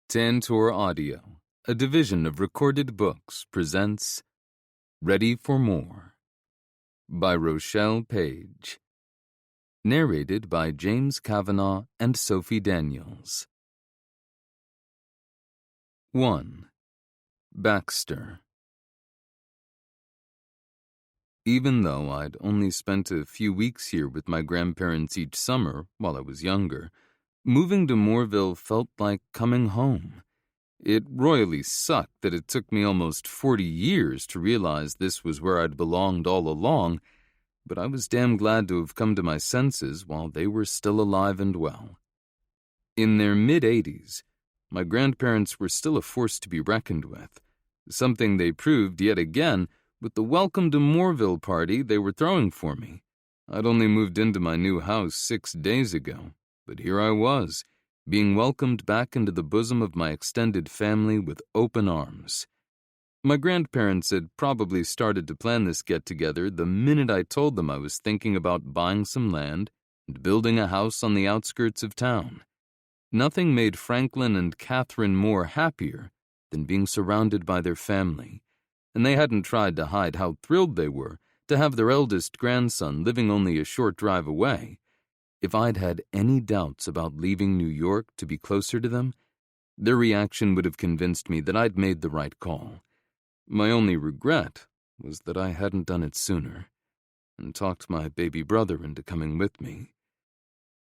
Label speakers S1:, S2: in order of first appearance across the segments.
S1: Tantor Audio, a division of Recorded Books, presents Ready for More by Rochelle Paige. Narrated by James Kavanaugh and Sophie Daniels. 1. Baxter. Even though I'd only spent a few weeks here with my grandparents each summer while I was younger, moving to Moorville felt like coming home. It royally sucked that it took me almost 40 years to realize this was where I'd belonged all along, but I was damn glad to have come to my senses while they were still alive and well. In their mid-80s, my grandparents were still a force to be reckoned with, something they proved yet again with the Welcome to Moorville party they were throwing for me. I'd only moved into my new house 6 days ago, but here I was, being welcomed back into the bosom of my extended family with open arms. My grandparents had probably started to plan this get-together the minute I told them I was thinking about buying some land and building a house on the outskirts of town. Nothing made Franklin and Catherine more happier than being surrounded by their family, and they hadn't tried to hide how thrilled they were to have their eldest grandson living only a short drive away. If I'd had any doubts about leaving New York to be closer to them, their reaction would have convinced me that I'd made the right call. My only regret was that I hadn't done it sooner and talked my baby brother into coming with me.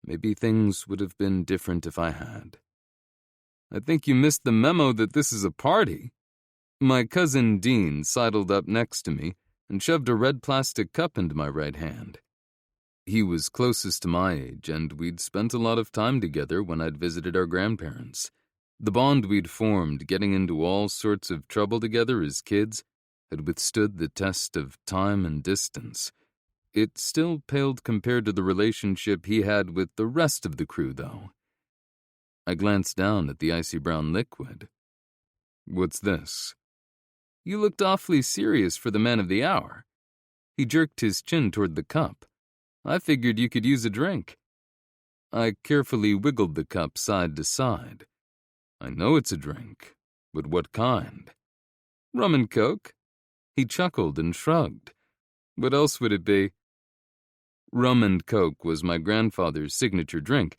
S1: Maybe things would have been different if I had. "I think you missed the memo that this is a party." My cousin Dean sidled up next to me and shoved a red plastic cup into my right hand. He was closest to my age, and we'd spent a lot of time together when I'd visited our grandparents. The bond we'd formed getting into all sorts of trouble together as kids had withstood the test of time and distance. It still paled compared to the relationship he had with the rest of the crew, though. I glanced down at the icy brown liquid. "What's this?" "You looked awfully serious for the man of the hour." He jerked his chin toward the cup. "I figured you could use a drink." I carefully wiggled the cup side to side. "I know it's a drink, but what kind?" "Rum and Coke." He chuckled and shrugged. "What else would it be?" Rum and Coke was my grandfather's signature drink,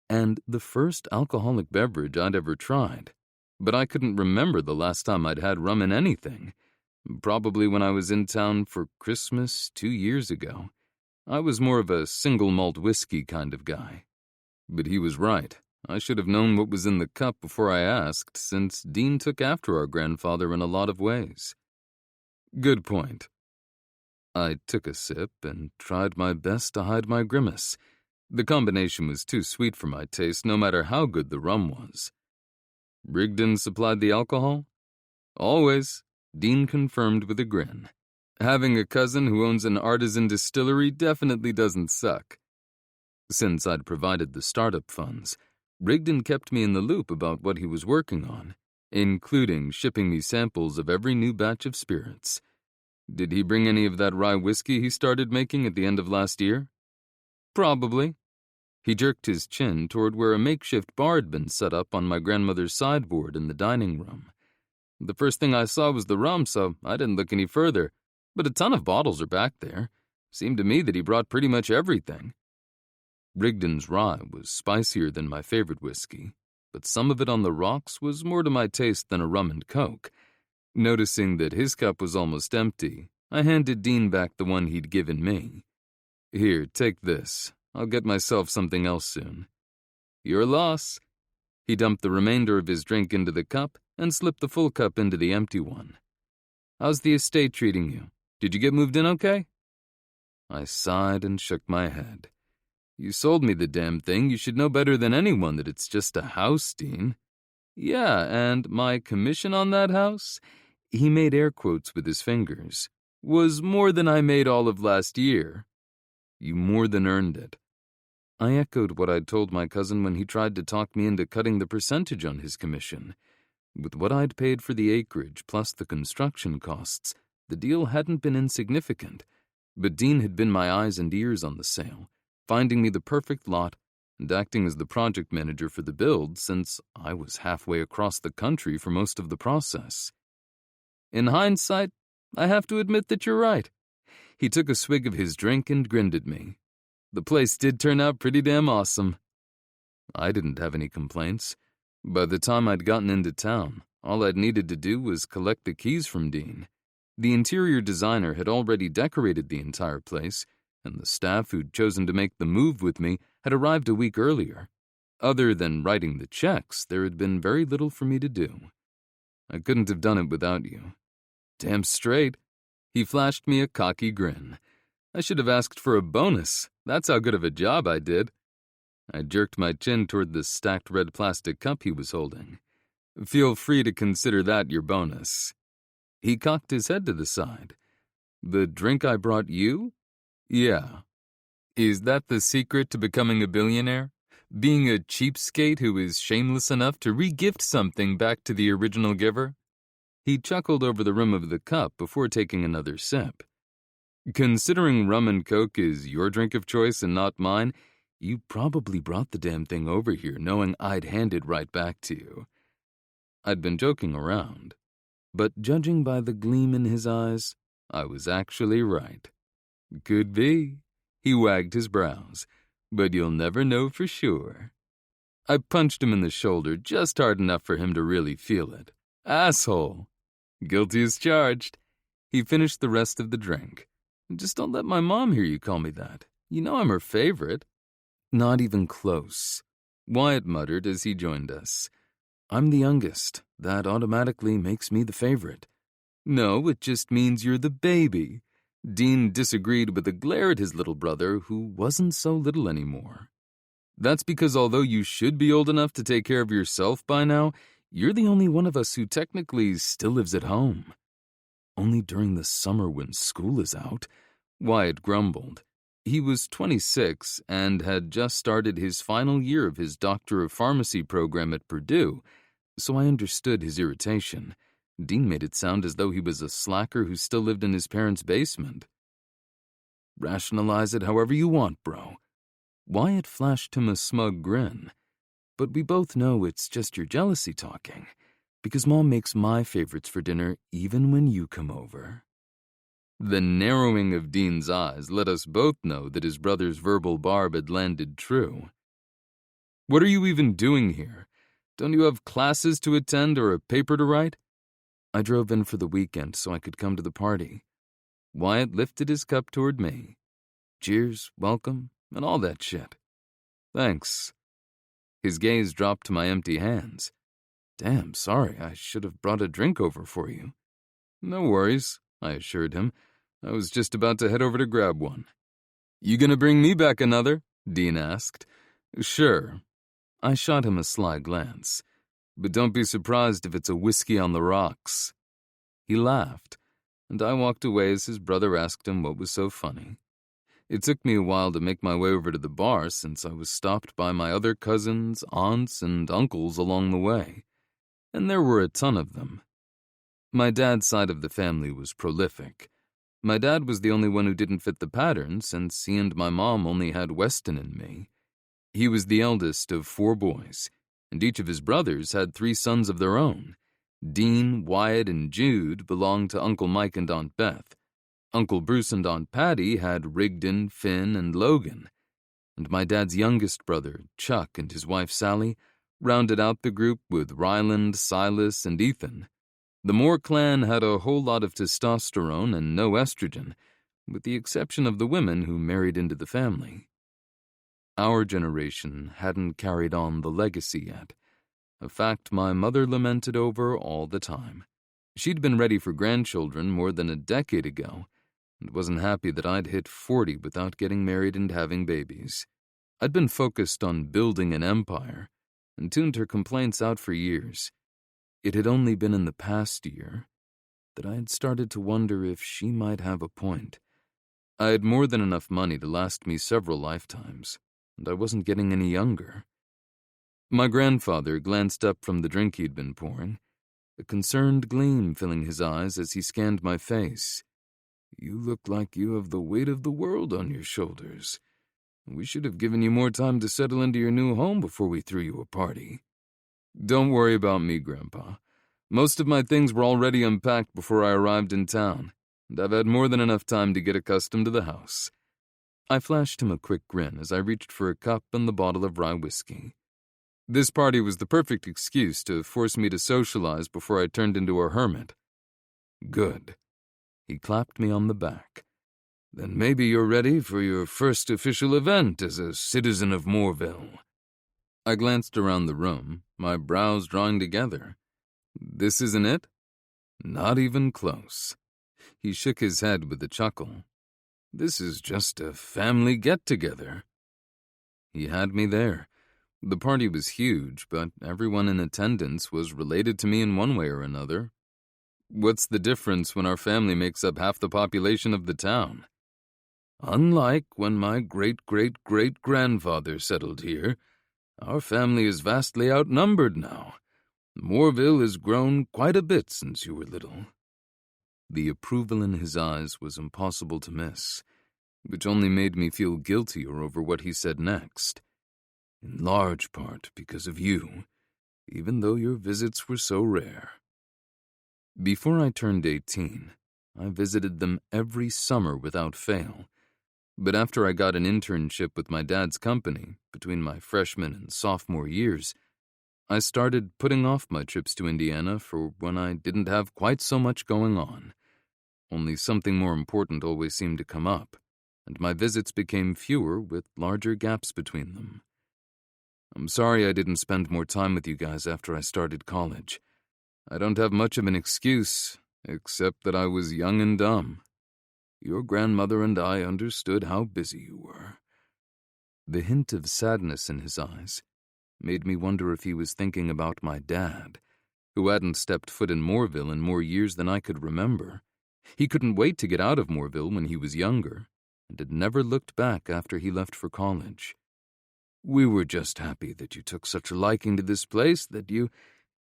S1: and the first alcoholic beverage I'd ever tried. But I couldn't remember the last time I'd had rum in anything. Probably when I was in town for Christmas 2 years ago. I was more of a single malt whiskey kind of guy. But he was right. I should have known what was in the cup before I asked, since Dean took after our grandfather in a lot of ways. "Good point." I took a sip and tried my best to hide my grimace. The combination was too sweet for my taste, no matter how good the rum was. "Rigdon supplied the alcohol?" "Always," Dean confirmed with a grin. "Having a cousin who owns an artisan distillery definitely doesn't suck." Since I'd provided the startup funds, Rigdon kept me in the loop about what he was working on, including shipping me samples of every new batch of spirits. "Did he bring any of that rye whiskey he started making at the end of last year?" "Probably." He jerked his chin toward where a makeshift bar had been set up on my grandmother's sideboard in the dining room. "The first thing I saw was the rum, so I didn't look any further, but a ton of bottles are back there. Seemed to me that he brought pretty much everything." Rigdon's rye was spicier than my favorite whiskey, but some of it on the rocks was more to my taste than a rum and coke. Noticing that his cup was almost empty, I handed Dean back the one he'd given me. "Here, take this. I'll get myself something else soon." "Your loss." He dumped the remainder of his drink into the cup and slipped the full cup into the empty one. "How's the estate treating you? Did you get moved in okay?" I sighed and shook my head. "You sold me the damn thing. You should know better than anyone that it's just a house, Dean." "Yeah, and my commission on that house," he made air quotes with his fingers, "was more than I made all of last year." "You more than earned it." I echoed what I'd told my cousin when he tried to talk me into cutting the percentage on his commission. With what I'd paid for the acreage plus the construction costs, the deal hadn't been insignificant, but Dean had been my eyes and ears on the sale, finding me the perfect lot and acting as the project manager for the build since I was halfway across the country for most of the process. In hindsight, I have to admit that you're right. He took a swig of his drink and grinned at me. The place did turn out pretty damn awesome. I didn't have any complaints. By the time I'd gotten into town, all I'd needed to do was collect the keys from Dean. The interior designer had already decorated the entire place, and the staff who'd chosen to make the move with me had arrived a week earlier. Other than writing the checks, there had been very little for me to do. I couldn't have done it without you. Damn straight. He flashed me a cocky grin. I should have asked for a bonus. That's how good of a job I did. I jerked my chin toward the stacked red plastic cup he was holding. Feel free to consider that your bonus. He cocked his head to the side. The drink I brought you? Yeah. Is that the secret to becoming a billionaire? Being a cheapskate who is shameless enough to re-gift something back to the original giver? He chuckled over the rim of the cup before taking another sip. Considering rum and coke is your drink of choice and not mine, you probably brought the damn thing over here knowing I'd hand it right back to you. I'd been joking around, but judging by the gleam in his eyes, I was actually right. Could be. He wagged his brows, but you'll never know for sure. I punched him in the shoulder just hard enough for him to really feel it. Asshole. Guilty as charged. He finished the rest of the drink. Just don't let my mom hear you call me that. You know I'm her favorite. Not even close. Wyatt muttered as he joined us. I'm the youngest. That automatically makes me the favorite. No, it just means you're the baby. Dean disagreed with a glare at his little brother, who wasn't so little anymore. That's because although you should be old enough to take care of yourself by now, you're the only one of us who technically still lives at home. Only during the summer when school is out, Wyatt grumbled. He was 26 and had just started his final year of his Doctor of Pharmacy program at Purdue, so I understood his irritation. Dean made it sound as though he was a slacker who still lived in his parents' basement. Rationalize it however you want, bro. Wyatt flashed him a smug grin. But we both know it's just your jealousy talking, because Mom makes my favorites for dinner even when you come over. The narrowing of Dean's eyes let us both know that his brother's verbal barb had landed true. What are you even doing here? Don't you have classes to attend or a paper to write? I drove in for the weekend so I could come to the party. Wyatt lifted his cup toward me. Cheers, welcome, and all that shit. Thanks. His gaze dropped to my empty hands. Damn, sorry, I should have brought a drink over for you. No worries, I assured him. I was just about to head over to grab one. You gonna bring me back another? Dean asked. Sure. I shot him a sly glance. But don't be surprised if it's a whiskey on the rocks. He laughed, and I walked away as his brother asked him what was so funny. It took me a while to make my way over to the bar since I was stopped by my other cousins, aunts, and uncles along the way. And there were a ton of them. My dad's side of the family was prolific. My dad was the only one who didn't fit the pattern since he and my mom only had Weston and me. He was the eldest of 4 boys, and each of his brothers had 3 sons of their own. Dean, Wyatt, and Jude belonged to Uncle Mike and Aunt Beth. Uncle Bruce and Aunt Patty had Rigdon, Finn, and Logan. And my dad's youngest brother, Chuck, and his wife Sally, rounded out the group with Ryland, Silas, and Ethan. The Moore clan had a whole lot of testosterone and no estrogen, with the exception of the women who married into the family. Our generation hadn't carried on the legacy yet, a fact my mother lamented over all the time. She'd been ready for grandchildren more than a decade ago, and wasn't happy that I'd hit 40 without getting married and having babies. I'd been focused on building an empire, and tuned her complaints out for years. It had only been in the past year that I had started to wonder if she might have a point. I had more than enough money to last me several lifetimes, and I wasn't getting any younger. My grandfather glanced up from the drink he'd been pouring, a concerned gleam filling his eyes as he scanned my face. You look like you have the weight of the world on your shoulders. We should have given you more time to settle into your new home before we threw you a party. Don't worry about me, Grandpa. Most of my things were already unpacked before I arrived in town, and I've had more than enough time to get accustomed to the house. I flashed him a quick grin as I reached for a cup and the bottle of rye whiskey. This party was the perfect excuse to force me to socialize before I turned into a hermit. Good. He clapped me on the back. Then maybe you're ready for your first official event as a citizen of Moorville. I glanced around the room, my brows drawing together. This isn't it? Not even close. He shook his head with a chuckle. This is just a family get-together. He had me there. The party was huge, but everyone in attendance was related to me in one way or another. What's the difference when our family makes up half the population of the town? Unlike when my great-great-great-grandfather settled here, our family is vastly outnumbered now. Moorville has grown quite a bit since you were little. The approval in his eyes was impossible to miss, which only made me feel guiltier over what he said next. In large part because of you, even though your visits were so rare. Before I turned 18, I visited them every summer without fail. But after I got an internship with my dad's company, between my freshman and sophomore years, I started putting off my trips to Indiana for when I didn't have quite so much going on. Only something more important always seemed to come up, and my visits became fewer with larger gaps between them. I'm sorry I didn't spend more time with you guys after I started college. I don't have much of an excuse, except that I was young and dumb. Your grandmother and I understood how busy you were. The hint of sadness in his eyes made me wonder if he was thinking about my dad, who hadn't stepped foot in Moorville in more years than I could remember. He couldn't wait to get out of Moorville when he was younger, and had never looked back after he left for college. We were just happy that you took such a liking to this place that you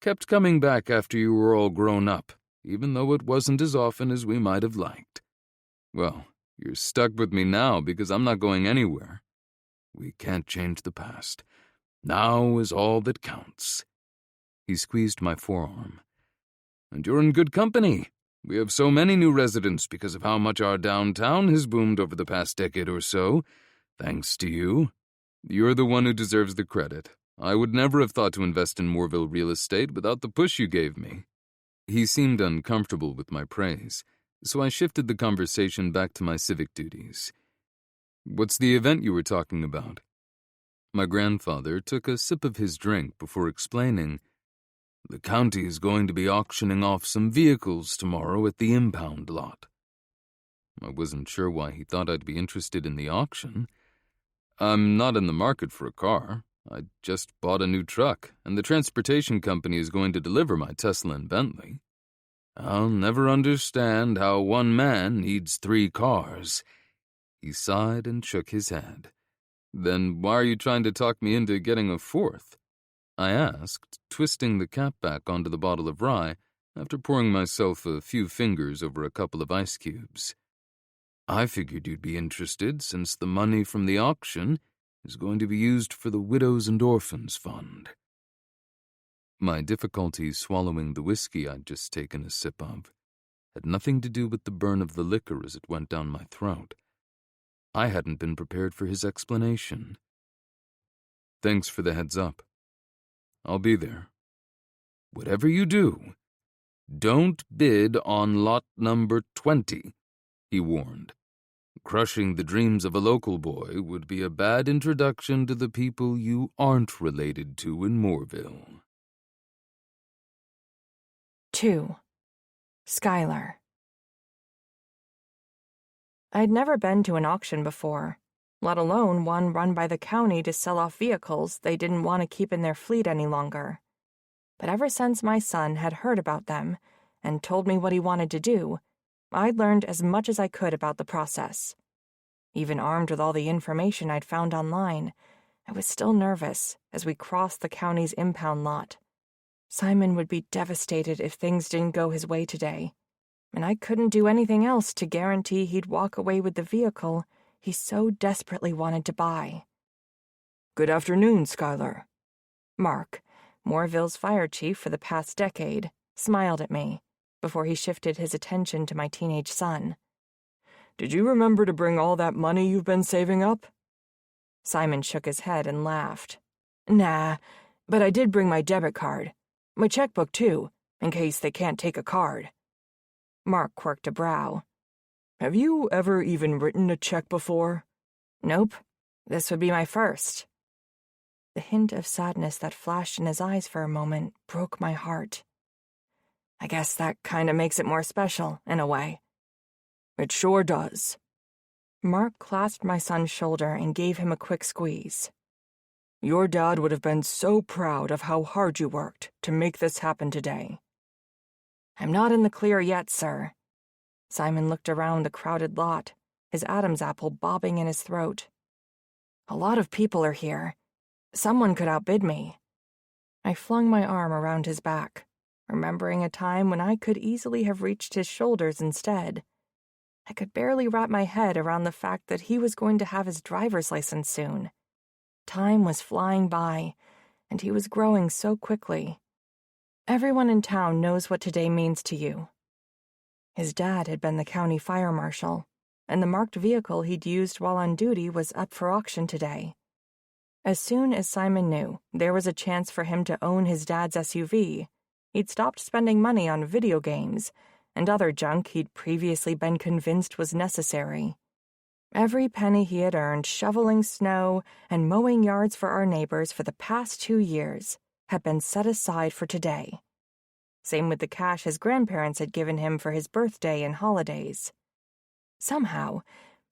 S1: kept coming back after you were all grown up, even though it wasn't as often as we might have liked. Well, you're stuck with me now because I'm not going anywhere. We can't change the past. Now is all that counts. He squeezed my forearm. And you're in good company. We have so many new residents because of how much our downtown has boomed over the past decade or so, thanks to you. You're the one who deserves the credit. I would never have thought to invest in Moorville real estate without the push you gave me. He seemed uncomfortable with my praise, so I shifted the conversation back to my civic duties. What's the event you were talking about? My grandfather took a sip of his drink before explaining, The county is going to be auctioning off some vehicles tomorrow at the impound lot. I wasn't sure why he thought I'd be interested in the auction. I'm not in the market for a car. I just bought a new truck, and the transportation company is going to deliver my Tesla and Bentley. I'll never understand how one man needs 3 cars. He sighed and shook his head. Then why are you trying to talk me into getting a 4th? I asked, twisting the cap back onto the bottle of rye after pouring myself a few fingers over a couple of ice cubes. I figured you'd be interested since the money from the auction is going to be used for the Widows and Orphans Fund. My difficulty swallowing the whiskey I'd just taken a sip of had nothing to do with the burn of the liquor as it went down my throat. I hadn't been prepared for his explanation. Thanks for the heads up. I'll be there. Whatever you do, don't bid on lot number 20, he warned. Crushing the dreams of a local boy would be a bad introduction to the people you aren't related to in Moorville.
S2: 2. Skylar. I'd never been to an auction before, let alone one run by the county to sell off vehicles they didn't want to keep in their fleet any longer. But ever since my son had heard about them and told me what he wanted to do, I'd learned as much as I could about the process. Even armed with all the information I'd found online, I was still nervous as we crossed the county's impound lot. Simon would be devastated if things didn't go his way today, and I couldn't do anything else to guarantee he'd walk away with the vehicle he so desperately wanted to buy.
S3: "Good afternoon, Skylar."
S2: Mark, Moorville's fire chief for the past decade, smiled at me before he shifted his attention to my teenage son.
S3: "Did you remember to bring all that money you've been saving up?"
S2: Simon shook his head and laughed. "Nah, but I did bring my debit card. My checkbook, too, in case they can't take a card." Mark quirked a brow.
S3: "Have you ever even written a check before?"
S2: "Nope. This would be my first." The hint of sadness that flashed in his eyes for a moment broke my heart. I guess that kind of makes it more special, in a way.
S3: "It sure does."
S2: Mark clasped my son's shoulder and gave him a quick squeeze.
S3: "Your dad would have been so proud of how hard you worked to make this happen today."
S2: "I'm not in the clear yet, sir." Simon looked around the crowded lot, his Adam's apple bobbing in his throat. "A lot of people are here. Someone could outbid me." I flung my arm around his back, remembering a time when I could easily have reached his shoulders instead. I could barely wrap my head around the fact that he was going to have his driver's license soon. Time was flying by, and he was growing so quickly. Everyone in town knows what today means to you. His dad had been the county fire marshal, and the marked vehicle he'd used while on duty was up for auction today. As soon as Simon knew there was a chance for him to own his dad's SUV, he'd stopped spending money on video games and other junk he'd previously been convinced was necessary. Every penny he had earned shoveling snow and mowing yards for our neighbors for the past 2 years had been set aside for today. Same with the cash his grandparents had given him for his birthday and holidays. Somehow,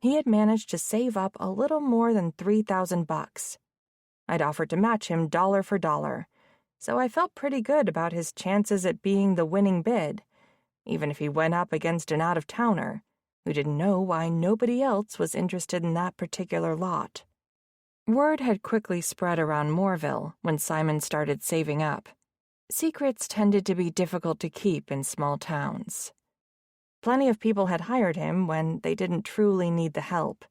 S2: he had managed to save up a little more than $3,000. I'd offered to match him dollar for dollar, so I felt pretty good about his chances at being the winning bid, even if he went up against an out-of-towner who didn't know why nobody else was interested in that particular lot. Word had quickly spread around Moorville when Simon started saving up. Secrets tended to be difficult to keep in small towns. Plenty of people had hired him when they didn't truly need the help,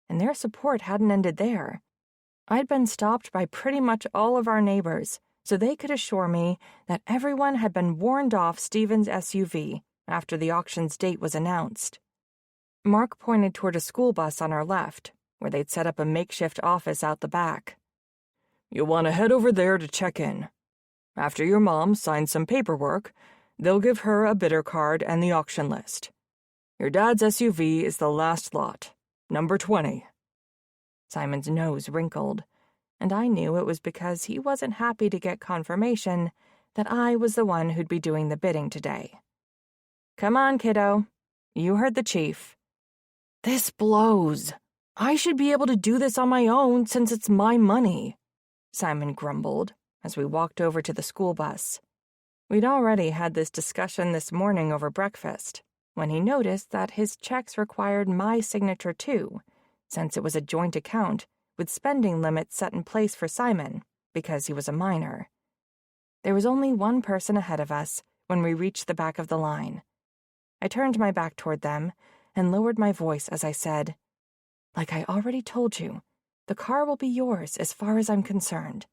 S2: and their support hadn't ended there. I'd been stopped by pretty much all of our neighbors, so they could assure me that everyone had been warned off Stephen's SUV after the auction's date was announced. Mark pointed toward a school bus on our left, where they'd set up a makeshift office out the back.
S3: "You'll want to head over there to check in. After your mom signs some paperwork, they'll give her a bidder card and the auction list. Your dad's SUV is the last lot, number 20.
S2: Simon's nose wrinkled, and I knew it was because he wasn't happy to get confirmation that I was the one who'd be doing the bidding today. "Come on, kiddo. You heard the chief."
S3: "This blows. I should be able to do this on my own since it's my money,"
S2: Simon grumbled as we walked over to the school bus. We'd already had this discussion this morning over breakfast, when he noticed that his checks required my signature too, since it was a joint account with spending limits set in place for Simon because he was a minor. There was only one person ahead of us when we reached the back of the line. I turned my back toward them and lowered my voice as I said, "Like I already told you, the car will be yours as far as I'm concerned.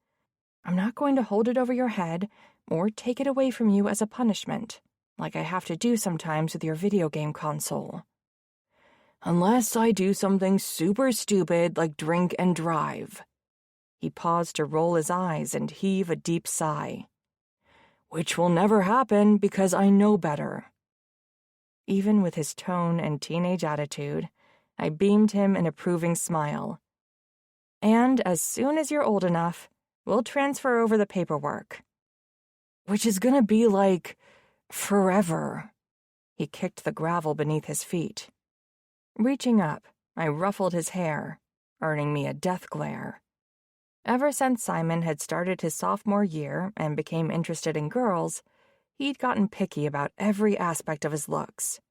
S2: I'm not going to hold it over your head or take it away from you as a punishment, like I have to do sometimes with your video game console.
S3: Unless I do something super stupid like drink and drive."
S2: He paused to roll his eyes and heave a deep sigh.
S3: "Which will never happen because I know better."
S2: Even with his tone and teenage attitude, I beamed him an approving smile. "And as soon as you're old enough, we'll transfer over the paperwork."
S3: "Which is gonna be like forever."
S2: He kicked the gravel beneath his feet. Reaching up, I ruffled his hair, earning me a death glare. Ever since Simon had started his sophomore year and became interested in girls, he'd gotten picky about every aspect of his looks.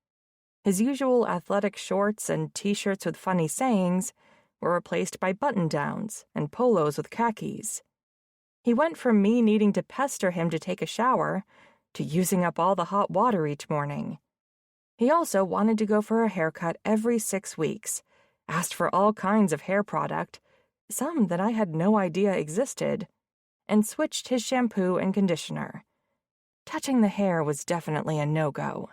S2: His usual athletic shorts and t-shirts with funny sayings were replaced by button-downs and polos with khakis. He went from me needing to pester him to take a shower to using up all the hot water each morning. He also wanted to go for a haircut every 6 weeks, asked for all kinds of hair product, some that I had no idea existed, and switched his shampoo and conditioner. Touching the hair was definitely a no-go.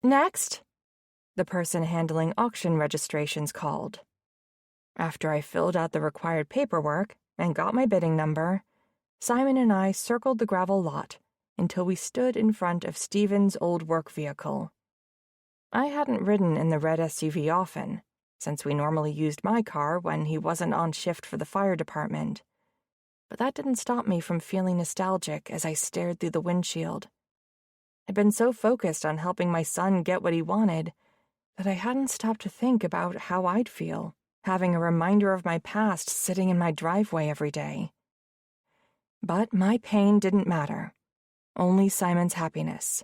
S2: "Next," the person handling auction registrations called. After I filled out the required paperwork and got my bidding number, Simon and I circled the gravel lot until we stood in front of Stephen's old work vehicle. I hadn't ridden in the red SUV often, since we normally used my car when he wasn't on shift for the fire department. But that didn't stop me from feeling nostalgic as I stared through the windshield. I'd been so focused on helping my son get what he wanted that I hadn't stopped to think about how I'd feel, having a reminder of my past sitting in my driveway every day. But my pain didn't matter, only Simon's happiness.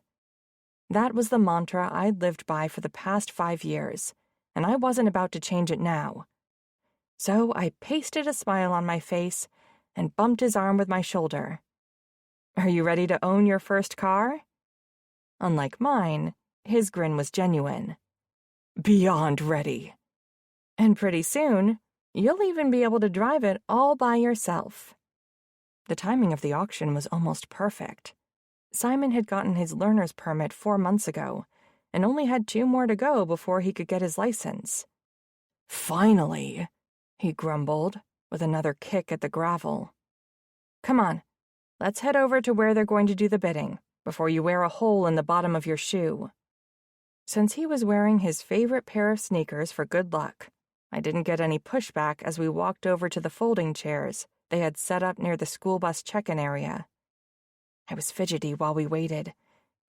S2: That was the mantra I'd lived by for the past 5 years, and I wasn't about to change it now. So I pasted a smile on my face and bumped his arm with my shoulder. "Are you ready to own your first car?" Unlike mine, his grin was genuine. "Beyond ready. And pretty soon, you'll even be able to drive it all by yourself." The timing of the auction was almost perfect. Simon had gotten his learner's permit 4 months ago, and only had 2 more to go before he could get his license. "Finally," he grumbled, with another kick at the gravel. "Come on, let's head over to where they're going to do the bidding, before you wear a hole in the bottom of your shoe." Since he was wearing his favorite pair of sneakers for good luck, I didn't get any pushback as we walked over to the folding chairs they had set up near the school bus check-in area. I was fidgety while we waited,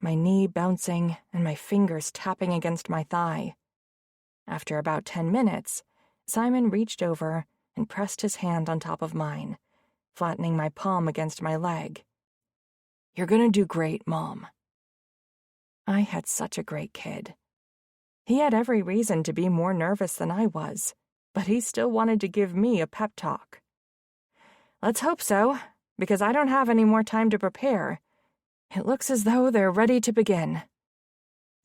S2: my knee bouncing and my fingers tapping against my thigh. After about 10 minutes, Simon reached over and pressed his hand on top of mine, flattening my palm against my leg. "You're gonna do great, Mom." I had such a great kid. He had every reason to be more nervous than I was, but he still wanted to give me a pep talk. "Let's hope so, because I don't have any more time to prepare. It looks as though they're ready to begin."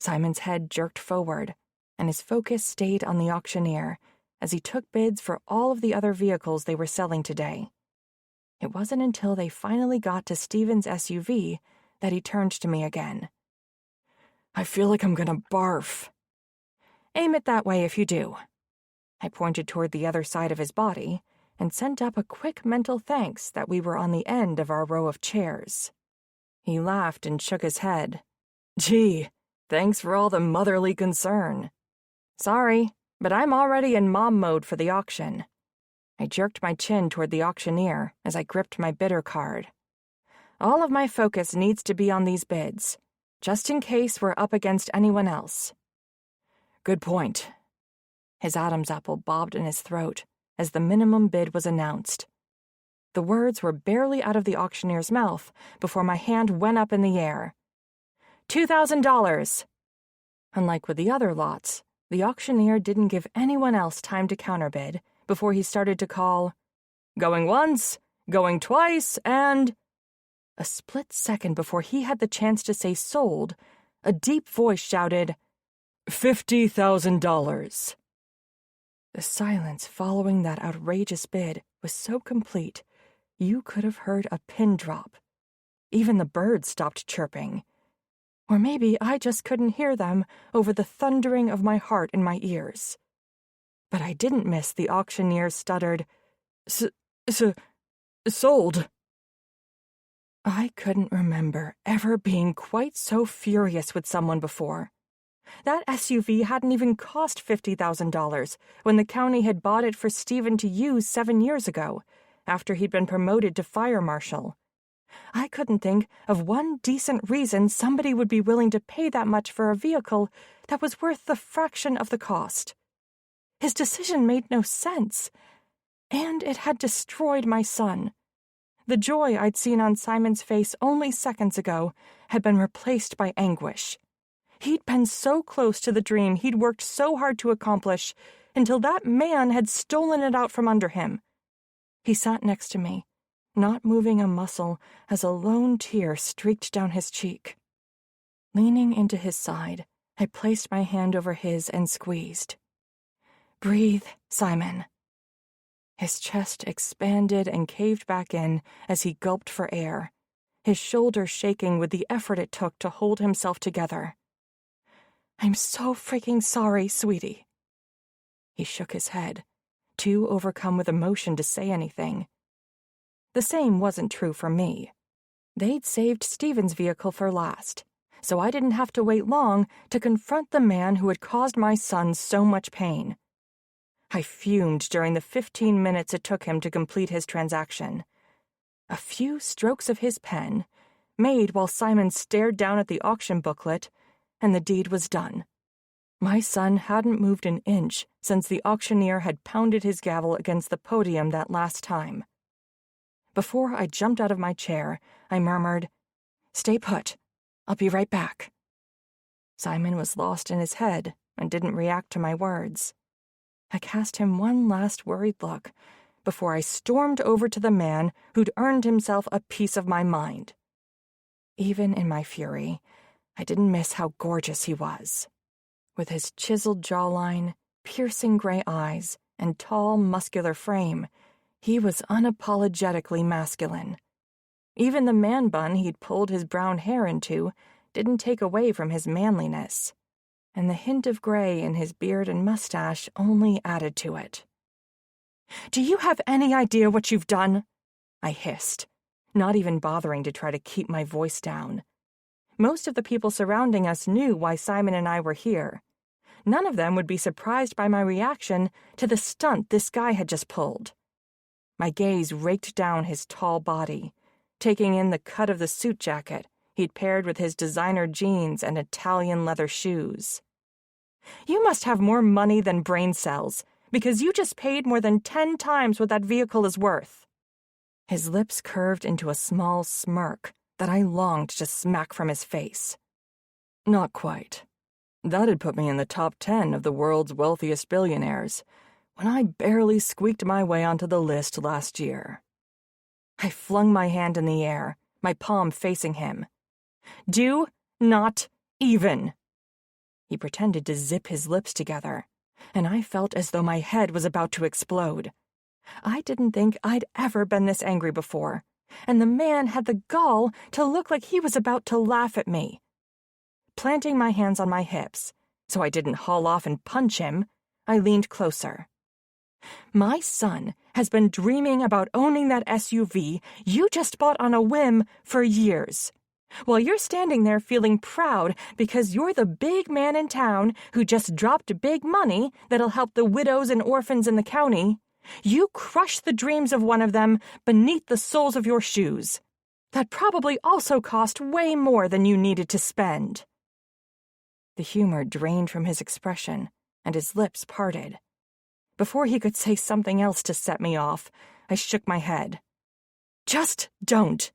S2: Simon's head jerked forward, and his focus stayed on the auctioneer as he took bids for all of the other vehicles they were selling today. It wasn't until they finally got to Stephen's SUV that he turned to me again. "I feel like I'm gonna barf." "Aim it that way if you do." I pointed toward the other side of his body and sent up a quick mental thanks that we were on the end of our row of chairs. He laughed and shook his head. "Gee, thanks for all the motherly concern." "Sorry, but I'm already in mom mode for the auction." I jerked my chin toward the auctioneer as I gripped my bidder card. "All of my focus needs to be on these bids, just in case we're up against anyone else." "Good point." His Adam's apple bobbed in his throat as the minimum bid was announced. The words were barely out of the auctioneer's mouth before my hand went up in the air. $2,000! Unlike with the other lots, the auctioneer didn't give anyone else time to counterbid before he started to call, "Going once, going twice, and—" A split second before he had the chance to say sold, a deep voice shouted, $50,000. The silence following that outrageous bid was so complete, you could have heard a pin drop. Even the birds stopped chirping. Or maybe I just couldn't hear them over the thundering of my heart in my ears. But I didn't miss the auctioneer's stuttered, sold. I couldn't remember ever being quite so furious with someone before. That SUV hadn't even cost $50,000 when the county had bought it for Stephen to use 7 years ago, after he'd been promoted to fire marshal. I couldn't think of one decent reason somebody would be willing to pay that much for a vehicle that was worth the fraction of the cost. His decision made no sense, and it had destroyed my son. The joy I'd seen on Simon's face only seconds ago had been replaced by anguish. He'd been so close to the dream he'd worked so hard to accomplish until that man had stolen it out from under him. He sat next to me, not moving a muscle as a lone tear streaked down his cheek. Leaning into his side, I placed my hand over his and squeezed. Breathe, Simon. His chest expanded and caved back in as he gulped for air, his shoulders shaking with the effort it took to hold himself together. I'm so freaking sorry, sweetie. He shook his head, too overcome with emotion to say anything. The same wasn't true for me. They'd saved Stephen's vehicle for last, so I didn't have to wait long to confront the man who had caused my son so much pain. I fumed during the 15 minutes it took him to complete his transaction. A few strokes of his pen, made while Simon stared down at the auction booklet, and the deed was done. My son hadn't moved an inch since the auctioneer had pounded his gavel against the podium that last time. Before I jumped out of my chair, I murmured, "Stay put. I'll be right back." Simon was lost in his head and didn't react to my words. I cast him one last worried look before I stormed over to the man who'd earned himself a piece of my mind. Even in my fury, I didn't miss how gorgeous he was. With his chiseled jawline, piercing gray eyes, and tall, muscular frame, he was unapologetically masculine. Even the man bun he'd pulled his brown hair into didn't take away from his manliness, and the hint of gray in his beard and mustache only added to it. "Do you have any idea what you've done?" I hissed, not even bothering to try to keep my voice down. Most of the people surrounding us knew why Simon and I were here. None of them would be surprised by my reaction to the stunt this guy had just pulled. My gaze raked down his tall body, taking in the cut of the suit jacket he'd paired with his designer jeans and Italian leather shoes. "You must have more money than brain cells, because you just paid more than 10 times what that vehicle is worth." His lips curved into a small smirk that I longed to smack from his face.
S3: Not quite. That'd put me in the top 10 of the world's wealthiest billionaires, when I barely squeaked my way onto the list last year.
S2: I flung my hand in the air, my palm facing him. "Do not even." He pretended to zip his lips together, and I felt as though my head was about to explode. I didn't think I'd ever been this angry before, and the man had the gall to look like he was about to laugh at me. Planting my hands on my hips, so I didn't haul off and punch him, I leaned closer. "My son has been dreaming about owning that SUV you just bought on a whim for years. While you're standing there feeling proud because you're the big man in town who just dropped big money that'll help the widows and orphans in the county, you crushed the dreams of one of them beneath the soles of your shoes. That probably also cost way more than you needed to spend." The humor drained from his expression, and his lips parted. Before he could say something else to set me off, I shook my head. "Just don't.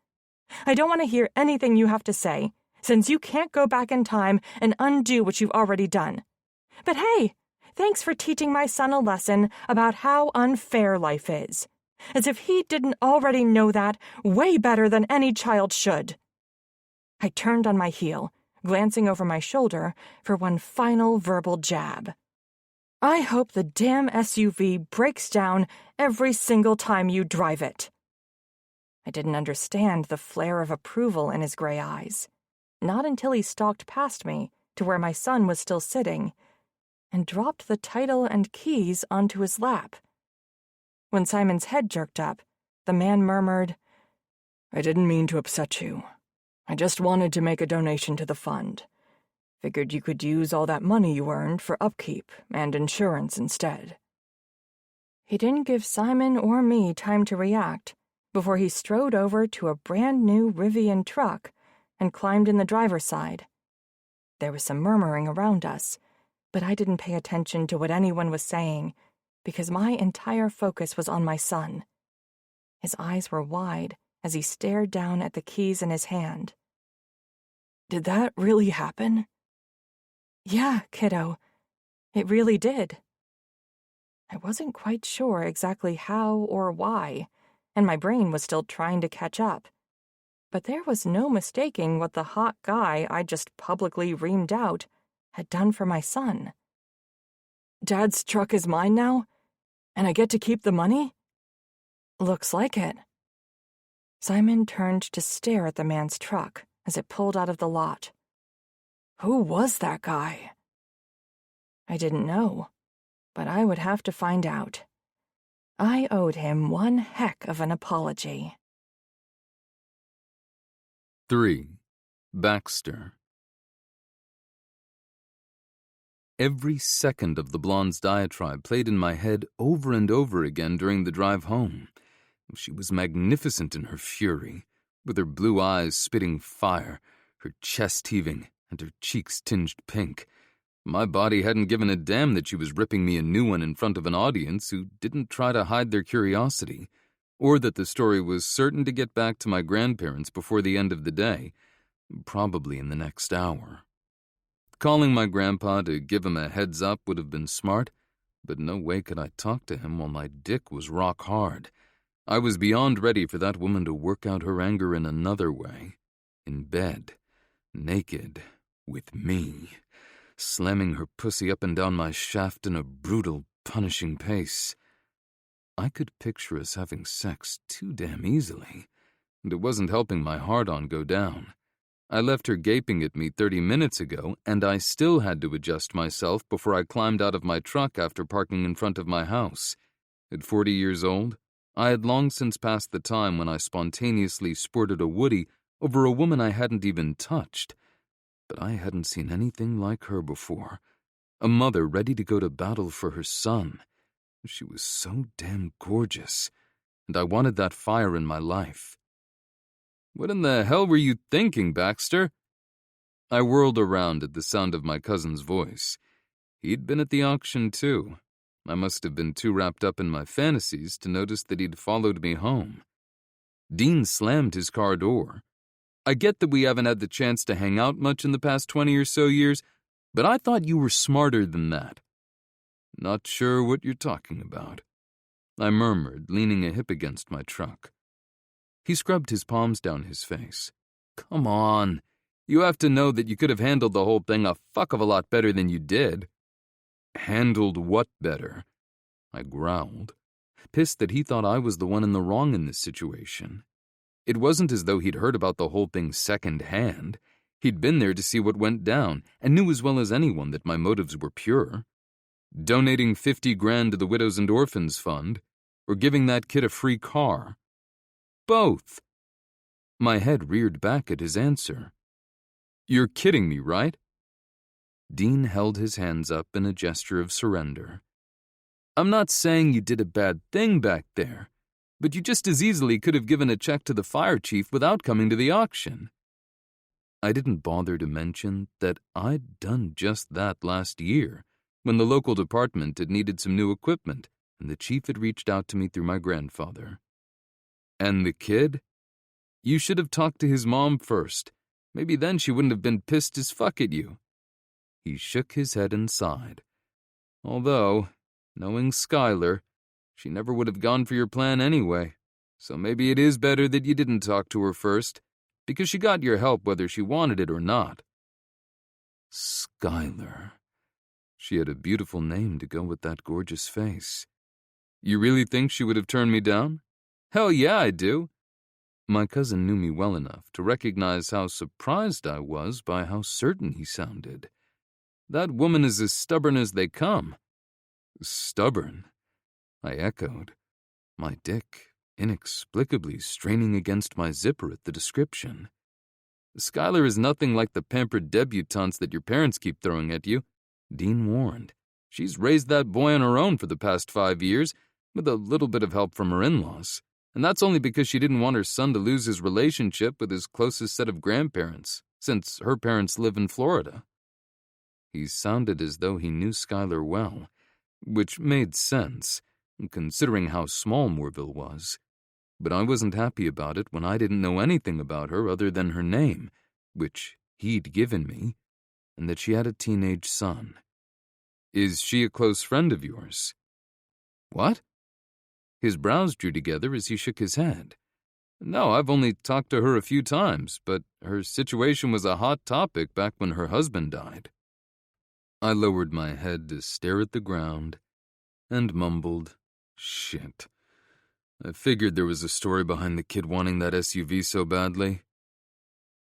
S2: I don't want to hear anything you have to say, since you can't go back in time and undo what you've already done. But hey, thanks for teaching my son a lesson about how unfair life is, as if he didn't already know that way better than any child should." I turned on my heel, glancing over my shoulder for one final verbal jab. "I hope the damn SUV breaks down every single time you drive it." I didn't understand the flare of approval in his gray eyes, not until he stalked past me to where my son was still sitting, and dropped the title and keys onto his lap. When Simon's head jerked up, the man murmured,
S3: "I didn't mean to upset you. I just wanted to make a donation to the fund. Figured you could use all that money you earned for upkeep and insurance instead."
S2: He didn't give Simon or me time to react before he strode over to a brand-new Rivian truck and climbed in the driver's side. There was some murmuring around us, but I didn't pay attention to what anyone was saying because my entire focus was on my son. His eyes were wide as he stared down at the keys in his hand.
S3: "Did that really happen?"
S2: "Yeah, kiddo. It really did." I wasn't quite sure exactly how or why, and my brain was still trying to catch up. But there was no mistaking what the hot guy I just publicly reamed out had done for my son.
S3: Dad's truck is mine now? And I get to keep the money?
S2: Looks like it. Simon turned to stare at the man's truck as it pulled out of the lot.
S3: Who was that guy?
S2: I didn't know, but I would have to find out. I owed him one heck of an apology.
S1: 3. Baxter. Every second of the blonde's diatribe played in my head over and over again during the drive home. She was magnificent in her fury, with her blue eyes spitting fire, her chest heaving, and her cheeks tinged pink. My body hadn't given a damn that she was ripping me a new one in front of an audience who didn't try to hide their curiosity, or that the story was certain to get back to my grandparents before the end of the day, probably in the next hour. Calling my grandpa to give him a heads up would have been smart, but no way could I talk to him while my dick was rock hard. I was beyond ready for that woman to work out her anger in another way. In bed, naked, with me, slamming her pussy up and down my shaft in a brutal, punishing pace. I could picture us having sex too damn easily, and it wasn't helping my hard-on go down. I left her gaping at me 30 minutes ago, and I still had to adjust myself before I climbed out of my truck after parking in front of my house. At 40 years old, I had long since passed the time when I spontaneously sported a woody over a woman I hadn't even touched. But I hadn't seen anything like her before. A mother ready to go to battle for her son. She was so damn gorgeous, and I wanted that fire in my life. "What in the hell were you thinking, Baxter?" I whirled around at the sound of my cousin's voice. He'd been at the auction, too. I must have been too wrapped up in my fantasies to notice that he'd followed me home. Dean slammed his car door. "I get that we haven't had the chance to hang out much in the past 20 or so years, but I thought you were smarter than that." "Not sure what you're talking about," I murmured, leaning a hip against my truck. He scrubbed his palms down his face. "Come on. You have to know that you could have handled the whole thing a fuck of a lot better than you did." "Handled what better?" I growled, pissed that he thought I was the one in the wrong in this situation. It wasn't as though he'd heard about the whole thing second-hand. He'd been there to see what went down, and knew as well as anyone that my motives were pure. Donating 50 grand to the Widows and Orphans Fund, or giving that kid a free car. Both. My head reared back at his answer. "You're kidding me, right?" Dean held his hands up in a gesture of surrender. "I'm not saying you did a bad thing back there, but you just as easily could have given a check to the fire chief without coming to the auction." I didn't bother to mention that I'd done just that last year, when the local department had needed some new equipment, and the chief had reached out to me through my grandfather. "And the kid? You should have talked to his mom first. Maybe then she wouldn't have been pissed as fuck at you." He shook his head and sighed. "Although, knowing Skylar, she never would have gone for your plan anyway, so maybe it is better that you didn't talk to her first, because she got your help whether she wanted it or not." Skylar. She had a beautiful name to go with that gorgeous face. "You really think she would have turned me down?" "Hell yeah, I do." My cousin knew me well enough to recognize how surprised I was by how certain he sounded. "That woman is as stubborn as they come." "Stubborn?" I echoed, my dick inexplicably straining against my zipper at the description. "Skylar is nothing like the pampered debutantes that your parents keep throwing at you," Dean warned. "She's raised that boy on her own for the past 5 years, with a little bit of help from her in-laws. And that's only because she didn't want her son to lose his relationship with his closest set of grandparents, since her parents live in Florida." He sounded as though he knew Skylar well, which made sense, considering how small Moorville was. But I wasn't happy about it when I didn't know anything about her other than her name, which he'd given me, and that she had a teenage son. "Is she a close friend of yours?" "What?" His brows drew together as he shook his head. "No, I've only talked to her a few times, but her situation was a hot topic back when her husband died." I lowered my head to stare at the ground and mumbled, "Shit. I figured there was a story behind the kid wanting that SUV so badly."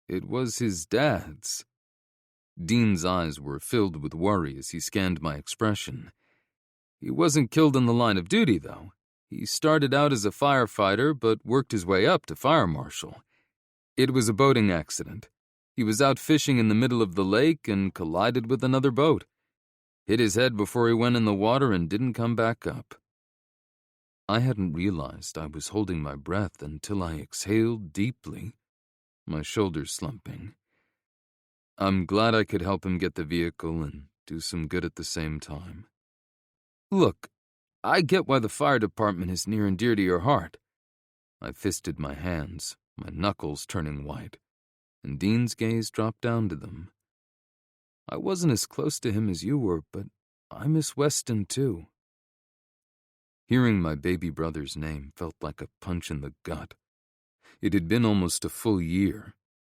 S1: It was his dad's. Dean's eyes were filled with worry as he scanned my expression. He wasn't killed in the line of duty, though. He started out as a firefighter, but worked his way up to fire marshal. It was a boating accident. He was out fishing in the middle of the lake and collided with another boat. Hit his head before he went in the water and didn't come back up. I hadn't realized I was holding my breath until I exhaled deeply, my shoulders slumping. I'm glad I could help him get the vehicle and do some good at the same time. Look, I get why the fire department is near and dear to your heart. I fisted my hands, my knuckles turning white, and Dean's gaze dropped down to them. I wasn't as close to him as you were, but I miss Weston too. Hearing my baby brother's name felt like a punch in the gut. It had been almost a full year,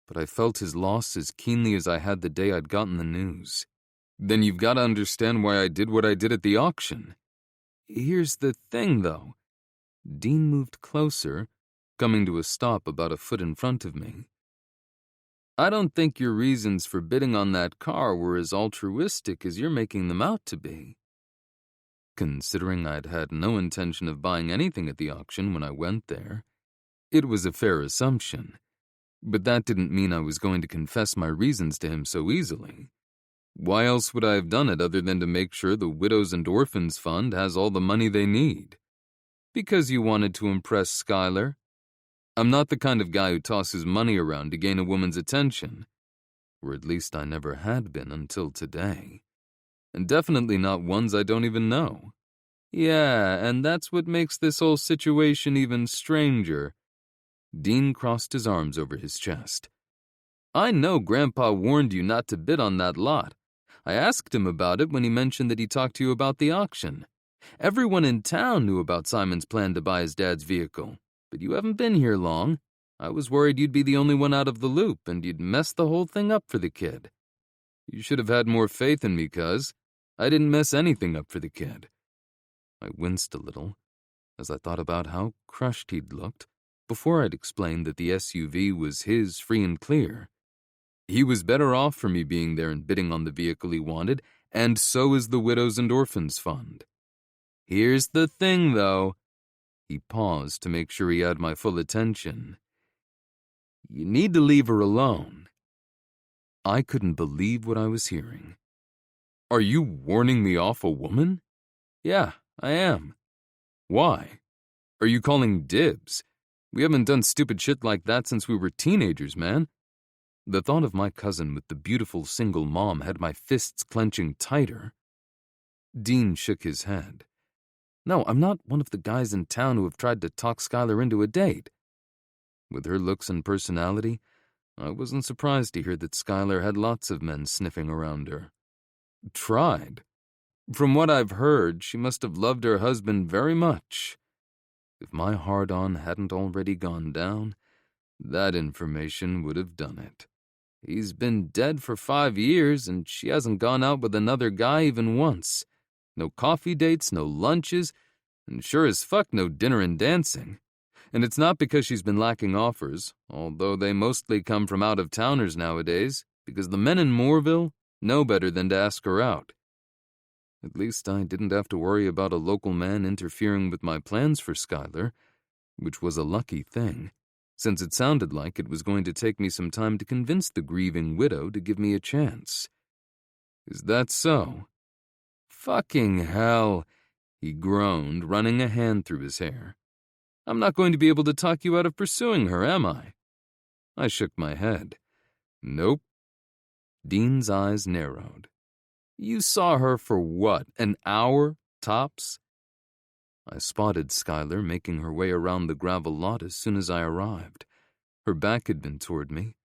S1: but I felt his loss as keenly as I had the day I'd gotten the news. Then you've got to understand why I did what I did at the auction. Here's the thing, though. Dean moved closer, coming to a stop about a foot in front of me. I don't think your reasons for bidding on that car were as altruistic as you're making them out to be. Considering I'd had no intention of buying anything at the auction when I went there, it was a fair assumption. But that didn't mean I was going to confess my reasons to him so easily. Why else would I have done it other than to make sure the Widows and Orphans Fund has all the money they need? Because you wanted to impress Skylar? I'm not the kind of guy who tosses money around to gain a woman's attention. Or at least I never had been until today. And definitely not ones I don't even know. Yeah, and that's what makes this whole situation even stranger. Dean crossed his arms over his chest. I know Grandpa warned you not to bid on that lot. I asked him about it when he mentioned that he talked to you about the auction. Everyone in town knew about Simon's plan to buy his dad's vehicle, but you haven't been here long. I was worried you'd be the only one out of the loop and you'd mess the whole thing up for the kid. You should have had more faith in me, cuz I didn't mess anything up for the kid. I winced a little as I thought about how crushed he'd looked before I'd explained that the SUV was his free and clear. He was better off for me being there and bidding on the vehicle he wanted, and so is the Widows and Orphans Fund. Here's the thing, though. He paused to make sure he had my full attention. You need to leave her alone. I couldn't believe what I was hearing. Are you warning me off a woman? Yeah, I am. Why? Are you calling dibs? We haven't done stupid shit like that since we were teenagers, man. The thought of my cousin with the beautiful single mom had my fists clenching tighter. Dean shook his head. No, I'm not one of the guys in town who have tried to talk Skylar into a date. With her looks and personality, I wasn't surprised to hear that Skylar had lots of men sniffing around her. Tried. From what I've heard, she must have loved her husband very much. If my hard-on hadn't already gone down, that information would have done it. He's been dead for 5 years, and she hasn't gone out with another guy even once. No coffee dates, no lunches, and sure as fuck no dinner and dancing. And it's not because she's been lacking offers, although they mostly come from out-of-towners nowadays, because the men in Moorville know better than to ask her out. At least I didn't have to worry about a local man interfering with my plans for Skylar, which was a lucky thing, since it sounded like it was going to take me some time to convince the grieving widow to give me a chance. Is that so? Fucking hell, he groaned, running a hand through his hair. I'm not going to be able to talk you out of pursuing her, am I? I shook my head. Nope. Dean's eyes narrowed. You saw her for what, an hour, tops? I spotted Skylar making her way around the gravel lot as soon as I arrived. Her back had been toward me,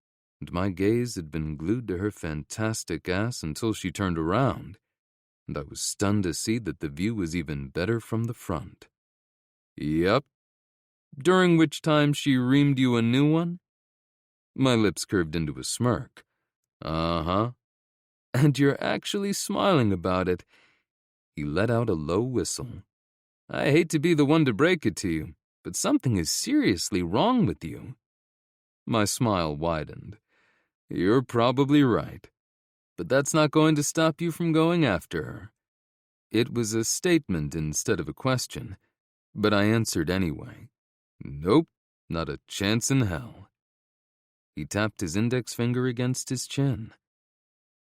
S1: and my gaze had been glued to her fantastic ass until she turned around, and I was stunned to see that the view was even better from the front. Yep. During which time she reamed you a new one? My lips curved into a smirk. Uh-huh. And you're actually smiling about it." He let out a low whistle. "I hate to be the one to break it to you, but something is seriously wrong with you." My smile widened. "You're probably right. But that's not going to stop you from going after her." It was a statement instead of a question, but I answered anyway. "Nope, not a chance in hell." He tapped his index finger against his chin.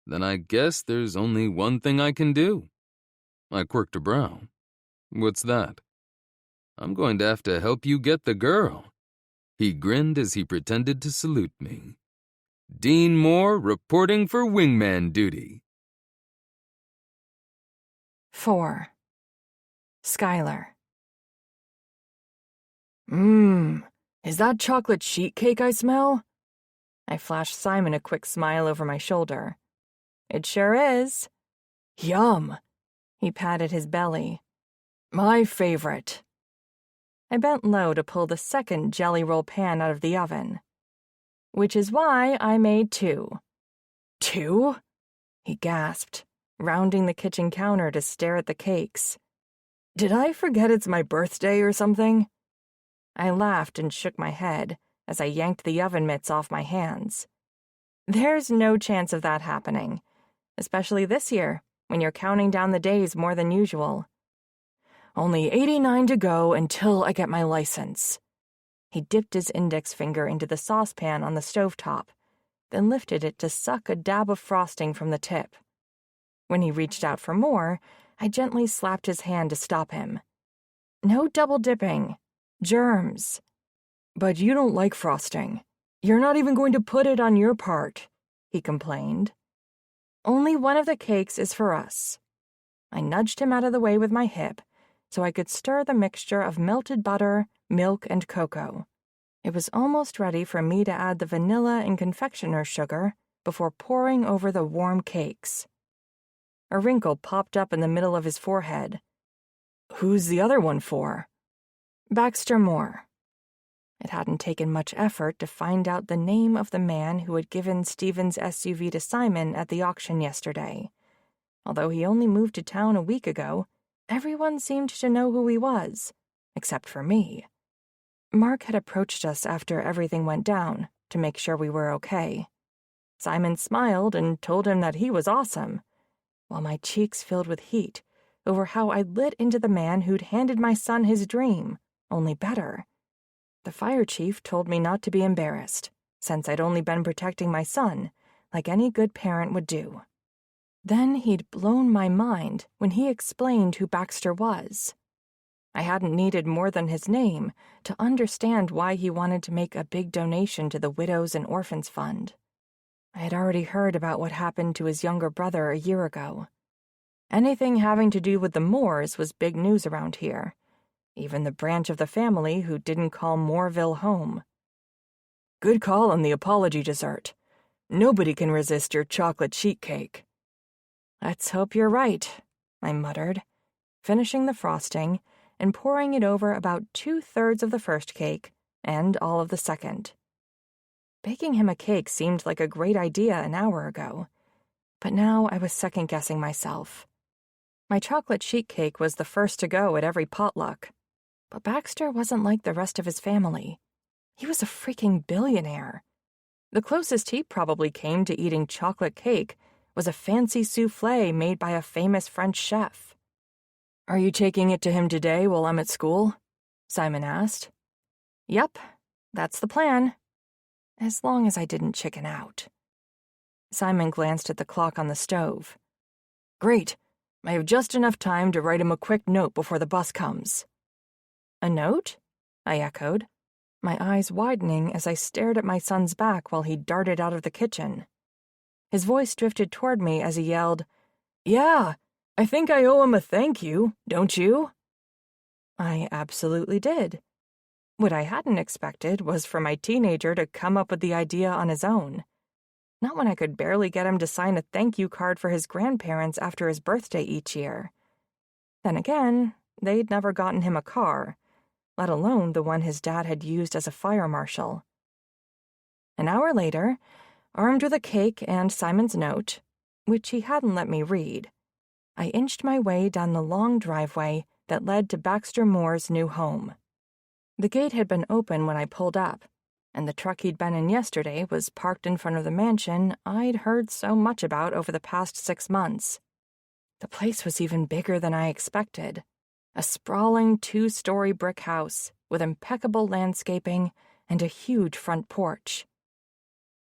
S1: "Then I guess there's only one thing I can do." I quirked a brow. "What's that?" "I'm going to have to help you get the girl." He grinned as he pretended to salute me. "Dean Moore reporting for wingman duty."
S2: 4. Skylar.
S3: Is that chocolate sheet cake I smell?
S2: I flashed Simon a quick smile over my shoulder. "It sure is."
S3: Yum.
S2: He patted his belly.
S3: My favorite.
S2: I bent low to pull the second jelly roll pan out of the oven. "Which is why I made 2.
S3: 2?
S2: He gasped, rounding the kitchen counter to stare at the cakes.
S3: Did I forget it's my birthday or something?
S2: I laughed and shook my head as I yanked the oven mitts off my hands. "There's no chance of that happening, especially this year, when you're counting down the days more than usual."
S3: Only 89 to go until I get my license.
S2: He dipped his index finger into the saucepan on the stovetop, then lifted it to suck a dab of frosting from the tip. When he reached out for more, I gently slapped his hand to stop him. "No double dipping. Germs."
S3: "But you don't like frosting. You're not even going to put it on your part," he complained.
S2: "Only one of the cakes is for us." I nudged him out of the way with my hip so I could stir the mixture of melted butter, milk, and cocoa. It was almost ready for me to add the vanilla and confectioner's sugar before pouring over the warm cakes. A wrinkle popped up in the middle of his forehead.
S3: "Who's the other one for?"
S2: "Baxter Moore." It hadn't taken much effort to find out the name of the man who had given Stephen's SUV to Simon at the auction yesterday. Although he only moved to town a week ago, everyone seemed to know who he was, except for me. Mark had approached us after everything went down to make sure we were okay. Simon smiled and told him that he was awesome, while my cheeks filled with heat over how I'd lit into the man who'd handed my son his dream, only better. The fire chief told me not to be embarrassed, since I'd only been protecting my son, like any good parent would do. Then he'd blown my mind when he explained who Baxter was. I hadn't needed more than his name to understand why he wanted to make a big donation to the Widows and Orphans Fund. I had already heard about what happened to his younger brother a year ago. Anything having to do with the Moores was big news around here, even the branch of the family who didn't call Mooreville home.
S3: "Good call on the apology dessert. Nobody can resist your chocolate sheet cake."
S2: "Let's hope you're right," I muttered, finishing the frosting and pouring it over about 2/3 of the first cake and all of the second. Baking him a cake seemed like a great idea an hour ago, but now I was second-guessing myself. My chocolate sheet cake was the first to go at every potluck, but Baxter wasn't like the rest of his family. He was a freaking billionaire. The closest he probably came to eating chocolate cake was a fancy soufflé made by a famous French chef.
S3: "Are you taking it to him today while I'm at school?" Simon asked.
S2: "Yep, that's the plan. As long as I didn't chicken out." Simon glanced at the clock on the stove.
S3: "Great. I have just enough time to write him a quick note before the bus comes."
S2: "A note?" I echoed, my eyes widening as I stared at my son's back while he darted out of the kitchen. His voice drifted toward me as he yelled,
S3: "Yeah, I think I owe him a thank you, don't you?"
S2: I absolutely did. What I hadn't expected was for my teenager to come up with the idea on his own. Not when I could barely get him to sign a thank you card for his grandparents after his birthday each year. Then again, they'd never gotten him a car, let alone the one his dad had used as a fire marshal. An hour later, armed with a cake and Simon's note, which he hadn't let me read, I inched my way down the long driveway that led to Baxter Moore's new home. The gate had been open when I pulled up, and the truck he'd been in yesterday was parked in front of the mansion I'd heard so much about over the past 6 months. The place was even bigger than I expected. A sprawling 2-story brick house with impeccable landscaping and a huge front porch.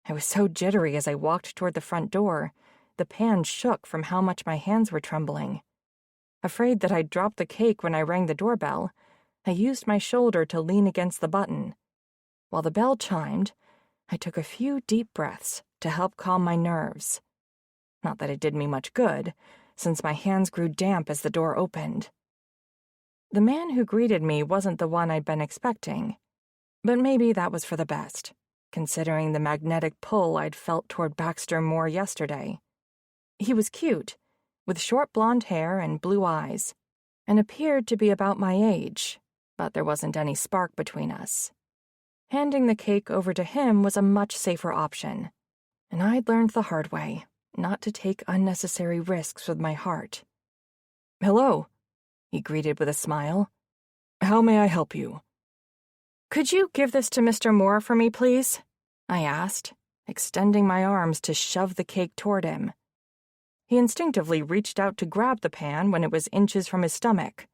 S2: I was so jittery as I walked toward the front door, the pan shook from how much my hands were trembling. Afraid that I'd drop the cake when I rang the doorbell, I used my shoulder to lean against the button. While the bell chimed, I took a few deep breaths to help calm my nerves. Not that it did me much good, since my hands grew damp as the door opened. The man who greeted me wasn't the one I'd been expecting, but maybe that was for the best, considering the magnetic pull I'd felt toward Baxter Moore yesterday. He was cute, with short blonde hair and blue eyes, and appeared to be about my age, but there wasn't any spark between us. Handing the cake over to him was a much safer option, and I'd learned the hard way not to take unnecessary risks with my heart.
S3: "Hello," he greeted with a smile. "How may I help you?"
S2: "Could you give this to Mr. Moore for me, please?" I asked, extending my arms to shove the cake toward him. He instinctively reached out to grab the pan when it was inches from his stomach.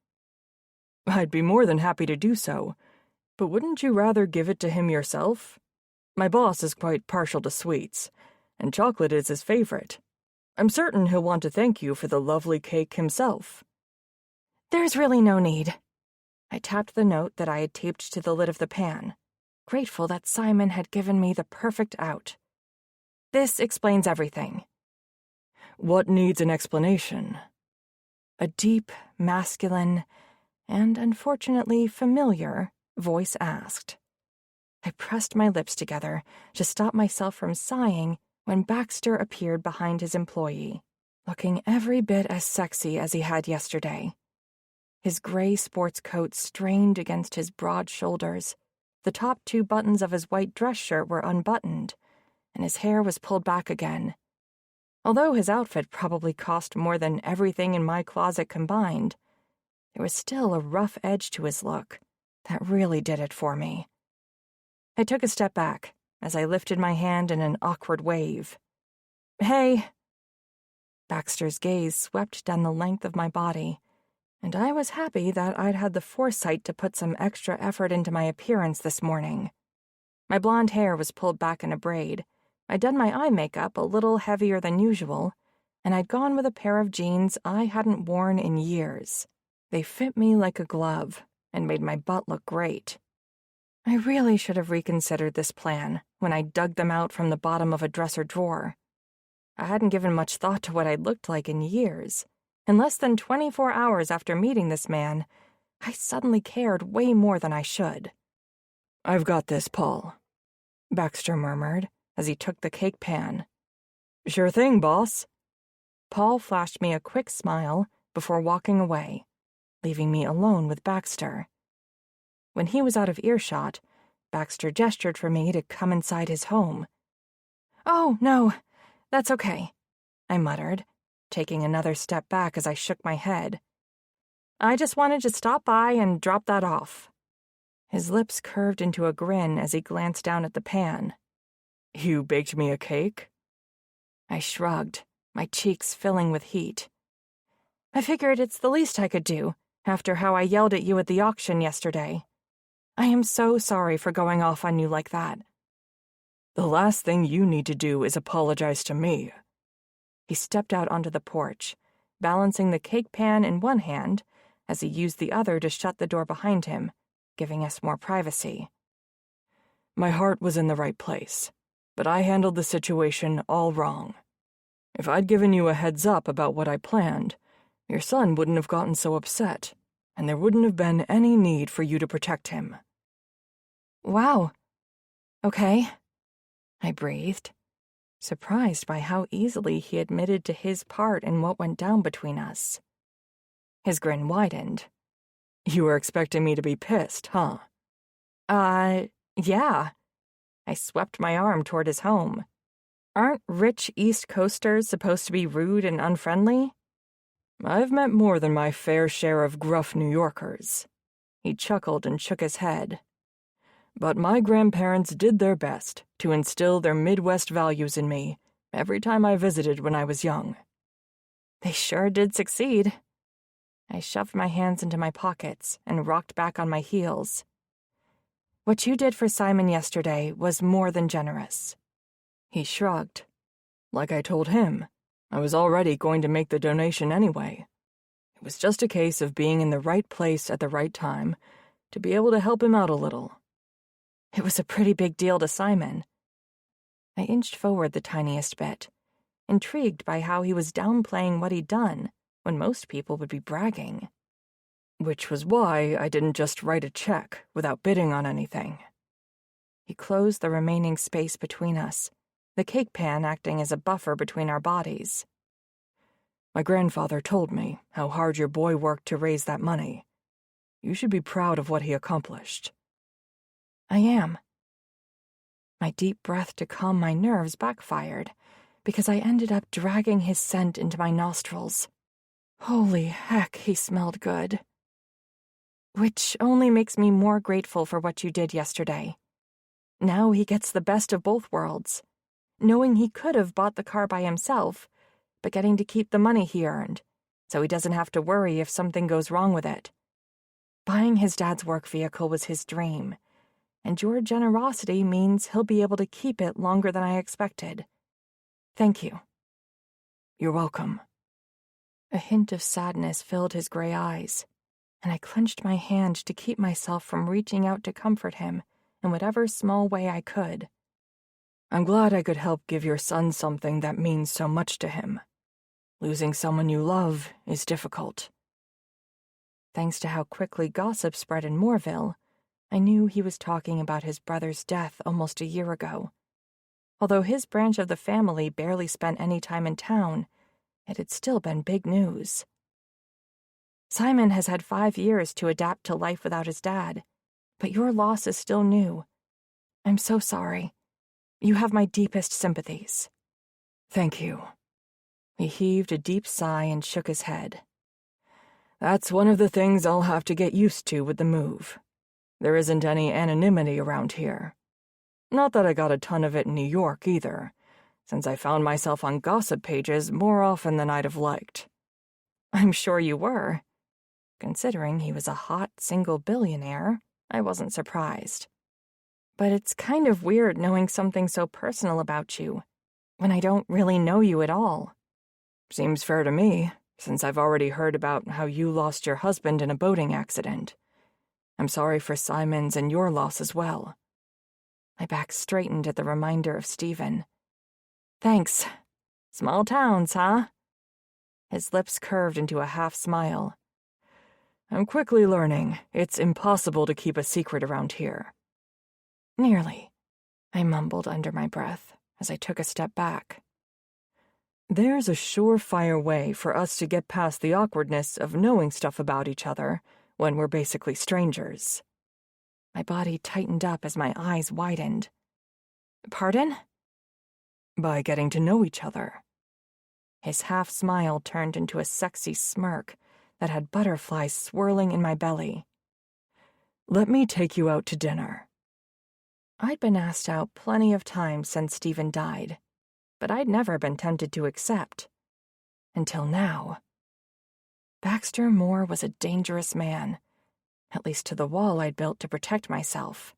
S3: "I'd be more than happy to do so, but wouldn't you rather give it to him yourself? My boss is quite partial to sweets, and chocolate is his favorite. I'm certain he'll want to thank you for the lovely cake himself."
S2: "There's really no need." I tapped the note that I had taped to the lid of the pan, grateful that Simon had given me the perfect out. "This explains everything."
S3: "What needs an explanation?"
S2: A deep, masculine, and unfortunately familiar voice asked. I pressed my lips together to stop myself from sighing when Baxter appeared behind his employee, looking every bit as sexy as he had yesterday. His gray sports coat strained against his broad shoulders, the top 2 buttons of his white dress shirt were unbuttoned, and his hair was pulled back again. Although his outfit probably cost more than everything in my closet combined, there was still a rough edge to his look that really did it for me. I took a step back as I lifted my hand in an awkward wave. "Hey." Baxter's gaze swept down the length of my body, and I was happy that I'd had the foresight to put some extra effort into my appearance this morning. My blonde hair was pulled back in a braid, I'd done my eye makeup a little heavier than usual, and I'd gone with a pair of jeans I hadn't worn in years. They fit me like a glove and made my butt look great. I really should have reconsidered this plan when I dug them out from the bottom of a dresser drawer. I hadn't given much thought to what I'd looked like in years. In less than 24 hours after meeting this man, I suddenly cared way more than I should.
S3: "I've got this, Paul," Baxter murmured as he took the cake pan. "Sure thing, boss."
S2: Paul flashed me a quick smile before walking away, leaving me alone with Baxter. When he was out of earshot, Baxter gestured for me to come inside his home. "Oh, no, that's okay," I muttered, taking another step back as I shook my head. "I just wanted to stop by and drop that off." His lips curved into a grin as he glanced down at the pan.
S3: "You baked me a cake?"
S2: I shrugged, my cheeks filling with heat. "I figured it's the least I could do after how I yelled at you at the auction yesterday. I am so sorry for going off on you like that."
S3: "The last thing you need to do is apologize to me."
S2: He stepped out onto the porch, balancing the cake pan in one hand as he used the other to shut the door behind him, giving us more privacy.
S3: "My heart was in the right place, but I handled the situation all wrong. If I'd given you a heads up about what I planned, your son wouldn't have gotten so upset, and there wouldn't have been any need for you to protect him."
S2: "Wow. Okay," I breathed, surprised by how easily he admitted to his part in what went down between us. His grin widened.
S3: "You were expecting me to be pissed, huh?"
S2: Yeah." I swept my arm toward his home. Aren't rich East Coasters supposed to be rude and unfriendly?
S3: I've met more than my fair share of gruff New Yorkers. He chuckled and shook his head. But my grandparents did their best to instill their Midwest values in me every time I visited when I was young.
S2: They sure did succeed. I shoved my hands into my pockets and rocked back on my heels. What you did for Simon yesterday was more than generous.
S3: He shrugged. Like I told him, I was already going to make the donation anyway. It was just a case of being in the right place at the right time to be able to help him out a little.
S2: It was a pretty big deal to Simon. I inched forward the tiniest bit, intrigued by how he was downplaying what he'd done when most people would be bragging.
S3: Which was why I didn't just write a check without bidding on anything.
S2: He closed the remaining space between us, the cake pan acting as a buffer between our bodies.
S3: My grandfather told me how hard your boy worked to raise that money. You should be proud of what he accomplished.
S2: I am. My deep breath to calm my nerves backfired, because I ended up dragging his scent into my nostrils. Holy heck, he smelled good. Which only makes me more grateful for what you did yesterday. Now he gets the best of both worlds, knowing he could have bought the car by himself, but getting to keep the money he earned, so he doesn't have to worry if something goes wrong with it. Buying his dad's work vehicle was his dream, and your generosity means he'll be able to keep it longer than I expected. Thank you.
S3: You're welcome.
S2: A hint of sadness filled his gray eyes, and I clenched my hand to keep myself from reaching out to comfort him in whatever small way I could.
S3: I'm glad I could help give your son something that means so much to him. Losing someone you love is difficult.
S2: Thanks to how quickly gossip spread in Moorville, I knew he was talking about his brother's death almost a year ago. Although his branch of the family barely spent any time in town, it had still been big news. Simon has had 5 years to adapt to life without his dad, but your loss is still new. I'm so sorry. You have my deepest sympathies.
S3: Thank you. He heaved a deep sigh and shook his head. That's one of the things I'll have to get used to with the move. There isn't any anonymity around here. Not that I got a ton of it in New York, either, since I found myself on gossip pages more often than I'd have liked.
S2: I'm sure you were. Considering he was a hot, single billionaire, I wasn't surprised. But it's kind of weird knowing something so personal about you, when I don't really know you at all.
S3: Seems fair to me, since I've already heard about how you lost your husband in a boating accident. I'm sorry for Simon's and your loss as well.
S2: My back straightened at the reminder of Stephen. Thanks. Small towns, huh? His lips curved into a half-smile.
S3: I'm quickly learning it's impossible to keep a secret around here.
S2: Nearly, I mumbled under my breath as I took a step back.
S3: There's a surefire way for us to get past the awkwardness of knowing stuff about each other when we're basically strangers.
S2: My body tightened up as my eyes widened. Pardon?
S3: By getting to know each other.
S2: His half-smile turned into a sexy smirk that had butterflies swirling in my belly.
S3: Let me take you out to dinner.
S2: I'd been asked out plenty of times since Stephen died, but I'd never been tempted to accept. Until now. Baxter Moore was a dangerous man, at least to the wall I'd built to protect myself.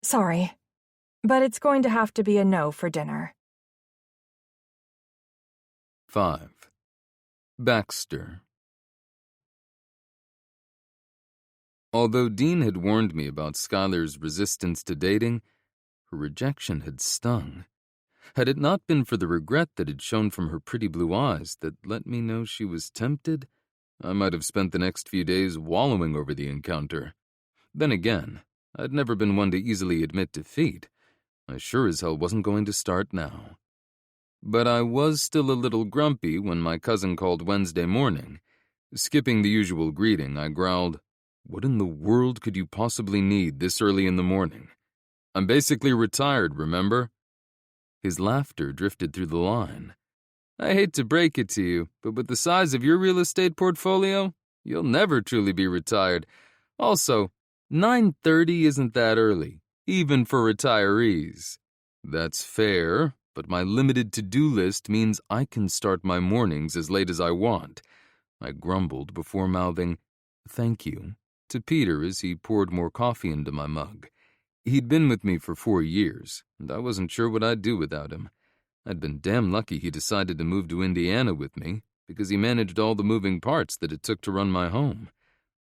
S2: Sorry, but it's going to have to be a no for dinner.
S1: 5. Baxter. Although Dean had warned me about Skylar's resistance to dating, her rejection had stung. Had it not been for the regret that had shown from her pretty blue eyes that let me know she was tempted, I might have spent the next few days wallowing over the encounter. Then again, I'd never been one to easily admit defeat. I sure as hell wasn't going to start now. But I was still a little grumpy when my cousin called Wednesday morning. Skipping the usual greeting, I growled, "What in the world could you possibly need this early in the morning? I'm basically retired, remember?" His laughter drifted through the line. I hate to break it to you, but with the size of your real estate portfolio, you'll never truly be retired. Also, 9:30 isn't that early, even for retirees. That's fair, but my limited to-do list means I can start my mornings as late as I want. I grumbled before mouthing, "Thank you," to Peter as he poured more coffee into my mug. He'd been with me for 4 years, and I wasn't sure what I'd do without him. I'd been damn lucky he decided to move to Indiana with me, because he managed all the moving parts that it took to run my home.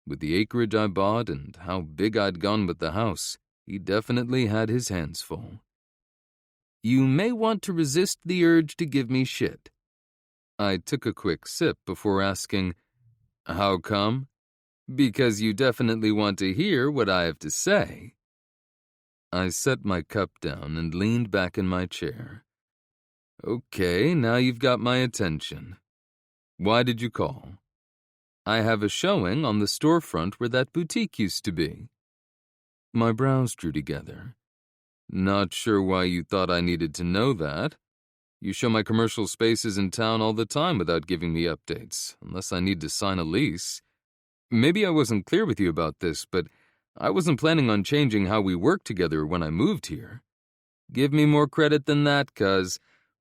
S1: With the acreage I bought and how big I'd gone with the house, he definitely had his hands full. You may want to resist the urge to give me shit. I took a quick sip before asking, "How come?" "Because you definitely want to hear what I have to say." I set my cup down and leaned back in my chair. Okay, now you've got my attention. Why did you call? I have a showing on the storefront where that boutique used to be. My brows drew together. Not sure why you thought I needed to know that. You show my commercial spaces in town all the time without giving me updates, unless I need to sign a lease. Maybe I wasn't clear with you about this, but I wasn't planning on changing how we work together when I moved here. Give me more credit than that, cuz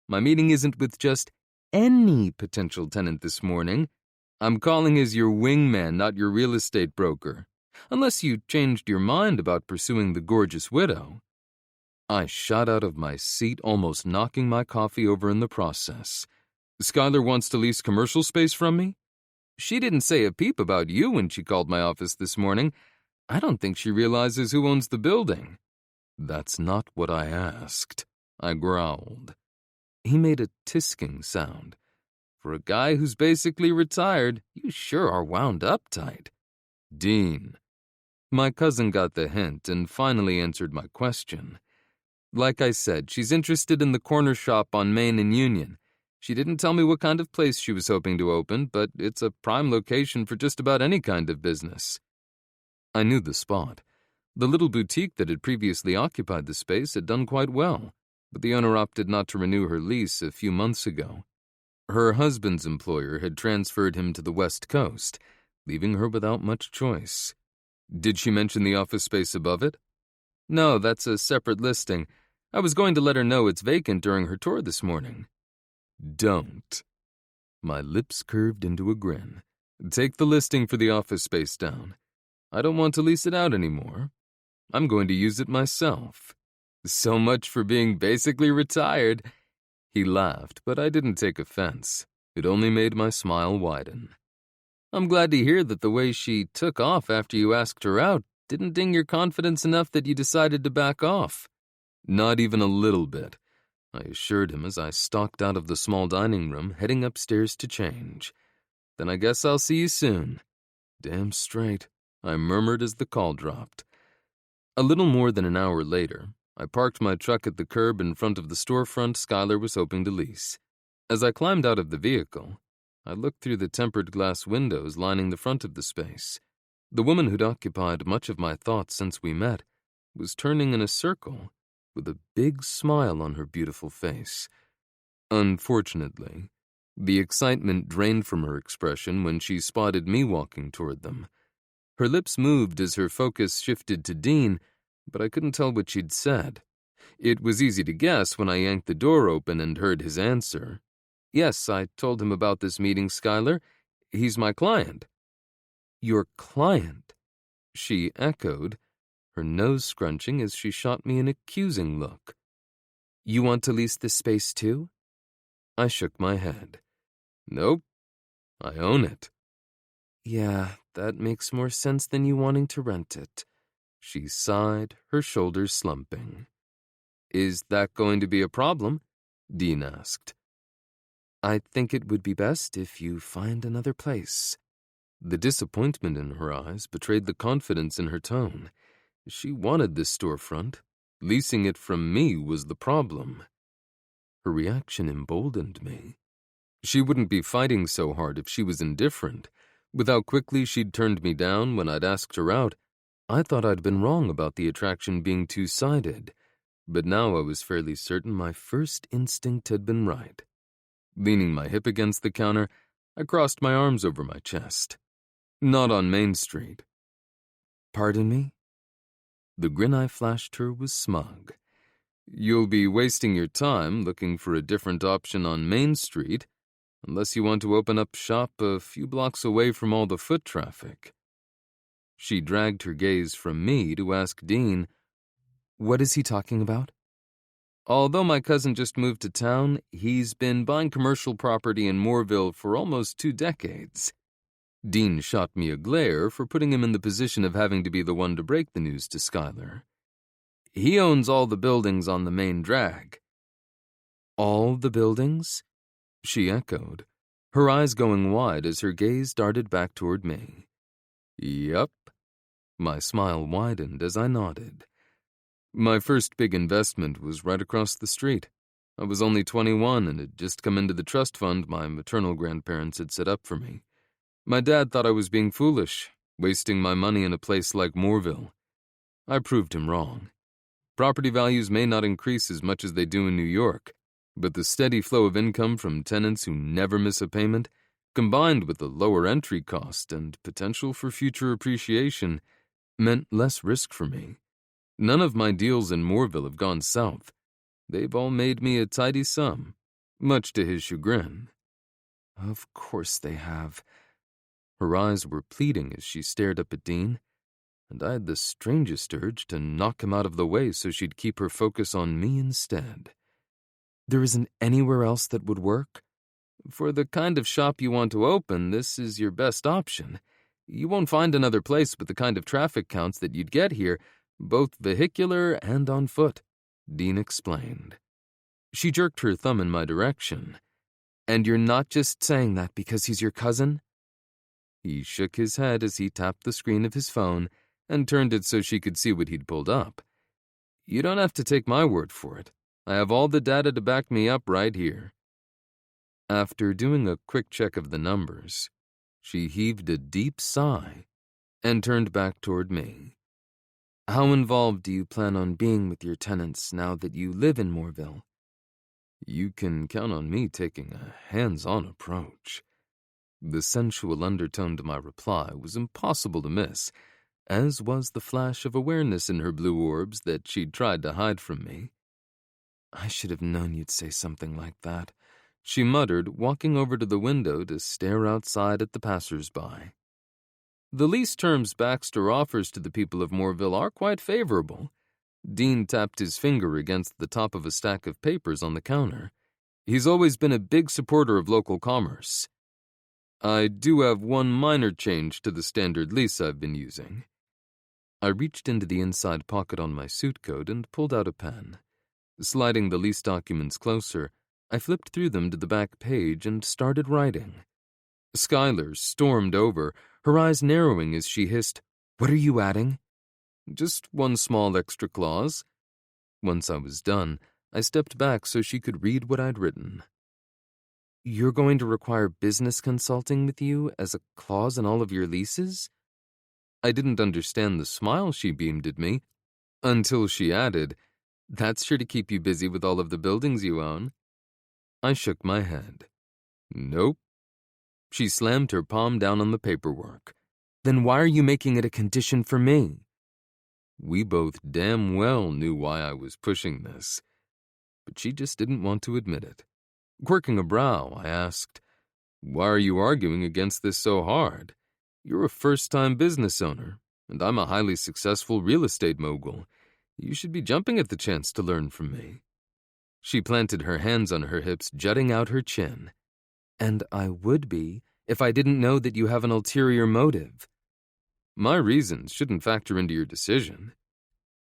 S1: my meeting isn't with just any potential tenant this morning. I'm calling as your wingman, not your real estate broker. Unless you changed your mind about pursuing the gorgeous widow. I shot out of my seat, almost knocking my coffee over in the process. Skylar wants to lease commercial space from me? She didn't say a peep about you when she called my office this morning. I don't think she realizes who owns the building. That's not what I asked, I growled. He made a tisking sound. For a guy who's basically retired, you sure are wound up tight. Dean. My cousin got the hint and finally answered my question. Like I said, she's interested in the corner shop on Main and Union. She didn't tell me what kind of place she was hoping to open, but it's a prime location for just about any kind of business. I knew the spot. The little boutique that had previously occupied the space had done quite well, but the owner opted not to renew her lease a few months ago. Her husband's employer had transferred him to the West Coast, leaving her without much choice. Did she mention the office space above it? No, that's a separate listing. I was going to let her know it's vacant during her tour this morning. Don't. My lips curved into a grin. Take the listing for the office space down. I don't want to lease it out anymore. I'm going to use it myself. So much for being basically retired. He laughed, but I didn't take offense. It only made my smile widen. I'm glad to hear that the way she took off after you asked her out didn't ding your confidence enough that you decided to back off. Not even a little bit, I assured him as I stalked out of the small dining room, heading upstairs to change. Then I guess I'll see you soon. Damn straight, I murmured as the call dropped. A little more than an hour later, I parked my truck at the curb in front of the storefront Skylar was hoping to lease. As I climbed out of the vehicle, I looked through the tempered glass windows lining the front of the space. The woman who'd occupied much of my thoughts since we met was turning in a circle with a big smile on her beautiful face. Unfortunately, the excitement drained from her expression when she spotted me walking toward them. Her lips moved as her focus shifted to Dean, but I couldn't tell what she'd said. It was easy to guess when I yanked the door open and heard his answer. Yes, I told him about this meeting, Skylar. He's my client. Your client? She echoed, her nose scrunching as she shot me an accusing look. You want to lease this space too? I shook my head. Nope. I own it. Yeah, that makes more sense than you wanting to rent it. She sighed, her shoulders slumping. Is that going to be a problem? Dean asked. I think it would be best if you find another place. The disappointment in her eyes betrayed the confidence in her tone. She wanted this storefront. Leasing it from me was the problem. Her reaction emboldened me. She wouldn't be fighting so hard if she was indifferent. With how quickly she'd turned me down when I'd asked her out, I thought I'd been wrong about the attraction being two-sided. But now I was fairly certain my first instinct had been right. Leaning my hip against the counter, I crossed my arms over my chest. Not on Main Street. Pardon me? The grin I flashed her was smug. You'll be wasting your time looking for a different option on Main Street, unless you want to open up shop a few blocks away from all the foot traffic. She dragged her gaze from me to ask Dean, what is he talking about? Although my cousin just moved to town, he's been buying commercial property in Moorville for almost 2 decades. Dean shot me a glare for putting him in the position of having to be the one to break the news to Skylar. He owns all the buildings on the main drag. All the buildings? She echoed, her eyes going wide as her gaze darted back toward me. Yup. My smile widened as I nodded. My first big investment was right across the street. I was only 21 and had just come into the trust fund my maternal grandparents had set up for me. My dad thought I was being foolish, wasting my money in a place like Moorville. I proved him wrong. Property values may not increase as much as they do in New York, but the steady flow of income from tenants who never miss a payment, combined with the lower entry cost and potential for future appreciation, meant less risk for me. None of my deals in Moorville have gone south. They've all made me a tidy sum, much to his chagrin. Of course they have. Her eyes were pleading as she stared up at Dean, and I had the strangest urge to knock him out of the way so she'd keep her focus on me instead. There isn't anywhere else that would work? For the kind of shop you want to open, this is your best option. You won't find another place with the kind of traffic counts that you'd get here, both vehicular and on foot, Dean explained. She jerked her thumb in my direction. And you're not just saying that because he's your cousin? He shook his head as he tapped the screen of his phone and turned it so she could see what he'd pulled up. You don't have to take my word for it. I have all the data to back me up right here. After doing a quick check of the numbers, she heaved a deep sigh and turned back toward me. How involved do you plan on being with your tenants now that you live in Moorville? You can count on me taking a hands-on approach. The sensual undertone to my reply was impossible to miss, as was the flash of awareness in her blue orbs that she'd tried to hide from me. I should have known you'd say something like that, she muttered, walking over to the window to stare outside at the passers-by. The lease terms Baxter offers to the people of Moorville are quite favorable. Dean tapped his finger against the top of a stack of papers on the counter. He's always been a big supporter of local commerce. I do have one minor change to the standard lease I've been using. I reached into the inside pocket on my suit coat and pulled out a pen. Sliding the lease documents closer, I flipped through them to the back page and started writing. Skylar stormed over, her eyes narrowing as she hissed, "What are you adding?" Just one small extra clause. Once I was done, I stepped back so she could read what I'd written. You're going to require business consulting with you as a clause in all of your leases? I didn't understand the smile she beamed at me, until she added, That's sure to keep you busy with all of the buildings you own. I shook my head. Nope. She slammed her palm down on the paperwork. Then why are you making it a condition for me? We both damn well knew why I was pushing this, but she just didn't want to admit it. Quirking a brow, I asked, Why are you arguing against this so hard? You're a first-time business owner, and I'm a highly successful real estate mogul. You should be jumping at the chance to learn from me. She planted her hands on her hips, jutting out her chin. And I would be if I didn't know that you have an ulterior motive. My reasons shouldn't factor into your decision.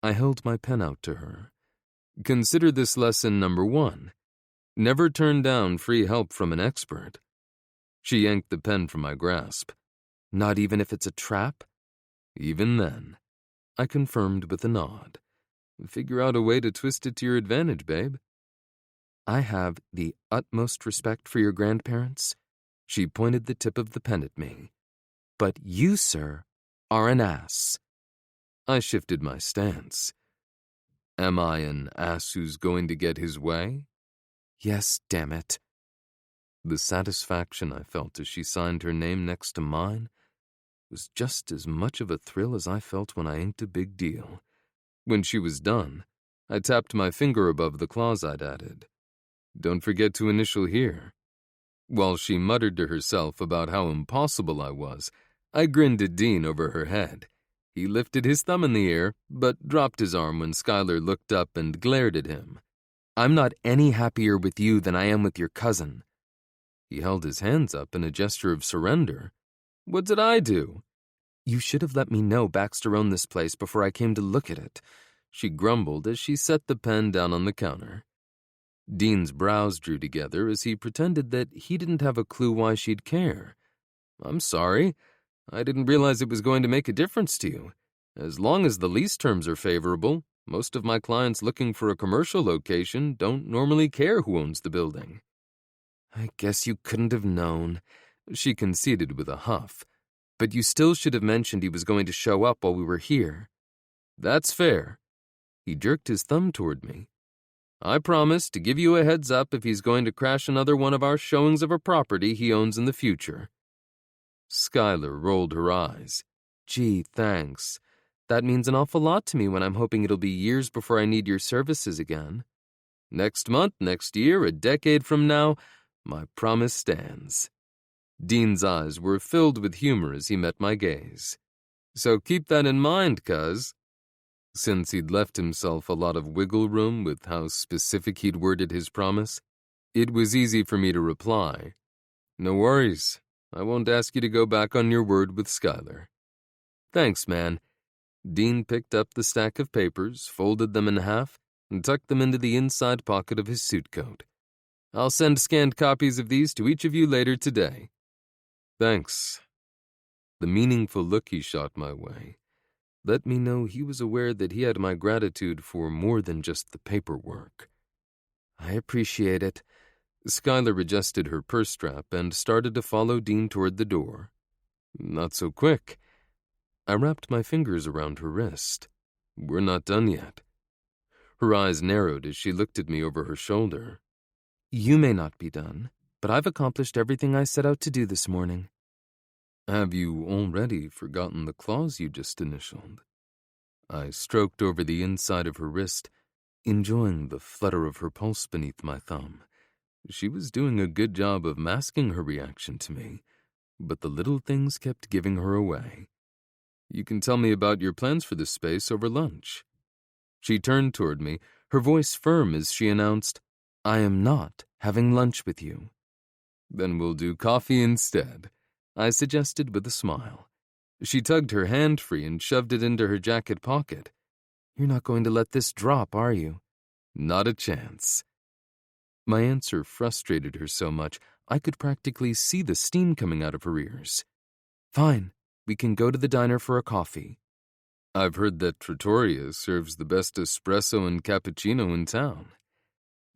S1: I held my pen out to her. Consider this lesson number 1. Never turn down free help from an expert. She yanked the pen from my grasp. Not even if it's a trap? Even then, I confirmed with a nod. Figure out a way to twist it to your advantage, babe. I have the utmost respect for your grandparents. She pointed the tip of the pen at me. But you, sir, are an ass. I shifted my stance. Am I an ass who's going to get his way?
S4: Yes, damn it.
S1: The satisfaction I felt as she signed her name next to mine was just as much of a thrill as I felt when I inked a big deal. When she was done, I tapped my finger above the clause I'd added. Don't forget to initial here. While she muttered to herself about how impossible I was, I grinned at Dean over her head. He lifted his thumb in the air, but dropped his arm when Skylar looked up and glared at him.
S4: I'm not any happier with you than I am with your cousin.
S1: He held his hands up in a gesture of surrender. What did I do?
S4: You should have let me know Baxter owned this place before I came to look at it,
S1: she grumbled as she set the pen down on the counter. Dean's brows drew together as he pretended that he didn't have a clue why she'd care. I'm sorry. I didn't realize it was going to make a difference to you. As long as the lease terms are favorable, most of my clients looking for a commercial location don't normally care who owns the building.
S4: I guess you couldn't have known,
S1: she conceded with a huff.
S4: But you still should have mentioned he was going to show up while we were here.
S1: That's fair. He jerked his thumb toward me. I promise to give you a heads up if he's going to crash another one of our showings of a property he owns in the future. Skylar rolled her eyes.
S4: Gee, thanks. That means an awful lot to me when I'm hoping it'll be years before I need your services again.
S1: Next month, next year, a decade from now, my promise stands. Dean's eyes were filled with humor as he met my gaze. So keep that in mind, cuz. Since he'd left himself a lot of wiggle room with how specific he'd worded his promise, it was easy for me to reply. No worries. I won't ask you to go back on your word with Skylar. Thanks, man. Dean picked up the stack of papers, folded them in half, and tucked them into the inside pocket of his suit coat. I'll send scanned copies of these to each of you later today. Thanks. The meaningful look he shot my way let me know he was aware that he had my gratitude for more than just the paperwork.
S4: I appreciate it.
S1: Skylar adjusted her purse strap and started to follow Dean toward the door. Not so quick. I wrapped my fingers around her wrist. We're not done yet. Her eyes narrowed as she looked at me over her shoulder.
S4: You may not be done, but I've accomplished everything I set out to do this morning.
S1: Have you already forgotten the clause you just initialed? I stroked over the inside of her wrist, enjoying the flutter of her pulse beneath my thumb. She was doing a good job of masking her reaction to me, but the little things kept giving her away. You can tell me about your plans for this space over lunch. She turned toward me, her voice firm as she announced, I am not having lunch with you. Then we'll do coffee instead, I suggested with a smile. She tugged her hand free and shoved it into her jacket pocket.
S4: You're not going to let this drop, are you?
S1: Not a chance. My answer frustrated her so much I could practically see the steam coming out of her ears.
S4: Fine, we can go to the diner for a coffee.
S1: I've heard that Trattoria serves the best espresso and cappuccino in town.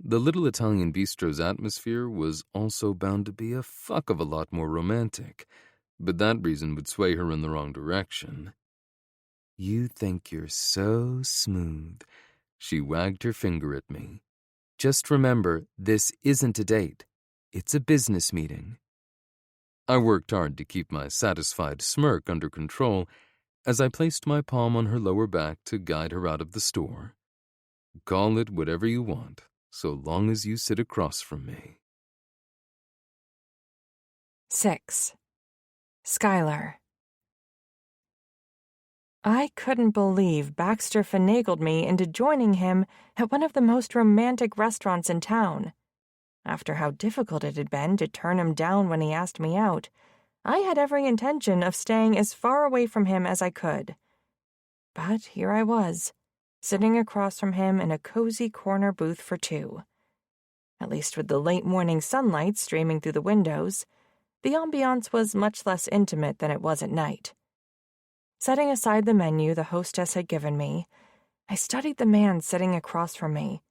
S1: The little Italian bistro's atmosphere was also bound to be a fuck of a lot more romantic, but that reason would sway her in the wrong direction.
S4: You think you're so smooth.
S1: She wagged her finger at me.
S4: Just remember, this isn't a date. It's a business meeting.
S1: I worked hard to keep my satisfied smirk under control as I placed my palm on her lower back to guide her out of the store. Call it whatever you want, so long as you sit across from me.
S2: 6. Skylar. I couldn't believe Baxter finagled me into joining him at one of the most romantic restaurants in town. After how difficult it had been to turn him down when he asked me out, I had every intention of staying as far away from him as I could. But here I was, sitting across from him in a cozy corner booth for two. At least with the late morning sunlight streaming through the windows, the ambiance was much less intimate than it was at night. Setting aside the menu the hostess had given me, I studied the man sitting across from me,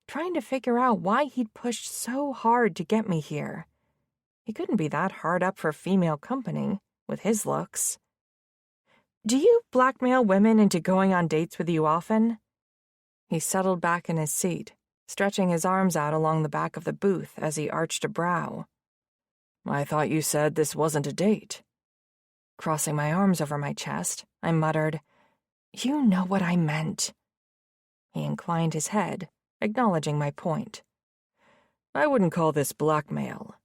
S2: trying to figure out why he'd pushed so hard to get me here. He couldn't be that hard up for female company, with his looks. Do you blackmail women into going on dates with you often? He settled back in his seat, stretching his arms out along the back of the booth as he arched a brow.
S3: I thought you said this wasn't a date.
S2: Crossing my arms over my chest, I muttered, "You know what I meant." He inclined his head, acknowledging my point.
S3: I wouldn't call this blackmail.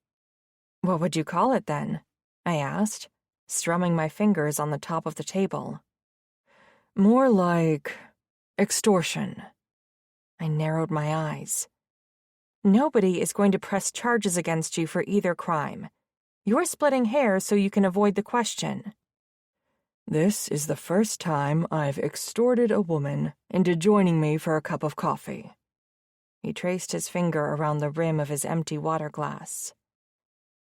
S2: What would you call it then? I asked, strumming my fingers on the top of the table.
S3: More like extortion.
S2: I narrowed my eyes. Nobody is going to press charges against you for either crime. You're splitting hairs so you can avoid the question.
S3: This is the first time I've extorted a woman into joining me for a cup of coffee.
S2: He traced his finger around the rim of his empty water glass.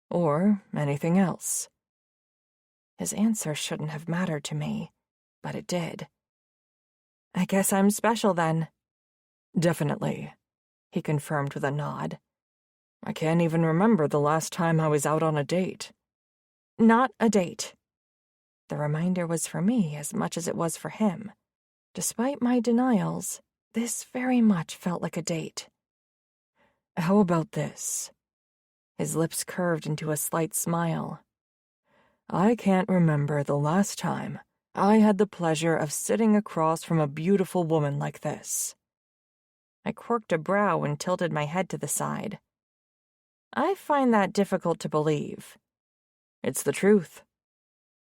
S3: Or anything else.
S2: His answer shouldn't have mattered to me, but it did. I guess I'm special then.
S3: Definitely, he confirmed with a nod. I can't even remember the last time I was out on a date.
S2: Not a date. The reminder was for me as much as it was for him. Despite my denials, this very much felt like a date.
S3: How about this?
S2: His lips curved into a slight smile.
S3: I can't remember the last time I had the pleasure of sitting across from a beautiful woman like this.
S2: I quirked a brow and tilted my head to the side. I find that difficult to believe.
S3: It's the truth.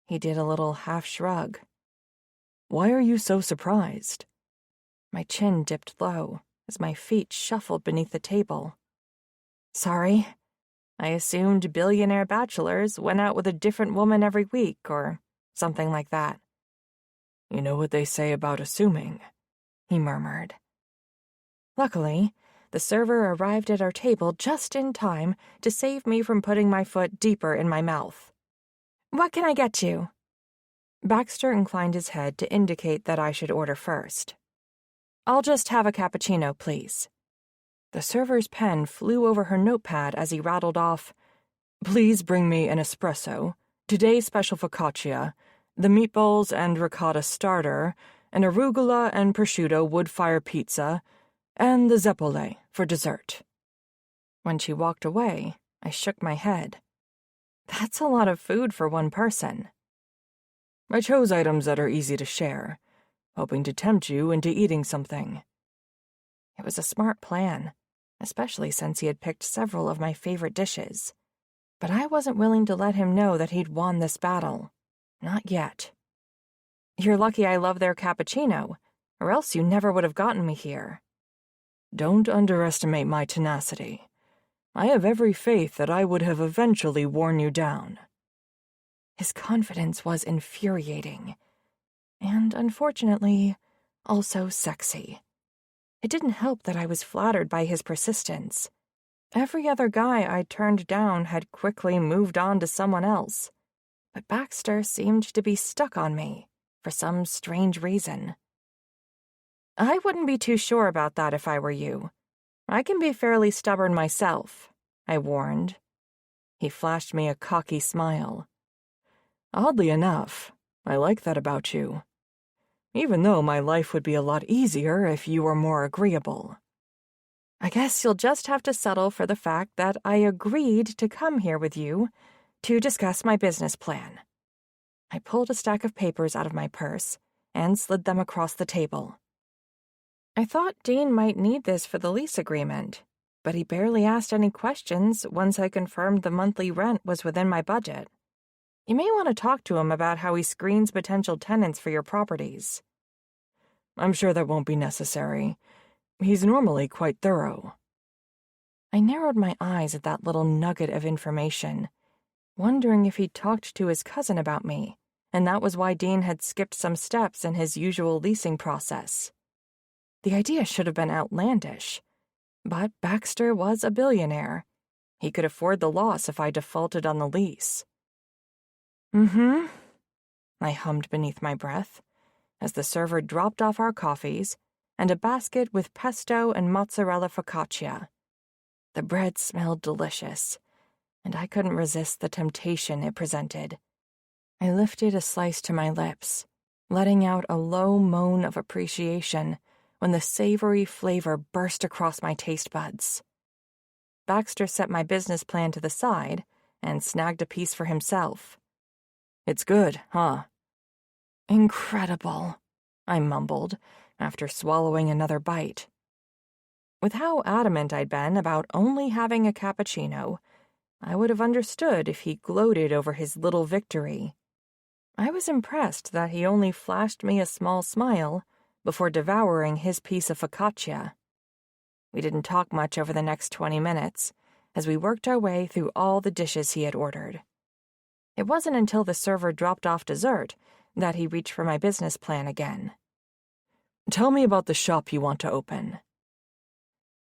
S2: He did a little half shrug.
S3: Why are you so surprised?
S2: My chin dipped low as my feet shuffled beneath the table. Sorry. I assumed billionaire bachelors went out with a different woman every week or something like that.
S3: You know what they say about assuming, he murmured.
S2: Luckily, the server arrived at our table just in time to save me from putting my foot deeper in my mouth. What can I get you? Baxter inclined his head to indicate that I should order first. I'll just have a cappuccino, please. The server's pen flew over her notepad as he rattled off,
S3: Please bring me an espresso, today's special focaccia, the meatballs and ricotta starter, an arugula and prosciutto wood-fire pizza, and the zeppole for dessert.
S2: When she walked away, I shook my head. That's a lot of food for one person.
S3: I chose items that are easy to share, hoping to tempt you into eating something.
S2: It was a smart plan, especially since he had picked several of my favorite dishes. But I wasn't willing to let him know that he'd won this battle. Not yet. You're lucky I love their cappuccino, or else you never would have gotten me here.
S3: Don't underestimate my tenacity. I have every faith that I would have eventually worn you down.
S2: His confidence was infuriating, and unfortunately, also sexy. It didn't help that I was flattered by his persistence. Every other guy I turned down had quickly moved on to someone else, but Baxter seemed to be stuck on me for some strange reason. I wouldn't be too sure about that if I were you. I can be fairly stubborn myself, I warned. He flashed me a cocky smile.
S3: Oddly enough, I like that about you. Even though my life would be a lot easier if you were more agreeable.
S2: I guess you'll just have to settle for the fact that I agreed to come here with you to discuss my business plan. I pulled a stack of papers out of my purse and slid them across the table. I thought Dean might need this for the lease agreement, but he barely asked any questions once I confirmed the monthly rent was within my budget. You may want to talk to him about how he screens potential tenants for your properties.
S3: I'm sure that won't be necessary. He's normally quite thorough.
S2: I narrowed my eyes at that little nugget of information, wondering if he'd talked to his cousin about me, and that was why Dean had skipped some steps in his usual leasing process. The idea should have been outlandish, but Baxter was a billionaire. He could afford the loss if I defaulted on the lease.
S3: Mm-hmm,
S2: I hummed beneath my breath, as the server dropped off our coffees and a basket with pesto and mozzarella focaccia. The bread smelled delicious, and I couldn't resist the temptation it presented. I lifted a slice to my lips, letting out a low moan of appreciation when the savory flavor burst across my taste buds. Baxter set my business plan to the side and snagged a piece for himself.
S3: "It's good, huh?"
S2: "Incredible," I mumbled after swallowing another bite. With how adamant I'd been about only having a cappuccino, I would have understood if he gloated over his little victory. I was impressed that he only flashed me a small smile before devouring his piece of focaccia. We didn't talk much over the next 20 minutes as we worked our way through all the dishes he had ordered. It wasn't until the server dropped off dessert that he reached for my business plan again.
S3: "Tell me about the shop you want to open."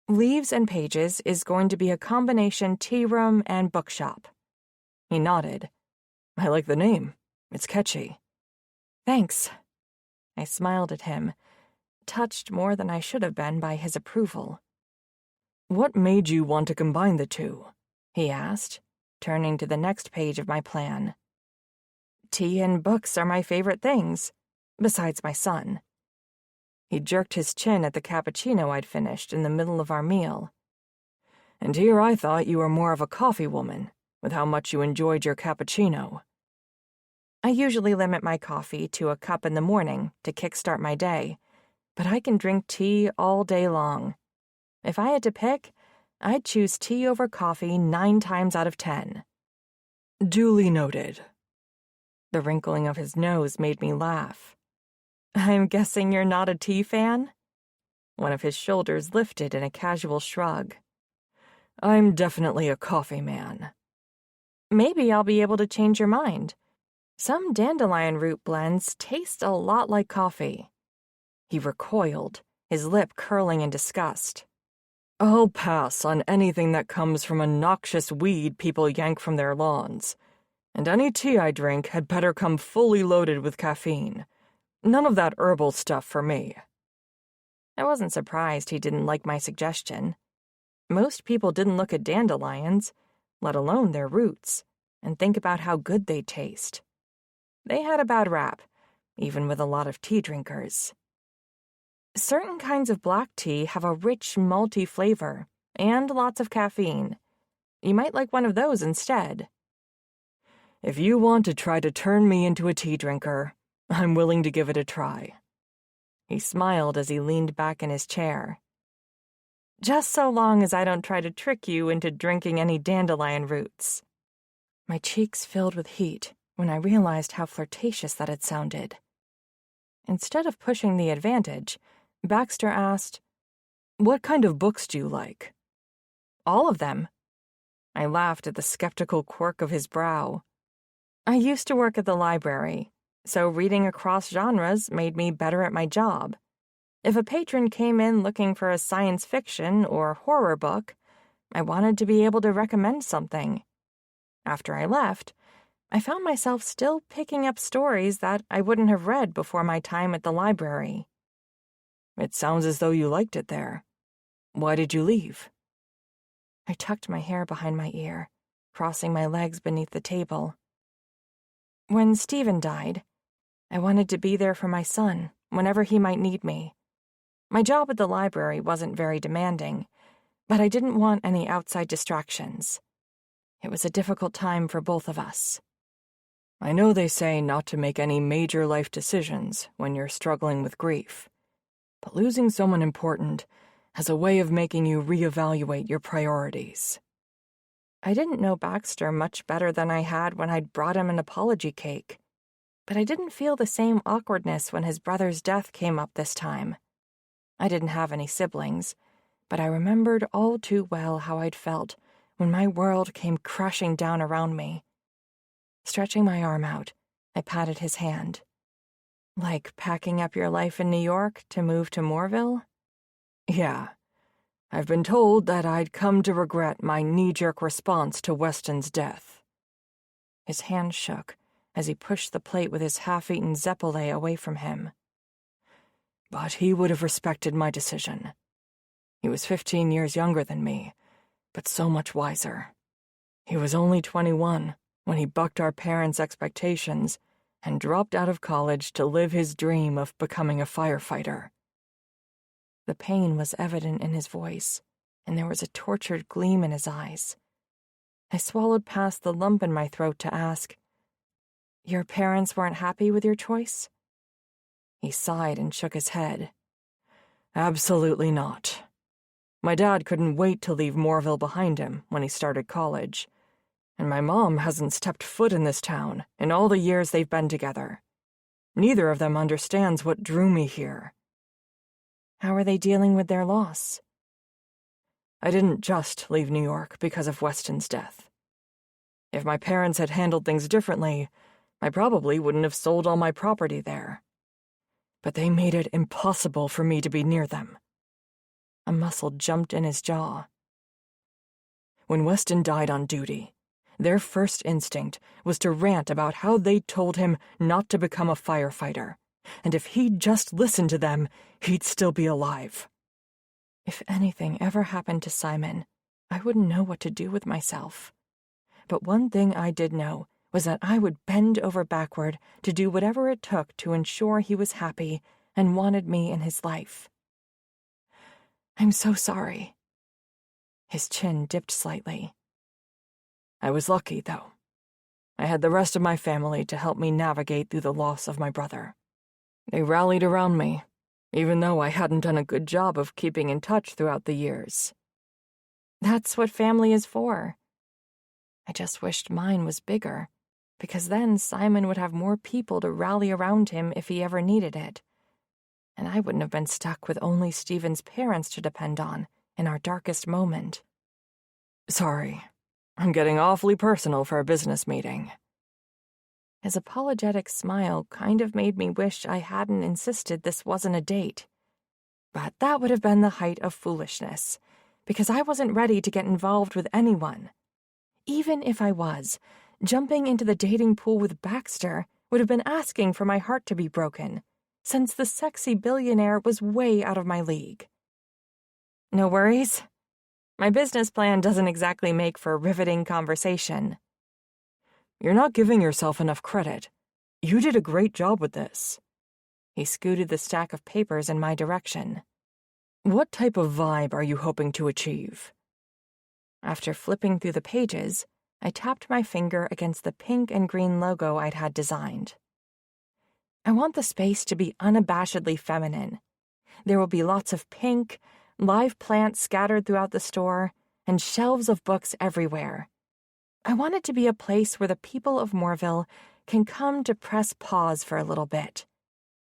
S2: "Leaves and Pages is going to be a combination tea room and bookshop." He nodded.
S3: "I like the name. It's catchy."
S2: "Thanks." I smiled at him, touched more than I should have been by his approval.
S3: "What made you want to combine the two?"
S2: he asked, turning to the next page of my plan. "Tea and books are my favorite things, besides my son." He jerked his chin at the cappuccino I'd finished in the middle of our meal.
S3: "And here I thought you were more of a coffee woman, with how much you enjoyed your cappuccino."
S2: "I usually limit my coffee to a cup in the morning to kickstart my day, but I can drink tea all day long. If I had to pick, I'd choose tea over coffee 9 times out of 10.
S3: "Duly noted."
S2: The wrinkling of his nose made me laugh. "I'm guessing you're not a tea fan?" One of his shoulders lifted in a casual shrug.
S3: "I'm definitely a coffee man."
S2: "Maybe I'll be able to change your mind. Some dandelion root blends taste a lot like coffee." He recoiled, his lip curling in disgust.
S3: "I'll pass on anything that comes from a noxious weed people yank from their lawns. And any tea I drink had better come fully loaded with caffeine. None of that herbal stuff for me."
S2: I wasn't surprised he didn't like my suggestion. Most people didn't look at dandelions, let alone their roots, and think about how good they taste. They had a bad rap, even with a lot of tea drinkers. "Certain kinds of black tea have a rich, malty flavor and lots of caffeine. You might like one of those instead."
S3: "If you want to try to turn me into a tea drinker, I'm willing to give it a try."
S2: He smiled as he leaned back in his chair. "Just so long as I don't try to trick you into drinking any dandelion roots." My cheeks filled with heat when I realized how flirtatious that had sounded. Instead of pushing the advantage, Baxter asked,
S3: "What kind of books do you like?"
S2: "All of them." I laughed at the skeptical quirk of his brow. I used to work at the library, so reading across genres made me better at my job. If a patron came in looking for a science fiction or horror book, I wanted to be able to recommend something. After I left, I found myself still picking up stories that I wouldn't have read before my time at the library.
S3: "It sounds as though you liked it there. Why did you leave?"
S2: I tucked my hair behind my ear, crossing my legs beneath the table. When Stephen died, I wanted to be there for my son whenever he might need me. My job at the library wasn't very demanding, but I didn't want any outside distractions. It was a difficult time for both of us.
S3: "I know they say not to make any major life decisions when you're struggling with grief, but losing someone important has a way of making you reevaluate your priorities."
S2: I didn't know Baxter much better than I had when I'd brought him an apology cake, but I didn't feel the same awkwardness when his brother's death came up this time. I didn't have any siblings, but I remembered all too well how I'd felt when my world came crashing down around me. Stretching my arm out, I patted his hand. "Like packing up your life in New York to move to Moorville?"
S3: "Yeah. I've been told that I'd come to regret my knee-jerk response to Weston's death."
S2: His hand shook as he pushed the plate with his half-eaten zeppole away from him.
S3: "But he would have respected my decision. He was 15 years younger than me, but so much wiser. He was only 21 when he bucked our parents' expectations and dropped out of college to live his dream of becoming a firefighter.
S2: The pain was evident in his voice, and there was a tortured gleam in his eyes. I swallowed past the lump in my throat to ask, "Your parents weren't happy with your choice?" He sighed and shook his head.
S3: "Absolutely not. My dad couldn't wait to leave Moorville behind him when he started college, and my mom hasn't stepped foot in this town in all the years they've been together. Neither of them understands what drew me here."
S2: "How are they dealing with their loss?"
S3: "I didn't just leave New York because of Weston's death. If my parents had handled things differently, I probably wouldn't have sold all my property there. But they made it impossible for me to be near them."
S2: A muscle jumped in his jaw.
S3: "When Weston died on duty, their first instinct was to rant about how they told him not to become a firefighter, and if he'd just listened to them, he'd still be alive."
S2: If anything ever happened to Simon, I wouldn't know what to do with myself. But one thing I did know was that I would bend over backward to do whatever it took to ensure he was happy and wanted me in his life. "I'm so sorry." His chin dipped slightly.
S3: "I was lucky, though. I had the rest of my family to help me navigate through the loss of my brother. They rallied around me, even though I hadn't done a good job of keeping in touch throughout the years."
S2: That's what family is for. I just wished mine was bigger, because then Simon would have more people to rally around him if he ever needed it. And I wouldn't have been stuck with only Stephen's parents to depend on in our darkest moment.
S3: "Sorry, I'm getting awfully personal for a business meeting."
S2: His apologetic smile kind of made me wish I hadn't insisted this wasn't a date. But that would have been the height of foolishness, because I wasn't ready to get involved with anyone. Even if I was, jumping into the dating pool with Baxter would have been asking for my heart to be broken, since the sexy billionaire was way out of my league. No worries. My business plan doesn't exactly make for riveting conversation.
S3: "You're not giving yourself enough credit. You did a great job with this."
S2: He scooted the stack of papers in my direction.
S3: "What type of vibe are you hoping to achieve?"
S2: After flipping through the pages, I tapped my finger against the pink and green logo I'd had designed. I want the space to be unabashedly feminine. There will be lots of pink, live plants scattered throughout the store, and shelves of books everywhere. I want it to be a place where the people of Moorville can come to press pause for a little bit,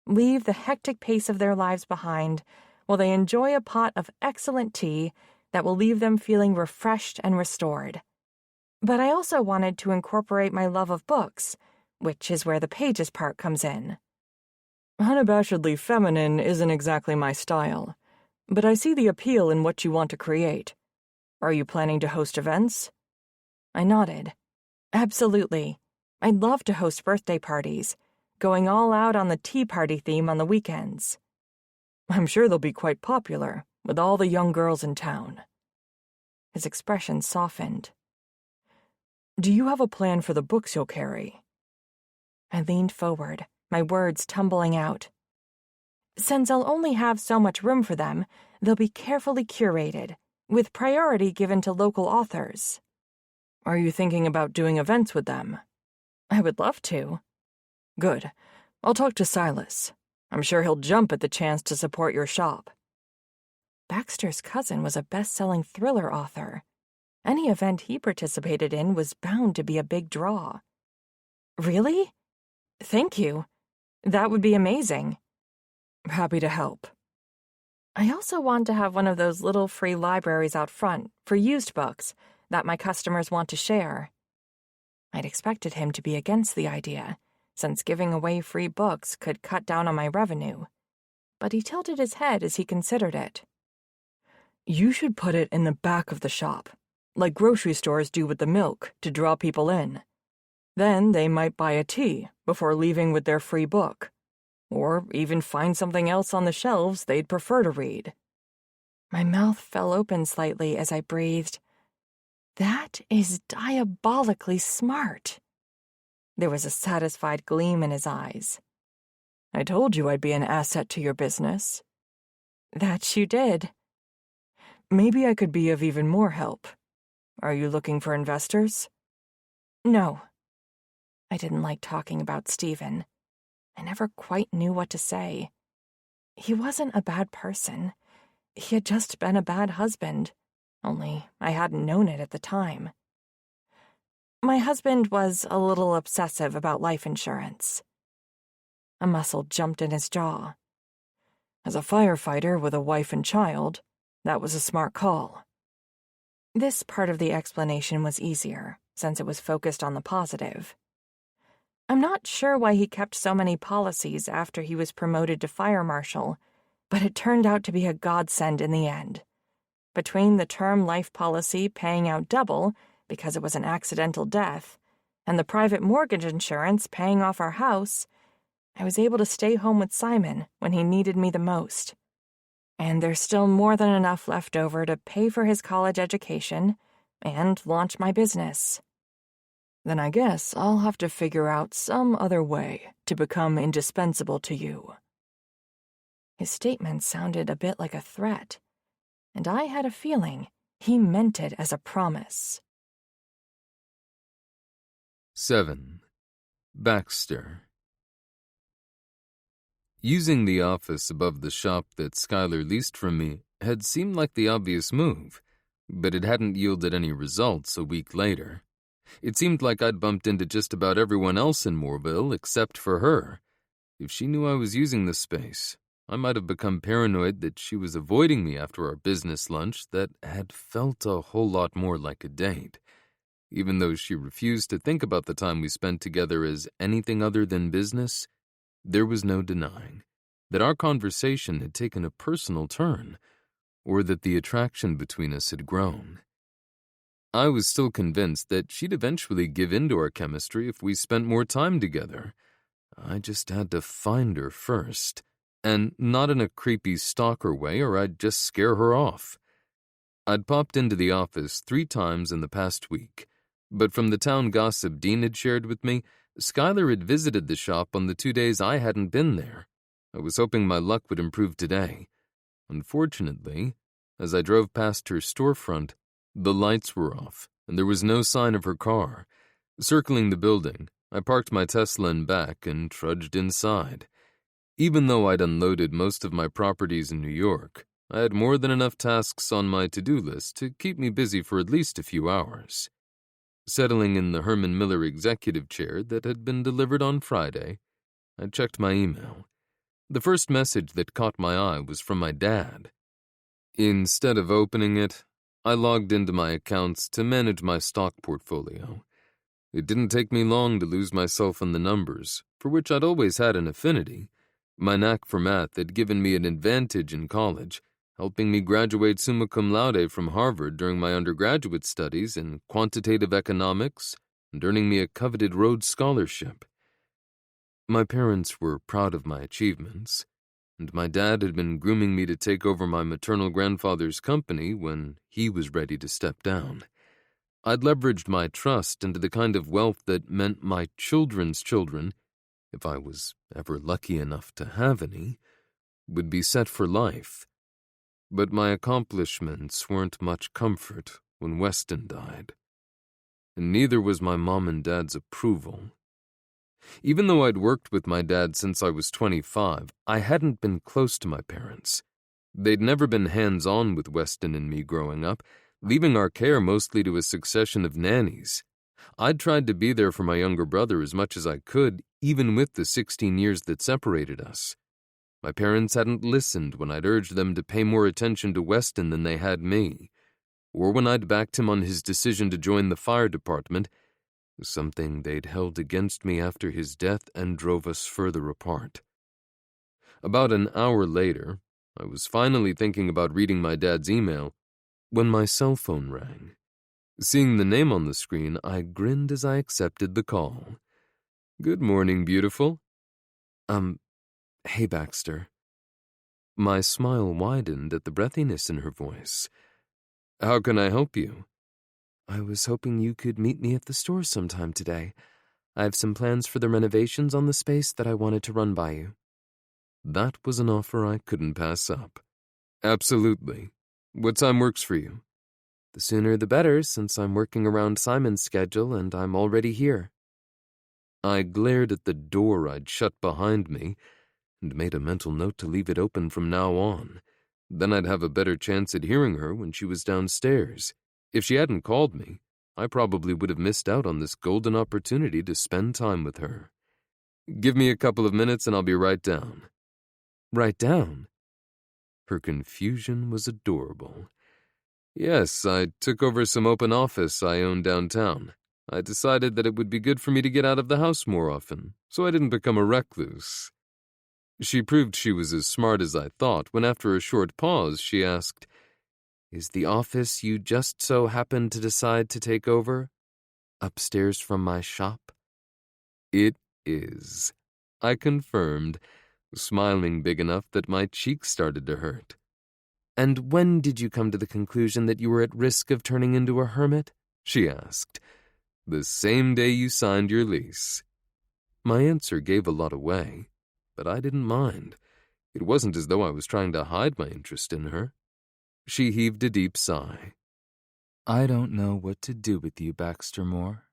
S2: leave the hectic pace of their lives behind while they enjoy a pot of excellent tea that will leave them feeling refreshed and restored. But I also wanted to incorporate my love of books, which is where the pages part comes in.
S3: "Unabashedly feminine isn't exactly my style, but I see the appeal in what you want to create. Are you planning to host events?"
S2: I nodded. Absolutely. I'd love to host birthday parties, going all out on the tea party theme on the weekends.
S3: "I'm sure they'll be quite popular with all the young girls in town."
S2: His expression softened.
S3: "Do you have a plan for the books you'll carry?"
S2: I leaned forward, my words tumbling out. Since I'll only have so much room for them, they'll be carefully curated, with priority given to local authors.
S3: "Are you thinking about doing events with them?"
S2: I would love to.
S3: "Good. I'll talk to Silas. I'm sure he'll jump at the chance to support your shop."
S2: Baxter's cousin was a best-selling thriller author. Any event he participated in was bound to be a big draw. Really? Thank you. That would be amazing.
S3: "Happy to help."
S2: I also want to have one of those little free libraries out front for used books that my customers want to share. I'd expected him to be against the idea, since giving away free books could cut down on my revenue. But he tilted his head as he considered it.
S3: "You should put it in the back of the shop, like grocery stores do with the milk, to draw people in. Then they might buy a tea before leaving with their free book, or even find something else on the shelves they'd prefer to read."
S2: My mouth fell open slightly as I breathed. That is diabolically smart. There was a satisfied gleam in his eyes.
S3: "I told you I'd be an asset to your business."
S2: That you did.
S3: Maybe I could be of even more help. Are you looking for investors?
S2: No. I didn't like talking about Stephen. I never quite knew what to say. He wasn't a bad person. He had just been a bad husband, only I hadn't known it at the time. My husband was a little obsessive about life insurance. A muscle jumped in his jaw.
S3: As a firefighter with a wife and child, that was a smart call.
S2: This part of the explanation was easier, since it was focused on the positive. I'm not sure why he kept so many policies after he was promoted to fire marshal, but it turned out to be a godsend in the end. Between the term life policy paying out double because it was an accidental death, and the private mortgage insurance paying off our house, I was able to stay home with Simon when he needed me the most. And there's still more than enough left over to pay for his college education and launch my business.
S3: Then I guess I'll have to figure out some other way to become indispensable to you.
S2: His statement sounded a bit like a threat, and I had a feeling he meant it as a promise.
S1: 7. Baxter. Using the office above the shop that Skylar leased from me had seemed like the obvious move, but it hadn't yielded any results a week later. It seemed like I'd bumped into just about everyone else in Moorville except for her. If she knew I was using the space, I might have become paranoid that she was avoiding me after our business lunch that had felt a whole lot more like a date. Even though she refused to think about the time we spent together as anything other than business, there was no denying that our conversation had taken a personal turn, or that the attraction between us had grown. I was still convinced that she'd eventually give in to our chemistry if we spent more time together. I just had to find her first, and not in a creepy stalker way or I'd just scare her off. I'd popped into the office 3 times in the past week, but from the town gossip Dean had shared with me, Skylar had visited the shop on the 2 days I hadn't been there. I was hoping my luck would improve today. Unfortunately, as I drove past her storefront, the lights were off, and there was no sign of her car. Circling the building, I parked my Tesla in back and trudged inside. Even though I'd unloaded most of my properties in New York, I had more than enough tasks on my to-do list to keep me busy for at least a few hours. Settling in the Herman Miller executive chair that had been delivered on Friday, I checked my email. The first message that caught my eye was from my dad. Instead of opening it, I logged into my accounts to manage my stock portfolio. It didn't take me long to lose myself in the numbers, for which I'd always had an affinity. My knack for math had given me an advantage in college, helping me graduate summa cum laude from Harvard during my undergraduate studies in quantitative economics and earning me a coveted Rhodes Scholarship. My parents were proud of my achievements, and my dad had been grooming me to take over my maternal grandfather's company when he was ready to step down. I'd leveraged my trust into the kind of wealth that meant my children's children, if I was ever lucky enough to have any, would be set for life. But my accomplishments weren't much comfort when Weston died, and neither was my mom and dad's approval. Even though I'd worked with my dad since I was 25, I hadn't been close to my parents. They'd never been hands-on with Weston and me growing up, leaving our care mostly to a succession of nannies. I'd tried to be there for my younger brother as much as I could, even with the 16 years that separated us. My parents hadn't listened when I'd urged them to pay more attention to Weston than they had me, or when I'd backed him on his decision to join the fire department, something they'd held against me after his death and drove us further apart. About an hour later, I was finally thinking about reading my dad's email when my cell phone rang. Seeing the name on the screen, I grinned as I accepted the call. "Good morning, beautiful."
S4: Hey, Baxter.
S1: My smile widened at the breathiness in her voice. "How can I help you?"
S4: I was hoping you could meet me at the store sometime today. I have some plans for the renovations on the space that I wanted to run by you.
S1: That was an offer I couldn't pass up. Absolutely. What time works for you?
S4: The sooner the better, since I'm working around Simon's schedule and I'm already here.
S1: I glared at the door I'd shut behind me and made a mental note to leave it open from now on. Then I'd have a better chance at hearing her when she was downstairs. If she hadn't called me, I probably would have missed out on this golden opportunity to spend time with her. Give me a couple of minutes and I'll be right down.
S4: Right down?
S1: Her confusion was adorable. Yes, I took over some open office I own downtown. I decided that it would be good for me to get out of the house more often, so I didn't become a recluse. She proved she was as smart as I thought when after a short pause she asked,
S4: Is the office you just so happened to decide to take over upstairs from my shop?
S1: It is, I confirmed, smiling big enough that my cheeks started to hurt.
S4: And when did you come to the conclusion that you were at risk of turning into a hermit?
S1: She asked. The same day you signed your lease. My answer gave a lot away, but I didn't mind. It wasn't as though I was trying to hide my interest in her. She heaved a deep sigh.
S3: I don't know what to do with you, Baxter Moore.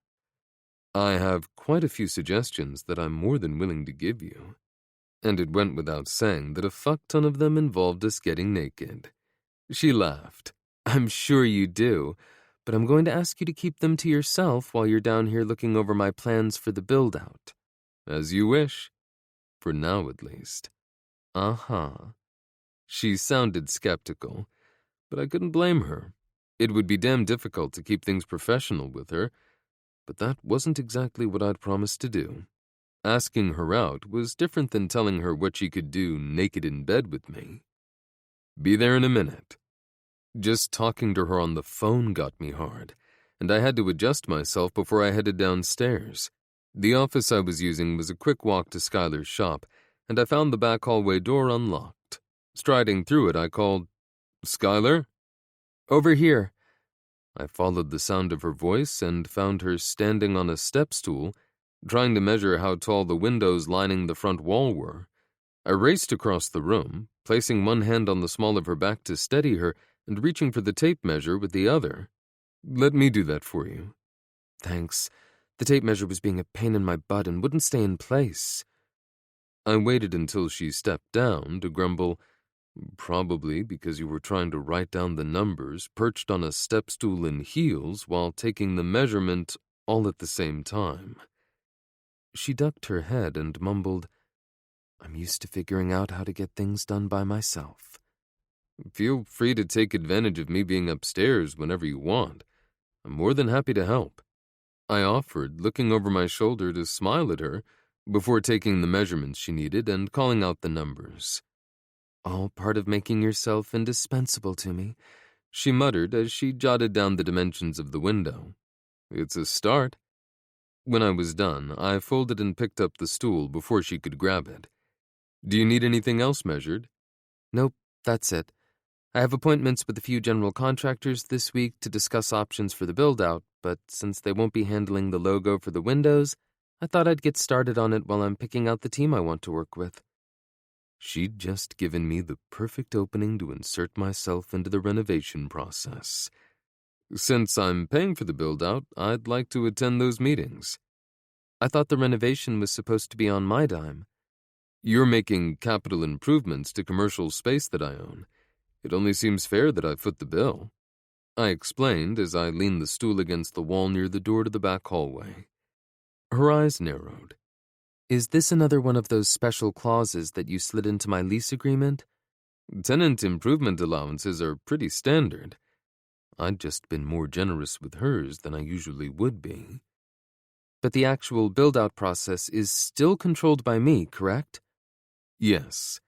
S1: I have quite a few suggestions that I'm more than willing to give you. And it went without saying that a fuck ton of them involved us getting naked. She laughed.
S4: I'm sure you do, but I'm going to ask you to keep them to yourself while you're down here looking over my plans for the build-out.
S1: As you wish. For now, at least. Uh-huh. She sounded skeptical, but I couldn't blame her. It would be damn difficult to keep things professional with her, but that wasn't exactly what I'd promised to do. Asking her out was different than telling her what she could do naked in bed with me. Be there in a minute. Just talking to her on the phone got me hard, and I had to adjust myself before I headed downstairs. The office I was using was a quick walk to Skylar's shop, and I found the back hallway door unlocked. Striding through it, I called, "Skylar?"
S4: Over here.
S1: I followed the sound of her voice and found her standing on a step stool, trying to measure how tall the windows lining the front wall were. I raced across the room, placing one hand on the small of her back to steady her and reaching for the tape measure with the other. Let me do that for you.
S4: Thanks. The tape measure was being a pain in my butt and wouldn't stay in place.
S1: I waited until she stepped down to grumble, probably because you were trying to write down the numbers perched on a step stool in heels while taking the measurement all at the same time.
S4: She ducked her head and mumbled, I'm used to figuring out how to get things done by myself.
S1: Feel free to take advantage of me being upstairs whenever you want. I'm more than happy to help. I offered, looking over my shoulder to smile at her, before taking the measurements she needed and calling out the numbers.
S4: All part of making yourself indispensable to me,
S1: she muttered as she jotted down the dimensions of the window. It's a start. When I was done, I folded and picked up the stool before she could grab it. Do you need anything else measured?
S4: Nope, that's it. I have appointments with a few general contractors this week to discuss options for the build-out, but since they won't be handling the logo for the windows, I thought I'd get started on it while I'm picking out the team I want to work with.
S1: She'd just given me the perfect opening to insert myself into the renovation process. Since I'm paying for the build-out, I'd like to attend those meetings.
S4: I thought the renovation was supposed to be on my dime.
S1: You're making capital improvements to commercial space that I own. It only seems fair that I foot the bill. I explained as I leaned the stool against the wall near the door to the back hallway. Her eyes narrowed.
S4: Is this another one of those special clauses that you slid into my lease agreement?
S1: Tenant improvement allowances are pretty standard. I'd just been more generous with hers than I usually would be.
S4: But the actual build-out process is still controlled by me, correct?
S1: Yes.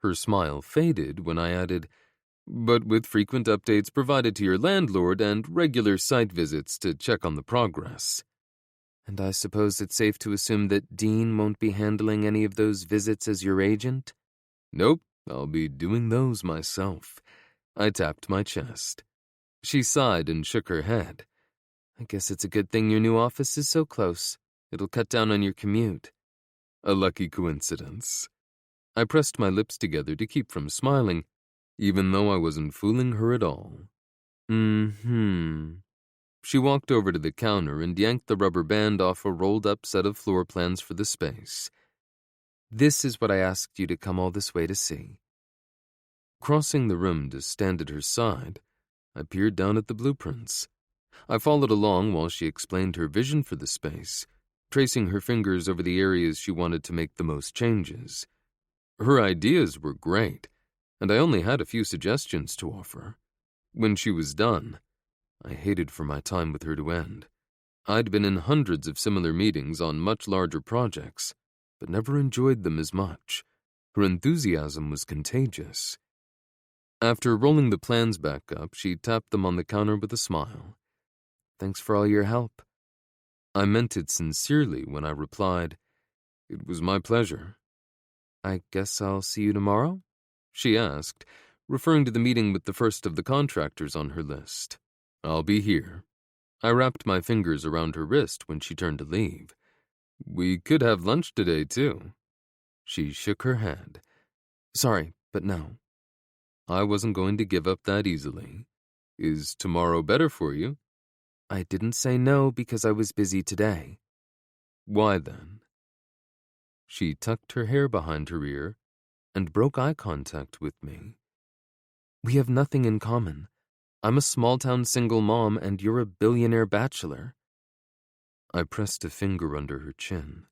S1: Her smile faded when I added, but with frequent updates provided to your landlord and regular site visits to check on the progress.
S4: And I suppose it's safe to assume that Dean won't be handling any of those visits as your agent?
S1: Nope, I'll be doing those myself. I tapped my chest. She sighed and shook her head.
S4: I guess it's a good thing your new office is so close. It'll cut down on your commute.
S1: A lucky coincidence. I pressed my lips together to keep from smiling, even though I wasn't fooling her at all. She walked over to the counter and yanked the rubber band off a rolled-up set of floor plans for the space.
S4: This is what I asked you to come all this way to see.
S1: Crossing the room to stand at her side, I peered down at the blueprints. I followed along while she explained her vision for the space, tracing her fingers over the areas she wanted to make the most changes. Her ideas were great, and I only had a few suggestions to offer. When she was done, I hated for my time with her to end. I'd been in hundreds of similar meetings on much larger projects, but never enjoyed them as much. Her enthusiasm was contagious. After rolling the plans back up, she tapped them on the counter with a smile.
S4: Thanks for all your help.
S1: I meant it sincerely when I replied, "It was my pleasure."
S4: I guess I'll see you tomorrow?
S1: She asked, referring to the meeting with the first of the contractors on her list. "I'll be here." I wrapped my fingers around her wrist when she turned to leave. "We could have lunch today, too." She shook her head.
S4: Sorry, but no.
S1: I wasn't going to give up that easily. "Is tomorrow better for you?"
S4: I didn't say no because I was busy today.
S1: "Why then?" She tucked her hair behind her ear and broke eye contact with me.
S4: We have nothing in common. I'm a small-town single mom and you're a billionaire bachelor.
S1: I pressed a finger under her chin,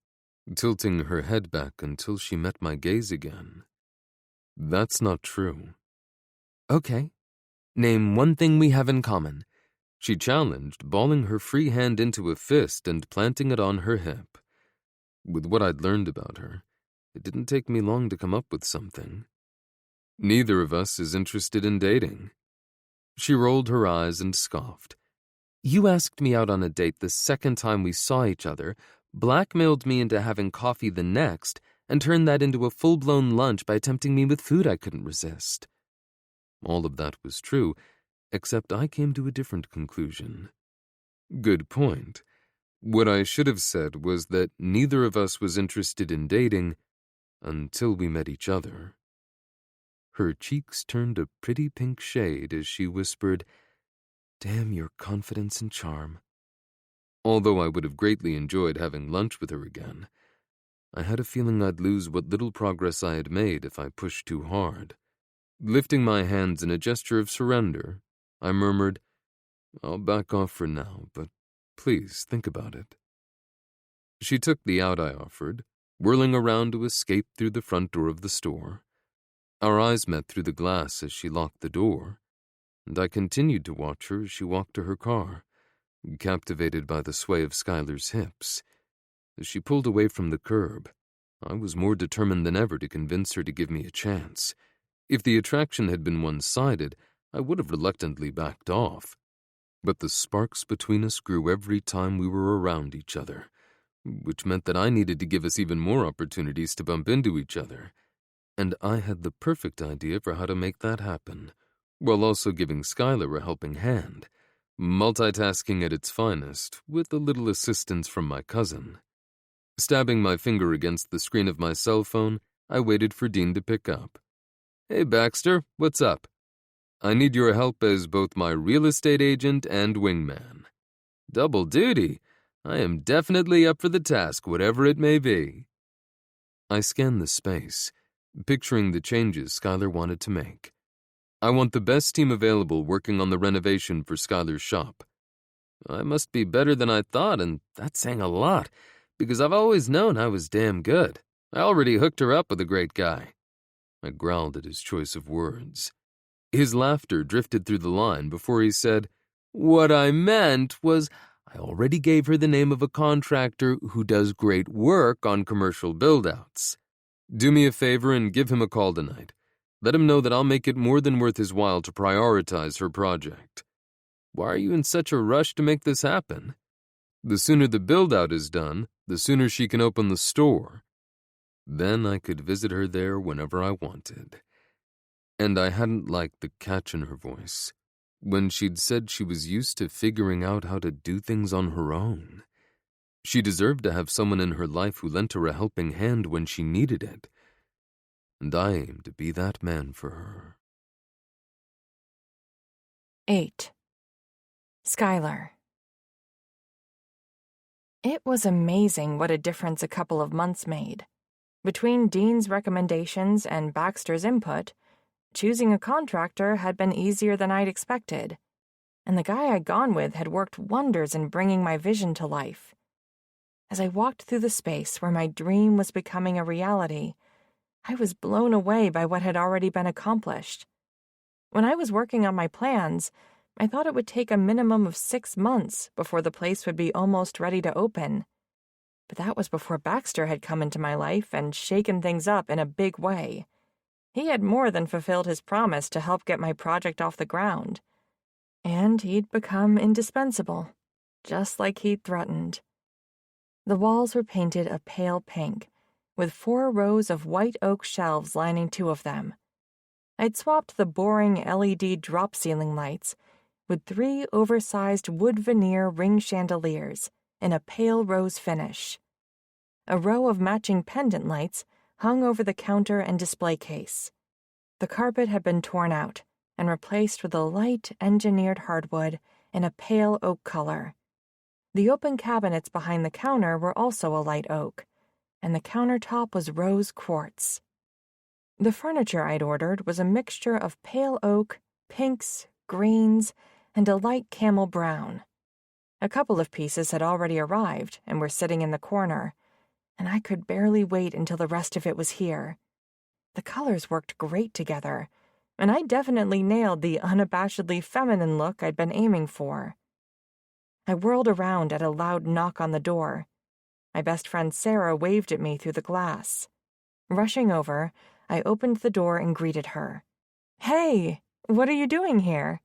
S1: tilting her head back until she met my gaze again. "That's not true."
S4: Okay. Name one thing we have in common.
S1: She challenged, balling her free hand into a fist and planting it on her hip. With what I'd learned about her, it didn't take me long to come up with something. "Neither of us is interested in dating." She rolled her eyes and scoffed.
S4: You asked me out on a date the second time we saw each other, blackmailed me into having coffee the next, and turned that into a full-blown lunch by tempting me with food I couldn't resist.
S1: All of that was true, except I came to a different conclusion. Good point. What I should have said was that neither of us was interested in dating until we met each other. Her cheeks turned a pretty pink shade as she whispered, "Damn your confidence and charm." Although I would have greatly enjoyed having lunch with her again, I had a feeling I'd lose what little progress I had made if I pushed too hard. Lifting my hands in a gesture of surrender, I murmured, "I'll back off for now, but please think about it." She took the out I offered, whirling around to escape through the front door of the store. Our eyes met through the glass as she locked the door, and I continued to watch her as she walked to her car, captivated by the sway of Skylar's hips. As she pulled away from the curb, I was more determined than ever to convince her to give me a chance. If the attraction had been one-sided, I would have reluctantly backed off. But the sparks between us grew every time we were around each other, which meant that I needed to give us even more opportunities to bump into each other. And I had the perfect idea for how to make that happen, while also giving Skylar a helping hand, multitasking at its finest, with a little assistance from my cousin. Stabbing my finger against the screen of my cell phone, I waited for Dean to pick up. "Hey, Baxter, what's up? I need your help as both my real estate agent and wingman." "Double duty. I am definitely up for the task, whatever it may be." I scanned the space, picturing the changes Skylar wanted to make. "I want the best team available working on the renovation for Skylar's shop." I must be better than I thought, and that's saying a lot, because I've always known I was damn good. I already hooked her up with a great guy. I growled at his choice of words. His laughter drifted through the line before he said, "What I meant was I already gave her the name of a contractor who does great work on commercial build-outs. Do me a favor and give him a call tonight. Let him know that I'll make it more than worth his while to prioritize her project." "Why are you in such a rush to make this happen?" "The sooner the build-out is done, the sooner she can open the store. Then I could visit her there whenever I wanted." And I hadn't liked the catch in her voice, when she'd said she was used to figuring out how to do things on her own. She deserved to have someone in her life who lent her a helping hand when she needed it. And I aimed to be that man for her.
S2: 8. Skylar. It was amazing what a difference a couple of months made. Between Dean's recommendations and Baxter's input, choosing a contractor had been easier than I'd expected, and the guy I'd gone with had worked wonders in bringing my vision to life. As I walked through the space where my dream was becoming a reality, I was blown away by what had already been accomplished. When I was working on my plans, I thought it would take a minimum of 6 months before the place would be almost ready to open. But that was before Baxter had come into my life and shaken things up in a big way. He had more than fulfilled his promise to help get my project off the ground. And he'd become indispensable, just like he'd threatened. The walls were painted a pale pink, with 4 rows of white oak shelves lining 2 of them. I'd swapped the boring LED drop ceiling lights with 3 oversized wood veneer ring chandeliers in a pale rose finish. A row of matching pendant lights hung over the counter and display case. The carpet had been torn out and replaced with a light engineered hardwood in a pale oak color. The open cabinets behind the counter were also a light oak, and the countertop was rose quartz. The furniture I'd ordered was a mixture of pale oak, pinks, greens, and a light camel brown. A couple of pieces had already arrived and were sitting in the corner, and I could barely wait until the rest of it was here. The colors worked great together, and I definitely nailed the unabashedly feminine look I'd been aiming for. I whirled around at a loud knock on the door. My best friend Sarah waved at me through the glass. Rushing over, I opened the door and greeted her. "Hey, what are you doing here?"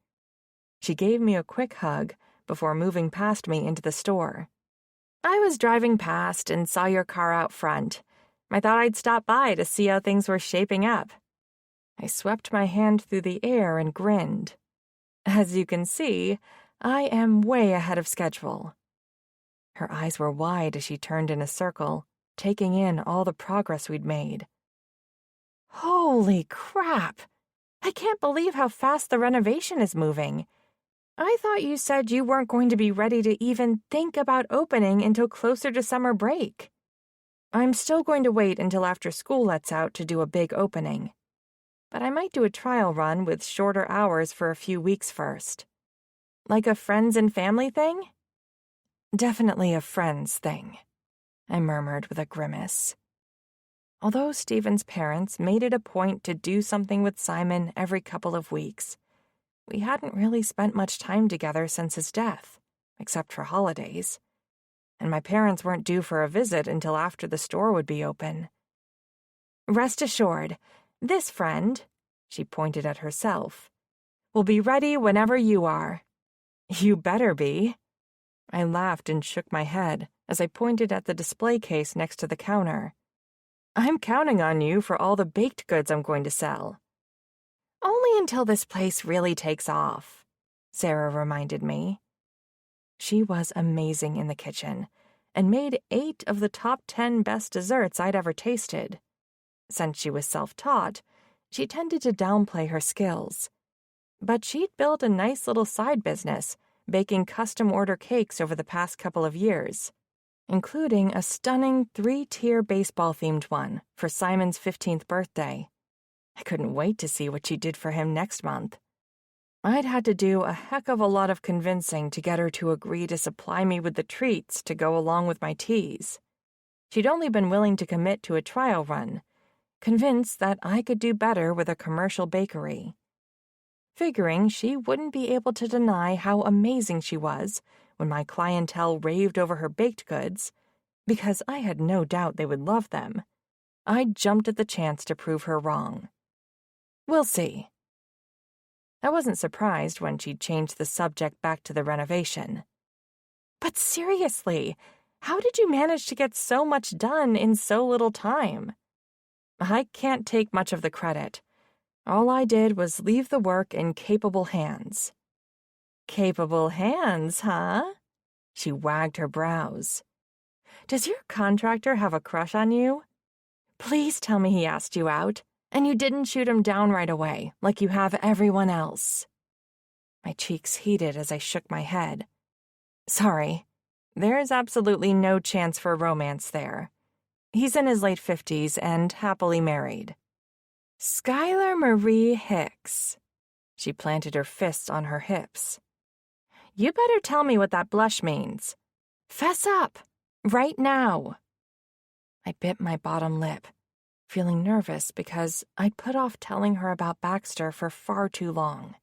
S2: She gave me a quick hug before moving past me into the store. "I was driving past and saw your car out front. I thought I'd stop by to see how things were shaping up." I swept my hand through the air and grinned. "As you can see, I am way ahead of schedule." Her eyes were wide as she turned in a circle, taking in all the progress we'd made. "Holy crap! I can't believe how fast the renovation is moving. I thought you said you weren't going to be ready to even think about opening until closer to summer break." "I'm still going to wait until after school lets out to do a big opening. But I might do a trial run with shorter hours for a few weeks first." "Like a friends and family thing?" "Definitely a friends thing," I murmured with a grimace. Although Stephen's parents made it a point to do something with Simon every couple of weeks, we hadn't really spent much time together since his death, except for holidays, and my parents weren't due for a visit until after the store would be open. "Rest assured, this friend," she pointed at herself, "will be ready whenever you are." "You better be." I laughed and shook my head as I pointed at the display case next to the counter. "I'm counting on you for all the baked goods I'm going to sell." "Only until this place really takes off," Sarah reminded me. She was amazing in the kitchen and made 8 of the top 10 best desserts I'd ever tasted. Since she was self-taught, she tended to downplay her skills. But she'd built a nice little side business, baking custom-order cakes over the past couple of years, including a stunning 3-tier baseball-themed one for Simon's 15th birthday. I couldn't wait to see what she did for him next month. I'd had to do a heck of a lot of convincing to get her to agree to supply me with the treats to go along with my teas. She'd only been willing to commit to a trial run, convinced that I could do better with a commercial bakery. Figuring she wouldn't be able to deny how amazing she was when my clientele raved over her baked goods, because I had no doubt they would love them, I jumped at the chance to prove her wrong. "We'll see." I wasn't surprised when she changed the subject back to the renovation. "But seriously, how did you manage to get so much done in so little time?" "I can't take much of the credit. All I did was leave the work in capable hands." "Capable hands, huh?" She wagged her brows. "Does your contractor have a crush on you? Please tell me he asked you out, and you didn't shoot him down right away, like you have everyone else." My cheeks heated as I shook my head. Sorry, there's absolutely no chance for romance there. He's in his late 50s and happily married. Skylar Marie Hicks. She planted her fists on her hips. You better tell me what that blush means. Fess up, right now. I bit my bottom lip, feeling nervous because I'd put off telling her about Baxter for far too long.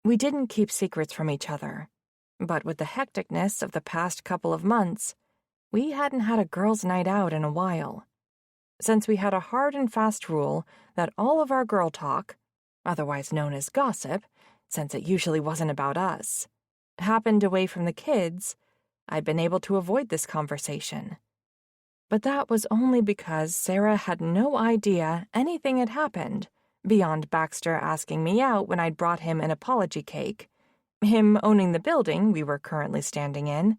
S2: We didn't keep secrets from each other, but with the hecticness of the past couple of months, we hadn't had a girls' night out in a while. Since we had a hard and fast rule that all of our girl talk, otherwise known as gossip, since it usually wasn't about us, happened away from the kids, I'd been able to avoid this conversation. But that was only because Sarah had no idea anything had happened, beyond Baxter asking me out when I'd brought him an apology cake, him owning the building we were currently standing in,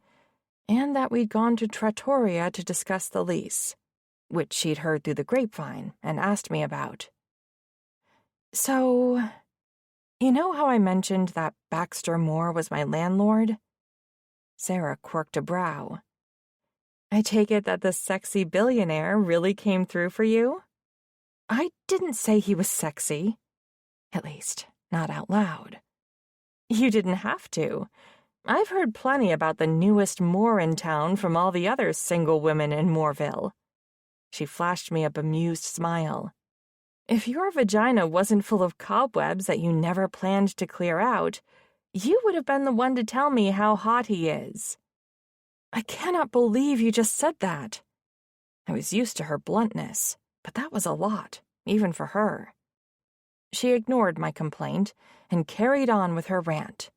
S2: and that we'd gone to Trattoria to discuss the lease, which she'd heard through the grapevine and asked me about. So, you know how I mentioned that Baxter Moore was my landlord? Sarah quirked a brow. I take it that the sexy billionaire really came through for you? I didn't say he was sexy. At least, not out loud. You didn't have to. I've heard plenty about the newest Moore in town from all the other single women in Mooreville. She flashed me a bemused smile. If your vagina wasn't full of cobwebs that you never planned to clear out, you would have been the one to tell me how hot he is. I cannot believe you just said that. I was used to her bluntness, but that was a lot, even for her. She ignored my complaint and carried on with her rant.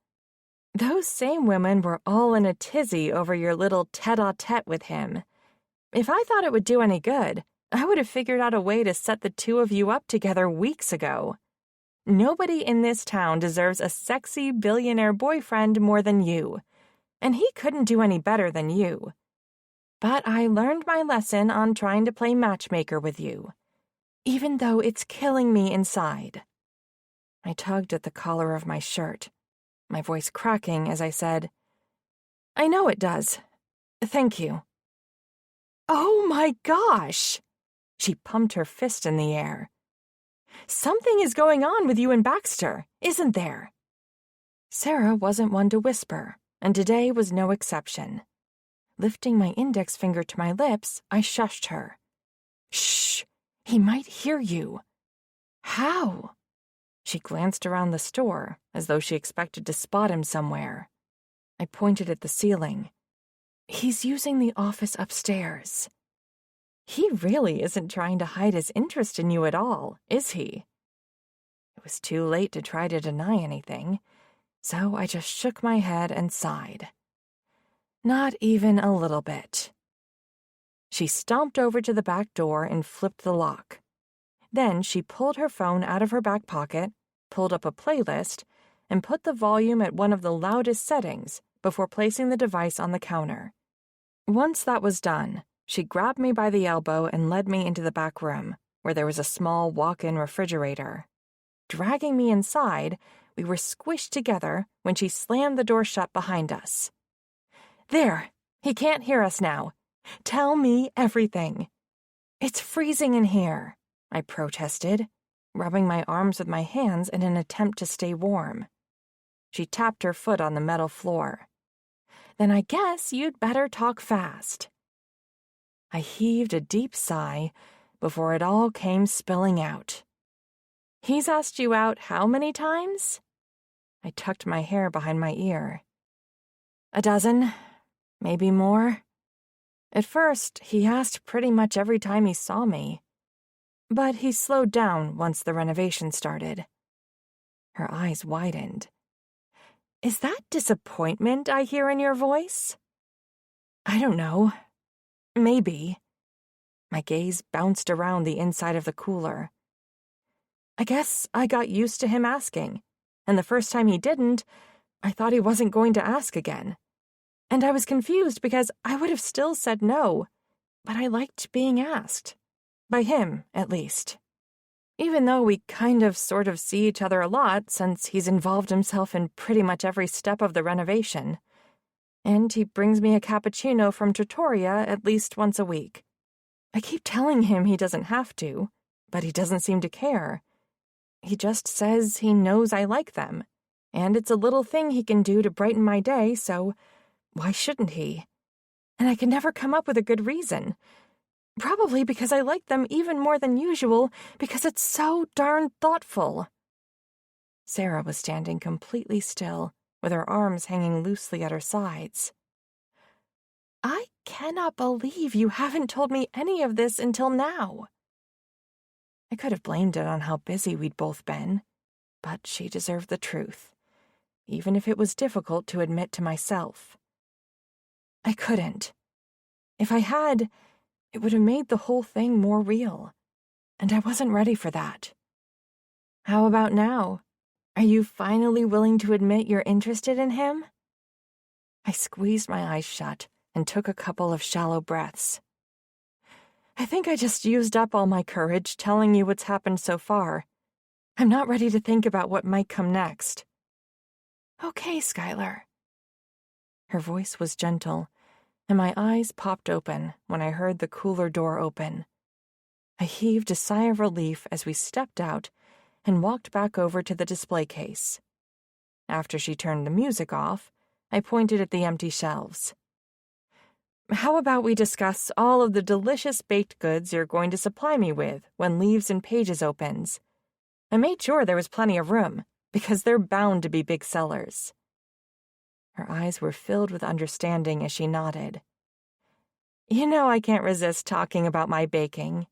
S2: Those same women were all in a tizzy over your little tete-a-tete with him. If I thought it would do any good, I would have figured out a way to set the two of you up together weeks ago. Nobody in this town deserves a sexy billionaire boyfriend more than you, and he couldn't do any better than you. But I learned my lesson on trying to play matchmaker with you, even though it's killing me inside. I tugged at the collar of my shirt, my voice cracking as I said, I know it does. Thank you. Oh my gosh! She pumped her fist in the air. Something is going on with you and Baxter, isn't there? Sarah wasn't one to whisper, and today was no exception. Lifting my index finger to my lips, I shushed her. Shh! He might hear you. How? She glanced around the store, as though she expected to spot him somewhere. I pointed at the ceiling. He's using the office upstairs. He really isn't trying to hide his interest in you at all, is he? It was too late to try to deny anything, so I just shook my head and sighed. Not even a little bit. She stomped over to the back door and flipped the lock. Then she pulled her phone out of her back pocket, pulled up a playlist, and put the volume at one of the loudest settings before placing the device on the counter. Once that was done, she grabbed me by the elbow and led me into the back room, where there was a small walk-in refrigerator. Dragging me inside, we were squished together when she slammed the door shut behind us. There, he can't hear us now. Tell me everything. It's freezing in here, I protested, rubbing my arms with my hands in an attempt to stay warm. She tapped her foot on the metal floor. Then I guess you'd better talk fast. I heaved a deep sigh before it all came spilling out. He's asked you out how many times? I tucked my hair behind my ear. 12, maybe more. At first, he asked pretty much every time he saw me. But he slowed down once the renovation started. Her eyes widened. Is that disappointment I hear in your voice? I don't know. Maybe. My gaze bounced around the inside of the cooler. I guess I got used to him asking, and the first time he didn't, I thought he wasn't going to ask again. And I was confused because I would have still said no, but I liked being asked. By him, at least. Even though we kind of sort of see each other a lot since he's involved himself in pretty much every step of the renovation. And he brings me a cappuccino from Trattoria at least once a week. I keep telling him he doesn't have to, but he doesn't seem to care. He just says he knows I like them, and it's a little thing he can do to brighten my day, so why shouldn't he? And I can never come up with a good reason. Probably because I like them even more than usual, because it's so darn thoughtful. Sarah was standing completely still, with her arms hanging loosely at her sides. I cannot believe you haven't told me any of this until now. I could have blamed it on how busy we'd both been, but she deserved the truth, even if it was difficult to admit to myself. I couldn't. If I had, it would have made the whole thing more real, and I wasn't ready for that. How about now? Are you finally willing to admit you're interested in him? I squeezed my eyes shut and took a couple of shallow breaths. I think I just used up all my courage telling you what's happened so far. I'm not ready to think about what might come next. Okay, Skylar. Her voice was gentle, and my eyes popped open when I heard the cooler door open. I heaved a sigh of relief as we stepped out and walked back over to the display case. After she turned the music off, I pointed at the empty shelves. How about we discuss all of the delicious baked goods you're going to supply me with when Leaves and Pages opens? I made sure there was plenty of room, because they're bound to be big sellers. Her eyes were filled with understanding as she nodded. You know I can't resist talking about my baking.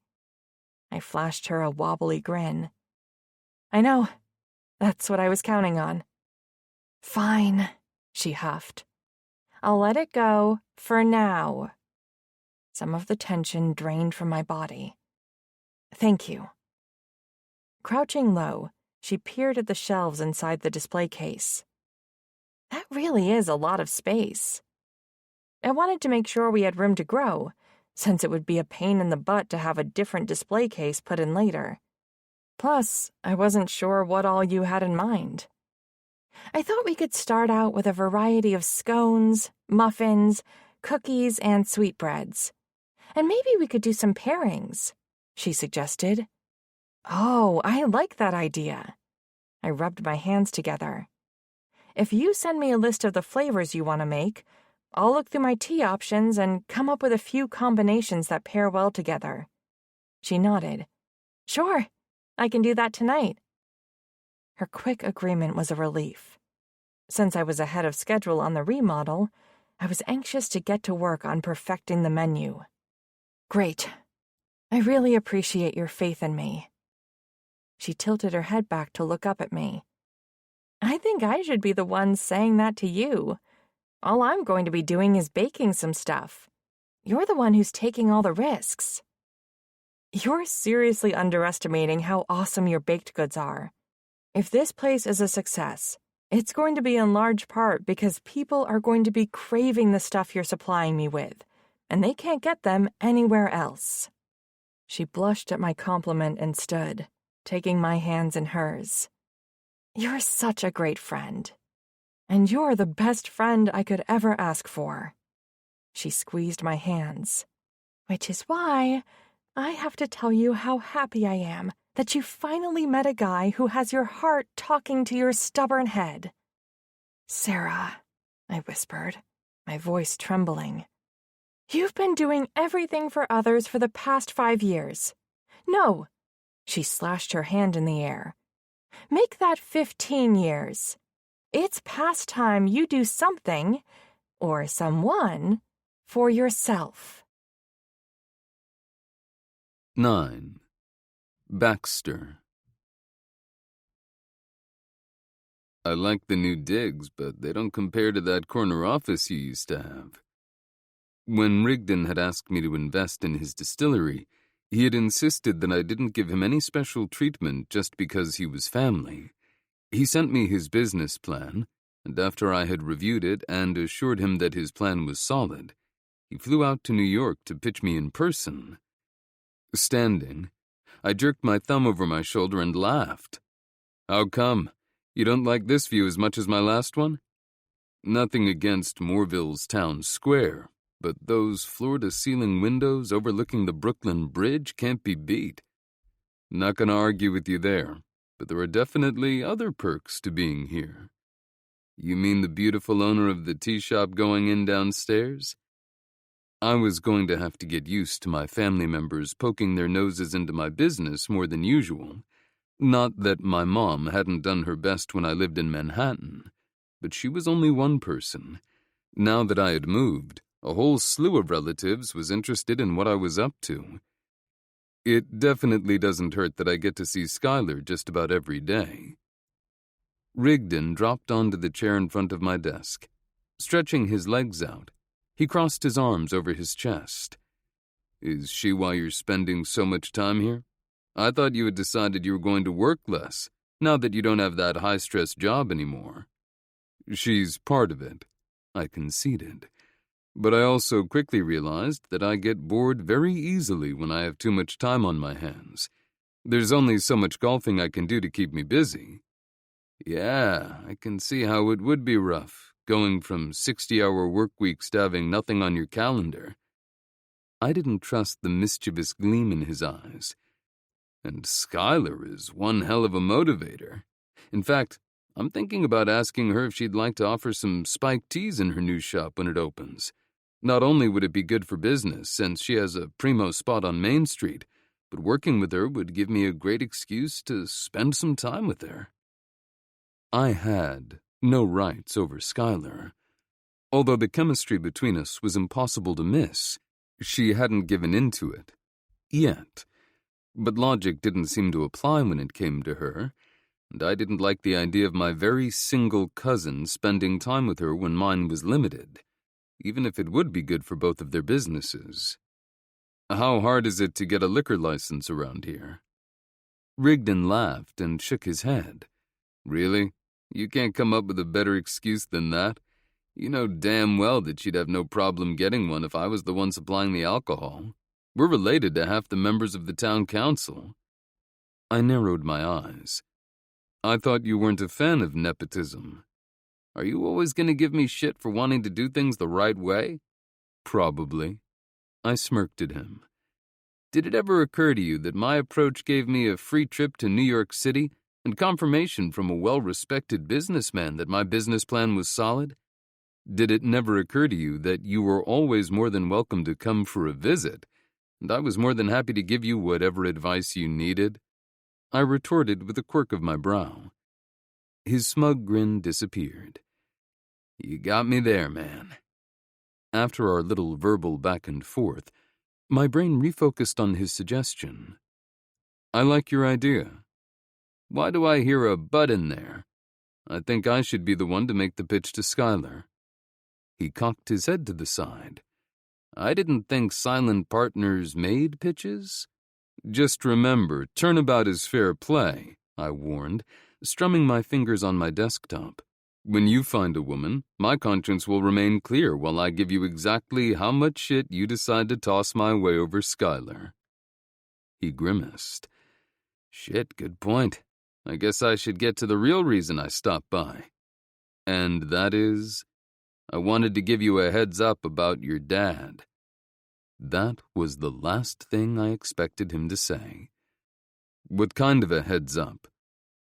S2: I flashed her a wobbly grin. I know. That's what I was counting on. Fine, she huffed. I'll let it go for now. Some of the tension drained from my body. Thank you. Crouching low, she peered at the shelves inside the display case. That really is a lot of space. I wanted to make sure we had room to grow, since it would be a pain in the butt to have a different display case put in later. Plus, I wasn't sure what all you had in mind. I thought we could start out with a variety of scones, muffins, cookies, and sweetbreads. And maybe we could do some pairings, she suggested. Oh, I like that idea. I rubbed my hands together. If you send me a list of the flavors you want to make, I'll look through my tea options and come up with a few combinations that pair well together. She nodded. Sure, I can do that tonight. Her quick agreement was a relief. Since I was ahead of schedule on the remodel, I was anxious to get to work on perfecting the menu. Great. I really appreciate your faith in me. She tilted her head back to look up at me. I think I should be the one saying that to you. All I'm going to be doing is baking some stuff. You're the one who's taking all the risks. You're seriously underestimating how awesome your baked goods are. If this place is a success, it's going to be in large part because people are going to be craving the stuff you're supplying me with, and they can't get them anywhere else. She blushed at my compliment and stood, taking my hands in hers. You're such a great friend. And you're the best friend I could ever ask for. She squeezed my hands. Which is why I have to tell you how happy I am that you finally met a guy who has your heart talking to your stubborn head. Sarah, I whispered, my voice trembling. You've been doing everything for others for the past 5 years. No, she slashed her hand in the air. Make that 15 years. It's past time you do something, or someone, for yourself.
S1: 9. Baxter. I like the new digs, but they don't compare to that corner office you used to have. When Rigdon had asked me to invest in his distillery, he had insisted that I didn't give him any special treatment just because he was family. He sent me his business plan, and after I had reviewed it and assured him that his plan was solid, he flew out to New York to pitch me in person. Standing, I jerked my thumb over my shoulder and laughed. How come? You don't like this view as much as my last one? Nothing against Moorville's town square, but those floor-to-ceiling windows overlooking the Brooklyn Bridge can't be beat. Not gonna argue with you there, but there are definitely other perks to being here. You mean the beautiful owner of the tea shop going in downstairs? I was going to have to get used to my family members poking their noses into my business more than usual. Not that my mom hadn't done her best when I lived in Manhattan, but she was only one person. Now that I had moved, a whole slew of relatives was interested in what I was up to. It definitely doesn't hurt that I get to see Skylar just about every day. Rigdon dropped onto the chair in front of my desk. Stretching his legs out, he crossed his arms over his chest. Is she why you're spending so much time here? I thought you had decided you were going to work less, now that you don't have that high-stress job anymore. She's part of it, I conceded. But I also quickly realized that I get bored very easily when I have too much time on my hands. There's only so much golfing I can do to keep me busy. Yeah, I can see how it would be rough, going from 60-hour work weeks to having nothing on your calendar. I didn't trust the mischievous gleam in his eyes. And Skylar is one hell of a motivator. In fact, I'm thinking about asking her if she'd like to offer some spiked teas in her new shop when it opens. Not only would it be good for business, since she has a primo spot on Main Street, but working with her would give me a great excuse to spend some time with her. I had no rights over Skylar. Although the chemistry between us was impossible to miss, she hadn't given in to it. Yet. But logic didn't seem to apply when it came to her, and I didn't like the idea of my very single cousin spending time with her when mine was limited, even if it would be good for both of their businesses. How hard is it to get a liquor license around here? Rigdon laughed and shook his head. Really? You can't come up with a better excuse than that? You know damn well that she'd have no problem getting one if I was the one supplying the alcohol. We're related to half the members of the town council. I narrowed my eyes. I thought you weren't a fan of nepotism. Are you always going to give me shit for wanting to do things the right way? Probably. I smirked at him. Did it ever occur to you that my approach gave me a free trip to New York City and confirmation from a well-respected businessman that my business plan was solid? Did it never occur to you that you were always more than welcome to come for a visit, and I was more than happy to give you whatever advice you needed? I retorted with a quirk of my brow. His smug grin disappeared. You got me there, man. After our little verbal back and forth, my brain refocused on his suggestion. I like your idea. Why do I hear a but in there? I think I should be the one to make the pitch to Skylar. He cocked his head to the side. I didn't think silent partners made pitches. Just remember, turnabout is fair play, I warned, strumming my fingers on my desktop. When you find a woman, my conscience will remain clear while I give you exactly how much shit you decide to toss my way over Skylar. He grimaced. Shit, good point. I guess I should get to the real reason I stopped by. And that is, I wanted to give you a heads up about your dad. That was the last thing I expected him to say. What kind of a heads up?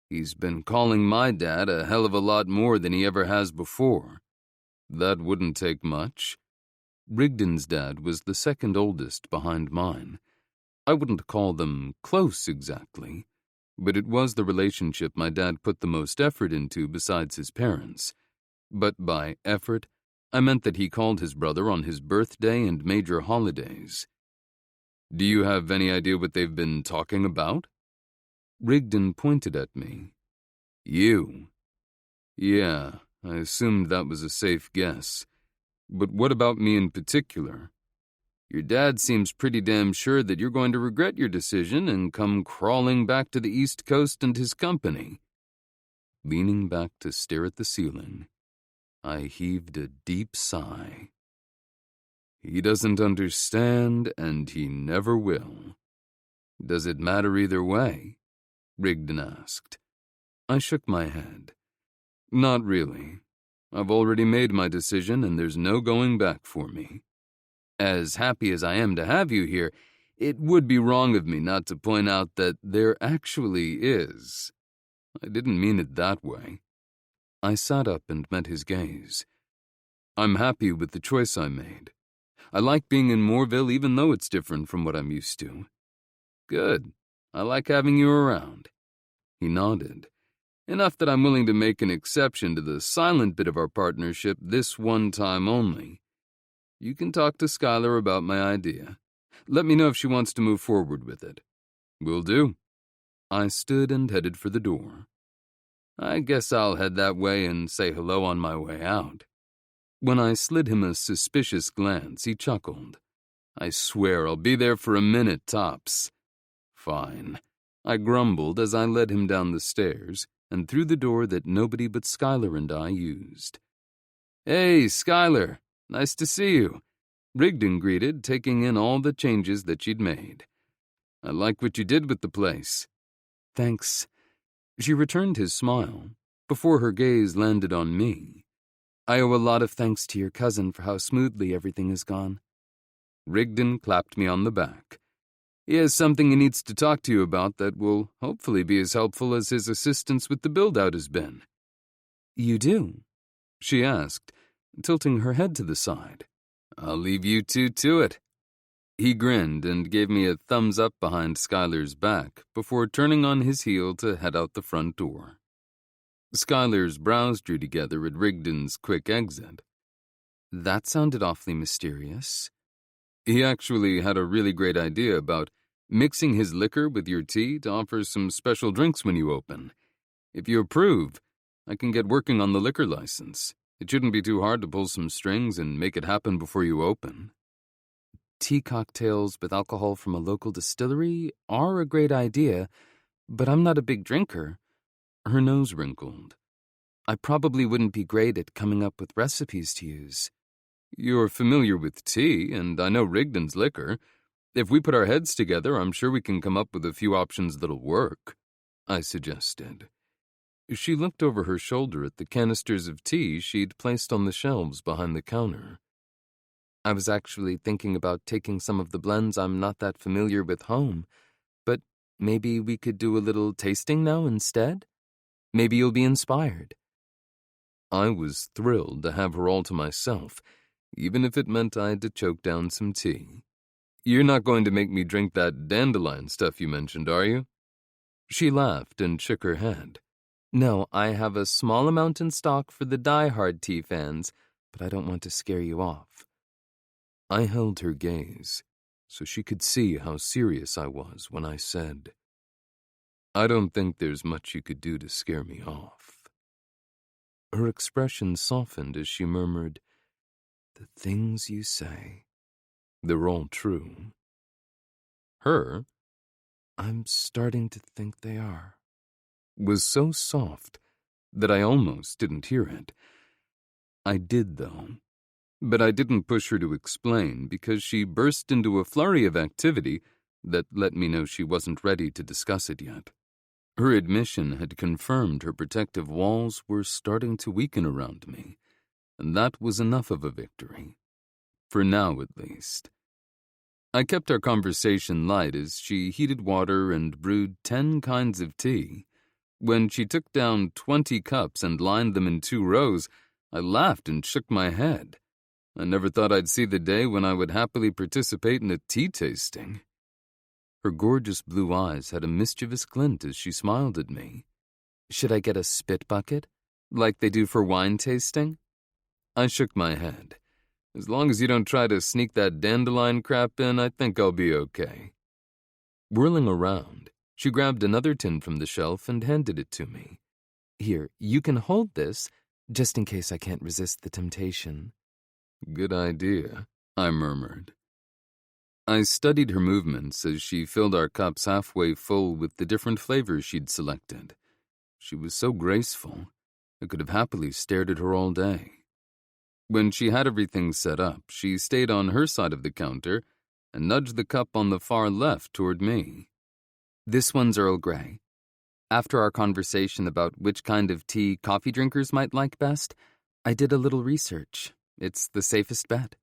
S1: He's been calling my dad a hell of a lot more than he ever has before. That wouldn't take much. Rigdon's dad was the second oldest behind mine. I wouldn't call them close exactly, but it was the relationship my dad put the most effort into besides his parents. But by effort, I meant that he called his brother on his birthday and major holidays. Do you have any idea what they've been talking about? Rigdon pointed at me. You. Yeah, I assumed that was a safe guess. But what about me in particular? Your dad seems pretty damn sure that you're going to regret your decision and come crawling back to the East Coast and his company. Leaning back to stare at the ceiling, I heaved a deep sigh. He doesn't understand, and he never will. Does it matter either way? Rigdon asked. I shook my head. Not really. I've already made my decision and there's no going back for me. As happy as I am to have you here, it would be wrong of me not to point out that there actually is. I didn't mean it that way. I sat up and met his gaze. I'm happy with the choice I made. I like being in Moorville even though it's different from what I'm used to. Good. I like having you around. He nodded. Enough that I'm willing to make an exception to the silent bit of our partnership this one time only. You can talk to Skylar about my idea. Let me know if she wants to move forward with it. Will do. I stood and headed for the door. I guess I'll head that way and say hello on my way out. When I slid him a suspicious glance, he chuckled. I swear I'll be there for a minute tops. Fine. I grumbled as I led him down the stairs and through the door that nobody but Skylar and I used. Hey, Skylar. Nice to see you. Rigdon greeted, taking in all the changes that she'd made. I like what you did with the place. Thanks. She returned his smile before her gaze landed on me. I owe a lot of thanks to your cousin for how smoothly everything has gone. Rigdon clapped me on the back. He has something he needs to talk to you about that will hopefully be as helpful as his assistance with the build-out has been. You do? She asked, tilting her head to the side. I'll leave you two to it. He grinned and gave me a thumbs up behind Skylar's back before turning on his heel to head out the front door. Skylar's brows drew together at Rigdon's quick exit. That sounded awfully mysterious. He actually had a really great idea about mixing his liquor with your tea to offer some special drinks when you open. If you approve, I can get working on the liquor license. It shouldn't be too hard to pull some strings and make it happen before you open. Tea cocktails with alcohol from a local distillery are a great idea, but I'm not a big drinker. Her nose wrinkled. I probably wouldn't be great at coming up with recipes to use. You're familiar with tea, and I know Rigdon's liquor. If we put our heads together, I'm sure we can come up with a few options that'll work, I suggested. She looked over her shoulder at the canisters of tea she'd placed on the shelves behind the counter. I was actually thinking about taking some of the blends I'm not that familiar with home, but maybe we could do a little tasting now instead? Maybe you'll be inspired. I was thrilled to have her all to myself, even if it meant I had to choke down some tea. You're not going to make me drink that dandelion stuff you mentioned, are you? She laughed and shook her head. No, I have a small amount in stock for the die-hard tea fans, but I don't want to scare you off. I held her gaze so she could see how serious I was when I said, I don't think there's much you could do to scare me off. Her expression softened as she murmured, The things you say, they're all true. Her, I'm starting to think they are, was so soft that I almost didn't hear it. I did, though. But I didn't push her to explain because she burst into a flurry of activity that let me know she wasn't ready to discuss it yet. Her admission had confirmed her protective walls were starting to weaken around me, and that was enough of a victory. For now, at least. I kept our conversation light as she heated water and brewed 10 kinds of tea. When she took down 20 cups and lined them in 2 rows, I laughed and shook my head. I never thought I'd see the day when I would happily participate in a tea tasting. Her gorgeous blue eyes had a mischievous glint as she smiled at me. Should I get a spit bucket, like they do for wine tasting? I shook my head. As long as you don't try to sneak that dandelion crap in, I think I'll be okay. Whirling around, she grabbed another tin from the shelf and handed it to me. Here, you can hold this, just in case I can't resist the temptation. Good idea, I murmured. I studied her movements as she filled our cups halfway full with the different flavors she'd selected. She was so graceful, I could have happily stared at her all day. When she had everything set up, she stayed on her side of the counter and nudged the cup on the far left toward me. This one's Earl Grey. After our conversation about which kind of tea coffee drinkers might like best, I did a little research. It's the safest bet.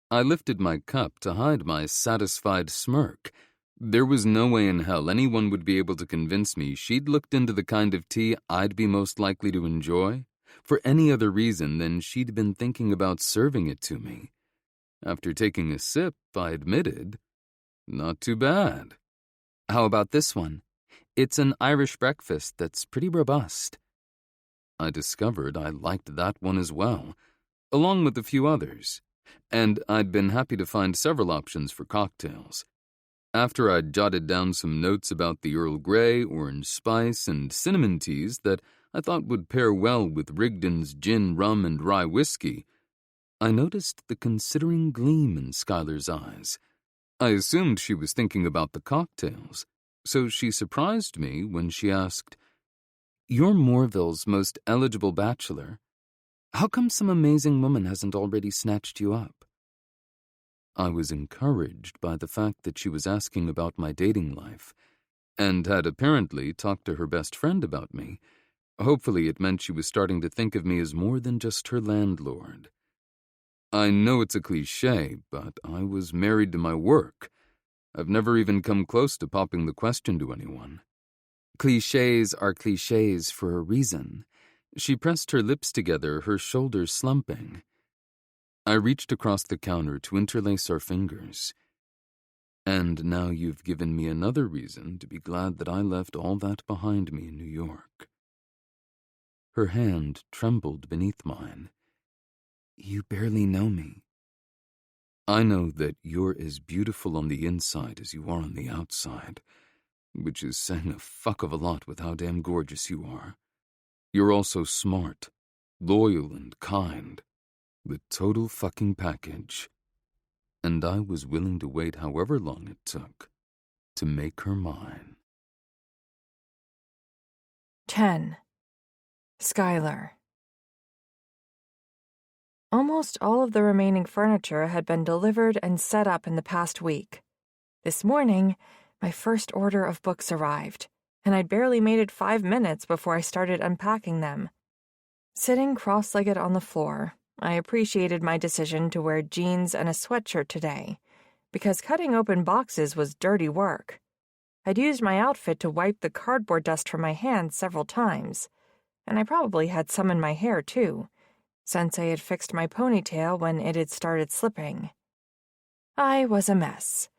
S1: I lifted my cup to hide my satisfied smirk. There was no way in hell anyone would be able to convince me she'd looked into the kind of tea I'd be most likely to enjoy for any other reason than she'd been thinking about serving it to me. After taking a sip, I admitted, "Not too bad."
S4: How about this one? It's an Irish breakfast that's pretty robust.
S1: I discovered I liked that one as well, along with a few others, and I'd been happy to find several options for cocktails. After I'd jotted down some notes about the Earl Grey, orange spice, and cinnamon teas that I thought would pair well with Rigdon's gin, rum, and rye whiskey, I noticed the considering gleam in Schuyler's eyes. I assumed she was thinking about the cocktails, so she surprised me when she asked, "You're Moorville's most eligible bachelor. How come some amazing woman hasn't already snatched you up?" I was encouraged by the fact that she was asking about my dating life, and had apparently talked to her best friend about me. Hopefully it meant she was starting to think of me as more than just her landlord. I know it's a cliché, but I was married to my work. I've never even come close to popping the question to anyone.
S4: Clichés are clichés for a reason. She pressed her lips together, her shoulders slumping.
S1: I reached across the counter to interlace our fingers. And now you've given me another reason to be glad that I left all that behind me in New York. Her hand trembled beneath mine.
S4: You barely know me.
S1: I know that you're as beautiful on the inside as you are on the outside, which is saying a fuck of a lot with how damn gorgeous you are. You're also smart, loyal, and kind. The total fucking package. And I was willing to wait however long it took to make her mine.
S2: 10. Schuyler. Almost all of the remaining furniture had been delivered and set up in the past week. This morning, my first order of books arrived, and I'd barely made it 5 minutes before I started unpacking them. Sitting cross-legged on the floor, I appreciated my decision to wear jeans and a sweatshirt today, because cutting open boxes was dirty work. I'd used my outfit to wipe the cardboard dust from my hands several times, and I probably had some in my hair, too, since I had fixed my ponytail when it had started slipping. I was a mess,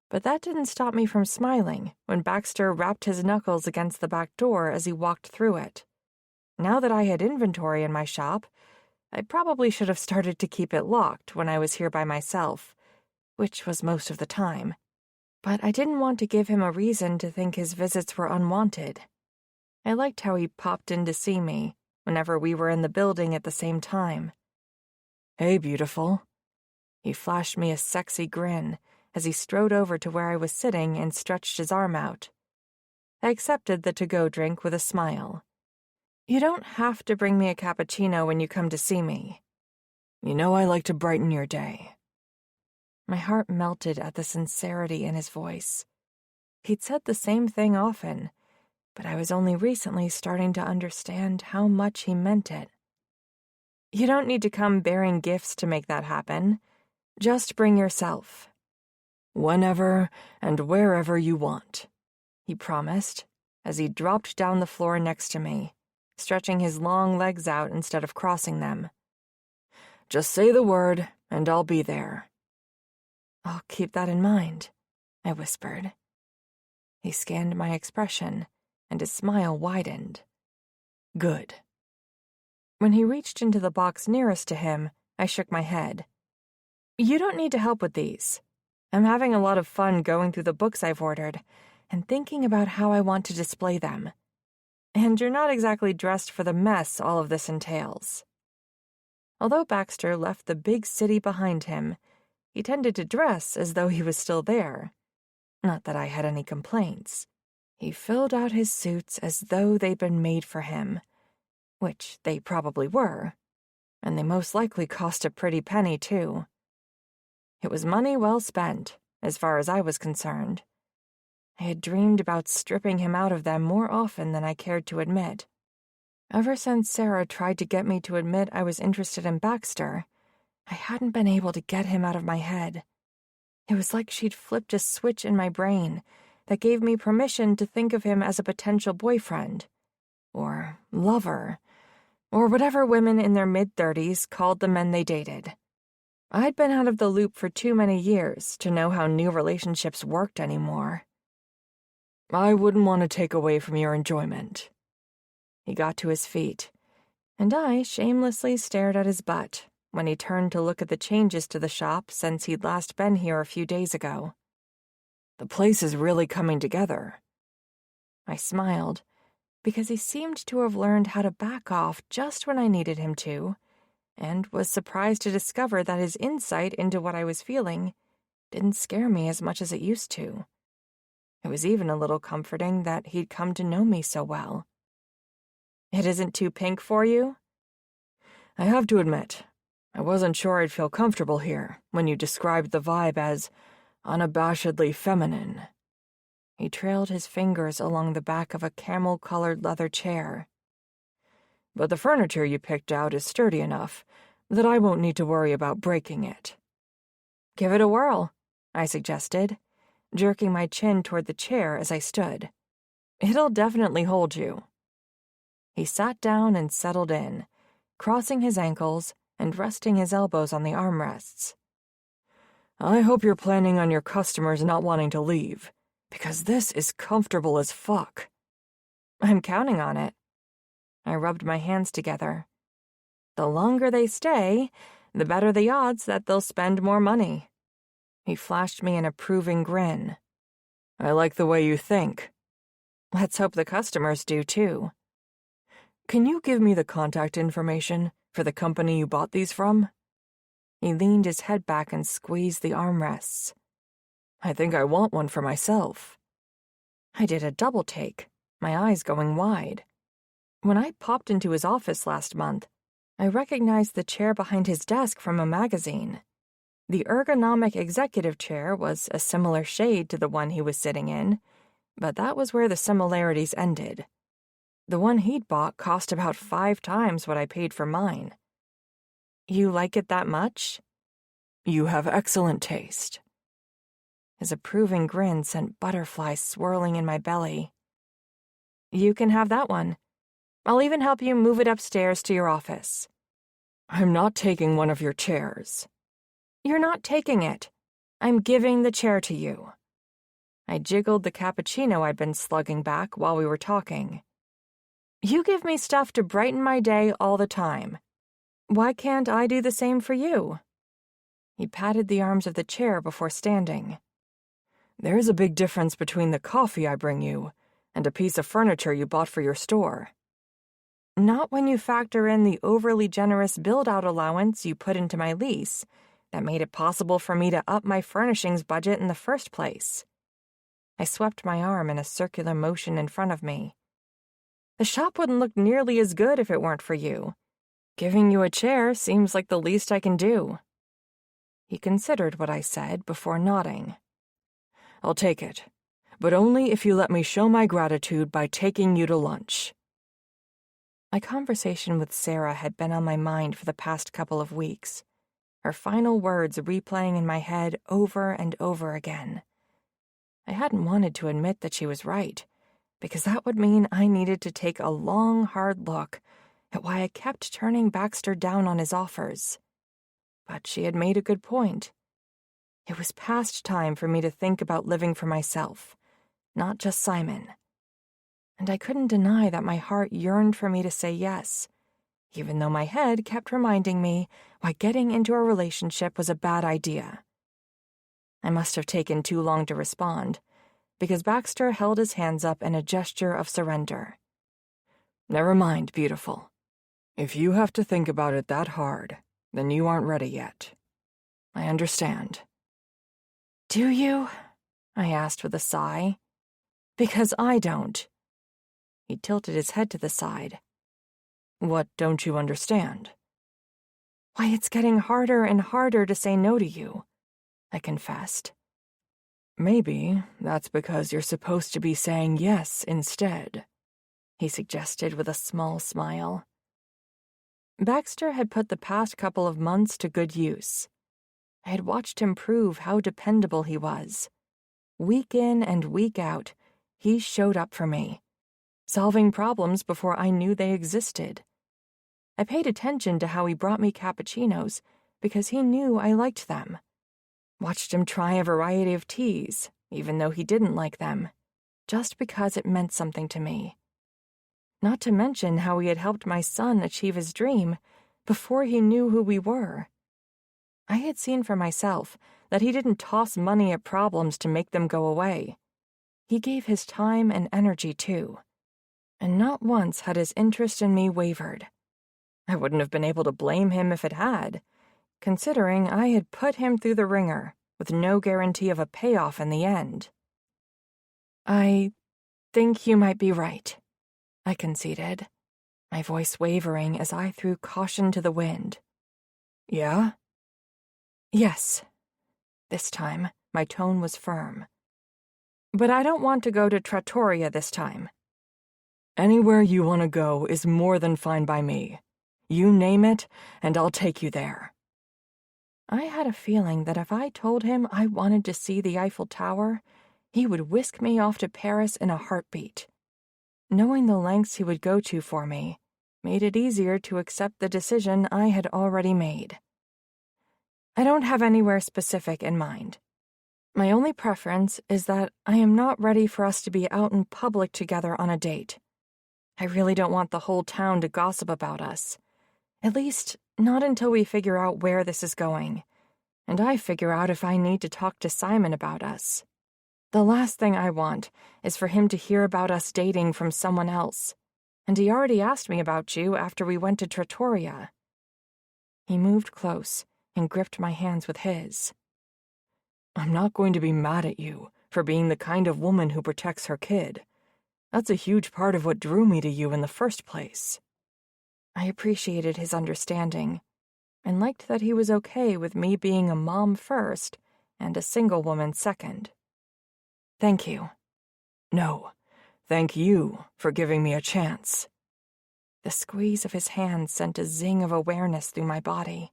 S2: but that didn't stop me from smiling when Baxter rapped his knuckles against the back door as he walked through it. Now that I had inventory in my shop, I probably should have started to keep it locked when I was here by myself, which was most of the time. But I didn't want to give him a reason to think his visits were unwanted. I liked how he popped in to see me whenever we were in the building at the same time. "Hey, beautiful." He flashed me a sexy grin as he strode over to where I was sitting and stretched his arm out. I accepted the to-go drink with a smile. "You don't have to bring me a cappuccino when you come to see me. You know I like to brighten your day." My heart melted at the sincerity in his voice. He'd said the same thing often, but I was only recently starting to understand how much he meant it. "You don't need to come bearing gifts to make that happen. Just bring yourself. Whenever and wherever you want," he promised as he dropped down the floor next to me, stretching his long legs out instead of crossing them. "Just say the word, and I'll be there." "I'll keep that in mind," I whispered. He scanned my expression, and his smile widened. "Good." When he reached into the box nearest to him, I shook my head. "You don't need to help with these. I'm having a lot of fun going through the books I've ordered and thinking about how I want to display them. And you're not exactly dressed for the mess all of this entails." Although Baxter left the big city behind him, he tended to dress as though he was still there. Not that I had any complaints. He filled out his suits as though they'd been made for him, which they probably were, and they most likely cost a pretty penny, too. It was money well spent, as far as I was concerned. I had dreamed about stripping him out of them more often than I cared to admit. Ever since Sarah tried to get me to admit I was interested in Baxter, I hadn't been able to get him out of my head. It was like she'd flipped a switch in my brain that gave me permission to think of him as a potential boyfriend, or lover, or whatever women in their mid-30s called the men they dated. I'd been out of the loop for too many years to know how new relationships worked anymore.
S3: I wouldn't want to take away from your enjoyment.
S2: He got to his feet, and I shamelessly stared at his butt when he turned to look at the changes to the shop since he'd last been here a few days ago.
S3: The place is really coming together.
S2: I smiled, because he seemed to have learned how to back off just when I needed him to, and was surprised to discover that his insight into what I was feeling didn't scare me as much as it used to. It was even a little comforting that he'd come to know me so well. It isn't too pink for you?
S3: I have to admit, I wasn't sure I'd feel comfortable here when you described the vibe as unabashedly feminine.
S2: He trailed his fingers along the back of a camel-colored leather chair.
S3: But the furniture you picked out is sturdy enough that I won't need to worry about breaking it.
S2: Give it a whirl, I suggested, jerking my chin toward the chair as I stood. It'll definitely hold you. He sat down and settled in, crossing his ankles and resting his elbows on the armrests.
S3: I hope you're planning on your customers not wanting to leave, because this is comfortable as fuck.
S2: I'm counting on it. I rubbed my hands together. The longer they stay, the better the odds that they'll spend more money. He flashed me an approving grin.
S3: I like the way you think.
S2: Let's hope the customers do, too.
S3: Can you give me the contact information for the company you bought these from?
S2: He leaned his head back and squeezed the armrests.
S3: I think I want one for myself.
S2: I did a double take, my eyes going wide. When I popped into his office last month, I recognized the chair behind his desk from a magazine. The ergonomic executive chair was a similar shade to the one he was sitting in, but that was where the similarities ended. The one he'd bought cost about 5 times what I paid for mine. You like it that much?
S3: You have excellent taste.
S2: His approving grin sent butterflies swirling in my belly. You can have that one. I'll even help you move it upstairs to your office.
S3: I'm not taking one of your chairs.
S2: You're not taking it. I'm giving the chair to you. I jiggled the cappuccino I'd been slugging back while we were talking. You give me stuff to brighten my day all the time. Why can't I do the same for you? He patted the arms of the chair before standing.
S3: There is a big difference between the coffee I bring you and a piece of furniture you bought for your store.
S2: Not when you factor in the overly generous build-out allowance you put into my lease that made it possible for me to up my furnishings budget in the first place. I swept my arm in a circular motion in front of me. The shop wouldn't look nearly as good if it weren't for you. Giving you a chair seems like the least I can do. He considered what I said before nodding.
S3: I'll take it, but only if you let me show my gratitude by taking you to lunch.
S2: My conversation with Sarah had been on my mind for the past couple of weeks, her final words replaying in my head over and over again. I hadn't wanted to admit that she was right, because that would mean I needed to take a long, hard look at why I kept turning Baxter down on his offers. But she had made a good point. It was past time for me to think about living for myself, not just Simon. And I couldn't deny that my heart yearned for me to say yes, even though my head kept reminding me why getting into a relationship was a bad idea. I must have taken too long to respond, because Baxter held his hands up in a gesture of surrender.
S3: Never mind, beautiful. If you have to think about it that hard, then you aren't ready yet. I understand.
S2: Do you? I asked with a sigh. Because I don't. He tilted his head to the side.
S3: What don't you understand?
S2: Why, it's getting harder and harder to say no to you, I confessed.
S3: Maybe that's because you're supposed to be saying yes instead, he suggested with a small smile.
S2: Baxter had put the past couple of months to good use. I had watched him prove how dependable he was. Week in and week out, he showed up for me, solving problems before I knew they existed. I paid attention to how he brought me cappuccinos because he knew I liked them. Watched him try a variety of teas, even though he didn't like them, just because it meant something to me. Not to mention how he had helped my son achieve his dream before he knew who we were. I had seen for myself that he didn't toss money at problems to make them go away. He gave his time and energy too, and not once had his interest in me wavered. I wouldn't have been able to blame him if it had, considering I had put him through the ringer with no guarantee of a payoff in the end. I think you might be right, I conceded, my voice wavering as I threw caution to the wind.
S3: Yeah?
S2: Yes. This time, my tone was firm. But I don't want to go to Trattoria this time.
S3: Anywhere you want to go is more than fine by me. You name it, and I'll take you there.
S2: I had a feeling that if I told him I wanted to see the Eiffel Tower, he would whisk me off to Paris in a heartbeat. Knowing the lengths he would go to for me made it easier to accept the decision I had already made. I don't have anywhere specific in mind. My only preference is that I am not ready for us to be out in public together on a date. I really don't want the whole town to gossip about us. At least, not until we figure out where this is going, and I figure out if I need to talk to Simon about us. The last thing I want is for him to hear about us dating from someone else, and he already asked me about you after we went to Trattoria. He moved close and gripped my hands with his.
S3: I'm not going to be mad at you for being the kind of woman who protects her kid. That's a huge part of what drew me to you in the first place.
S2: I appreciated his understanding, and liked that he was okay with me being a mom first and a single woman second. Thank you.
S3: No, thank you for giving me a chance.
S2: The squeeze of his hand sent a zing of awareness through my body.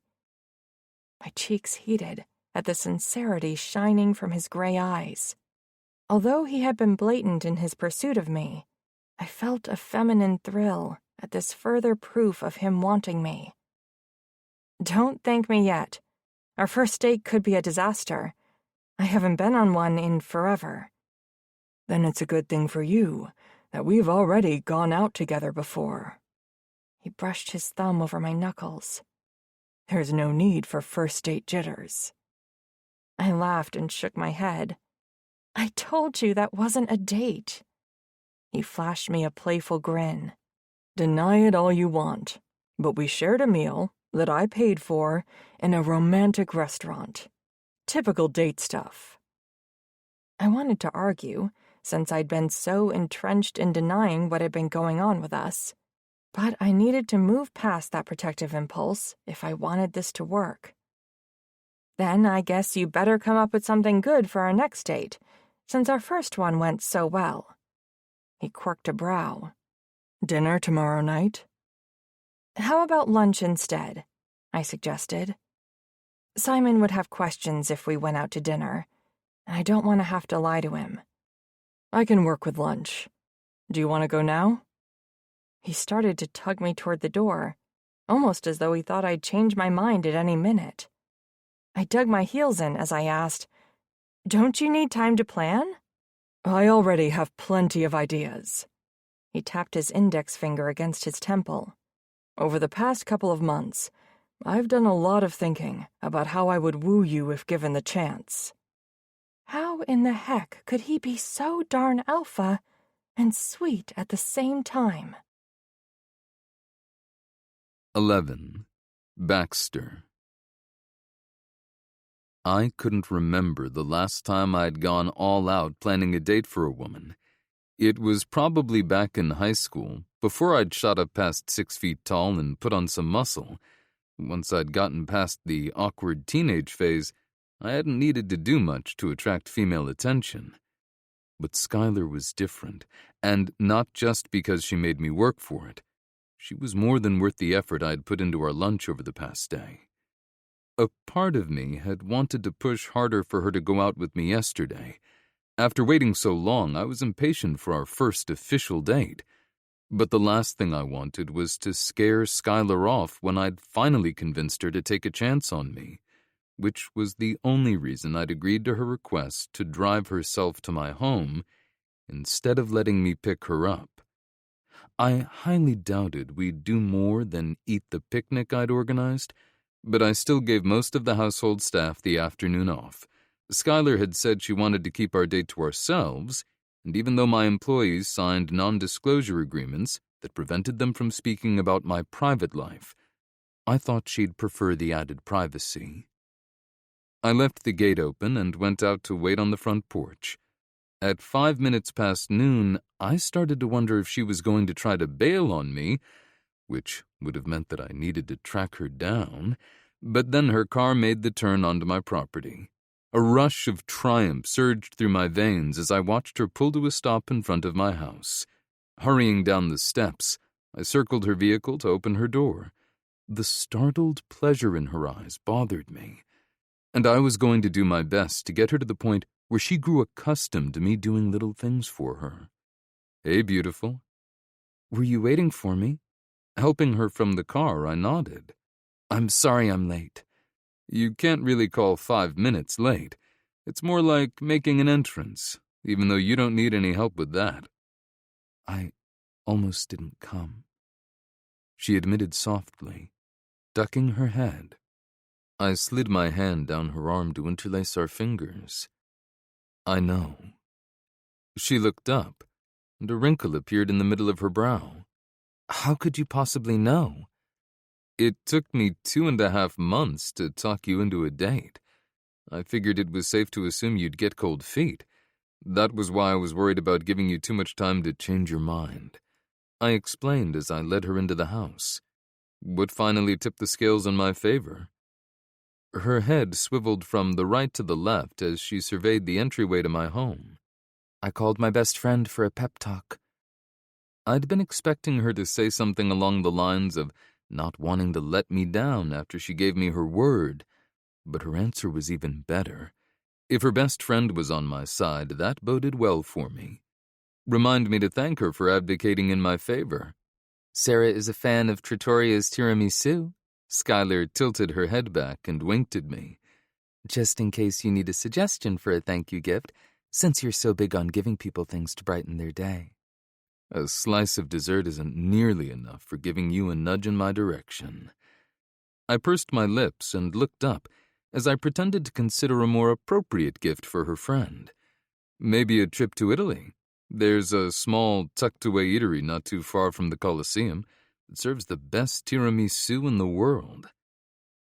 S2: My cheeks heated at the sincerity shining from his gray eyes. Although he had been blatant in his pursuit of me, I felt a feminine thrill at this further proof of him wanting me. Don't thank me yet. Our first date could be a disaster. I haven't been on one in forever.
S3: Then it's a good thing for you that we've already gone out together before.
S2: He brushed his thumb over my knuckles.
S3: There's no need for first date jitters.
S2: I laughed and shook my head. I told you that wasn't a date. He flashed me a playful grin.
S3: Deny it all you want, but we shared a meal that I paid for in a romantic restaurant. Typical date stuff.
S2: I wanted to argue, since I'd been so entrenched in denying what had been going on with us, but I needed to move past that protective impulse if I wanted this to work. Then I guess you better come up with something good for our next date, since our first one went so well. He quirked a brow.
S3: Dinner tomorrow night?
S2: How about lunch instead? I suggested. Simon would have questions if we went out to dinner, and I don't want to have to lie to him.
S3: I can work with lunch. Do you want to go now?
S2: He started to tug me toward the door, almost as though he thought I'd change my mind at any minute. I dug my heels in as I asked, "Don't you need time to plan?"
S3: I already have plenty of ideas.
S2: He tapped his index finger against his temple.
S3: Over the past couple of months, I've done a lot of thinking about how I would woo you if given the chance.
S2: How in the heck could he be so darn alpha and sweet at the same time?
S1: 11. Baxter. I couldn't remember the last time I'd gone all out planning a date for a woman. It was probably back in high school, before I'd shot up past 6 feet tall and put on some muscle. Once I'd gotten past the awkward teenage phase, I hadn't needed to do much to attract female attention. But Skylar was different, and not just because she made me work for it. She was more than worth the effort I'd put into our lunch over the past day. A part of me had wanted to push harder for her to go out with me yesterday. After waiting so long, I was impatient for our first official date. But the last thing I wanted was to scare Skylar off when I'd finally convinced her to take a chance on me, which was the only reason I'd agreed to her request to drive herself to my home instead of letting me pick her up. I highly doubted we'd do more than eat the picnic I'd organized, but I still gave most of the household staff the afternoon off. Skylar had said she wanted to keep our date to ourselves, and even though my employees signed non-disclosure agreements that prevented them from speaking about my private life, I thought she'd prefer the added privacy. I left the gate open and went out to wait on the front porch. At 5 minutes past noon, I started to wonder if she was going to try to bail on me, which would have meant that I needed to track her down, but then her car made the turn onto my property. A rush of triumph surged through my veins as I watched her pull to a stop in front of my house. Hurrying down the steps, I circled her vehicle to open her door. The startled pleasure in her eyes bothered me, and I was going to do my best to get her to the point where she grew accustomed to me doing little things for her. "Hey, beautiful."
S4: "Were you waiting for me?"
S1: Helping her from the car, I nodded.
S4: "I'm sorry I'm late."
S1: "You can't really call 5 minutes late. It's more like making an entrance, even though you don't need any help with that."
S4: "I almost didn't come,"
S1: she admitted softly, ducking her head. I slid my hand down her arm to interlace our fingers. "I know." She looked up, and a wrinkle appeared in the middle of her brow.
S4: "How could you possibly know?"
S1: "It took me 2.5 months to talk you into a date. I figured it was safe to assume you'd get cold feet. That was why I was worried about giving you too much time to change your mind," I explained as I led her into the house. "What finally tipped the scales in my favor?" Her head swiveled from the right to the left as she surveyed the entryway to my home.
S4: "I called my best friend for a pep talk."
S1: I'd been expecting her to say something along the lines of not wanting to let me down after she gave me her word, but her answer was even better. If her best friend was on my side, that boded well for me. Remind me to thank her for advocating in my favor.
S4: "Sarah is a fan of Trattoria's tiramisu."
S1: Skylar tilted her head back and winked at me.
S4: "Just in case you need a suggestion for a thank you gift, since you're so big on giving people things to brighten their day."
S1: A slice of dessert isn't nearly enough for giving you a nudge in my direction. I pursed my lips and looked up as I pretended to consider a more appropriate gift for her friend. Maybe a trip to Italy. There's a small, tucked-away eatery not too far from the Colosseum that serves the best tiramisu in the world.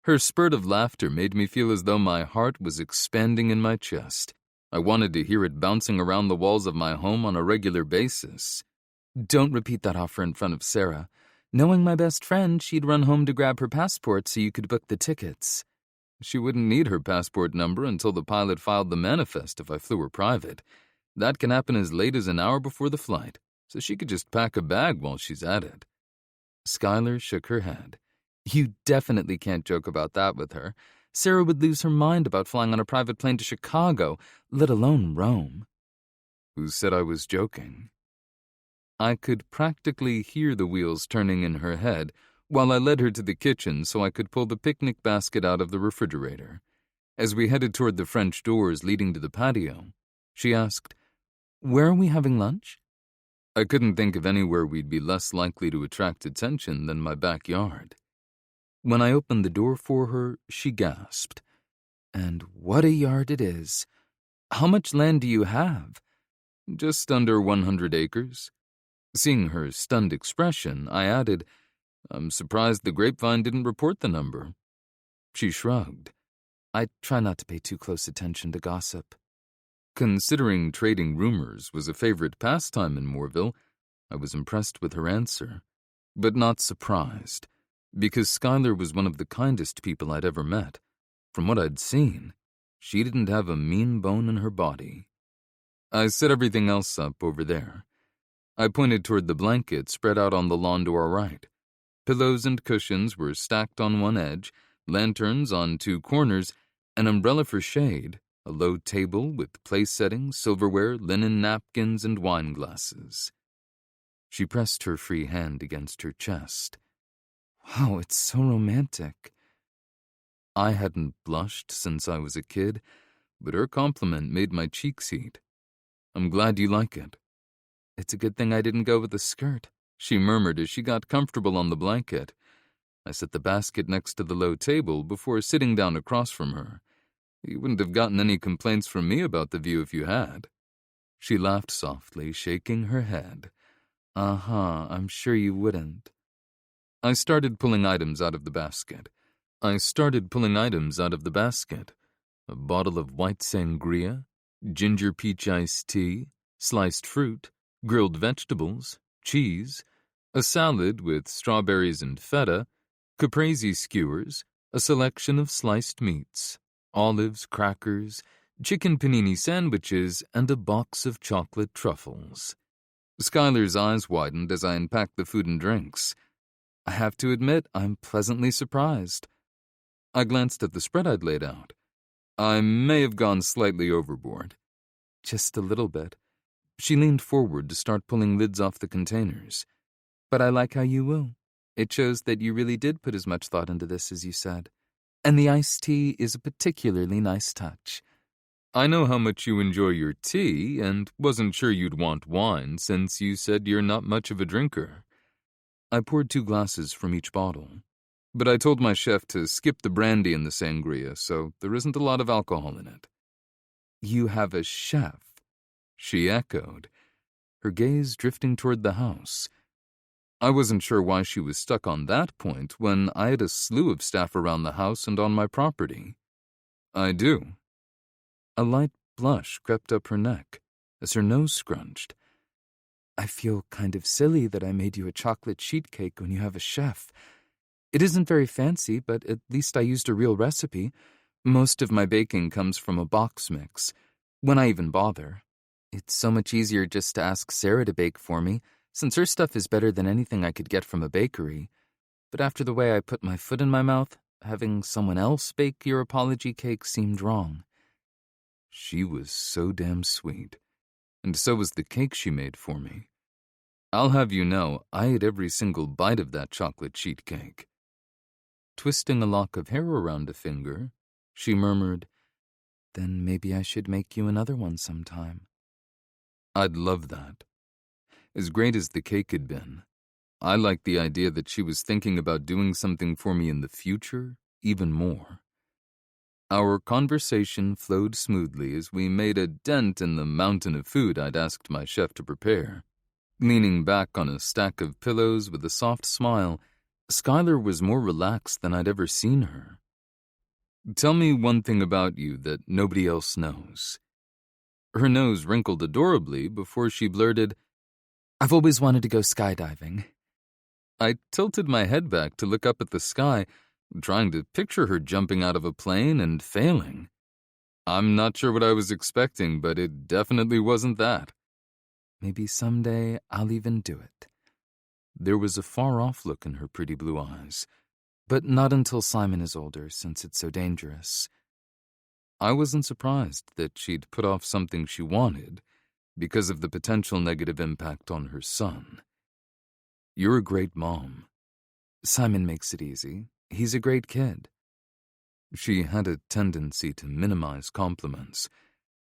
S1: Her spurt of laughter made me feel as though my heart was expanding in my chest. I wanted to hear it bouncing around the walls of my home on a regular basis.
S4: "Don't repeat that offer in front of Sarah. Knowing my best friend, she'd run home to grab her passport so you could book the tickets."
S1: She wouldn't need her passport number until the pilot filed the manifest if I flew her private. That can happen as late as an hour before the flight, so she could just pack a bag while she's at it.
S4: Skylar shook her head. "You definitely can't joke about that with her. Sarah would lose her mind about flying on a private plane to Chicago, let alone Rome."
S1: Who said I was joking? I could practically hear the wheels turning in her head while I led her to the kitchen so I could pull the picnic basket out of the refrigerator. As we headed toward the French doors leading to the patio, she asked,
S4: "Where are we having lunch?"
S1: I couldn't think of anywhere we'd be less likely to attract attention than my backyard. When I opened the door for her, she gasped.
S4: "And what a yard it is. How much land do you have?"
S1: "Just under 100 acres. Seeing her stunned expression, I added, "I'm surprised the grapevine didn't report the number." She shrugged.
S4: "I try not to pay too close attention to gossip."
S1: Considering trading rumors was a favorite pastime in Moorville, I was impressed with her answer, but not surprised, because Skylar was one of the kindest people I'd ever met. From what I'd seen, She didn't have a mean bone in her body. I set everything else up over there. I pointed toward the blanket spread out on the lawn to our right. Pillows and cushions were stacked on one edge, lanterns on two corners, an umbrella for shade, a low table with place settings, silverware, linen napkins, and wine glasses. She pressed her free hand against her chest. Wow, it's so romantic. I hadn't blushed since I was a kid, but her compliment made my cheeks heat. I'm glad you like it. It's a good thing I didn't go with a skirt, she murmured as she got comfortable on the blanket. I set the basket next to the low table before sitting down across from her. You wouldn't have gotten any complaints from me about the view if you had. She laughed softly, shaking her head. I'm sure you wouldn't. I started pulling items out of the basket. A bottle of white sangria, ginger peach iced tea, sliced fruit, grilled vegetables, cheese, a salad with strawberries and feta, caprese skewers, a selection of sliced meats, olives, crackers, chicken panini sandwiches, and a box of chocolate truffles. Skylar's eyes widened as I unpacked the food and drinks. I have to admit, I'm pleasantly surprised. I glanced at the spread I'd laid out. I may have gone slightly overboard. Just a little bit. She leaned forward to start pulling lids off the containers. But I like how you will. It shows that you really did put as much thought into this as you said. And the iced tea is a particularly nice touch. I know how much you enjoy your tea, and wasn't sure you'd want wine since you said you're not much of a drinker. I poured 2 glasses from each bottle. But I told my chef to skip the brandy in the sangria, so there isn't a lot of alcohol in it. You have a chef, she echoed, her gaze drifting toward the house. I wasn't sure why she was stuck on that point when I had a slew of staff around the house and on my property. I do. A light blush crept up her neck as her nose scrunched. I feel kind of silly that I made you a chocolate sheet cake when you have a chef. It isn't very fancy, but at least I used a real recipe. Most of my baking comes from a box mix, when I even bother. It's so much easier just to ask Sarah to bake for me, since her stuff is better than anything I could get from a bakery. But after the way I put my foot in my mouth, having someone else bake your apology cake seemed wrong. She was so damn sweet, and so was the cake she made for me. I'll have you know, I ate every single bite of that chocolate sheet cake. Twisting a lock of hair around a finger, she murmured, Then maybe I should make you another one sometime. I'd love that. As great as the cake had been, I liked the idea that she was thinking about doing something for me in the future even more. Our conversation flowed smoothly as we made a dent in the mountain of food I'd asked my chef to prepare. Leaning back on a stack of pillows with a soft smile, Skylar was more relaxed than I'd ever seen her. Tell me one thing about you that nobody else knows. Her nose wrinkled adorably before she blurted, I've always wanted to go skydiving. I tilted my head back to look up at the sky, trying to picture her jumping out of a plane and failing. I'm not sure what I was expecting, but it definitely wasn't that. Maybe someday I'll even do it. There was a far-off look in her pretty blue eyes, but not until Simon is older, since it's so dangerous. I wasn't surprised that she'd put off something she wanted because of the potential negative impact on her son. You're a great mom. Simon makes it easy. He's a great kid. She had a tendency to minimize compliments,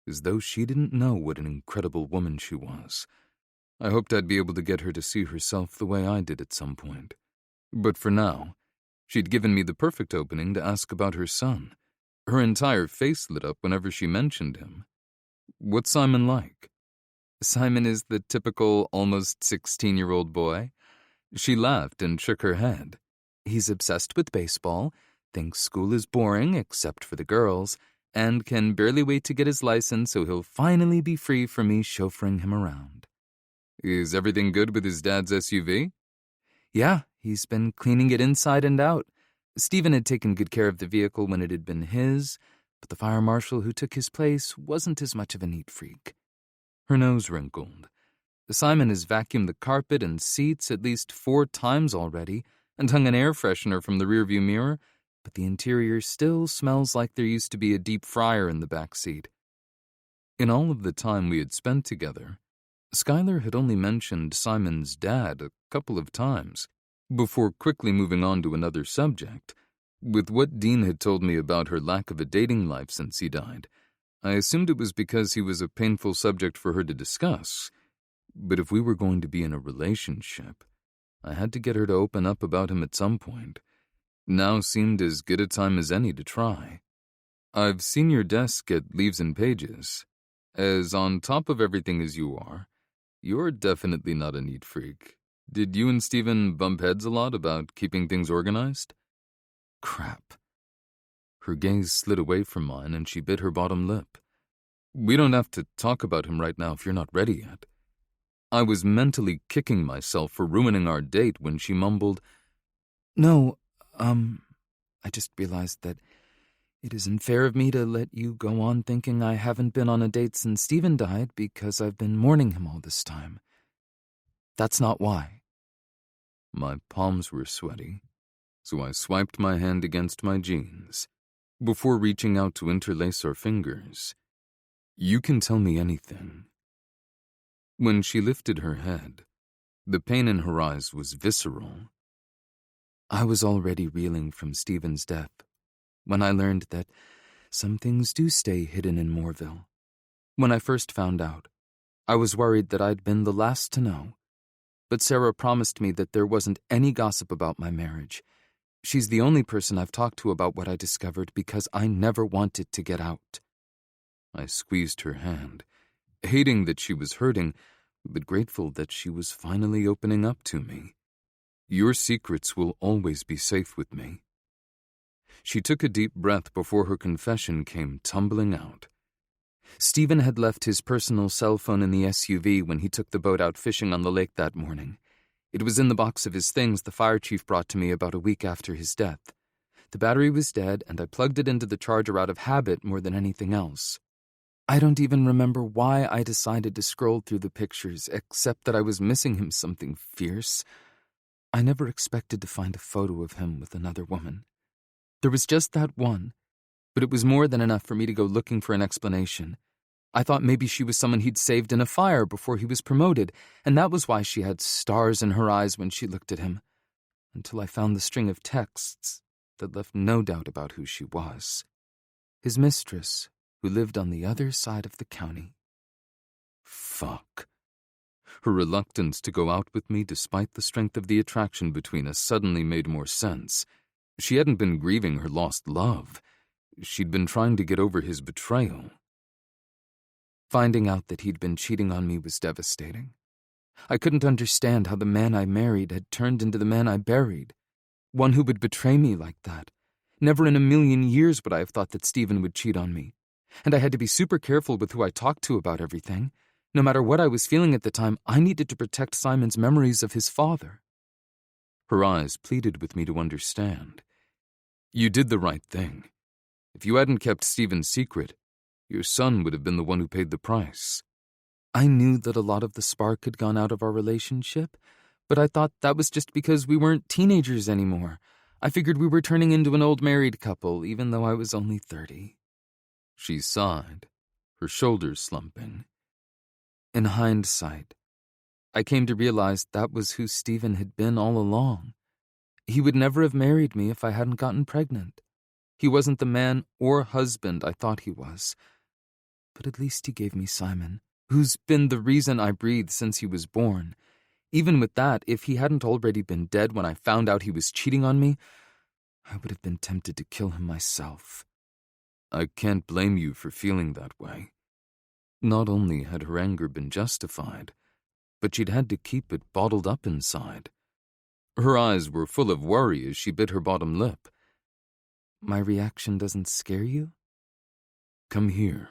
S1: as though she didn't know what an incredible woman she was. I hoped I'd be able to get her to see herself the way I did at some point. But for now, she'd given me the perfect opening to ask about her son. Her entire face lit up whenever she mentioned him. What's Simon like? Simon is the typical almost 16-year-old boy. She laughed and shook her head. He's obsessed with baseball, thinks school is boring except for the girls, and can barely wait to get his license so he'll finally be free from me chauffeuring him around. Is everything good with his dad's SUV? Yeah, he's been cleaning it inside and out. Stephen had taken good care of the vehicle when it had been his, but the fire marshal who took his place wasn't as much of a neat freak. Her nose wrinkled. Simon has vacuumed the carpet and seats at least 4 times already and hung an air freshener from the rearview mirror, but the interior still smells like there used to be a deep fryer in the back seat. In all of the time we had spent together, Skylar had only mentioned Simon's dad a couple of times, before quickly moving on to another subject. With what Dean had told me about her lack of a dating life since he died, I assumed it was because he was a painful subject for her to discuss. But if we were going to be in a relationship, I had to get her to open up about him at some point. Now seemed as good a time as any to try. I've seen your desk at Leaves and Pages. As on top of everything as you are, you're definitely not a neat freak. Did you and Steven bump heads a lot about keeping things organized? Crap. Her gaze slid away from mine and she bit her bottom lip. We don't have to talk about him right now if you're not ready yet. I was mentally kicking myself for ruining our date when she mumbled, "No, I just realized that it isn't fair of me to let you go on thinking I haven't been on a date since Steven died because I've been mourning him all this time. That's not why." My palms were sweaty, so I swiped my hand against my jeans before reaching out to interlace our fingers. You can tell me anything. When she lifted her head, the pain in her eyes was visceral. I was already reeling from Steven's death when I learned that some things do stay hidden in Moorville. When I first found out, I was worried that I'd been the last to know. But Sarah promised me that there wasn't any gossip about my marriage. She's the only person I've talked to about what I discovered because I never wanted to get out. I squeezed her hand, hating that she was hurting, but grateful that she was finally opening up to me. Your secrets will always be safe with me. She took a deep breath before her confession came tumbling out. Steven had left his personal cell phone in the SUV when he took the boat out fishing on the lake that morning. It was in the box of his things the fire chief brought to me about a week after his death. The battery was dead, and I plugged it into the charger out of habit more than anything else. I don't even remember why I decided to scroll through the pictures, except that I was missing him something fierce. I never expected to find a photo of him with another woman. There was just that one, but it was more than enough for me to go looking for an explanation. I thought maybe she was someone he'd saved in a fire before he was promoted, and that was why she had stars in her eyes when she looked at him, until I found the string of texts that left no doubt about who she was. His mistress, who lived on the other side of the county. Fuck. Her reluctance to go out with me despite the strength of the attraction between us suddenly made more sense. She hadn't been grieving her lost love. She'd been trying to get over his betrayal. Finding out that he'd been cheating on me was devastating. I couldn't understand how the man I married had turned into the man I buried. One who would betray me like that. Never in a million years would I have thought that Steven would cheat on me. And I had to be super careful with who I talked to about everything. No matter what I was feeling at the time, I needed to protect Simon's memories of his father. Her eyes pleaded with me to understand. You did the right thing. If you hadn't kept Steven's secret, your son would have been the one who paid the price. I knew that a lot of the spark had gone out of our relationship, but I thought that was just because we weren't teenagers anymore. I figured we were turning into an old married couple, even though I was only 30. She sighed, her shoulders slumping. In hindsight, I came to realize that was who Steven had been all along. He would never have married me if I hadn't gotten pregnant. He wasn't the man or husband I thought he was. But at least he gave me Simon, who's been the reason I breathe since he was born. Even with that, if he hadn't already been dead when I found out he was cheating on me, I would have been tempted to kill him myself. I can't blame you for feeling that way. Not only had her anger been justified, but she'd had to keep it bottled up inside. Her eyes were full of worry as she bit her bottom lip. My reaction doesn't scare you? Come here.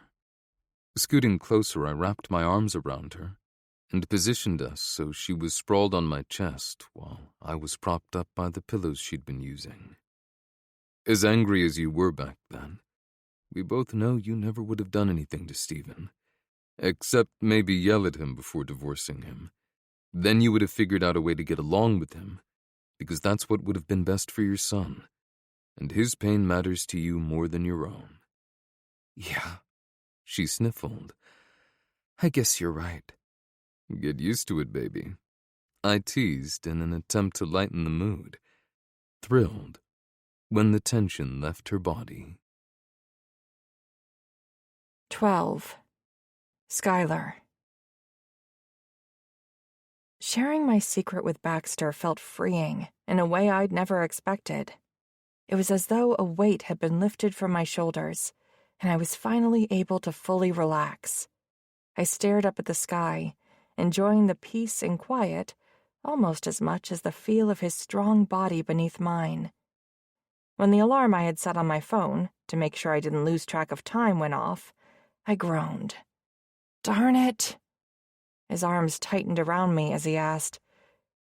S1: Scooting closer, I wrapped my arms around her and positioned us so she was sprawled on my chest while I was propped up by the pillows she'd been using. As angry as you were back then, we both know you never would have done anything to Stephen. Except maybe yell at him before divorcing him. Then you would have figured out a way to get along with him, because that's what would have been best for your son. And his pain matters to you more than your own.
S4: Yeah,
S1: She sniffled.
S4: I guess you're right.
S1: Get used to it, baby. I teased in an attempt to lighten the mood, thrilled when the tension left her body.
S2: 12. Skylar. Sharing my secret with Baxter felt freeing in a way I'd never expected. It was as though a weight had been lifted from my shoulders, and I was finally able to fully relax. I stared up at the sky, enjoying the peace and quiet almost as much as the feel of his strong body beneath mine. When the alarm I had set on my phone, to make sure I didn't lose track of time, went off, I groaned. Darn it! His arms tightened around me as he asked,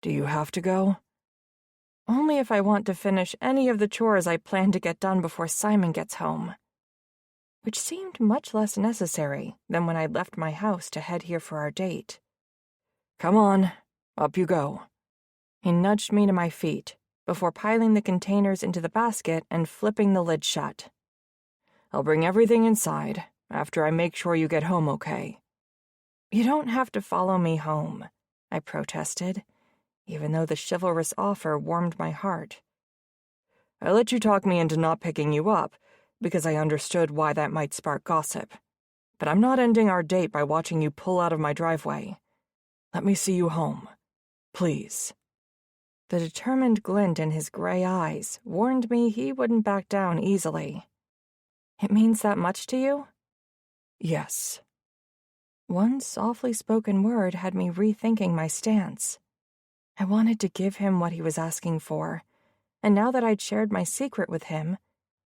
S2: "Do you have to go?" Only if I want to finish any of the chores I plan to get done before Simon gets home. Which seemed much less necessary than when I left my house to head here for our date. "Come on, up you go." He nudged me to my feet before piling the containers into the basket and flipping the lid shut. "I'll bring everything inside after I make sure you get home okay." "You don't have to follow me home," I protested, even though the chivalrous offer warmed my heart. "I let you talk me into not picking you up because I understood why that might spark gossip. But I'm not ending our date by watching you pull out of my driveway. Let me see you home. Please." The determined glint in his gray eyes warned me he wouldn't back down easily. "It means that much to you?" "Yes." One softly spoken word had me rethinking my stance. I wanted to give him what he was asking for, and now that I'd shared my secret with him,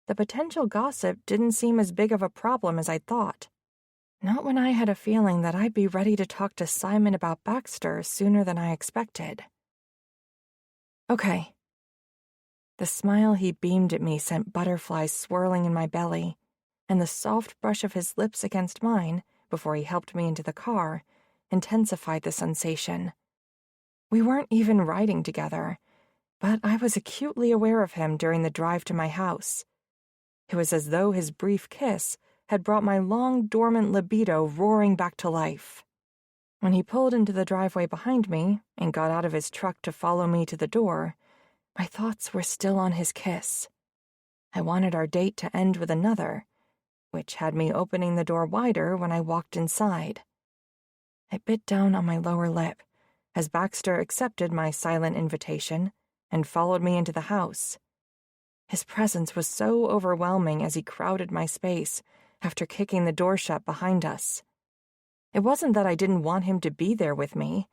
S2: the potential gossip didn't seem as big of a problem as I'd thought. Not when I had a feeling that I'd be ready to talk to Simon about Baxter sooner than I expected. "Okay." The smile he beamed at me sent butterflies swirling in my belly, and the soft brush of his lips against mine before he helped me into the car intensified the sensation. We weren't even riding together, but I was acutely aware of him during the drive to my house. It was as though his brief kiss had brought my long-dormant libido roaring back to life. When he pulled into the driveway behind me and got out of his truck to follow me to the door, my thoughts were still on his kiss. I wanted our date to end with another, which had me opening the door wider when I walked inside. I bit down on my lower lip as Baxter accepted my silent invitation and followed me into the house. His presence was so overwhelming as he crowded my space after kicking the door shut behind us. It wasn't that I didn't want him to be there with me.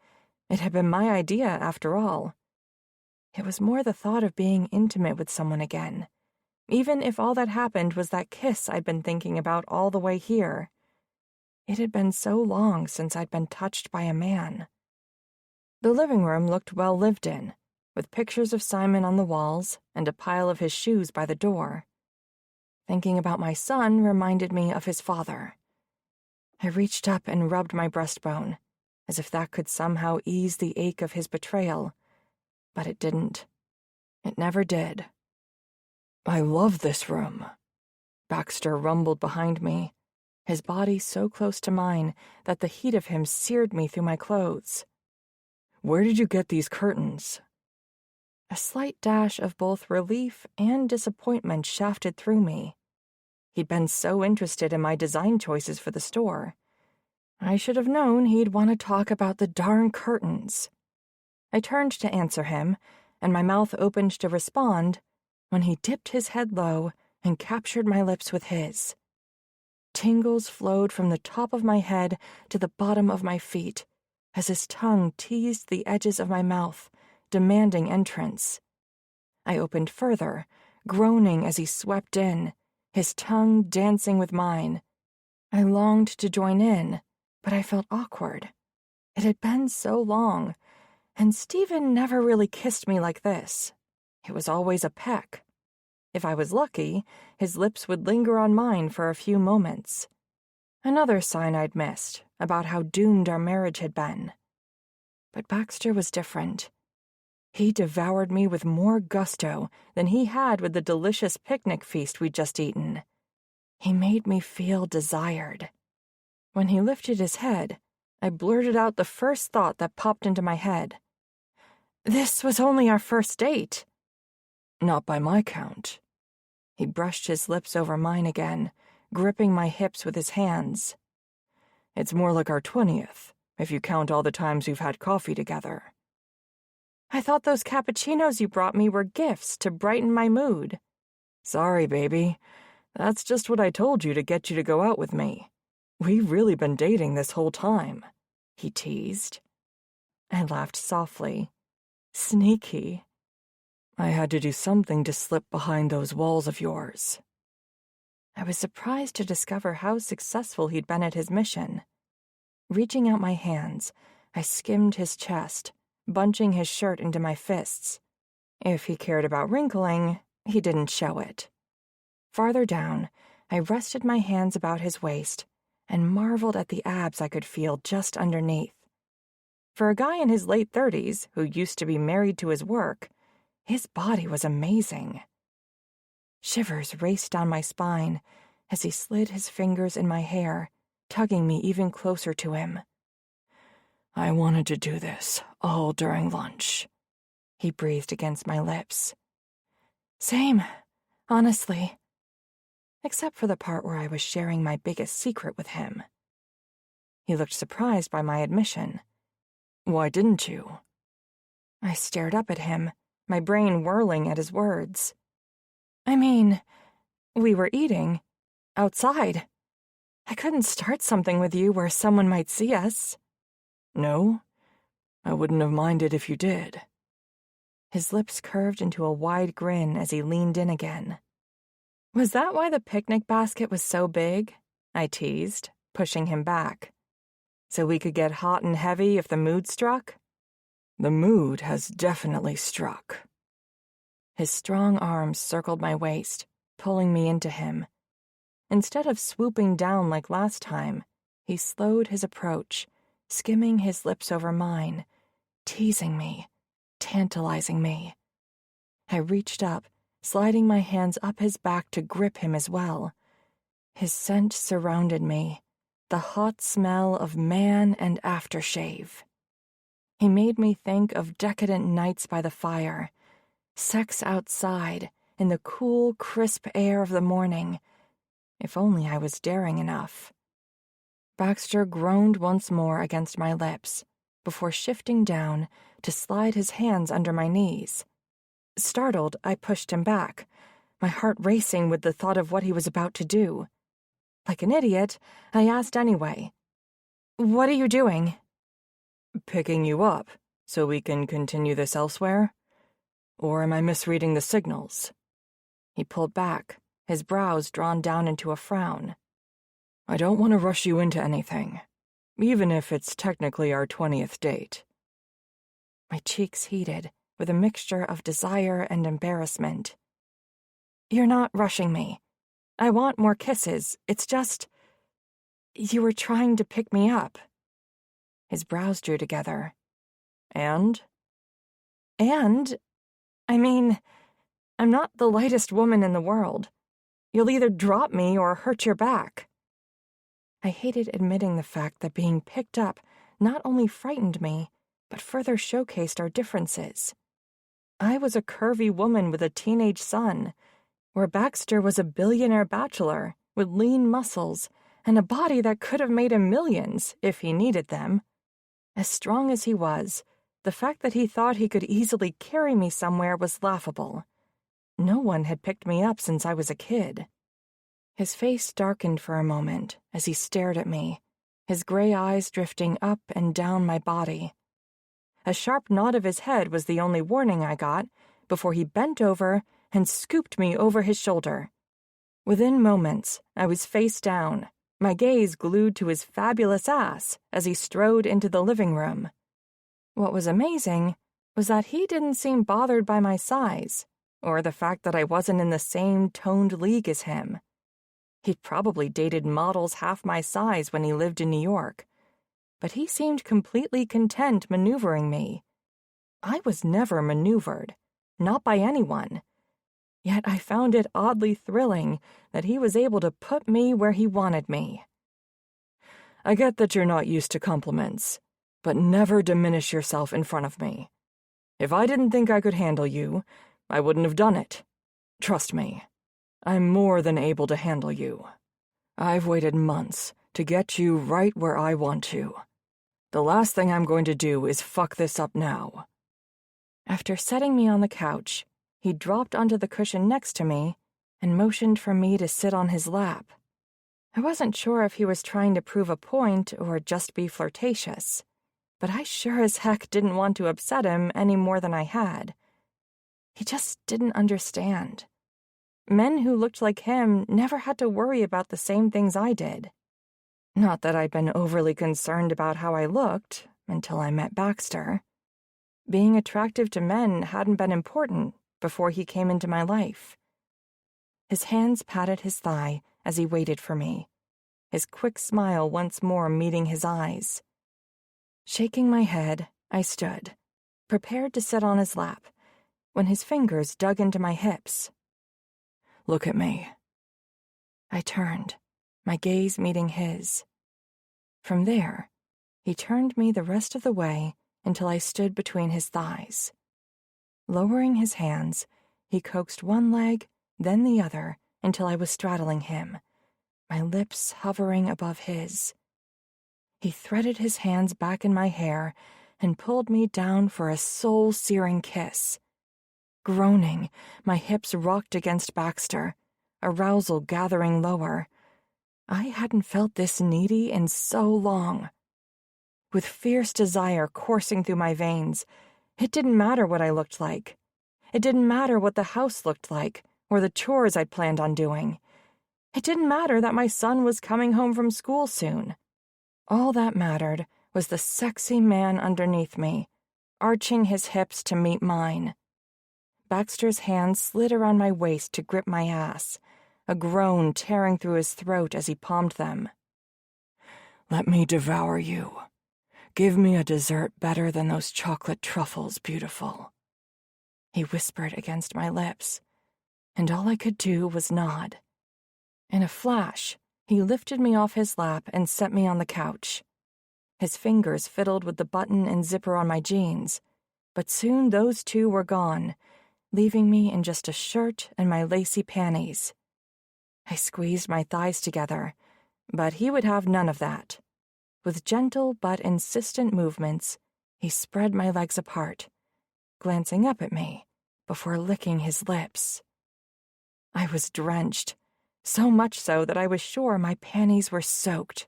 S2: It had been my idea, after all. It was more the thought of being intimate with someone again, even if all that happened was that kiss I'd been thinking about all the way here. It had been so long since I'd been touched by a man. The living room looked well lived in, with pictures of Simon on the walls and a pile of his shoes by the door. Thinking about my son reminded me of his father. I reached up and rubbed my breastbone, as if that could somehow ease the ache of his betrayal, but it didn't. It never did. "I love this room," Baxter rumbled behind me, his body so close to mine that the heat of him seared me through my clothes. "Where did you get these curtains?" A slight dash of both relief and disappointment shafted through me. He'd been so interested in my design choices for the store. I should have known he'd want to talk about the darn curtains. I turned to answer him, and my mouth opened to respond when he dipped his head low and captured my lips with his. Tingles flowed from the top of my head to the bottom of my feet as his tongue teased the edges of my mouth, demanding entrance. I opened further, groaning as he swept in, his tongue dancing with mine. I longed to join in, but I felt awkward. It had been so long, and Stephen never really kissed me like this. It was always a peck. If I was lucky, his lips would linger on mine for a few moments. Another sign I'd missed about how doomed our marriage had been. But Baxter was different. He devoured me with more gusto than he had with the delicious picnic feast we'd just eaten. He made me feel desired. When he lifted his head, I blurted out the first thought that popped into my head. This was only our first date.
S3: Not by my count.
S2: He brushed his lips over mine again, gripping my hips with his hands.
S3: It's more like our 20th, if you count all the times we've had coffee together.
S2: I thought those cappuccinos you brought me were gifts to brighten my mood.
S3: Sorry, baby. That's just what I told you to get you to go out with me. We've really been dating this whole time, he teased.
S2: I laughed softly. Sneaky.
S3: I had to do something to slip behind those walls of yours.
S2: I was surprised to discover how successful he'd been at his mission. Reaching out my hands, I skimmed his chest, bunching his shirt into my fists. If he cared about wrinkling, he didn't show it. Farther down, I rested my hands about his waist and marveled at the abs I could feel just underneath. For a guy in his late 30s who used to be married to his work, his body was amazing. Shivers raced down my spine as he slid his fingers in my hair, tugging me even closer to him.
S3: I wanted to do this all during lunch,
S2: he breathed against my lips. Same, honestly. Except for the part where I was sharing my biggest secret with him. He looked surprised by my admission.
S3: Why didn't you?
S2: I stared up at him, my brain whirling at his words. I mean, we were eating. Outside. I couldn't start something with you where someone might see us.
S3: No? I wouldn't have minded if you did.
S2: His lips curved into a wide grin as he leaned in again. Was that why the picnic basket was so big? I teased, pushing him back. So we could get hot and heavy if the mood struck?
S3: The mood has definitely struck.
S2: His strong arms circled my waist, pulling me into him. Instead of swooping down like last time, he slowed his approach, skimming his lips over mine, teasing me, tantalizing me. I reached up, sliding my hands up his back to grip him as well. His scent surrounded me, the hot smell of man and aftershave. He made me think of decadent nights by the fire, sex outside in the cool, crisp air of the morning. If only I was daring enough. Baxter groaned once more against my lips, before shifting down to slide his hands under my knees. Startled, I pushed him back, my heart racing with the thought of what he was about to do. Like an idiot, I asked anyway. What are you doing?
S3: Picking you up, so we can continue this elsewhere? Or am I misreading the signals?
S2: He pulled back, his brows drawn down into a frown.
S3: I don't want to rush you into anything, even if it's technically our 20th date.
S2: My cheeks heated with a mixture of desire and embarrassment. You're not rushing me. I want more kisses. It's just... You were trying to pick me up. His brows drew together.
S3: And?
S2: I mean, I'm not the lightest woman in the world. You'll either drop me or hurt your back. I hated admitting the fact that being picked up not only frightened me, but further showcased our differences. I was a curvy woman with a teenage son, where Baxter was a billionaire bachelor with lean muscles and a body that could have made him millions if he needed them. As strong as he was, the fact that he thought he could easily carry me somewhere was laughable. No one had picked me up since I was a kid. His face darkened for a moment as he stared at me, his gray eyes drifting up and down my body. A sharp nod of his head was the only warning I got before he bent over and scooped me over his shoulder. Within moments, I was face down, my gaze glued to his fabulous ass as he strode into the living room. What was amazing was that he didn't seem bothered by my size, or the fact that I wasn't in the same toned league as him. He'd probably dated models half my size when he lived in New York, but he seemed completely content maneuvering me. I was never maneuvered, not by anyone. Yet I found it oddly thrilling that he was able to put me where he wanted me.
S3: I get that you're not used to compliments, but never diminish yourself in front of me. If I didn't think I could handle you, I wouldn't have done it. Trust me, I'm more than able to handle you. I've waited months to get you right where I want to. The last thing I'm going to do is fuck this up now.
S2: After setting me on the couch, he dropped onto the cushion next to me and motioned for me to sit on his lap. I wasn't sure if he was trying to prove a point or just be flirtatious, but I sure as heck didn't want to upset him any more than I had. He just didn't understand. Men who looked like him never had to worry about the same things I did. Not that I'd been overly concerned about how I looked until I met Baxter. Being attractive to men hadn't been important before he came into my life. His hands patted his thigh as he waited for me, his quick smile once more meeting his eyes. Shaking my head, I stood, prepared to sit on his lap, when his fingers dug into my hips.
S3: Look at me.
S2: I turned, my gaze meeting his. From there, he turned me the rest of the way until I stood between his thighs. Lowering his hands, he coaxed one leg, then the other, until I was straddling him, my lips hovering above his. He threaded his hands back in my hair and pulled me down for a soul-searing kiss. Groaning, my hips rocked against Baxter, arousal gathering lower. I hadn't felt this needy in so long. With fierce desire coursing through my veins, it didn't matter what I looked like. It didn't matter what the house looked like or the chores I'd planned on doing. It didn't matter that my son was coming home from school soon. All that mattered was the sexy man underneath me, arching his hips to meet mine. Baxter's hands slid around my waist to grip my ass, a groan tearing through his throat as he palmed them.
S3: Let me devour you. Give me a dessert better than those chocolate truffles, beautiful.
S2: He whispered against my lips, and all I could do was nod. In a flash, he lifted me off his lap and set me on the couch. His fingers fiddled with the button and zipper on my jeans, but soon those two were gone, leaving me in just a shirt and my lacy panties. I squeezed my thighs together, but he would have none of that. With gentle but insistent movements, he spread my legs apart, glancing up at me before licking his lips. I was drenched, so much so that I was sure my panties were soaked.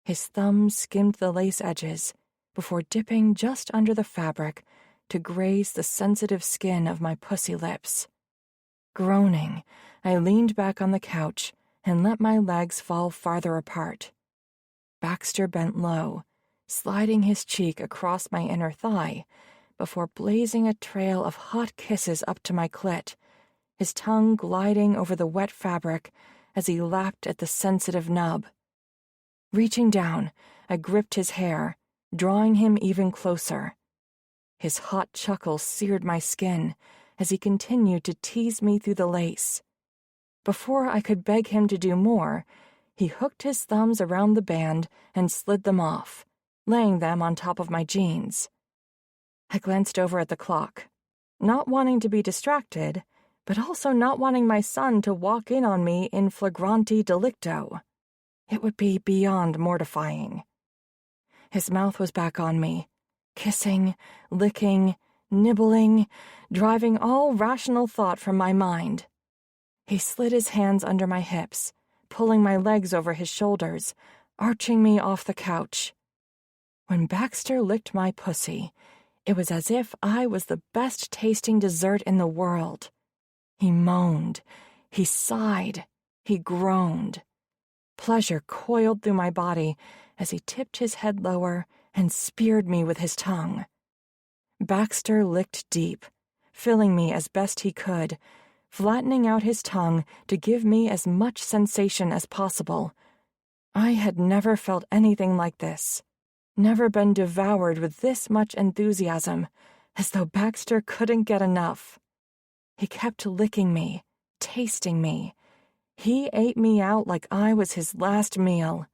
S2: His thumbs skimmed the lace edges before dipping just under the fabric to graze the sensitive skin of my pussy lips. Groaning, I leaned back on the couch and let my legs fall farther apart. Baxter bent low, sliding his cheek across my inner thigh before blazing a trail of hot kisses up to my clit, his tongue gliding over the wet fabric as he lapped at the sensitive nub. Reaching down, I gripped his hair, drawing him even closer. His hot chuckle seared my skin as he continued to tease me through the lace. Before I could beg him to do more, he hooked his thumbs around the band and slid them off, laying them on top of my jeans. I glanced over at the clock, not wanting to be distracted, but also not wanting my son to walk in on me in flagranti delicto. It would be beyond mortifying. His mouth was back on me, kissing, licking, nibbling, driving all rational thought from my mind. He slid his hands under my hips, pulling my legs over his shoulders, arching me off the couch. When Baxter licked my pussy, it was as if I was the best-tasting dessert in the world. He moaned, he sighed, he groaned. Pleasure coiled through my body as he tipped his head lower and speared me with his tongue. Baxter licked deep, filling me as best he could, flattening out his tongue to give me as much sensation as possible. I had never felt anything like this, never been devoured with this much enthusiasm, as though Baxter couldn't get enough. He kept licking me, tasting me. He ate me out like I was his last meal.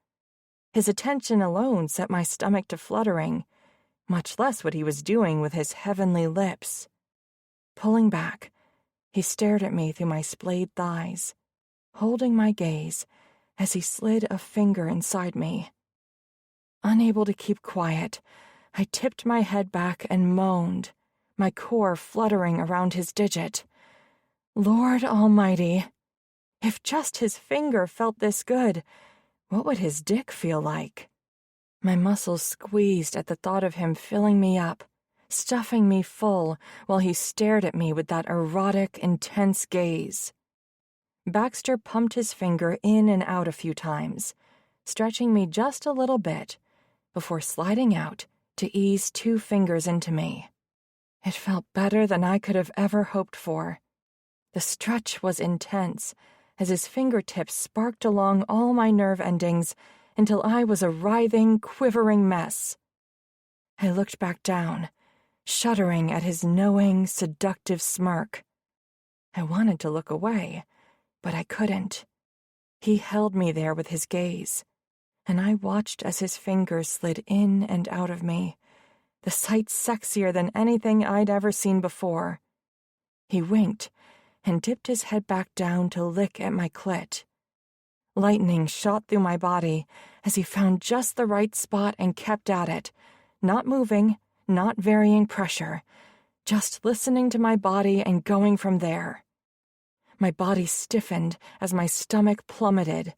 S2: His attention alone set my stomach to fluttering, much less what he was doing with his heavenly lips. Pulling back, he stared at me through my splayed thighs, holding my gaze as he slid a finger inside me. Unable to keep quiet, I tipped my head back and moaned, my core fluttering around his digit. Lord Almighty! If just his finger felt this good, what would his dick feel like? My muscles squeezed at the thought of him filling me up, stuffing me full while he stared at me with that erotic, intense gaze. Baxter pumped his finger in and out a few times, stretching me just a little bit, before sliding out to ease 2 fingers into me. It felt better than I could have ever hoped for. The stretch was intense, as his fingertips sparked along all my nerve endings until I was a writhing, quivering mess. I looked back down, shuddering at his knowing, seductive smirk. I wanted to look away, but I couldn't. He held me there with his gaze, and I watched as his fingers slid in and out of me, the sight sexier than anything I'd ever seen before. He winked and dipped his head back down to lick at my clit. Lightning shot through my body as he found just the right spot and kept at it, not moving, not varying pressure, just listening to my body and going from there. My body stiffened as my stomach plummeted.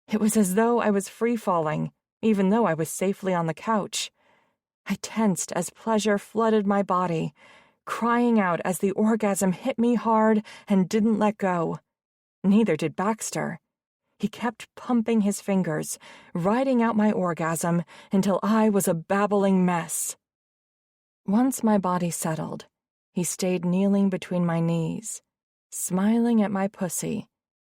S2: It was as though I was free-falling, even though I was safely on the couch. I tensed as pleasure flooded my body, crying out as the orgasm hit me hard and didn't let go. Neither did Baxter. He kept pumping his fingers, riding out my orgasm until I was a babbling mess. Once my body settled, he stayed kneeling between my knees, smiling at my pussy,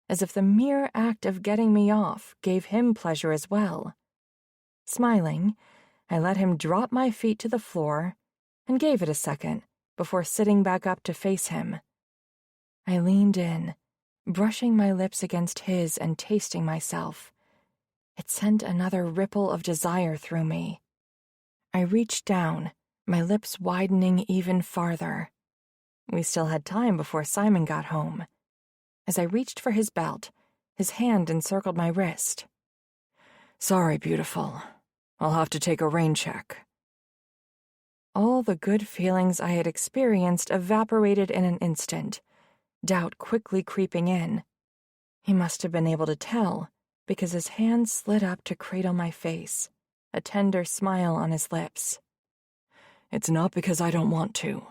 S2: as if the mere act of getting me off gave him pleasure as well. Smiling, I let him drop my feet to the floor and gave it a second before sitting back up to face him. I leaned in, brushing my lips against his and tasting myself. It sent another ripple of desire through me. I reached down, my lips widening even farther. We still had time before Simon got home. As I reached for his belt, his hand encircled my wrist.
S3: "Sorry, beautiful. I'll have to take a rain check."
S2: All the good feelings I had experienced evaporated in an instant, doubt quickly creeping in. He must have been able to tell, because his hand slid up to cradle my face, a tender smile on his lips.
S3: "It's not because I don't want to.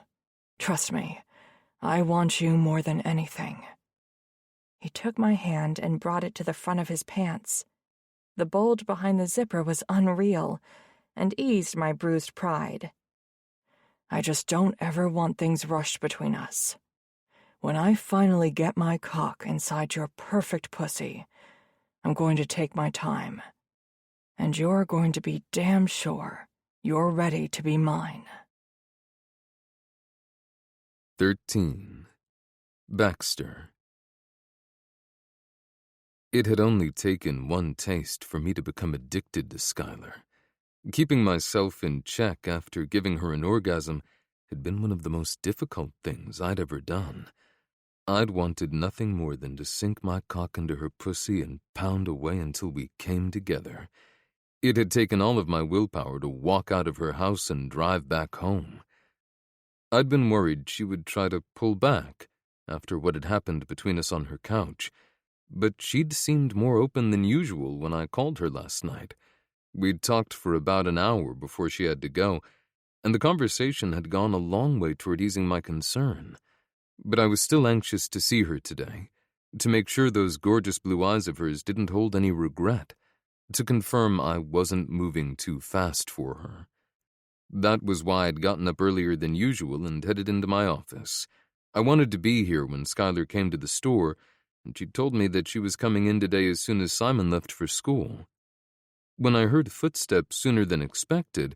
S3: Trust me, I want you more than anything."
S2: He took my hand and brought it to the front of his pants. The bulge behind the zipper was unreal and eased my bruised pride.
S3: "I just don't ever want things rushed between us. When I finally get my cock inside your perfect pussy, I'm going to take my time. And you're going to be damn sure you're ready to be mine."
S1: 13. Baxter. It had only taken one taste for me to become addicted to Skylar. Keeping myself in check after giving her an orgasm had been one of the most difficult things I'd ever done. I'd wanted nothing more than to sink my cock into her pussy and pound away until we came together. It had taken all of my willpower to walk out of her house and drive back home. I'd been worried she would try to pull back after what had happened between us on her couch, but she'd seemed more open than usual when I called her last night. We'd talked for about an hour before she had to go, and the conversation had gone a long way toward easing my concern. But I was still anxious to see her today, to make sure those gorgeous blue eyes of hers didn't hold any regret, to confirm I wasn't moving too fast for her. That was why I'd gotten up earlier than usual and headed into my office, I wanted to be here when Skylar came to the store, and she told me that she was coming in today as soon as Simon left for school. When I heard footsteps sooner than expected,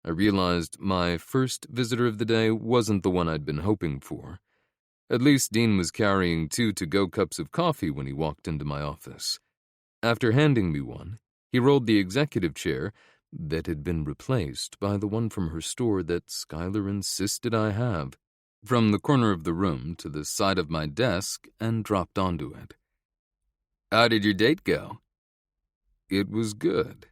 S1: I realized my first visitor of the day wasn't the one I'd been hoping for. At least Dean was carrying 2 to-go cups of coffee when he walked into my office. After handing me one, he rolled the executive chair that had been replaced by the one from her store that Skylar insisted I have, from the corner of the room to the side of my desk, and dropped onto it. "How did your date go?" "It was good."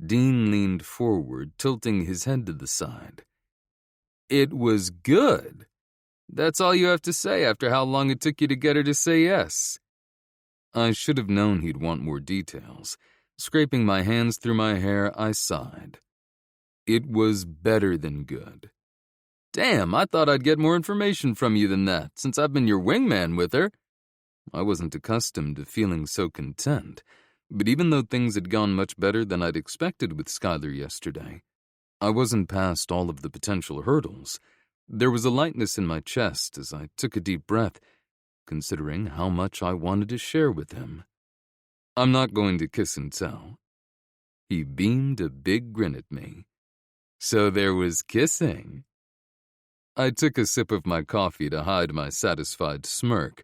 S1: Dean leaned forward, tilting his head to the side. "It was good? That's all you have to say after how long it took you to get her to say yes." I should have known he'd want more details. Scraping my hands through my hair, I sighed. "It was better than good." "Damn, I thought I'd get more information from you than that, since I've been your wingman with her." I wasn't accustomed to feeling so content, but even though things had gone much better than I'd expected with Skylar yesterday, I wasn't past all of the potential hurdles. There was a lightness in my chest as I took a deep breath, considering how much I wanted to share with him. "I'm not going to kiss and tell." He beamed a big grin at me. "So there was kissing." I took a sip of my coffee to hide my satisfied smirk,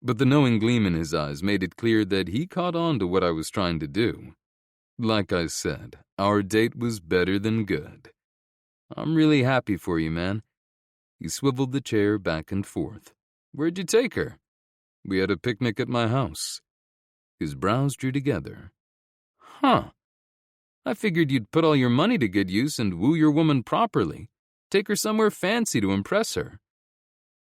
S1: but the knowing gleam in his eyes made it clear that he caught on to what I was trying to do. Like I said, our date was better than good. "I'm really happy for you, man." He swiveled the chair back and forth. "Where'd you take her?" "We had a picnic at my house." His brows drew together. "Huh. I figured you'd put all your money to good use and woo your woman properly. Take her somewhere fancy to impress her."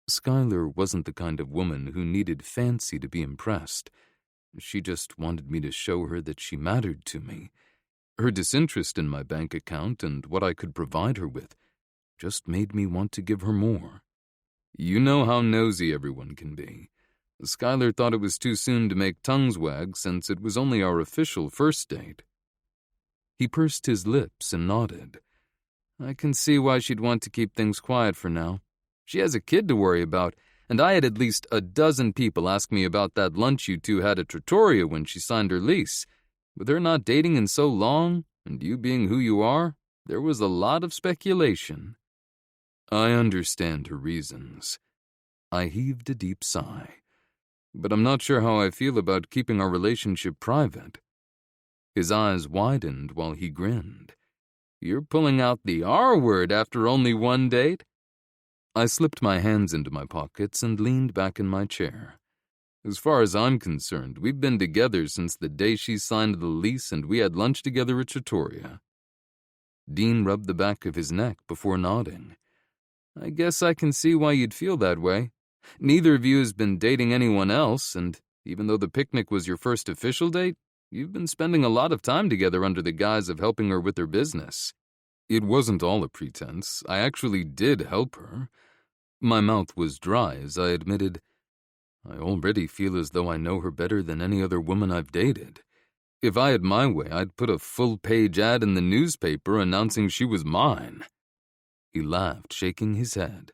S1: Skylar wasn't the kind of woman who needed fancy to be impressed. She just wanted me to show her that she mattered to me. Her disinterest in my bank account and what I could provide her with just made me want to give her more. You know how nosy everyone can be. Skylar thought it was too soon to make tongues wag since it was only our official first date. He pursed his lips and nodded. "I can see why she'd want to keep things quiet for now. She has a kid to worry about, and I had at least a dozen people ask me about that lunch you two had at Trattoria when she signed her lease. With her not dating in so long, and you being who you are, there was a lot of speculation." I understand her reasons. I heaved a deep sigh. But I'm not sure how I feel about keeping our relationship private. His eyes widened while he grinned. "You're pulling out the R word after only one date?" I slipped my hands into my pockets and leaned back in my chair. "As far as I'm concerned, we've been together since the day she signed the lease and we had lunch together at Trattoria." Dean rubbed the back of his neck before nodding. "I guess I can see why you'd feel that way. Neither of you has been dating anyone else, and even though the picnic was your first official date, you've been spending a lot of time together under the guise of helping her with her business." It wasn't all a pretense. I actually did help her. My mouth was dry as I admitted, "I already feel as though I know her better than any other woman I've dated. If I had my way, I'd put a full-page ad in the newspaper announcing she was mine." He laughed, shaking his head.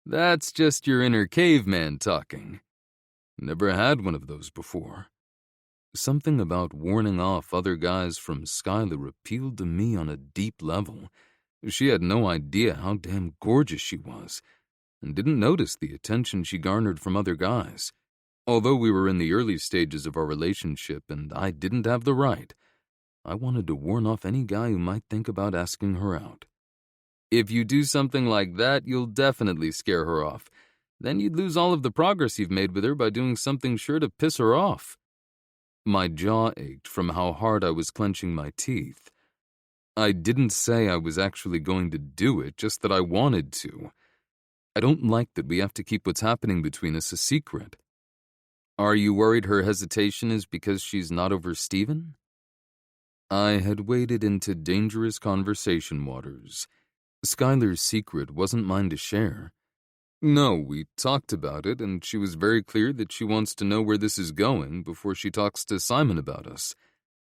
S1: "That's just your inner caveman talking." Never had one of those before. Something about warning off other guys from Skylar appealed to me on a deep level. She had no idea how damn gorgeous she was, and didn't notice the attention she garnered from other guys. Although we were in the early stages of our relationship and I didn't have the right, I wanted to warn off any guy who might think about asking her out. "If you do something like that, you'll definitely scare her off. Then you'd lose all of the progress you've made with her by doing something sure to piss her off." My jaw ached from how hard I was clenching my teeth. I didn't say I was actually going to do it, just that I wanted to. I don't like that we have to keep what's happening between us a secret. "Are you worried her hesitation is because she's not over Steven?" I had waded into dangerous conversation waters. Skylar's secret wasn't mine to share. "No, we talked about it, and she was very clear that she wants to know where this is going before she talks to Simon about us.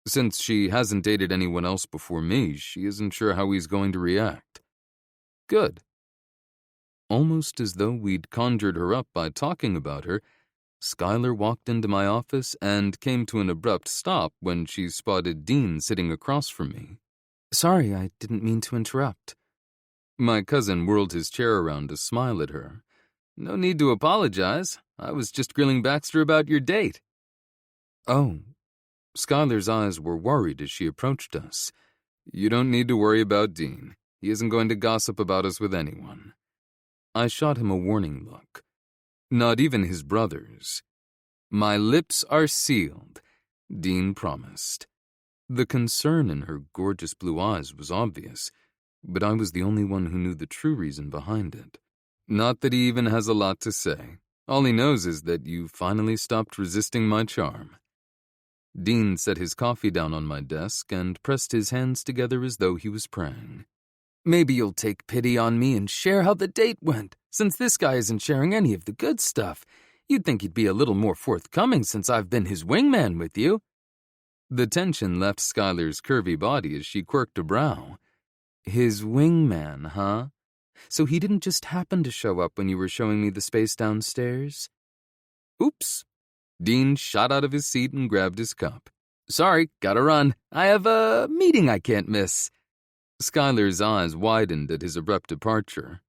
S1: Since she hasn't dated anyone else before me, she isn't sure how he's going to react." "Good." Almost as though we'd conjured her up by talking about her, Skylar walked into my office and came to an abrupt stop when she spotted Dean sitting across from me.
S4: Sorry, I didn't mean to interrupt.
S1: My cousin whirled his chair around to smile at her. No need to apologize. I was just grilling Baxter about your date.
S4: Oh.
S1: Skylar's eyes were worried as she approached us. You don't need to worry about Dean. He isn't going to gossip about us with anyone. I shot him a warning look. Not even his brothers. My lips are sealed, Dean promised. The concern in her gorgeous blue eyes was obvious, but I was the only one who knew the true reason behind it. Not that he even has a lot to say. All he knows is that you finally stopped resisting my charm. Dean set his coffee down on my desk and pressed his hands together as though he was praying.
S4: Maybe you'll take pity on me and share how the date went, since this guy isn't sharing any of the good stuff. You'd think he'd be a little more forthcoming since I've been his wingman with you.
S1: The tension left Skylar's curvy body as she quirked a brow.
S4: His wingman, huh? So he didn't just happen to show up when you were showing me the space downstairs?
S1: Oops. Dean shot out of his seat and grabbed his cup. Sorry, gotta run. I have a meeting I can't miss. Skylar's eyes widened at his abrupt departure.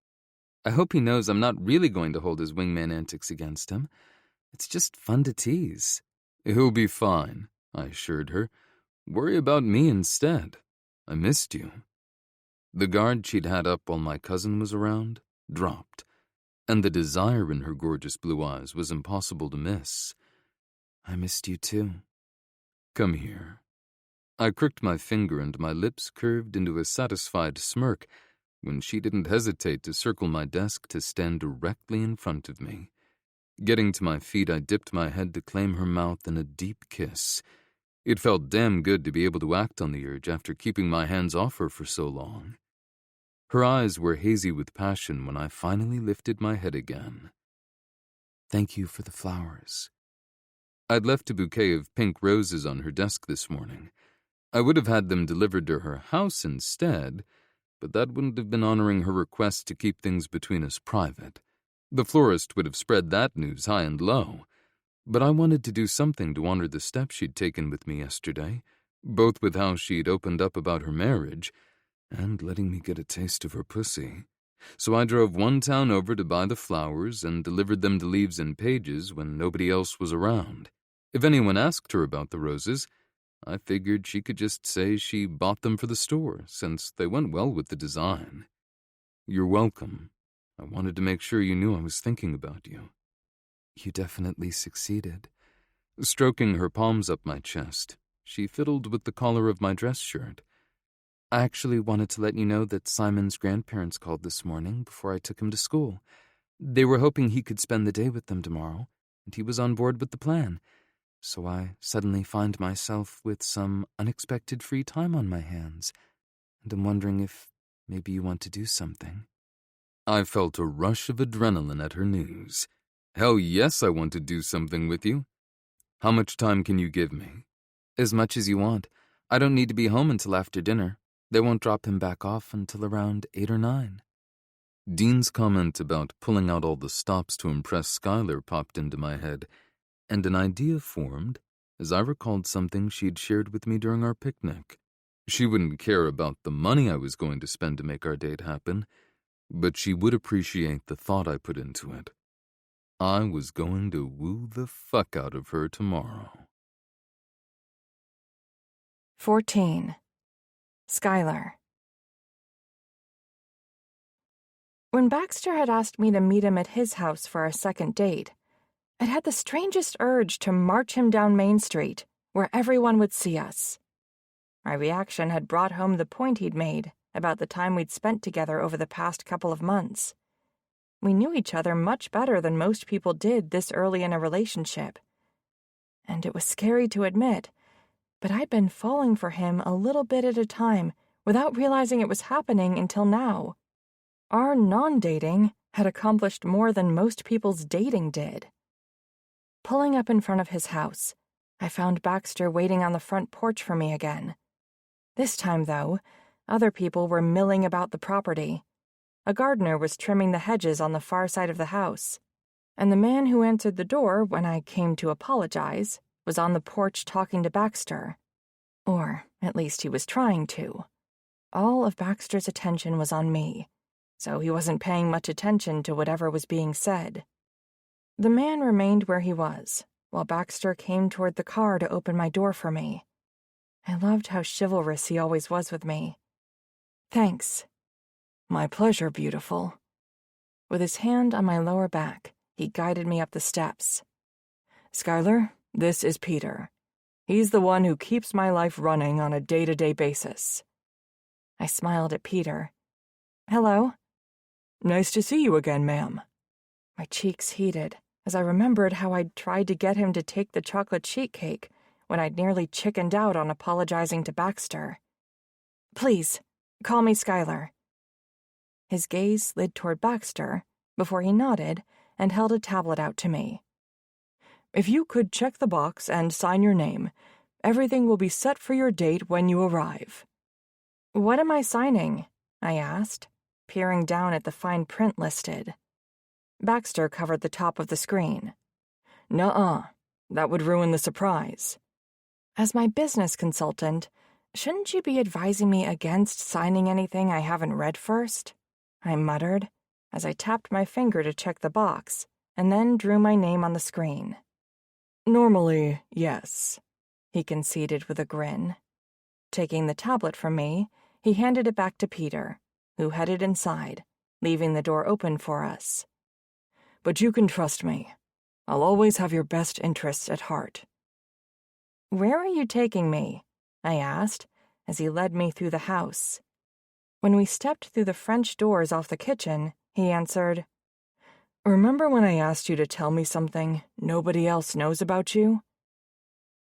S4: I hope he knows I'm not really going to hold his wingman antics against him. It's just fun to tease.
S1: He'll be fine, I assured her. Worry about me instead. I missed you. The guard she'd had up while my cousin was around dropped, and the desire in her gorgeous blue eyes was impossible to miss.
S4: I missed you too.
S1: Come here. I crooked my finger and my lips curved into a satisfied smirk when she didn't hesitate to circle my desk to stand directly in front of me. Getting to my feet, I dipped my head to claim her mouth in a deep kiss. It felt damn good to be able to act on the urge after keeping my hands off her for so long. Her eyes were hazy with passion when I finally lifted my head again.
S4: Thank you for the flowers.
S1: I'd left a bouquet of pink roses on her desk this morning. I would have had them delivered to her house instead, but that wouldn't have been honoring her request to keep things between us private. The florist would have spread that news high and low. But I wanted to do something to honor the steps she'd taken with me yesterday, both with how she'd opened up about her marriage and letting me get a taste of her pussy. So I drove one town over to buy the flowers and delivered them to Leaves and Pages when nobody else was around. If anyone asked her about the roses, I figured she could just say she bought them for the store, since they went well with the design. You're welcome. I wanted to make sure you knew I was thinking about you.
S4: You definitely succeeded.
S1: Stroking her palms up my chest, she fiddled with the collar of my dress shirt.
S4: I actually wanted to let you know that Simon's grandparents called this morning before I took him to school. They were hoping he could spend the day with them tomorrow, and he was on board with the plan. So I suddenly find myself with some unexpected free time on my hands, and I'm wondering if maybe you want to do something.
S1: I felt a rush of adrenaline at her news. Hell yes, I want to do something with you. How much time can you give me?
S4: As much as you want. I don't need to be home until after dinner. They won't drop him back off until around 8 or 9.
S1: Dean's comment about pulling out all the stops to impress Skylar popped into my head, and an idea formed as I recalled something she'd shared with me during our picnic. She wouldn't care about the money I was going to spend to make our date happen, but she would appreciate the thought I put into it. I was going to woo the fuck out of her tomorrow.
S2: 14. Skylar. When Baxter had asked me to meet him at his house for our second date, I'd had the strangest urge to march him down Main Street, where everyone would see us. My reaction had brought home the point he'd made about the time we'd spent together over the past couple of months. We knew each other much better than most people did this early in a relationship. And it was scary to admit, but I'd been falling for him a little bit at a time without realizing it was happening until now. Our non-dating had accomplished more than most people's dating did. Pulling up in front of his house, I found Baxter waiting on the front porch for me again. This time, though, other people were milling about the property. A gardener was trimming the hedges on the far side of the house, and the man who answered the door when I came to apologize was on the porch talking to Baxter. Or, at least he was trying to. All of Baxter's attention was on me, so he wasn't paying much attention to whatever was being said. The man remained where he was, while Baxter came toward the car to open my door for me. I loved how chivalrous he always was with me. "Thanks."
S3: "My pleasure, beautiful."
S2: With his hand on my lower back, he guided me up the steps.
S3: "Skylar, this is Peter. He's the one who keeps my life running on a day-to-day basis."
S2: I smiled at Peter. "Hello."
S3: "Nice to see you again, ma'am."
S2: My cheeks heated as I remembered how I'd tried to get him to take the chocolate sheet cake when I'd nearly chickened out on apologizing to Baxter. "Please, call me Skylar." His gaze slid toward Baxter before he nodded and held a tablet out to me.
S3: "If you could check the box and sign your name, everything will be set for your date when you arrive."
S2: "What am I signing?" I asked, peering down at the fine print listed. Baxter covered the top of the screen.
S3: "Nuh-uh. That would ruin the surprise."
S2: "As my business consultant, shouldn't you be advising me against signing anything I haven't read first?" I muttered as I tapped my finger to check the box and then drew my name on the screen.
S3: "Normally, yes,"
S2: he conceded with a grin. Taking the tablet from me, he handed it back to Peter, who headed inside, leaving the door open for us.
S3: "But you can trust me. I'll always have your best interests at heart."
S2: "Where are you taking me?" I asked as he led me through the house. When we stepped through the French doors off the kitchen, he answered,
S3: "Remember when I asked you to tell me something nobody else knows about you?"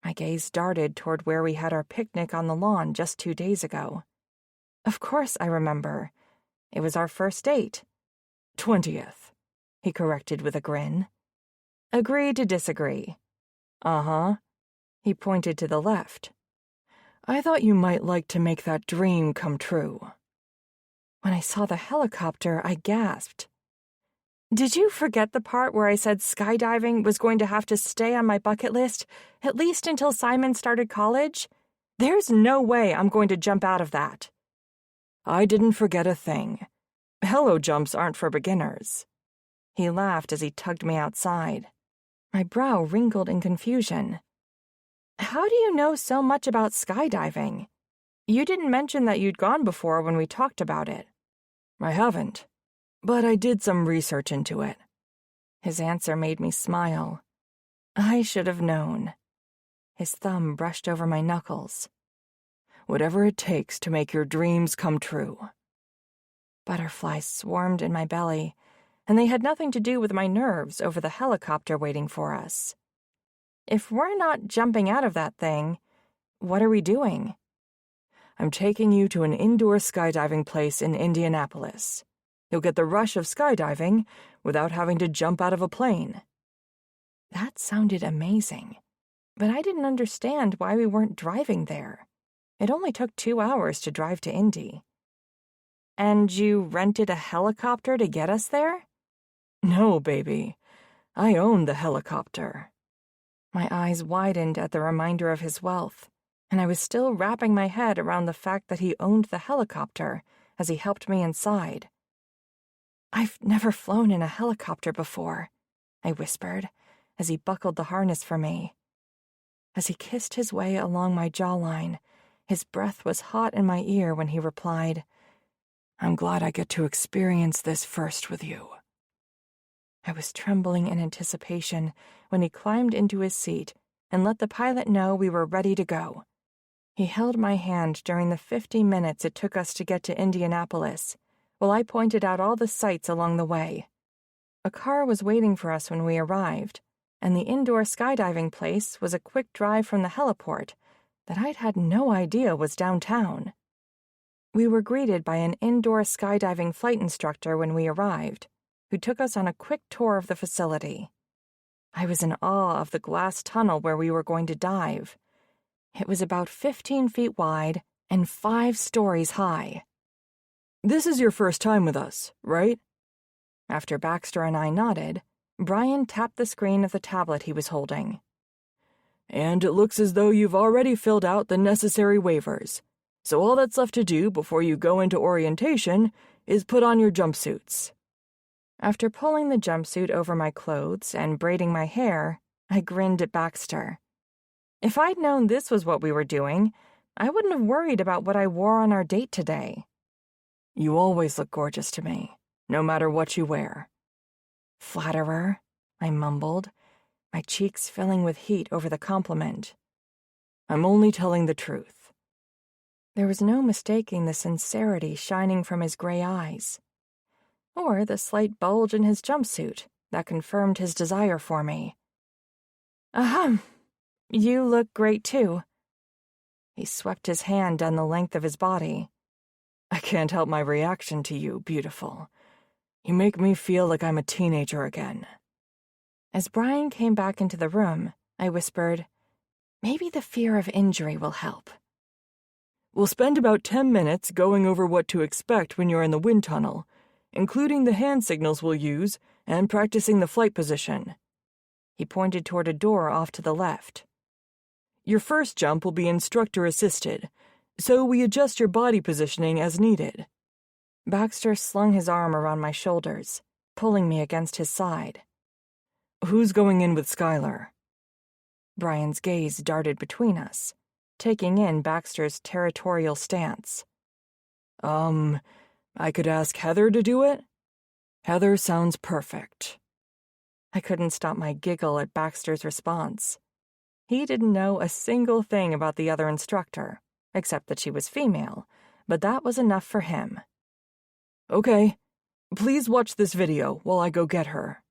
S2: My gaze darted toward where we had our picnic on the lawn just 2 days ago. "Of course I remember. It was our first date."
S3: 20th,
S2: he corrected with a grin. "Agree to disagree."
S3: "Uh-huh."
S2: He pointed to the left.
S3: "I thought you might like to make that dream come true."
S2: When I saw the helicopter, I gasped. "Did you forget the part where I said skydiving was going to have to stay on my bucket list, at least until Simon started college? There's no way I'm going to jump out of that."
S3: "I didn't forget a thing. Hello jumps aren't for beginners."
S2: He laughed as he tugged me outside. My brow wrinkled in confusion. "How do you know so much about skydiving? You didn't mention that you'd gone before when we talked about it."
S3: "I haven't, but I did some research into it."
S2: His answer made me smile. I should have known. His thumb brushed over my knuckles.
S3: "Whatever it takes to make your dreams come true."
S2: Butterflies swarmed in my belly, and they had nothing to do with my nerves over the helicopter waiting for us. If we're not jumping out of that thing, what are we doing?
S3: "I'm taking you to an indoor skydiving place in Indianapolis. You'll get the rush of skydiving without having to jump out of a plane."
S2: That sounded amazing, but I didn't understand why we weren't driving there. It only took 2 hours to drive to Indy. "And you rented a helicopter to get us there?"
S3: "No, baby. I own the helicopter."
S2: My eyes widened at the reminder of his wealth, and I was still wrapping my head around the fact that he owned the helicopter as he helped me inside. "I've never flown in a helicopter before," I whispered as he buckled the harness for me. As he kissed his way along my jawline, his breath was hot in my ear when he replied,
S3: "I'm glad I get to experience this first with you."
S2: I was trembling in anticipation when he climbed into his seat and let the pilot know we were ready to go. He held my hand during the 50 minutes it took us to get to Indianapolis, while I pointed out all the sights along the way. A car was waiting for us when we arrived, and the indoor skydiving place was a quick drive from the heliport that I'd had no idea was downtown. We were greeted by an indoor skydiving flight instructor when we arrived, who took us on a quick tour of the facility. I was in awe of the glass tunnel where we were going to dive. It was about 15 feet wide and 5 stories high.
S3: This is your first time with us, right?
S2: After Baxter and I nodded, Brian tapped the screen of the tablet he was holding.
S3: And it looks as though you've already filled out the necessary waivers. So all that's left to do before you go into orientation is put on your jumpsuits.
S2: After pulling the jumpsuit over my clothes and braiding my hair, I grinned at Baxter. If I'd known this was what we were doing, I wouldn't have worried about what I wore on our date today.
S3: You always look gorgeous to me, no matter what you wear.
S2: Flatterer, I mumbled, my cheeks filling with heat over the compliment.
S3: I'm only telling the truth.
S2: There was no mistaking the sincerity shining from his gray eyes, or the slight bulge in his jumpsuit that confirmed his desire for me. Ahem, you look great too. He swept his hand down the length of his body.
S3: I can't help my reaction to you, beautiful. You make me feel like I'm a teenager again.
S2: As Brian came back into the room, I whispered, maybe the fear of injury will help.
S3: We'll spend about 10 minutes going over what to expect when you're in the wind tunnel, including the hand signals we'll use and practicing the flight position. He pointed toward a door off to the left. Your first jump will be instructor-assisted, so we adjust your body positioning as needed.
S2: Baxter slung his arm around my shoulders, pulling me against his side.
S3: Who's going in with Skylar?
S2: Brian's gaze darted between us, taking in Baxter's territorial stance.
S3: I could ask Heather to do it? Heather sounds perfect.
S2: I couldn't stop my giggle at Baxter's response. He didn't know a single thing about the other instructor, except that she was female, but that was enough for him.
S3: Okay, please watch this video while I go get her.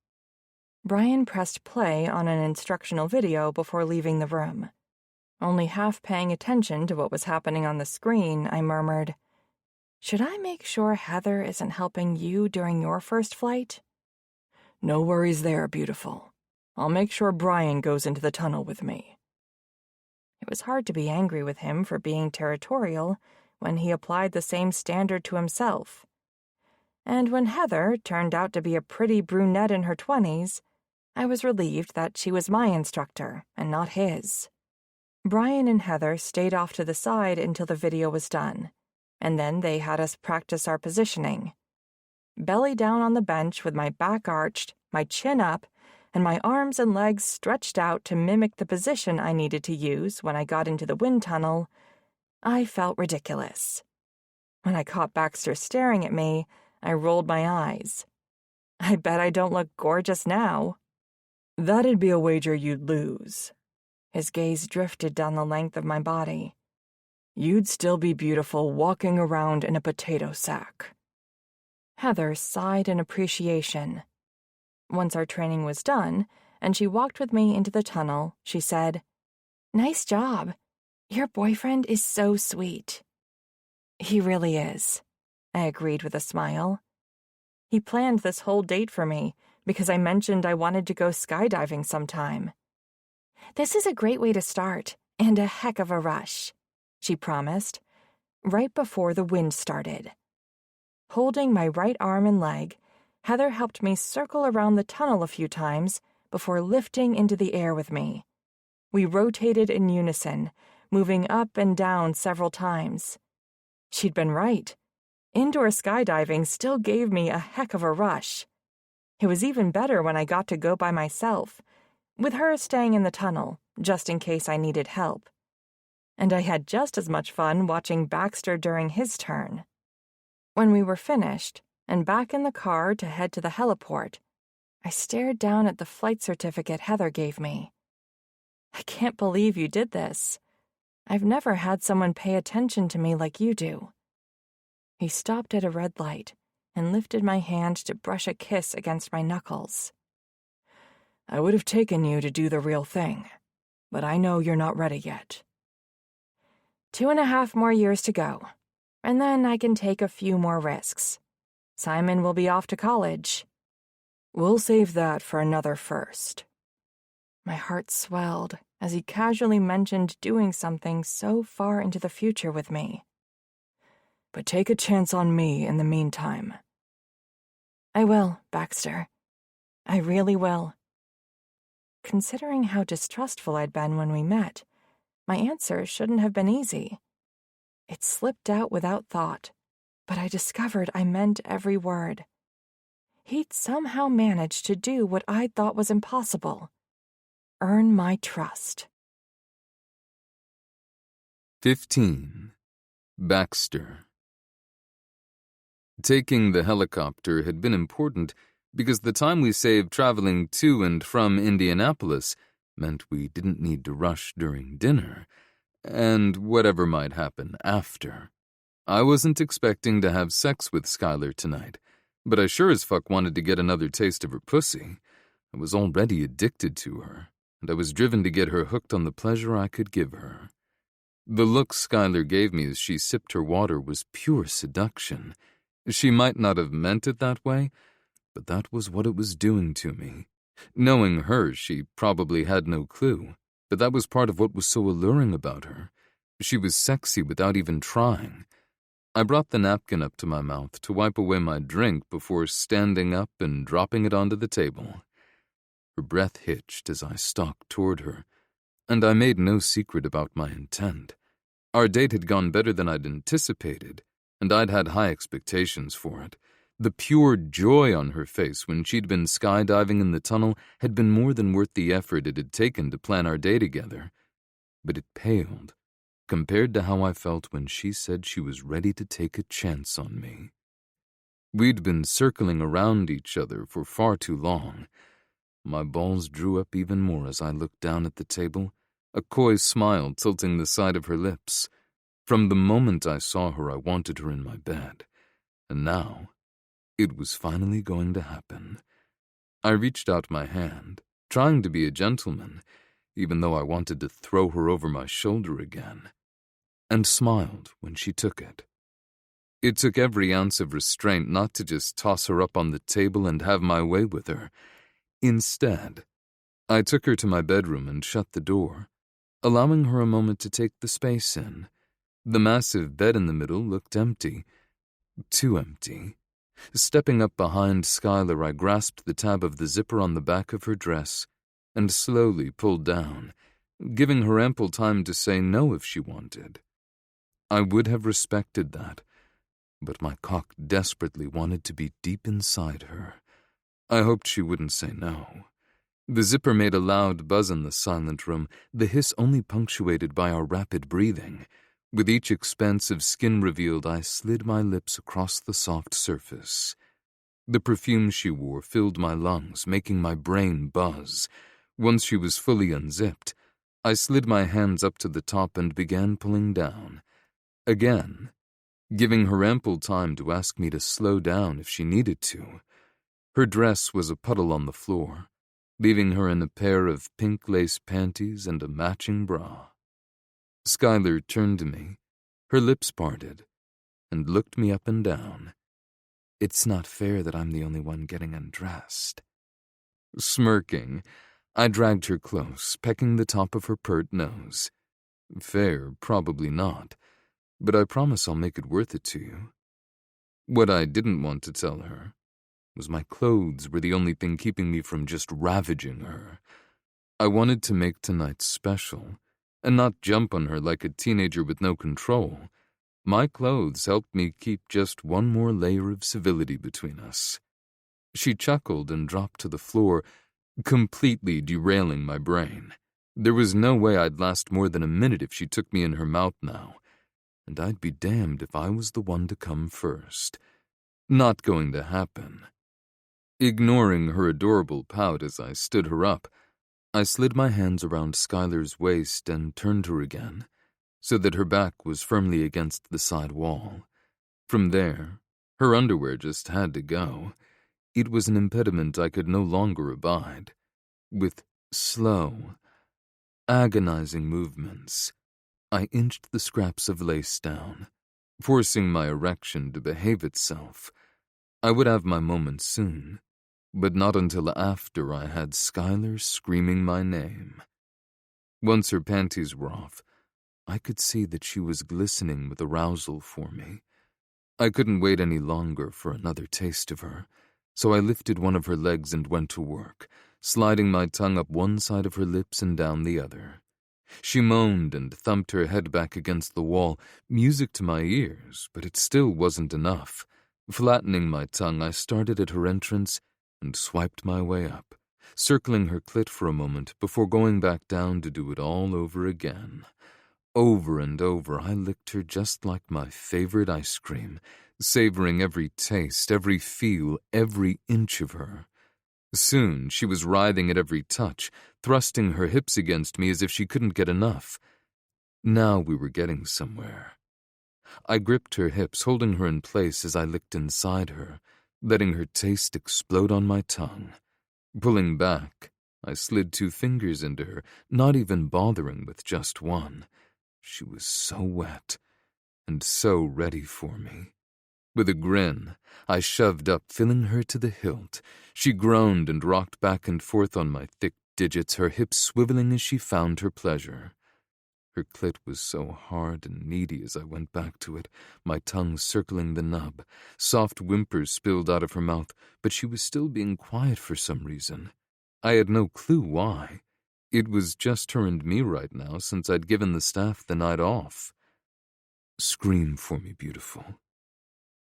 S2: Brian pressed play on an instructional video before leaving the room. Only half paying attention to what was happening on the screen, I murmured, should I make sure Heather isn't helping you during your first flight?
S3: No worries there, beautiful. I'll make sure Brian goes into the tunnel with me.
S2: It was hard to be angry with him for being territorial when he applied the same standard to himself. And when Heather turned out to be a pretty brunette in her 20s, I was relieved that she was my instructor and not his. Brian and Heather stayed off to the side until the video was done, and then they had us practice our positioning. Belly down on the bench with my back arched, my chin up, and my arms and legs stretched out to mimic the position I needed to use when I got into the wind tunnel, I felt ridiculous. When I caught Baxter staring at me, I rolled my eyes. I bet I don't look gorgeous now.
S3: That'd be a wager you'd lose.
S2: His gaze drifted down the length of my body.
S3: You'd still be beautiful walking around in a potato sack.
S2: Heather sighed in appreciation. Once our training was done, and she walked with me into the tunnel, she said, "Nice job. Your boyfriend is so sweet." "He really is," I agreed with a smile. He planned this whole date for me because I mentioned I wanted to go skydiving sometime. "This is a great way to start, and a heck of a rush," she promised, right before the wind started. Holding my right arm and leg, Heather helped me circle around the tunnel a few times before lifting into the air with me. We rotated in unison, moving up and down several times. She'd been right. Indoor skydiving still gave me a heck of a rush. It was even better when I got to go by myself, with her staying in the tunnel, just in case I needed help. And I had just as much fun watching Baxter during his turn. When we were finished, and back in the car to head to the heliport, I stared down at the flight certificate Heather gave me. "I can't believe you did this. I've never had someone pay attention to me like you do." He stopped at a red light and lifted my hand to brush a kiss against my knuckles.
S3: "I would have taken you to do the real thing, but I know you're not ready yet."
S2: 2.5 more years to go, and then I can take a few more risks. Simon will be off to college.
S3: We'll save that for another first.
S2: My heart swelled as he casually mentioned doing something so far into the future with me.
S3: but take a chance on me in the meantime.
S2: I will, Baxter. I really will. Considering how distrustful I'd been when we met, my answer shouldn't have been easy. It slipped out without thought, but I discovered I meant every word. He'd somehow managed to do what I thought was impossible: earn my trust.
S1: 15. Baxter. Taking the helicopter had been important because the time we saved traveling to and from Indianapolis meant we didn't need to rush during dinner, and whatever might happen after. I wasn't expecting to have sex with Skylar tonight, but I sure as fuck wanted to get another taste of her pussy. I was already addicted to her, and I was driven to get her hooked on the pleasure I could give her. The look Skylar gave me as she sipped her water was pure seduction. She might not have meant it that way, but that was what it was doing to me. Knowing her, she probably had no clue, but that was part of what was so alluring about her. She was sexy without even trying. I brought the napkin up to my mouth to wipe away my drink before standing up and dropping it onto the table. Her breath hitched as I stalked toward her, and I made no secret about my intent. Our date had gone better than I'd anticipated, and I'd had high expectations for it. The pure joy on her face when she'd been skydiving in the tunnel had been more than worth the effort it had taken to plan our day together. But it paled compared to how I felt when she said she was ready to take a chance on me. We'd been circling around each other for far too long. My balls drew up even more as I looked down at the table, a coy smile tilting the side of her lips. From the moment I saw her, I wanted her in my bed, and now it was finally going to happen. I reached out my hand, trying to be a gentleman, even though I wanted to throw her over my shoulder again, and smiled when she took it. It took every ounce of restraint not to just toss her up on the table and have my way with her. Instead, I took her to my bedroom and shut the door, allowing her a moment to take the space in. The massive bed in the middle looked empty. Too empty. Stepping up behind Skylar, I grasped the tab of the zipper on the back of her dress and slowly pulled down, giving her ample time to say no if she wanted. I would have respected that, but my cock desperately wanted to be deep inside her. I hoped she wouldn't say no. The zipper made a loud buzz in the silent room, the hiss only punctuated by our rapid breathing. With each expanse of skin revealed, I slid my lips across the soft surface. The perfume she wore filled my lungs, making my brain buzz. Once she was fully unzipped, I slid my hands up to the top and began pulling down. Again, giving her ample time to ask me to slow down if she needed to. Her dress was a puddle on the floor, leaving her in a pair of pink lace panties and a matching bra. Skylar turned to me, her lips parted, and looked me up and down. It's not fair that I'm the only one getting undressed. Smirking, I dragged her close, pecking the top of her pert nose. Fair, probably not, but I promise I'll make it worth it to you. What I didn't want to tell her was my clothes were the only thing keeping me from just ravaging her. I wanted to make tonight special, and not jump on her like a teenager with no control. My clothes helped me keep just one more layer of civility between us. She chuckled and dropped to the floor, completely derailing my brain. There was no way I'd last more than a minute if she took me in her mouth now, and I'd be damned if I was the one to come first. Not going to happen. Ignoring her adorable pout as I stood her up, I slid my hands around Skylar's waist and turned her again, so that her back was firmly against the side wall. From there, her underwear just had to go. It was an impediment I could no longer abide. With slow, agonizing movements, I inched the scraps of lace down, forcing my erection to behave itself. I would have my moment soon, but not until after I had Skylar screaming my name. Once her panties were off, I could see that she was glistening with arousal for me. I couldn't wait any longer for another taste of her, so I lifted one of her legs and went to work, sliding my tongue up one side of her lips and down the other. She moaned and thumped her head back against the wall, music to my ears, but it still wasn't enough. Flattening my tongue, I started at her entrance and swiped my way up, circling her clit for a moment before going back down to do it all over again. Over and over, I licked her just like my favorite ice cream, savoring every taste, every feel, every inch of her. Soon, she was writhing at every touch, thrusting her hips against me as if she couldn't get enough. Now we were getting somewhere. I gripped her hips, holding her in place as I licked inside her, letting her taste explode on my tongue. Pulling back, I slid 2 fingers into her, not even bothering with just one. She was so wet and so ready for me. With a grin, I shoved up, filling her to the hilt. She groaned and rocked back and forth on my thick digits, her hips swiveling as she found her pleasure. Her clit was so hard and needy as I went back to it, my tongue circling the nub. Soft whimpers spilled out of her mouth, but she was still being quiet for some reason. I had no clue why. It was just her and me right now since I'd given the staff the night off. Scream for me, beautiful.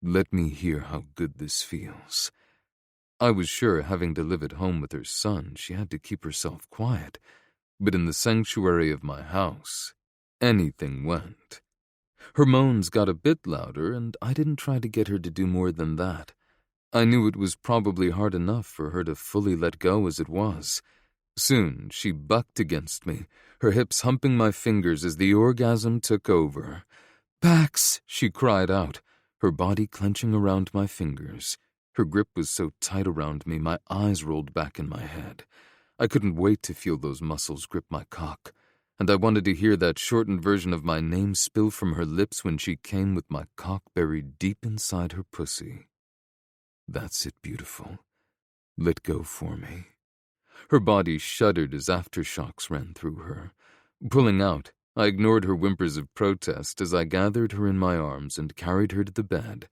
S1: Let me hear how good this feels. I was sure, having to live at home with her son, she had to keep herself quiet. But in the sanctuary of my house, anything went. Her moans got a bit louder, and I didn't try to get her to do more than that. I knew it was probably hard enough for her to fully let go as it was. Soon, she bucked against me, her hips humping my fingers as the orgasm took over. "Pax!" she cried out, her body clenching around my fingers. Her grip was so tight around me, my eyes rolled back in my head. I couldn't wait to feel those muscles grip my cock, and I wanted to hear that shortened version of my name spill from her lips when she came with my cock buried deep inside her pussy. That's it, beautiful. Let go for me. Her body shuddered as aftershocks ran through her. Pulling out, I ignored her whimpers of protest as I gathered her in my arms and carried her to the bed.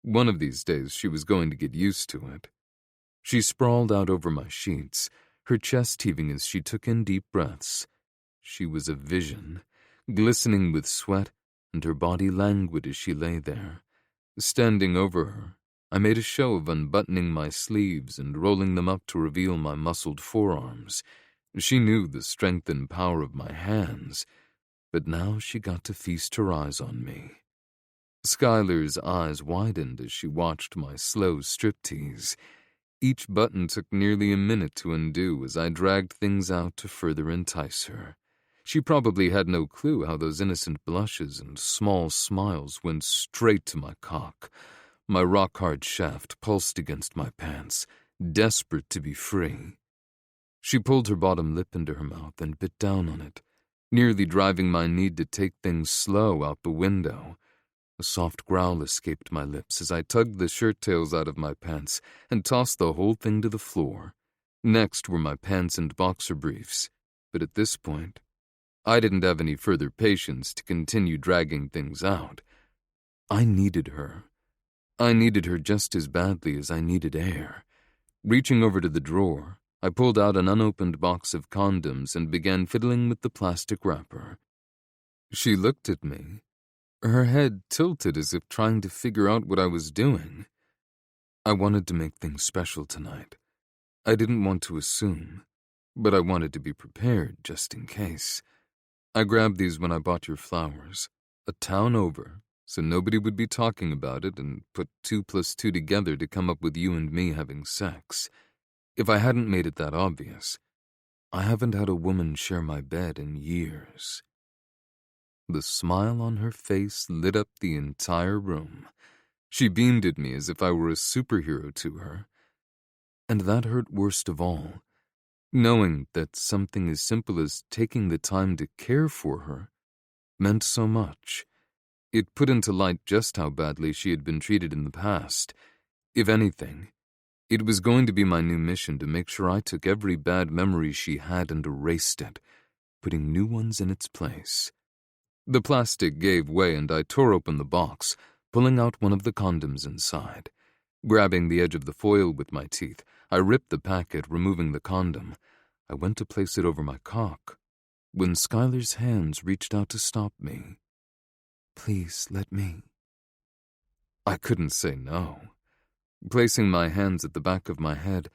S1: One of these days she was going to get used to it. She sprawled out over my sheets, her chest heaving as she took in deep breaths. She was a vision, glistening with sweat, and her body languid as she lay there. Standing over her, I made a show of unbuttoning my sleeves and rolling them up to reveal my muscled forearms. She knew the strength and power of my hands, but now she got to feast her eyes on me. Skylar's eyes widened as she watched my slow striptease. Each button took nearly a minute to undo as I dragged things out to further entice her. She probably had no clue how those innocent blushes and small smiles went straight to my cock. My rock-hard shaft pulsed against my pants, desperate to be free. She pulled her bottom lip into her mouth and bit down on it, nearly driving my need to take things slow out the window. A soft growl escaped my lips as I tugged the shirt tails out of my pants and tossed the whole thing to the floor. Next were my pants and boxer briefs, but at this point, I didn't have any further patience to continue dragging things out. I needed her. I needed her just as badly as I needed air. Reaching over to the drawer, I pulled out an unopened box of condoms and began fiddling with the plastic wrapper. She looked at me, her head tilted as if trying to figure out what I was doing. I wanted to make things special tonight. I didn't want to assume, but I wanted to be prepared just in case. I grabbed these when I bought your flowers, a town over, so nobody would be talking about it, and put 2 + 2 together to come up with you and me having sex. If I hadn't made it that obvious, I haven't had a woman share my bed in years. The smile on her face lit up the entire room. She beamed at me as if I were a superhero to her. And that hurt worst of all, knowing that something as simple as taking the time to care for her meant so much. It put into light just how badly she had been treated in the past. If anything, it was going to be my new mission to make sure I took every bad memory she had and erased it, putting new ones in its place. The plastic gave way and I tore open the box, pulling out one of the condoms inside. Grabbing the edge of the foil with my teeth, I ripped the packet, removing the condom. I went to place it over my cock when Skylar's hands reached out to stop me. "Please, let me." I couldn't say no. Placing my hands at the back of my head,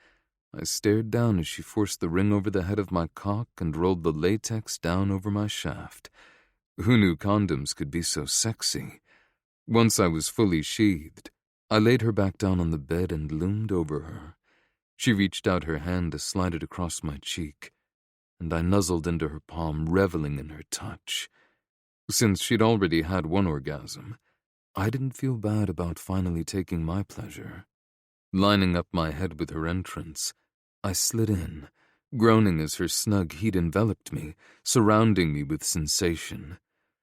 S1: I stared down as she forced the ring over the head of my cock and rolled the latex down over my shaft. Who knew condoms could be so sexy? Once I was fully sheathed, I laid her back down on the bed and loomed over her. She reached out her hand to slide it across my cheek, and I nuzzled into her palm, reveling in her touch. Since she'd already had one orgasm, I didn't feel bad about finally taking my pleasure. Lining up my head with her entrance, I slid in, groaning as her snug heat enveloped me, surrounding me with sensation.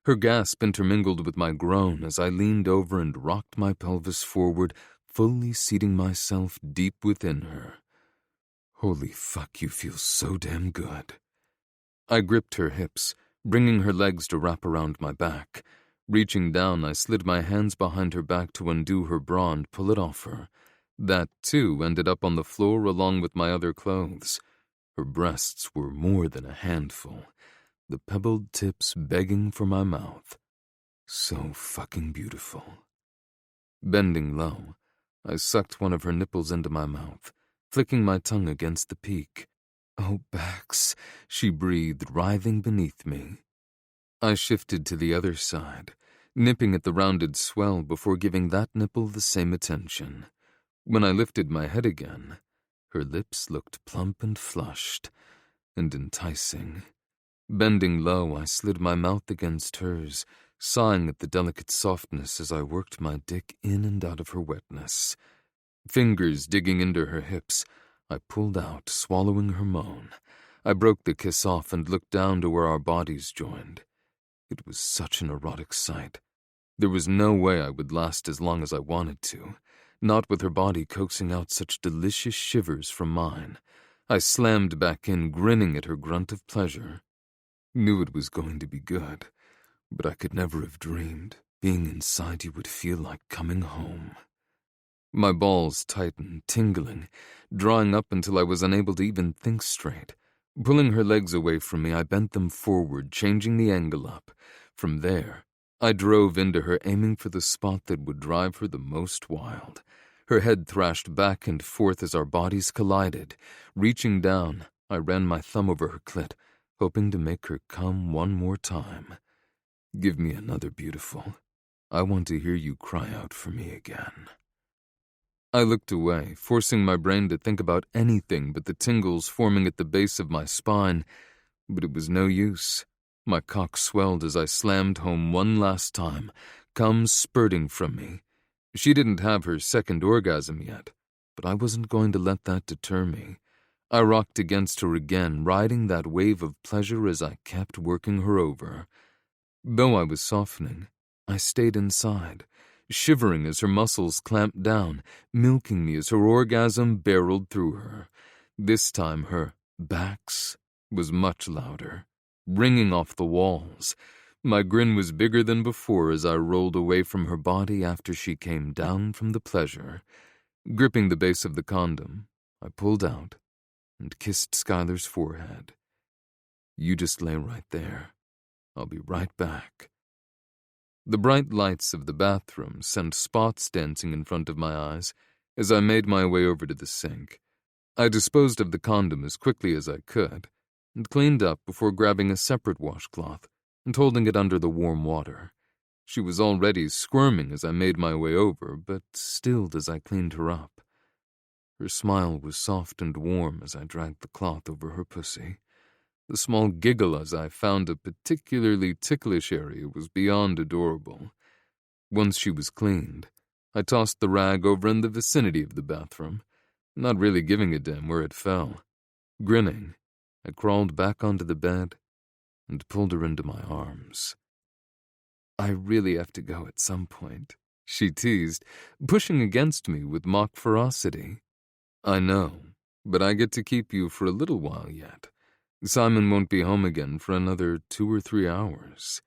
S1: Her gasp intermingled with my groan as I leaned over and rocked my pelvis forward, fully seating myself deep within her. Holy fuck, you feel so damn good. I gripped her hips, bringing her legs to wrap around my back. Reaching down, I slid my hands behind her back to undo her bra and pull it off her. That, too, ended up on the floor along with my other clothes. Her breasts were more than a handful, the pebbled tips begging for my mouth. So fucking beautiful. Bending low, I sucked one of her nipples into my mouth, flicking my tongue against the peak. "Oh, Bax," she breathed, writhing beneath me. I shifted to the other side, nipping at the rounded swell before giving that nipple the same attention. When I lifted my head again, her lips looked plump and flushed, and enticing. Bending low, I slid my mouth against hers, sighing at the delicate softness as I worked my dick in and out of her wetness. Fingers digging into her hips, I pulled out, swallowing her moan. I broke the kiss off and looked down to where our bodies joined. It was such an erotic sight. There was no way I would last as long as I wanted to, not with her body coaxing out such delicious shivers from mine. I slammed back in, grinning at her grunt of pleasure. Knew it was going to be good, but I could never have dreamed being inside you would feel like coming home. My balls tightened, tingling, drawing up until I was unable to even think straight. Pulling her legs away from me, I bent them forward, changing the angle up. From there, I drove into her, aiming for the spot that would drive her the most wild. Her head thrashed back and forth as our bodies collided. Reaching down, I ran my thumb over her clit, hoping to make her come one more time. "Give me another, beautiful. I want to hear you cry out for me again." I looked away, forcing my brain to think about anything but the tingles forming at the base of my spine, but it was no use. My cock swelled as I slammed home one last time, cum spurting from me. She didn't have her second orgasm yet, but I wasn't going to let that deter me. I rocked against her again, riding that wave of pleasure as I kept working her over. Though I was softening, I stayed inside, shivering as her muscles clamped down, milking me as her orgasm barreled through her. This time her "Bax" was much louder, ringing off the walls. My grin was bigger than before as I rolled away from her body after she came down from the pleasure. Gripping the base of the condom, I pulled out and kissed Skylar's forehead. "You just lay right there. I'll be right back." The bright lights of the bathroom sent spots dancing in front of my eyes as I made my way over to the sink. I disposed of the condom as quickly as I could and cleaned up before grabbing a separate washcloth and holding it under the warm water. She was already squirming as I made my way over, but stilled as I cleaned her up. Her smile was soft and warm as I dragged the cloth over her pussy. The small giggle as I found a particularly ticklish area was beyond adorable. Once she was cleaned, I tossed the rag over in the vicinity of the bathroom, not really giving a damn where it fell. Grinning, I crawled back onto the bed and pulled her into my arms. "I really have to go at some point," she teased, pushing against me with mock ferocity. "I know, but I get to keep you for a little while yet. Simon won't be home again for another 2 or 3 hours."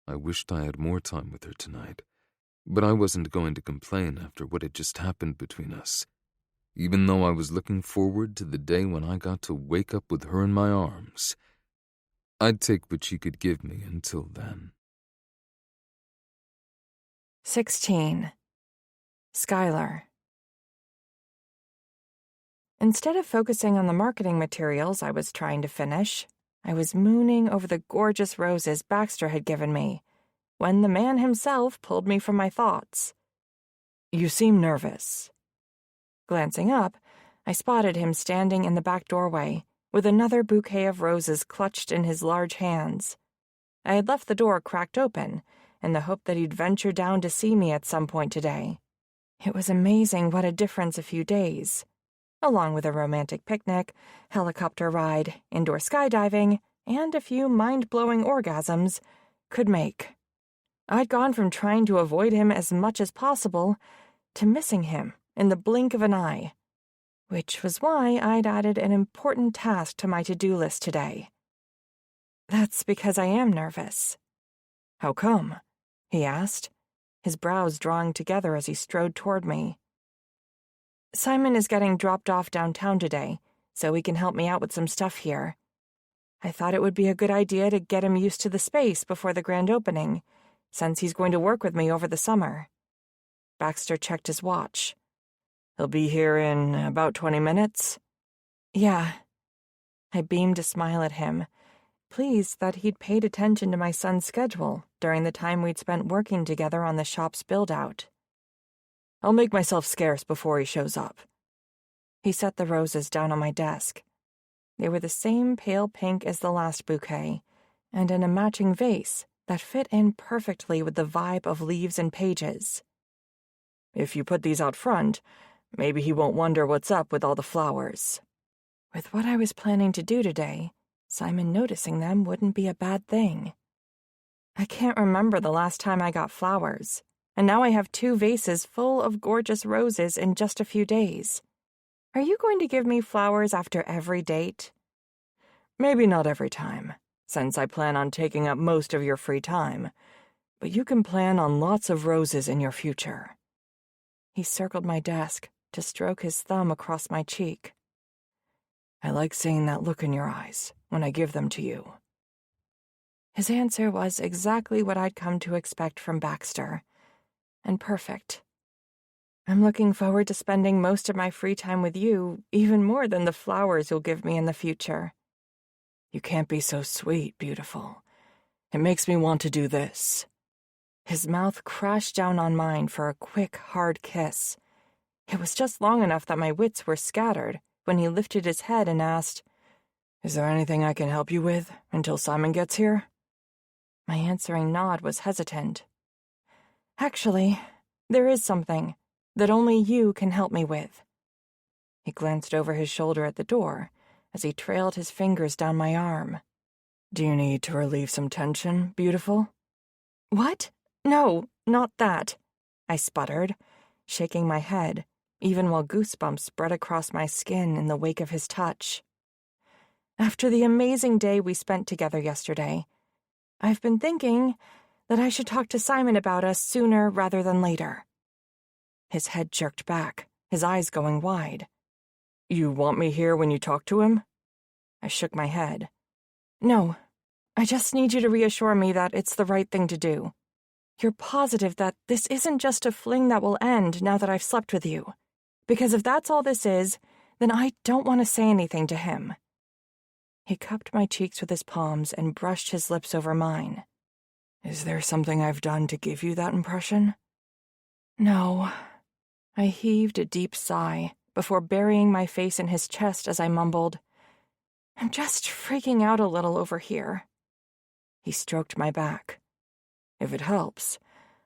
S1: I wished I had more time with her tonight, But I wasn't going to complain after what had just happened between us, even though I was looking forward to the day when I got to wake up with her in my arms. I'd take what she could give me until then.
S2: 16. Skylar. Instead of focusing on the marketing materials I was trying to finish, I was mooning over the gorgeous roses Baxter had given me, when the man himself pulled me from my thoughts.
S3: You seem nervous.
S2: Glancing up, I spotted him standing in the back doorway, with another bouquet of roses clutched in his large hands. I had left the door cracked open, in the hope that he'd venture down to see me at some point today. It was amazing what a difference a few days, along with a romantic picnic, helicopter ride, indoor skydiving, and a few mind-blowing orgasms, could make. I'd gone from trying to avoid him as much as possible to missing him in the blink of an eye, which was why I'd added an important task to my to-do list today. That's because I am nervous.
S3: How come?
S2: He asked, his brows drawing together as he strode toward me. Simon is getting dropped off downtown today, so he can help me out with some stuff here. I thought it would be a good idea to get him used to the space before the grand opening, since he's going to work with me over the summer. Baxter checked his watch.
S3: He'll be here in about 20 minutes?
S2: Yeah. I beamed a smile at him, pleased that he'd paid attention to my son's schedule during the time we'd spent working together on the shop's build-out.
S3: I'll make myself scarce before he shows up.
S2: He set the roses down on my desk. They were the same pale pink as the last bouquet, and in a matching vase that fit in perfectly with the vibe of leaves and pages.
S3: If you put these out front, maybe he won't wonder what's up with all the flowers.
S2: With what I was planning to do today, Simon noticing them wouldn't be a bad thing. I can't remember the last time I got flowers, and now I have 2 vases full of gorgeous roses in just a few days. Are you going to give me flowers after every date?
S3: Maybe not every time, since I plan on taking up most of your free time, but you can plan on lots of roses in your future.
S2: He circled my desk to stroke his thumb across my cheek.
S3: I like seeing that look in your eyes when I give them to you.
S2: His answer was exactly what I'd come to expect from Baxter, and perfect. I'm looking forward to spending most of my free time with you, even more than the flowers you'll give me in the future.
S3: You can't be so sweet, beautiful. It makes me want to do this.
S2: His mouth crashed down on mine for a quick, hard kiss. It was just long enough that my wits were scattered when he lifted his head and asked,
S3: "Is there anything I can help you with until Simon gets here?"
S2: My answering nod was hesitant. Actually, there is something that only you can help me with. He glanced over his shoulder at the door as he trailed his fingers down my arm.
S3: Do you need to relieve some tension, beautiful?
S2: What? No, not that, I sputtered, shaking my head, even while goosebumps spread across my skin in the wake of his touch. After the amazing day we spent together yesterday, I've been thinking that I should talk to Simon about us sooner rather than later. His head jerked back, his eyes going wide.
S3: You want me here when you talk to him?
S2: I shook my head. No, I just need you to reassure me that it's the right thing to do. You're positive that this isn't just a fling that will end now that I've slept with you. Because if that's all this is, then I don't want to say anything to him. He cupped my cheeks with his palms and brushed his lips over mine.
S3: Is there something I've done to give you that impression?
S2: No. I heaved a deep sigh before burying my face in his chest as I mumbled, I'm just freaking out a little over here. He stroked my back.
S3: If it helps,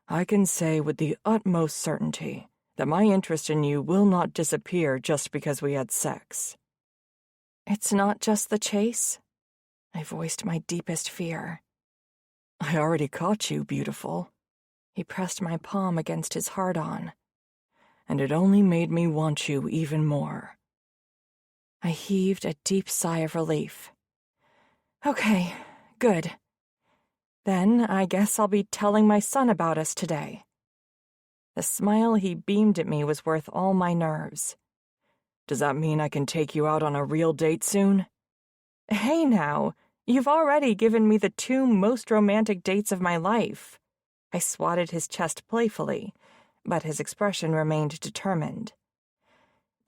S3: I can say with the utmost certainty that my interest in you will not disappear just because we had sex.
S2: It's not just the chase? I voiced my deepest fear.
S3: I already caught you, beautiful.
S2: He pressed my palm against his hard-on.
S3: And it only made me want you even more.
S2: I heaved a deep sigh of relief. Okay, good. Then I guess I'll be telling my son about us today. The smile he beamed at me was worth all my nerves.
S3: Does that mean I can take you out on a real date soon?
S2: Hey now, you've already given me the 2 most romantic dates of my life. I swatted his chest playfully, but his expression remained determined.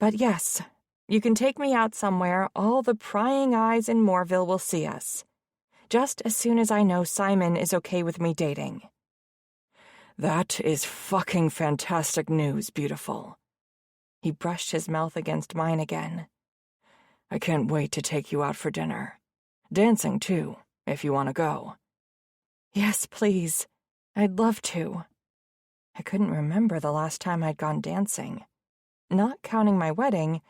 S2: But yes, you can take me out somewhere all the prying eyes in Moorville will see us. Just as soon as I know Simon is okay with me dating.
S3: That is fucking fantastic news, beautiful.
S2: He brushed his mouth against mine again.
S3: I can't wait to take you out for dinner. Dancing, too, if you want to go.
S2: Yes, please. I'd love to. I couldn't remember the last time I'd gone dancing. Not counting my wedding,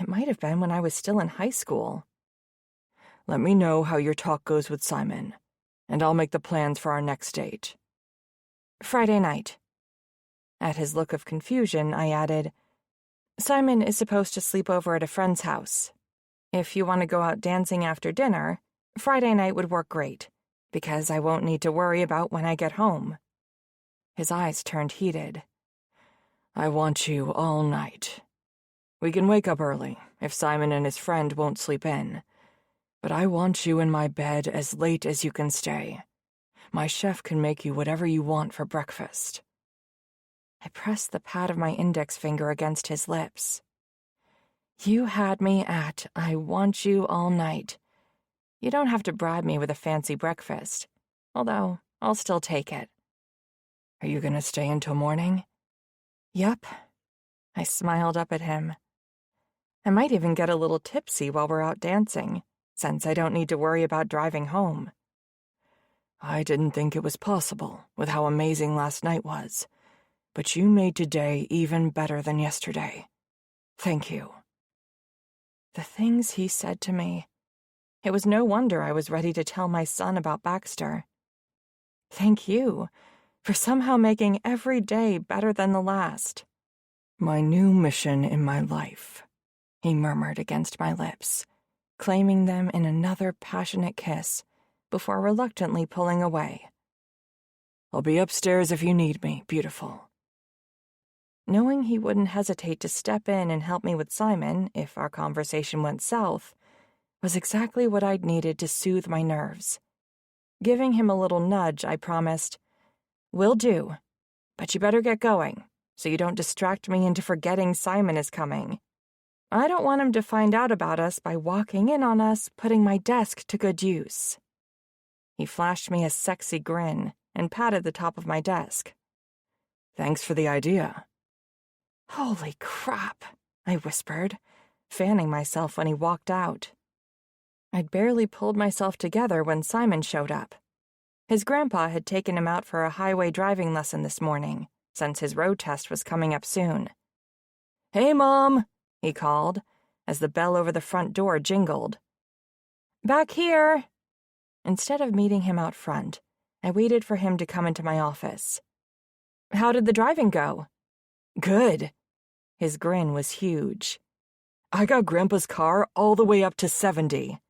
S2: it might have been when I was still in high school.
S3: Let me know how your talk goes with Simon, and I'll make the plans for our next date.
S2: Friday night. At his look of confusion, I added, Simon is supposed to sleep over at a friend's house. If you want to go out dancing after dinner, Friday night would work great, because I won't need to worry about when I get home. His eyes turned heated.
S3: I want you all night. We can wake up early, if Simon and his friend won't sleep in. But I want you in my bed as late as you can stay. My chef can make you whatever you want for breakfast.
S2: I pressed the pad of my index finger against his lips. You had me at, I want you all night. You don't have to bribe me with a fancy breakfast, although I'll still take it.
S3: Are you gonna stay until morning?
S2: Yup. I smiled up at him. I might even get a little tipsy while we're out dancing, since I don't need to worry about driving home.
S3: I didn't think it was possible with how amazing last night was, but you made today even better than yesterday. Thank you.
S2: The things he said to me. It was no wonder I was ready to tell my son about Baxter. Thank you for somehow making every day better than the last.
S3: My new mission in my life,
S2: he murmured against my lips, claiming them in another passionate kiss before reluctantly pulling away.
S3: I'll be upstairs if you need me, beautiful.
S2: Knowing he wouldn't hesitate to step in and help me with Simon if our conversation went south was exactly what I'd needed to soothe my nerves. Giving him a little nudge, I promised, "Will do, but you better get going, so you don't distract me into forgetting Simon is coming. I don't want him to find out about us by walking in on us putting my desk to good use." He flashed me a sexy grin and patted the top of my desk.
S3: Thanks for the idea.
S2: Holy crap, I whispered, fanning myself when he walked out. I'd barely pulled myself together when Simon showed up. His grandpa had taken him out for a highway driving lesson this morning, since his road test was coming up soon.
S3: "Hey, Mom,"
S2: he called, as the bell over the front door jingled. "Back here!" Instead of meeting him out front, I waited for him to come into my office. "How did the driving go?"
S3: "Good."
S2: His grin was huge.
S3: "I got Grandpa's car all the way up to 70.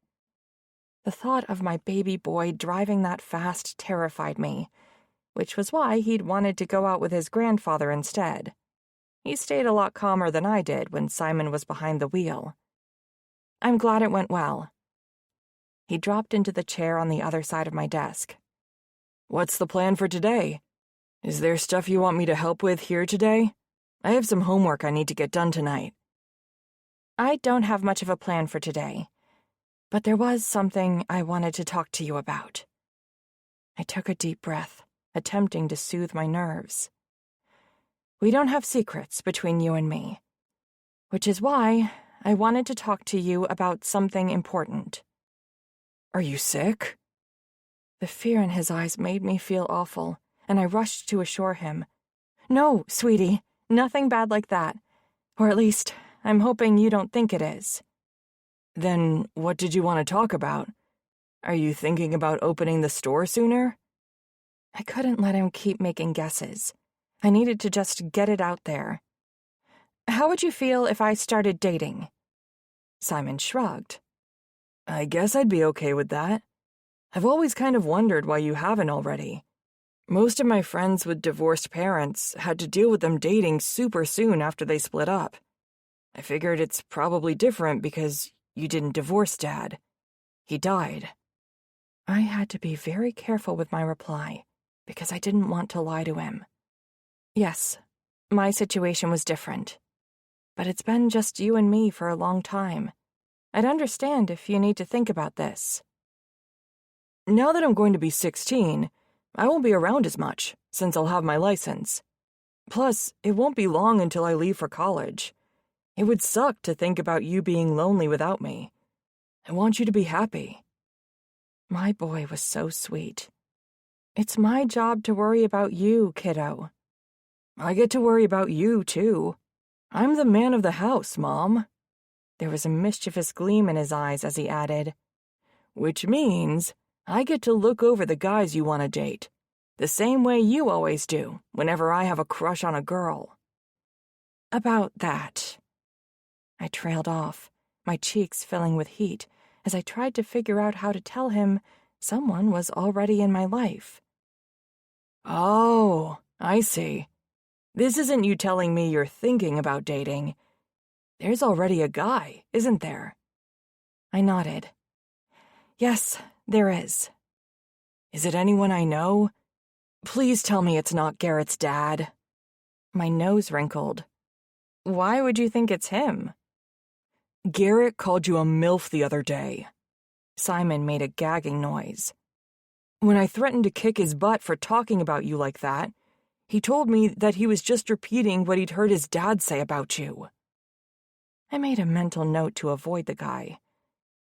S2: The thought of my baby boy driving that fast terrified me, which was why he'd wanted to go out with his grandfather instead. He stayed a lot calmer than I did when Simon was behind the wheel. I'm glad it went well. He dropped into the chair on the other side of my desk.
S3: "What's the plan for today? Is there stuff you want me to help with here today? I have some homework I need to get done tonight."
S2: I don't have much of a plan for today, but there was something I wanted to talk to you about. I took a deep breath, attempting to soothe my nerves. We don't have secrets between you and me, which is why I wanted to talk to you about something important.
S3: Are you sick?
S2: The fear in his eyes made me feel awful, and I rushed to assure him. No, sweetie, nothing bad like that. Or at least, I'm hoping you don't think it is.
S3: Then what did you want to talk about? Are you thinking about opening the store sooner?
S2: I couldn't let him keep making guesses. I needed to just get it out there. How would you feel if I started dating? Simon shrugged.
S3: I guess I'd be okay with that. I've always kind of wondered why you haven't already. Most of my friends with divorced parents had to deal with them dating super soon after they split up. I figured it's probably different because you didn't divorce Dad. He died. I had to be very careful with my reply because I didn't want to lie to him. Yes, my situation was different. But it's been just you and me for a long time. I'd understand if you need to think about this. Now that I'm going to be 16, I won't be around as much, since I'll have my license. Plus, it won't be long until I leave for college. It would suck to think about you being lonely without me. I want you to be happy. My boy was so sweet. It's my job to worry about you, kiddo. I get to worry about you, too. I'm the man of the house, Mom. There was a mischievous gleam in his eyes as he added, which means I get to look over the guys you want to date, the same way you always do whenever I have a crush on a girl. About that. I trailed off, my cheeks filling with heat, as I tried to figure out how to tell him someone was already in my life. Oh, I see. This isn't you telling me you're thinking about dating. There's already a guy, isn't there? I nodded. Yes, there is. Is it anyone I know? Please tell me it's not Garrett's dad. My nose wrinkled. Why would you think it's him? Garrett called you a MILF the other day. Simon made a gagging noise. When I threatened to kick his butt for talking about you like that, he told me that he was just repeating what he'd heard his dad say about you. I made a mental note to avoid the guy.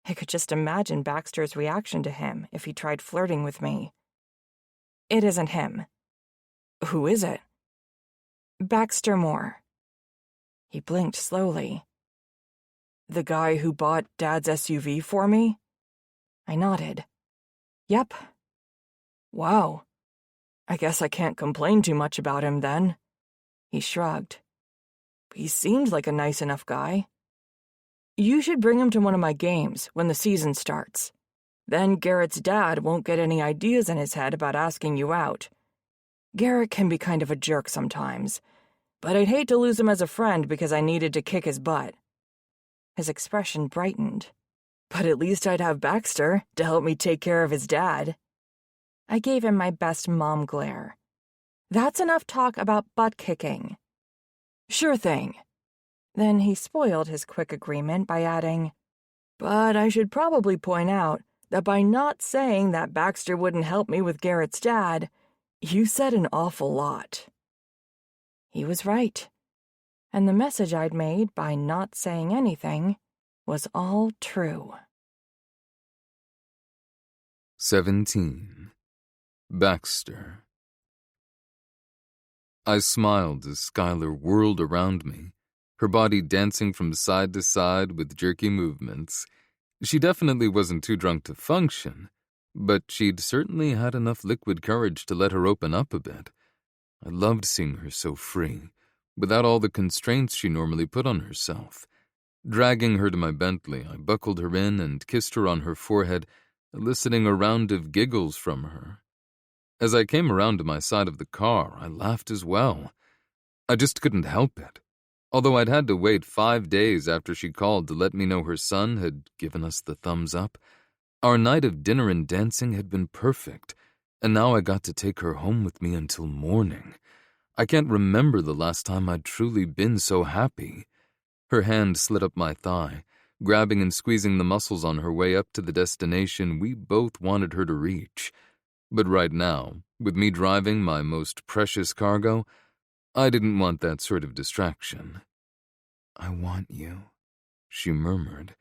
S3: I could just imagine Baxter's reaction to him if he tried flirting with me. It isn't him. Who is it? Baxter Moore. He blinked slowly. The guy who bought Dad's SUV for me? I nodded. Yep. Wow. I guess I can't complain too much about him then. He shrugged. He seemed like a nice enough guy. You should bring him to one of my games when the season starts. Then Garrett's dad won't get any ideas in his head about asking you out. Garrett can be kind of a jerk sometimes, but I'd hate to lose him as a friend because I needed to kick his butt. His expression brightened. But at least I'd have Baxter to help me take care of his dad. I gave him my best mom glare. That's enough talk about butt kicking. Sure thing. Then he spoiled his quick agreement by adding, but I should probably point out that by not saying that Baxter wouldn't help me with Garrett's dad, you said an awful lot. He was right. And the message I'd made by not saying anything was all true.
S1: 17. Baxter. I smiled as Skylar whirled around me, her body dancing from side to side with jerky movements. She definitely wasn't too drunk to function, but she'd certainly had enough liquid courage to let her open up a bit. I loved seeing her so free, without all the constraints she normally put on herself. Dragging her to my Bentley, I buckled her in and kissed her on her forehead, eliciting a round of giggles from her. As I came around to my side of the car, I laughed as well. I just couldn't help it. Although I'd had to wait 5 days after she called to let me know her son had given us the thumbs up, our night of dinner and dancing had been perfect, and now I got to take her home with me until morning. I can't remember the last time I'd truly been so happy. Her hand slid up my thigh, grabbing and squeezing the muscles on her way up to the destination we both wanted her to reach. But right now, with me driving my most precious cargo, I didn't want that sort of distraction. I want you, she murmured,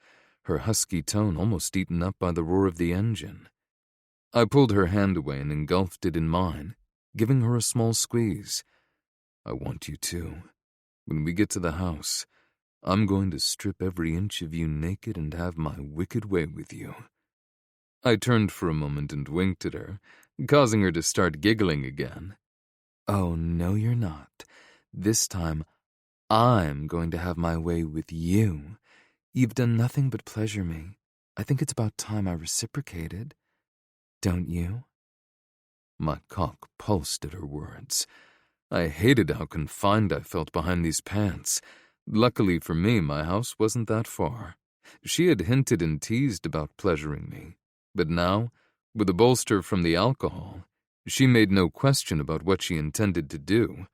S1: her husky tone almost eaten up by the roar of the engine. I pulled her hand away and engulfed it in mine, giving her a small squeeze. I want you too. When we get to the house, I'm going to strip every inch of you naked and have my wicked way with you. I turned for a moment and winked at her, causing her to start giggling again. Oh, no, you're not. This time, I'm going to have my way with you. You've done nothing but pleasure me. I think it's about time I reciprocated. Don't you? My cock pulsed at her words. I hated how confined I felt behind these pants. Luckily for me, my house wasn't that far. She had hinted and teased about pleasuring me, but now, with a bolster from the alcohol, she made no question about what she intended to do,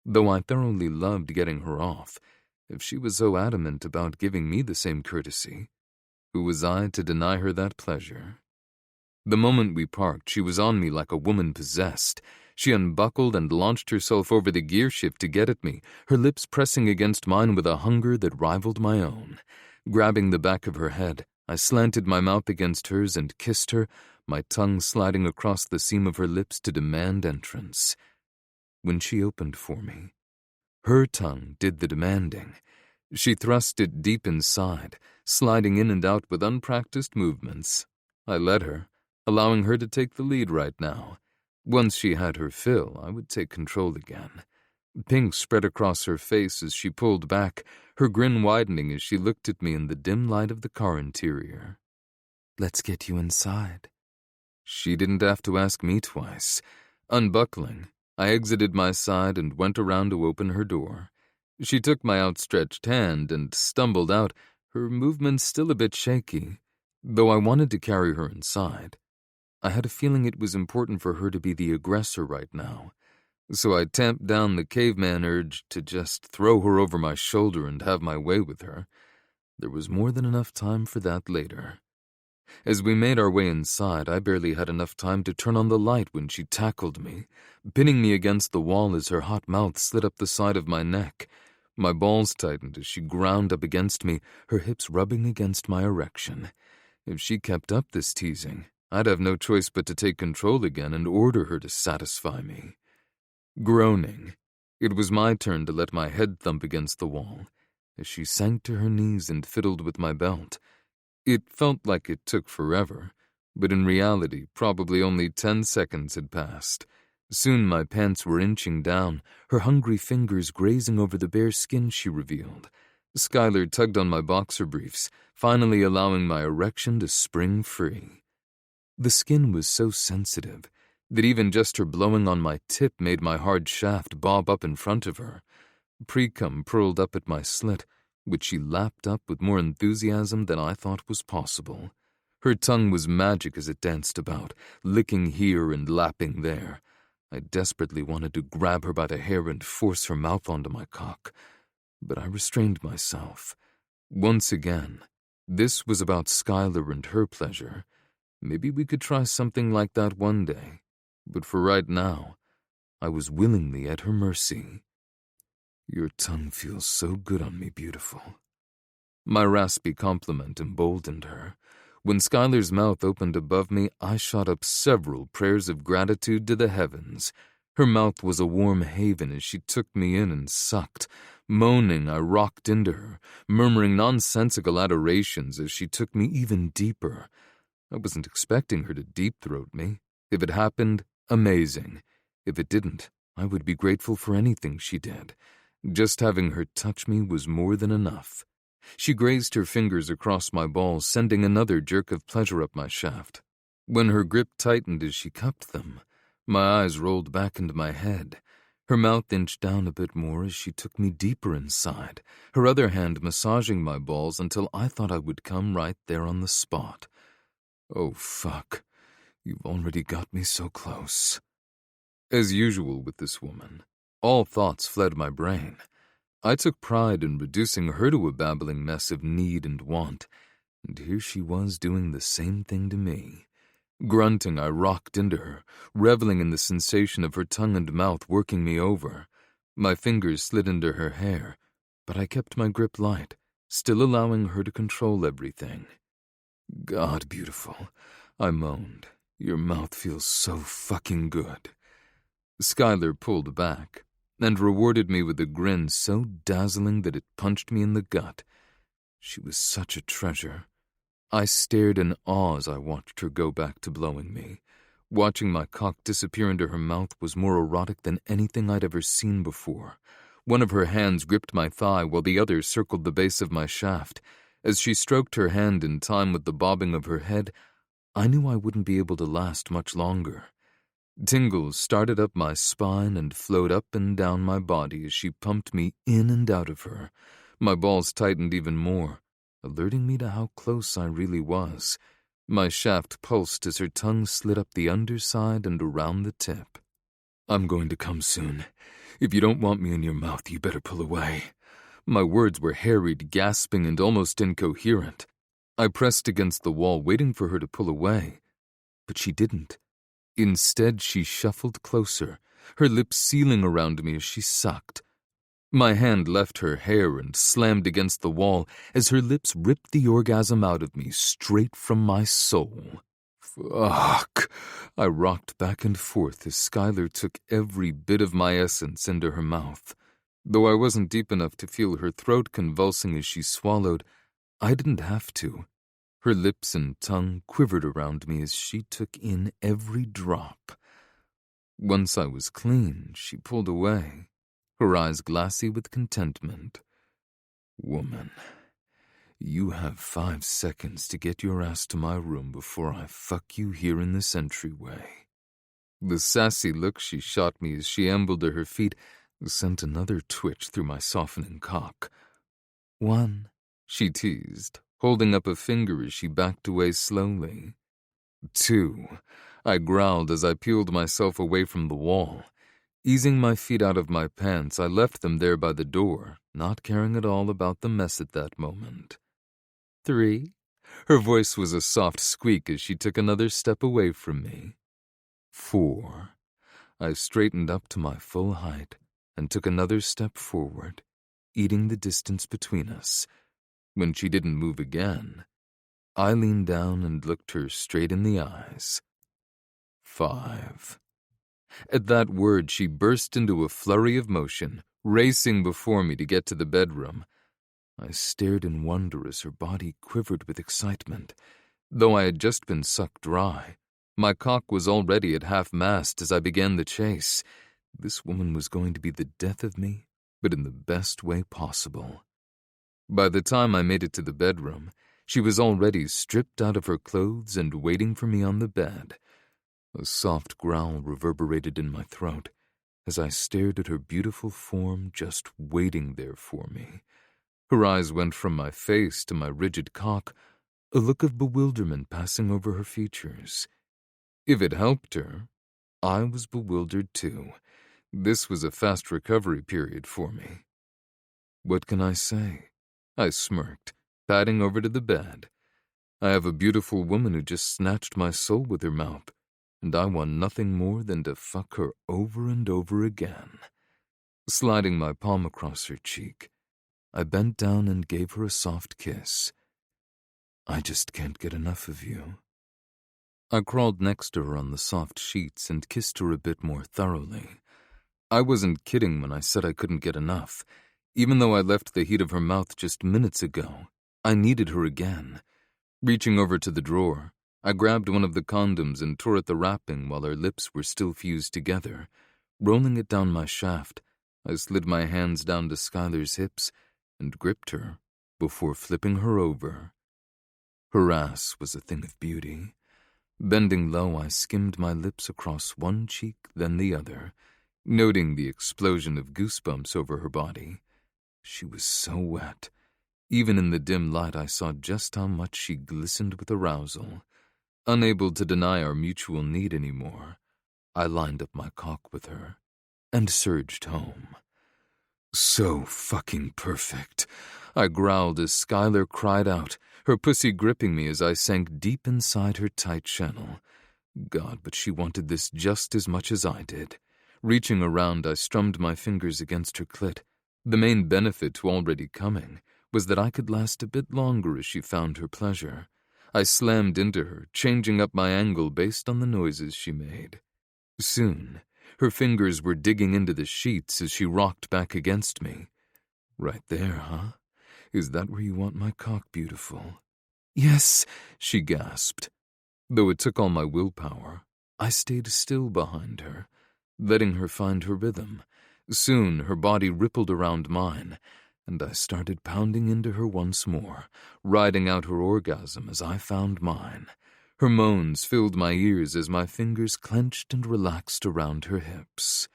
S1: though I thoroughly loved getting her off. If she was so adamant about giving me the same courtesy, who was I to deny her that pleasure? The moment we parked, she was on me like a woman possessed. She unbuckled and launched herself over the gear shift to get at me, her lips pressing against mine with a hunger that rivaled my own. Grabbing the back of her head, I slanted my mouth against hers and kissed her, my tongue sliding across the seam of her lips to demand entrance. When she opened for me, her tongue did the demanding. She thrust it deep inside, sliding in and out with unpracticed movements. I let her, allowing her to take the lead right now. Once she had her fill, I would take control again. Pink spread across her face as she pulled back, her grin widening as she looked at me in the dim light of the car interior. "Let's get you inside." She didn't have to ask me twice. Unbuckling, I exited my side and went around to open her door. She took my outstretched hand and stumbled out, her movements still a bit shaky, though I wanted to carry her inside. I had a feeling it was important for her to be the aggressor right now, so I tamped down the caveman urge to just throw her over my shoulder and have my way with her. There was more than enough time for that later. As we made our way inside, I barely had enough time to turn on the light when she tackled me, pinning me against the wall as her hot mouth slid up the side of my neck. My balls tightened as she ground up against me, her hips rubbing against my erection. If she kept up this teasing, I'd have no choice but to take control again and order her to satisfy me. Groaning, it was my turn to let my head thump against the wall as she sank to her knees and fiddled with my belt. It felt like it took forever, but in reality, probably only 10 seconds had passed. Soon my pants were inching down, her hungry fingers grazing over the bare skin she revealed. Skylar tugged on my boxer briefs, finally allowing my erection to spring free. The skin was so sensitive that even just her blowing on my tip made my hard shaft bob up in front of her. Pre-cum purled up at my slit, which she lapped up with more enthusiasm than I thought was possible. Her tongue was magic as it danced about, licking here and lapping there. I desperately wanted to grab her by the hair and force her mouth onto my cock, but I restrained myself. Once again, this was about Skylar and her pleasure. Maybe we could try something like that one day, but for right now, I was willingly at her mercy. "Your tongue feels so good on me, beautiful." My raspy compliment emboldened her. When Skylar's mouth opened above me, I shot up several prayers of gratitude to the heavens. Her mouth was a warm haven as she took me in and sucked. Moaning, I rocked into her, murmuring nonsensical adorations as she took me even deeper. I wasn't expecting her to deep-throat me. If it happened, amazing. If it didn't, I would be grateful for anything she did. Just having her touch me was more than enough. She grazed her fingers across my balls, sending another jerk of pleasure up my shaft. When her grip tightened as she cupped them, my eyes rolled back into my head. Her mouth inched down a bit more as she took me deeper inside, her other hand massaging my balls until I thought I would come right there on the spot. Oh, fuck. You've already got me so close. As usual with this woman, all thoughts fled my brain. I took pride in reducing her to a babbling mess of need and want, and here she was doing the same thing to me. Grunting, I rocked into her, reveling in the sensation of her tongue and mouth working me over. My fingers slid into her hair, but I kept my grip light, still allowing her to control everything. "God, beautiful," I moaned. "Your mouth feels so fucking good." Skylar pulled back and rewarded me with a grin so dazzling that it punched me in the gut. She was such a treasure. I stared in awe as I watched her go back to blowing me. Watching my cock disappear into her mouth was more erotic than anything I'd ever seen before. One of her hands gripped my thigh while the other circled the base of my shaft. As she stroked her hand in time with the bobbing of her head, I knew I wouldn't be able to last much longer. Tingles started up my spine and flowed up and down my body as she pumped me in and out of her. My balls tightened even more, alerting me to how close I really was. My shaft pulsed as her tongue slid up the underside and around the tip. "I'm going to come soon. If you don't want me in your mouth, you better pull away." My words were harried, gasping, and almost incoherent. I pressed against the wall, waiting for her to pull away. But she didn't. Instead, she shuffled closer, her lips sealing around me as she sucked. My hand left her hair and slammed against the wall as her lips ripped the orgasm out of me straight from my soul. Fuck! I rocked back and forth as Skylar took every bit of my essence into her mouth. Though I wasn't deep enough to feel her throat convulsing as she swallowed, I didn't have to. Her lips and tongue quivered around me as she took in every drop. Once I was clean, she pulled away, her eyes glassy with contentment. "Woman, you have 5 seconds to get your ass to my room before I fuck you here in this entryway." The sassy look she shot me as she ambled to her feet sent another twitch through my softening cock. "1," she teased, holding up a finger as she backed away slowly. "2," I growled as I peeled myself away from the wall. Easing my feet out of my pants, I left them there by the door, not caring at all about the mess at that moment. 3. Her voice was a soft squeak as she took another step away from me. 4. I straightened up to my full height and took another step forward, eating the distance between us. When she didn't move again, I leaned down and looked her straight in the eyes. 5. At that word, she burst into a flurry of motion, racing before me to get to the bedroom. I stared in wonder as her body quivered with excitement. Though I had just been sucked dry, my cock was already at half-mast as I began the chase. This woman was going to be the death of me, but in the best way possible. By the time I made it to the bedroom, she was already stripped out of her clothes and waiting for me on the bed. A soft growl reverberated in my throat as I stared at her beautiful form just waiting there for me. Her eyes went from my face to my rigid cock, a look of bewilderment passing over her features. If it helped her, I was bewildered too. This was a fast recovery period for me. "What can I say?" I smirked, padding over to the bed. "I have a beautiful woman who just snatched my soul with her mouth, and I want nothing more than to fuck her over and over again." Sliding my palm across her cheek, I bent down and gave her a soft kiss. "I just can't get enough of you." I crawled next to her on the soft sheets and kissed her a bit more thoroughly. I wasn't kidding when I said I couldn't get enough. Even though I left the heat of her mouth just minutes ago, I needed her again. Reaching over to the drawer, I grabbed one of the condoms and tore at the wrapping while our lips were still fused together. Rolling it down my shaft, I slid my hands down to Skylar's hips and gripped her before flipping her over. Her ass was a thing of beauty. Bending low, I skimmed my lips across one cheek, then the other, noting the explosion of goosebumps over her body. She was so wet. Even in the dim light, I saw just how much she glistened with arousal. Unable to deny our mutual need anymore, I lined up my cock with her and surged home. "So fucking perfect," I growled as Skylar cried out, her pussy gripping me as I sank deep inside her tight channel. God, but she wanted this just as much as I did. Reaching around, I strummed my fingers against her clit. The main benefit to already coming was that I could last a bit longer as she found her pleasure. I slammed into her, changing up my angle based on the noises she made. Soon, her fingers were digging into the sheets as she rocked back against me. "Right there, huh? Is that where you want my cock, beautiful?" "Yes," she gasped. Though it took all my willpower, I stayed still behind her, letting her find her rhythm. Soon, her body rippled around mine, and I started pounding into her once more, riding out her orgasm as I found mine. Her moans filled my ears as my fingers clenched and relaxed around her hips.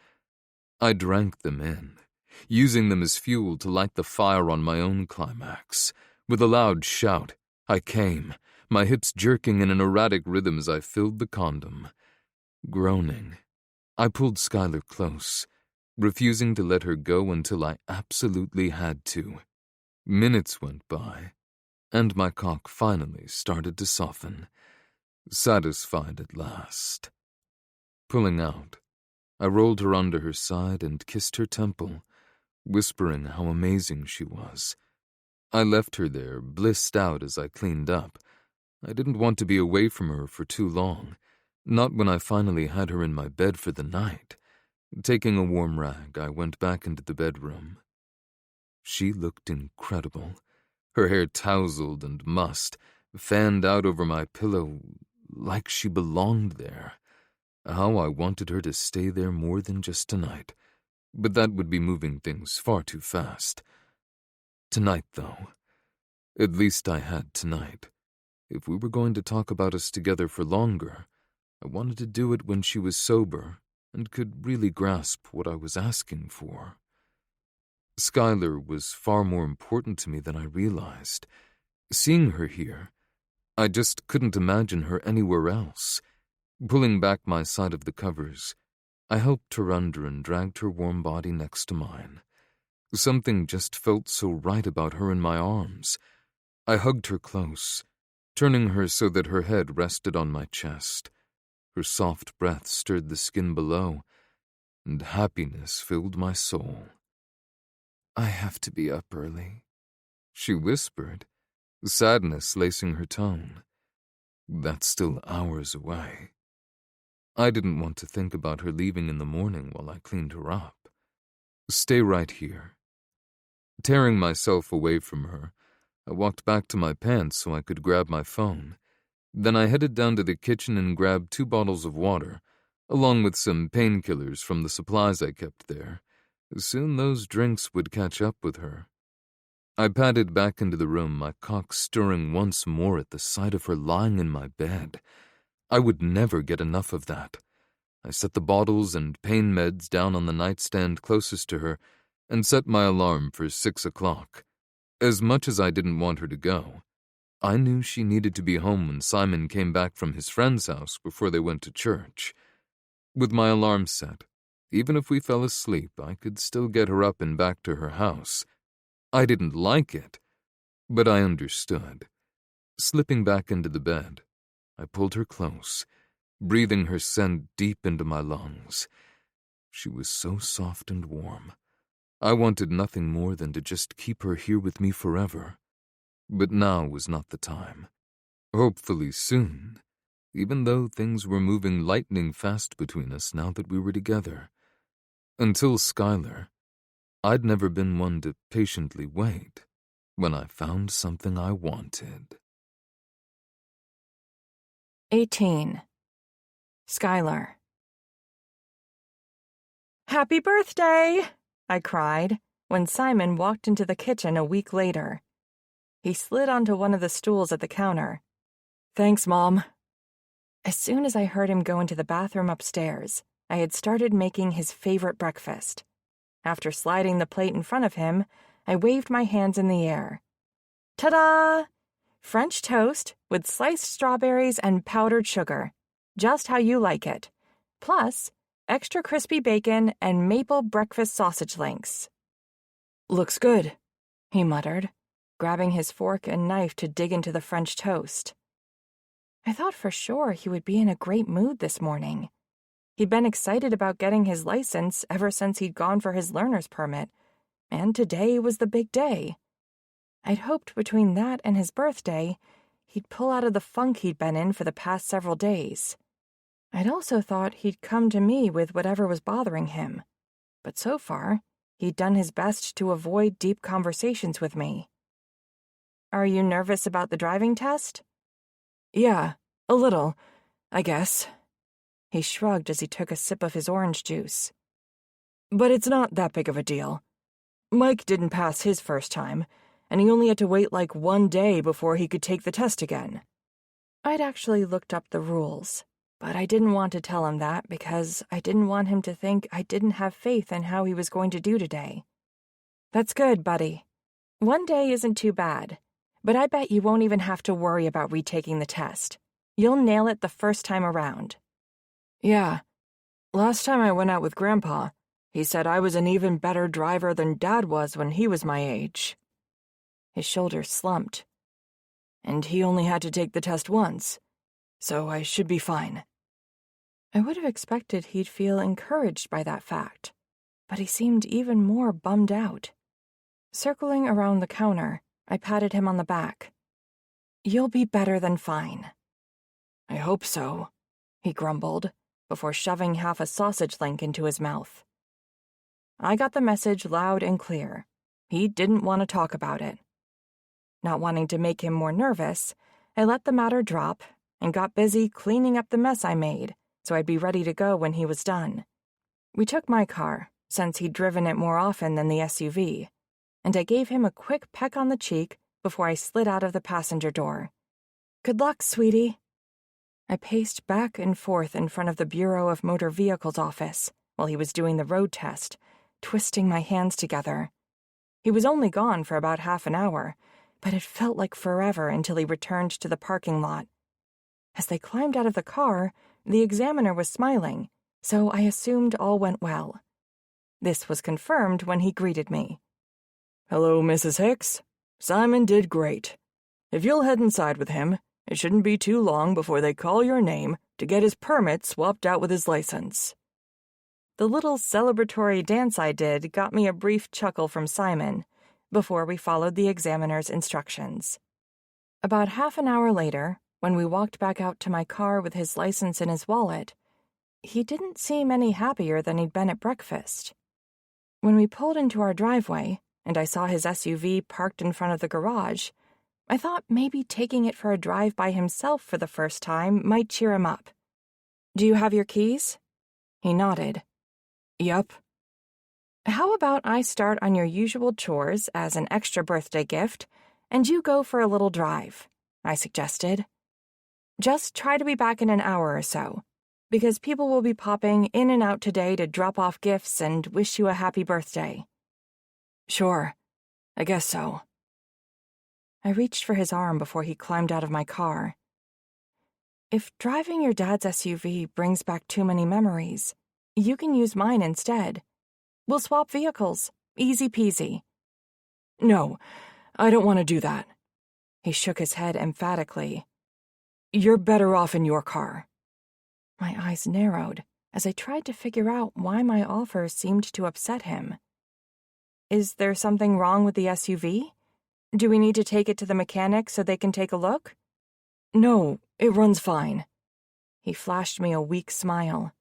S1: I drank them in, using them as fuel to light the fire on my own climax. With a loud shout, I came, my hips jerking in an erratic rhythm as I filled the condom. Groaning, I pulled Skylar close, refusing to let her go until I absolutely had to. Minutes went by, and my cock finally started to soften, satisfied at last. Pulling out, I rolled her onto her side and kissed her temple, whispering how amazing she was. I left her there, blissed out as I cleaned up. I didn't want to be away from her for too long, not when I finally had her in my bed for the night. Taking a warm rag, I went back into the bedroom. She looked incredible. Her hair tousled and mussed, fanned out over my pillow like she belonged there. How I wanted her to stay there more than just tonight, but that would be moving things far too fast. Tonight, though. At least I had tonight. If we were going to talk about us together for longer, I wanted to do it when she was sober and could really grasp what I was asking for. Skylar was far more important to me than I realized. Seeing her here, I just couldn't imagine her anywhere else. Pulling back my side of the covers, I helped her under and dragged her warm body next to mine. Something just felt so right about her in my arms. I hugged her close, turning her so that her head rested on my chest. Her soft breath stirred the skin below, and happiness filled my soul. "I have to be up early," she whispered, sadness lacing her tone. That's still hours away. I didn't want to think about her leaving in the morning while I cleaned her up. Stay right here. Tearing myself away from her, I walked back to my pants so I could grab my phone. Then I headed down to the kitchen and grabbed 2 bottles of water, along with some painkillers from the supplies I kept there. Soon those drinks would catch up with her. I padded back into the room, my cock stirring once more at the sight of her lying in my bed. I would never get enough of that. I set the bottles and pain meds down on the nightstand closest to her and set my alarm for 6 o'clock. As much as I didn't want her to go, I knew she needed to be home when Simon came back from his friend's house before they went to church. With my alarm set, even if we fell asleep, I could still get her up and back to her house. I didn't like it, but I understood. Slipping back into the bed, I pulled her close, breathing her scent deep into my lungs. She was so soft and warm. I wanted nothing more than to just keep her here with me forever. But now was not the time. Hopefully soon, even though things were moving lightning fast between us now that we were together. Until Skylar, I'd never been one to patiently wait when I found something I wanted.
S2: 18. Skylar. "Happy birthday!" I cried when Simon walked into the kitchen a week later. He slid onto one of the stools at the counter.
S3: "Thanks, Mom."
S2: As soon as I heard him go into the bathroom upstairs, I had started making his favorite breakfast. After sliding the plate in front of him, I waved my hands in the air. Ta-da! French toast with sliced strawberries and powdered sugar, just how you like it. Plus, extra crispy bacon and maple breakfast sausage links.
S3: "Looks good,"
S2: he muttered, grabbing his fork and knife to dig into the French toast. I thought for sure he would be in a great mood this morning. He'd been excited about getting his license ever since he'd gone for his learner's permit, and today was the big day. I'd hoped between that and his birthday, he'd pull out of the funk he'd been in for the past several days. I'd also thought he'd come to me with whatever was bothering him, but so far, he'd done his best to avoid deep conversations with me. "Are you nervous about the driving test?"
S3: "Yeah, a little, I guess."
S2: He shrugged as he took a sip of his orange juice.
S3: "But it's not that big of a deal. Mike didn't pass his first time, and he only had to wait like 1 day before he could take the test again."
S2: I'd actually looked up the rules, but I didn't want to tell him that because I didn't want him to think I didn't have faith in how he was going to do today. That's good, buddy. One day isn't too bad, but I bet you won't even have to worry about retaking the test. You'll nail it the first time around.
S3: Yeah. Last time I went out with Grandpa, he said I was an even better driver than Dad was when he was my age.
S2: His shoulders slumped.
S3: And he only had to take the test once, so I should be fine.
S2: I would have expected he'd feel encouraged by that fact, but he seemed even more bummed out. Circling around the counter, I patted him on the back. You'll be better than fine.
S3: I hope so,
S2: he grumbled, before shoving half a sausage link into his mouth. I got the message loud and clear. He didn't want to talk about it. Not wanting to make him more nervous, I let the matter drop and got busy cleaning up the mess I made so I'd be ready to go when he was done. We took my car, since he'd driven it more often than the SUV, and I gave him a quick peck on the cheek before I slid out of the passenger door. Good luck, sweetie. I paced back and forth in front of the Bureau of Motor Vehicles office while he was doing the road test, twisting my hands together. He was only gone for about half an hour, but it felt like forever until he returned to the parking lot. As they climbed out of the car, the examiner was smiling, so I assumed all went well. This was confirmed when he greeted me.
S3: Hello, Mrs. Hicks. Simon did great. If you'll head inside with him, it shouldn't be too long before they call your name to get his permit swapped out with his license.
S2: The little celebratory dance I did got me a brief chuckle from Simon before we followed the examiner's instructions. About half an hour later, when we walked back out to my car with his license in his wallet, he didn't seem any happier than he'd been at breakfast. When we pulled into our driveway, and I saw his SUV parked in front of the garage, I thought maybe taking it for a drive by himself for the first time might cheer him up. Do you have your keys? He nodded.
S3: Yep.
S2: How about I start on your usual chores as an extra birthday gift, and you go for a little drive, I suggested. Just try to be back in an hour or so, because people will be popping in and out today to drop off gifts and wish you a happy birthday.
S3: Sure, I guess so.
S2: I reached for his arm before he climbed out of my car. If driving your dad's SUV brings back too many memories, you can use mine instead. We'll swap vehicles. Easy peasy.
S3: No, I don't want to do that.
S2: He shook his head emphatically.
S3: You're better off in your car.
S2: My eyes narrowed as I tried to figure out why my offer seemed to upset him. Is there something wrong with the SUV? Do we need to take it to the mechanic so they can take a look?
S3: No, it runs fine.
S2: He flashed me a weak smile.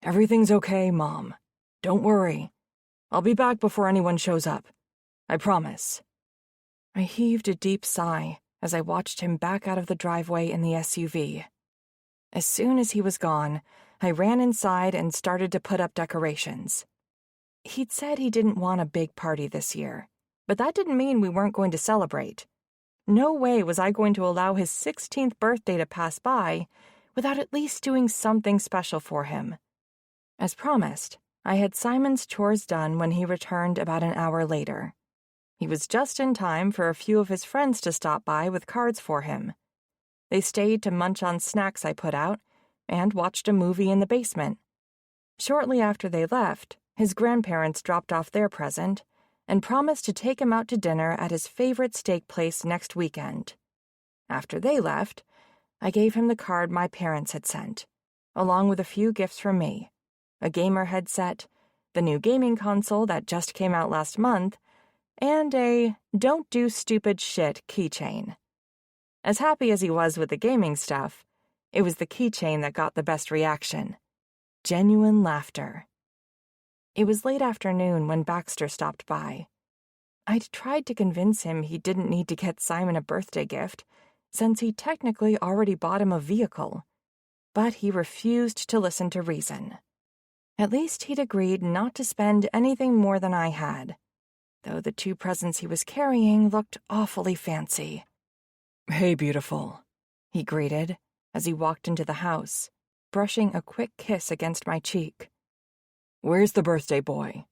S3: Everything's okay, Mom. Don't worry. I'll be back before anyone shows up. I promise.
S2: I heaved a deep sigh as I watched him back out of the driveway in the SUV. As soon as he was gone, I ran inside and started to put up decorations. He'd said he didn't want a big party this year, but that didn't mean we weren't going to celebrate. No way was I going to allow his 16th birthday to pass by without at least doing something special for him. As promised, I had Simon's chores done when he returned about an hour later. He was just in time for a few of his friends to stop by with cards for him. They stayed to munch on snacks I put out and watched a movie in the basement. Shortly after they left, his grandparents dropped off their present and promised to take him out to dinner at his favorite steak place next weekend. After they left, I gave him the card my parents had sent, along with a few gifts from me. A gamer headset, the new gaming console that just came out last month, and a "don't do stupid shit" keychain. As happy as he was with the gaming stuff, it was the keychain that got the best reaction. Genuine laughter. It was late afternoon when Baxter stopped by. I'd tried to convince him he didn't need to get Simon a birthday gift, since he technically already bought him a vehicle, but he refused to listen to reason. At least he'd agreed not to spend anything more than I had, though the two presents he was carrying looked awfully fancy.
S3: Hey, beautiful.
S2: he greeted as he walked into the house, brushing a quick kiss against my cheek.
S3: "Where's the birthday boy?"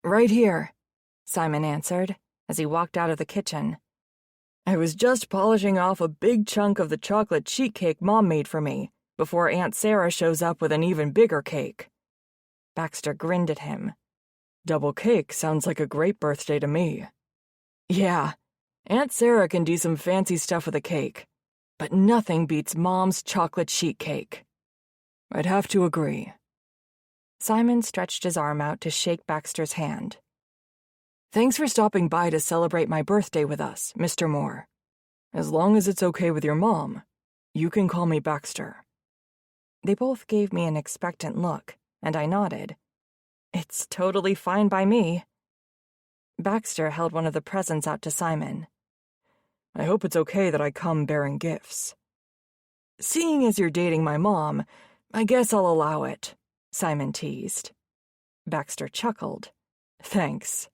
S2: "Right here," Simon answered as he walked out of the kitchen.
S3: "I was just polishing off a big chunk of the chocolate sheet cake Mom made for me before Aunt Sarah shows up with an even bigger cake."
S2: Baxter grinned at him.
S3: "Double cake sounds like a great birthday to me." "Yeah, Aunt Sarah can do some fancy stuff with a cake, but nothing beats Mom's chocolate sheet cake." "I'd have to agree."
S2: Simon stretched his arm out to shake Baxter's hand.
S3: "Thanks for stopping by to celebrate my birthday with us, Mr. Moore. As long as it's okay with your mom, you can call me Baxter."
S2: They both gave me an expectant look, and I nodded. "It's totally fine by me." Baxter held one of the presents out to Simon.
S3: "I hope it's okay that I come bearing gifts." "Seeing as you're dating my mom, I guess I'll allow it," Simon teased.
S2: Baxter chuckled.
S3: "Thanks."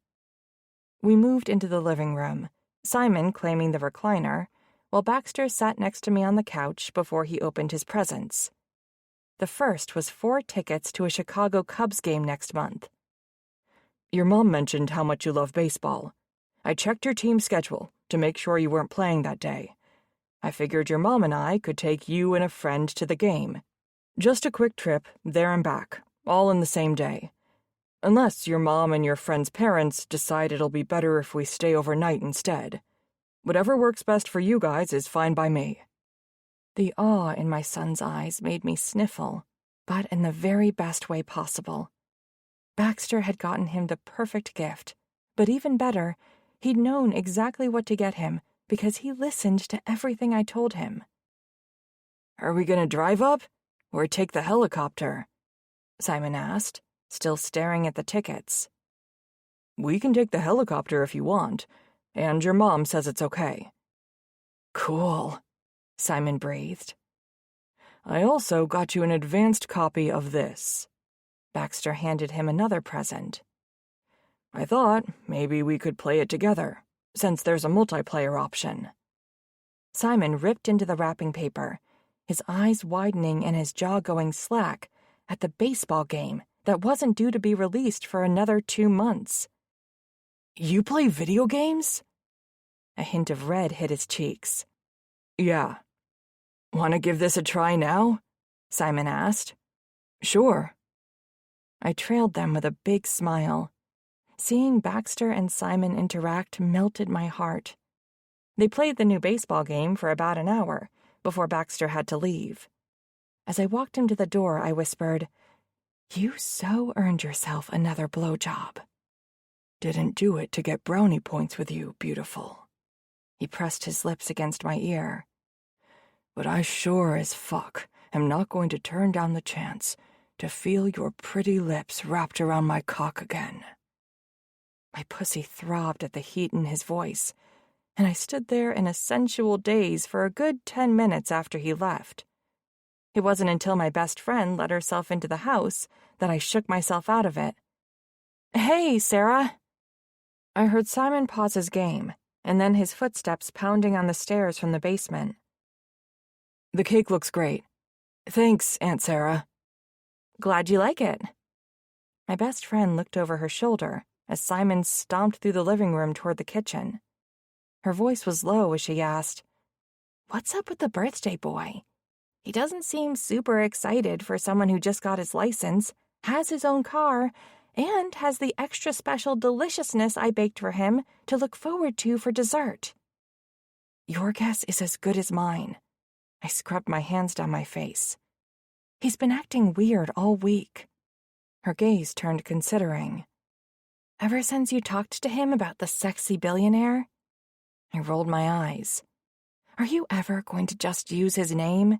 S2: We moved into the living room, Simon claiming the recliner, while Baxter sat next to me on the couch before he opened his presents. The first was 4 tickets to a Chicago Cubs game next month.
S3: "Your mom mentioned how much you love baseball. I checked your team schedule to make sure you weren't playing that day. I figured your mom and I could take you and a friend to the game. Just a quick trip, there and back, all in the same day. Unless your mom and your friend's parents decide it'll be better if we stay overnight instead. Whatever works best for you guys is fine by me."
S2: The awe in my son's eyes made me sniffle, but in the very best way possible. Baxter had gotten him the perfect gift, but even better, he'd known exactly what to get him because he listened to everything I told him.
S3: "Are we gonna drive up, or take the helicopter?"
S2: Simon asked, still staring at the tickets.
S3: "We can take the helicopter if you want, and your mom says it's okay."
S2: "Cool," Simon breathed.
S3: "I also got you an advanced copy of this."
S2: Baxter handed him another present.
S3: "I thought maybe we could play it together, since there's a multiplayer option."
S2: Simon ripped into the wrapping paper, his eyes widening and his jaw going slack at the baseball game that wasn't due to be released for another 2 months.
S3: "You play video games?"
S2: A hint of red hit his cheeks.
S3: "Yeah." "Want to give this a try now?"
S2: Simon asked.
S3: "Sure."
S2: I trailed them with a big smile. Seeing Baxter and Simon interact melted my heart. They played the new baseball game for about an hour before Baxter had to leave. As I walked him to the door, I whispered, "You so earned yourself another blowjob."
S3: "Didn't do it to get brownie points with you, beautiful."
S2: He pressed his lips against my ear.
S3: "But I sure as fuck am not going to turn down the chance to feel your pretty lips wrapped around my cock again."
S2: My pussy throbbed at the heat in his voice, and I stood there in a sensual daze for a good 10 minutes after he left. It wasn't until my best friend let herself into the house that I shook myself out of it. "Hey, Sarah." I heard Simon pause his game, and then his footsteps pounding on the stairs from the basement.
S3: "The cake looks great. Thanks, Aunt Sarah."
S2: "Glad you like it." My best friend looked over her shoulder as Simon stomped through the living room toward the kitchen. Her voice was low as she asked, "What's up with the birthday boy? He doesn't seem super excited for someone who just got his license, has his own car, and has the extra special deliciousness I baked for him to look forward to for dessert." "Your guess is as good as mine." I scrubbed my hands down my face. "He's been acting weird all week." Her gaze turned considering. "Ever since you talked to him about the sexy billionaire?" I rolled my eyes. "Are you ever going to just use his name?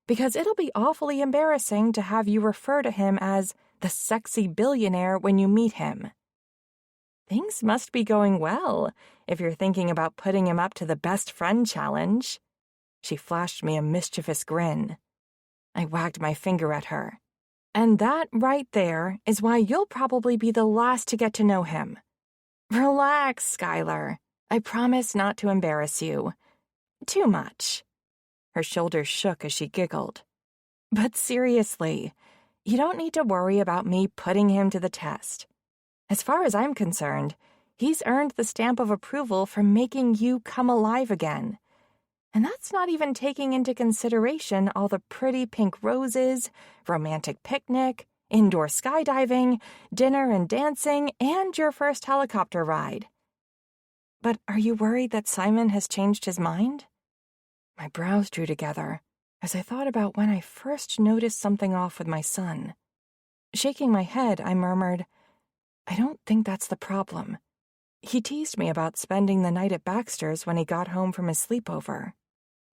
S2: Because it'll be awfully embarrassing to have you refer to him as the sexy billionaire when you meet him." "Things must be going well if you're thinking about putting him up to the best friend challenge." She flashed me a mischievous grin. I wagged my finger at her. "And that right there is why you'll probably be the last to get to know him." "Relax, Skylar. I promise not to embarrass you. Too much." Her shoulders shook as she giggled. But seriously, you don't need to worry about me putting him to the test. As far as I'm concerned, he's earned the stamp of approval for making you come alive again. And that's not even taking into consideration all the pretty pink roses, romantic picnic, indoor skydiving, dinner and dancing, and your first helicopter ride. But are you worried that Simon has changed his mind? My brows drew together as I thought about when I first noticed something off with my son. Shaking my head, I murmured, I don't think that's the problem. He teased me about spending the night at Baxter's when he got home from his sleepover.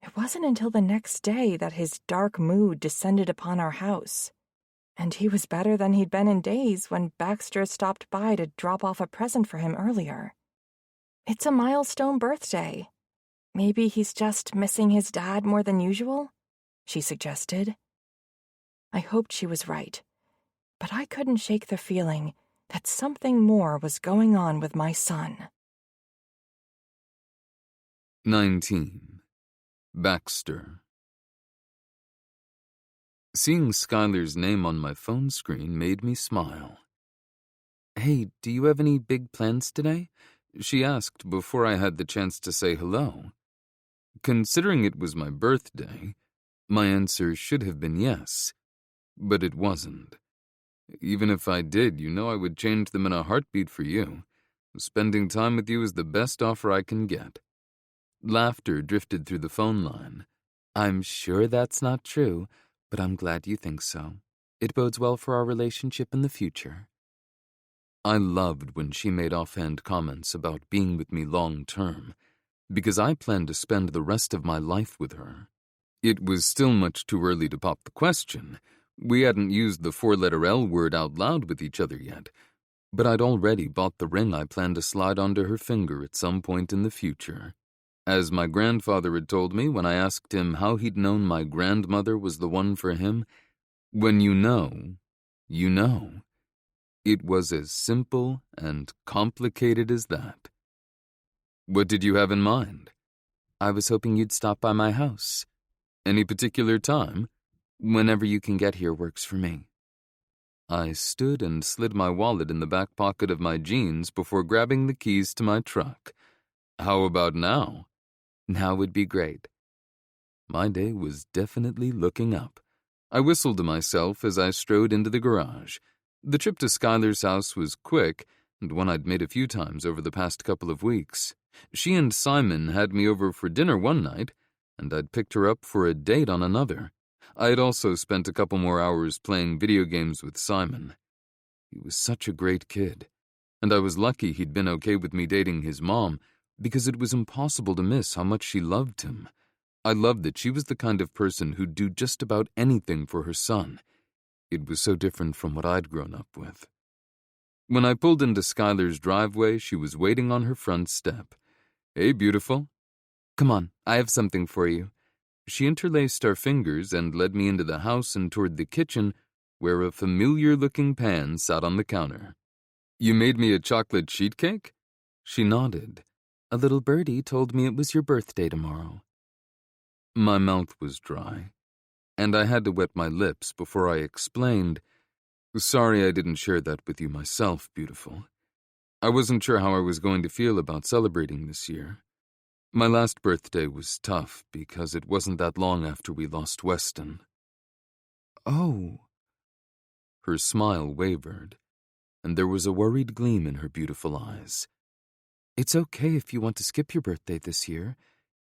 S2: It wasn't until the next day that his dark mood descended upon our house. And he was better than he'd been in days when Baxter stopped by to drop off a present for him earlier. It's a milestone birthday. Maybe he's just missing his dad more than usual, she suggested. I hoped she was right, but I couldn't shake the feeling that something more was going on with my son.
S1: 19. Baxter. Seeing Skylar's name on my phone screen made me smile. "Hey, do you have any big plans today?" she asked before I had the chance to say hello. Considering it was my birthday, my answer should have been yes, but it wasn't. Even if I did, you know I would change them in a heartbeat for you. Spending time with you is the best offer I can get. Laughter drifted through the phone line. "I'm sure that's not true, but I'm glad you think so. It bodes well for our relationship in the future." I loved when she made offhand comments about being with me long term, because I planned to spend the rest of my life with her. It was still much too early to pop the question. We hadn't used the four-letter L word out loud with each other yet, but I'd already bought the ring I planned to slide onto her finger at some point in the future. As my grandfather had told me when I asked him how he'd known my grandmother was the one for him, when you know, you know. It was as simple and complicated as that. "What did you have in mind?" "I was hoping you'd stop by my house." "Any particular time?" "Whenever you can get here works for me." I stood and slid my wallet in the back pocket of my jeans before grabbing the keys to my truck. "How about now?" "Now would be great." My day was definitely looking up. I whistled to myself as I strode into the garage. The trip to Skylar's house was quick, and one I'd made a few times over the past couple of weeks. She and Simon had me over for dinner one night, and I'd picked her up for a date on another. I had also spent a couple more hours playing video games with Simon. He was such a great kid, and I was lucky he'd been okay with me dating his mom, because it was impossible to miss how much she loved him. I loved that she was the kind of person who'd do just about anything for her son. It was so different from what I'd grown up with. When I pulled into Skylar's driveway, she was waiting on her front step. "Hey, beautiful." "Come on, I have something for you." She interlaced our fingers and led me into the house and toward the kitchen, where a familiar-looking pan sat on the counter. "You made me a chocolate sheet cake?" She nodded. "A little birdie told me it was your birthday tomorrow." My mouth was dry, and I had to wet my lips before I explained, "Sorry I didn't share that with you myself, beautiful. I wasn't sure how I was going to feel about celebrating this year. My last birthday was tough because it wasn't that long after we lost Weston." "Oh." Her smile wavered, and there was a worried gleam in her beautiful eyes. "It's okay if you want to skip your birthday this year.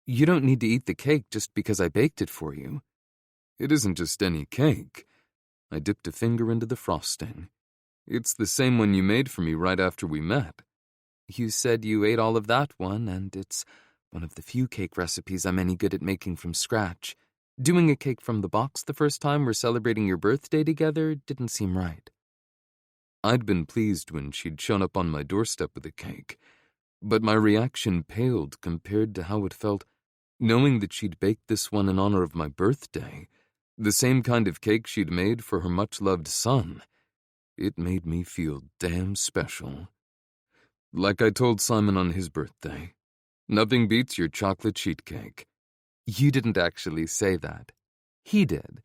S1: You don't need to eat the cake just because I baked it for you." "It isn't just any cake." I dipped a finger into the frosting. "It's the same one you made for me right after we met." "You said you ate all of that one, and it's one of the few cake recipes I'm any good at making from scratch. Doing a cake from the box the first time we're celebrating your birthday together didn't seem right." I'd been pleased when she'd shown up on my doorstep with a cake, but my reaction paled compared to how it felt knowing that she'd baked this one in honor of my birthday, the same kind of cake she'd made for her much-loved son. It made me feel damn special. Like I told Simon on his birthday, nothing beats your chocolate sheet cake. You didn't actually say that. He did.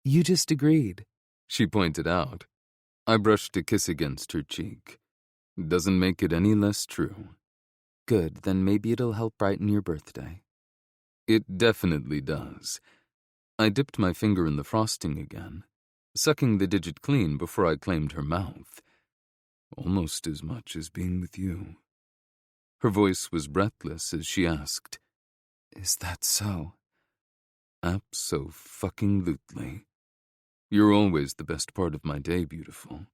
S1: You just agreed, she pointed out. I brushed a kiss against her cheek. Doesn't make it any less true. Good, then maybe it'll help brighten your birthday. It definitely does. I dipped my finger in the frosting again, sucking the digit clean before I claimed her mouth. Almost as much as being with you. Her voice was breathless as she asked, Is that so? Abso-fucking-lutely. You're always the best part of my day, beautiful.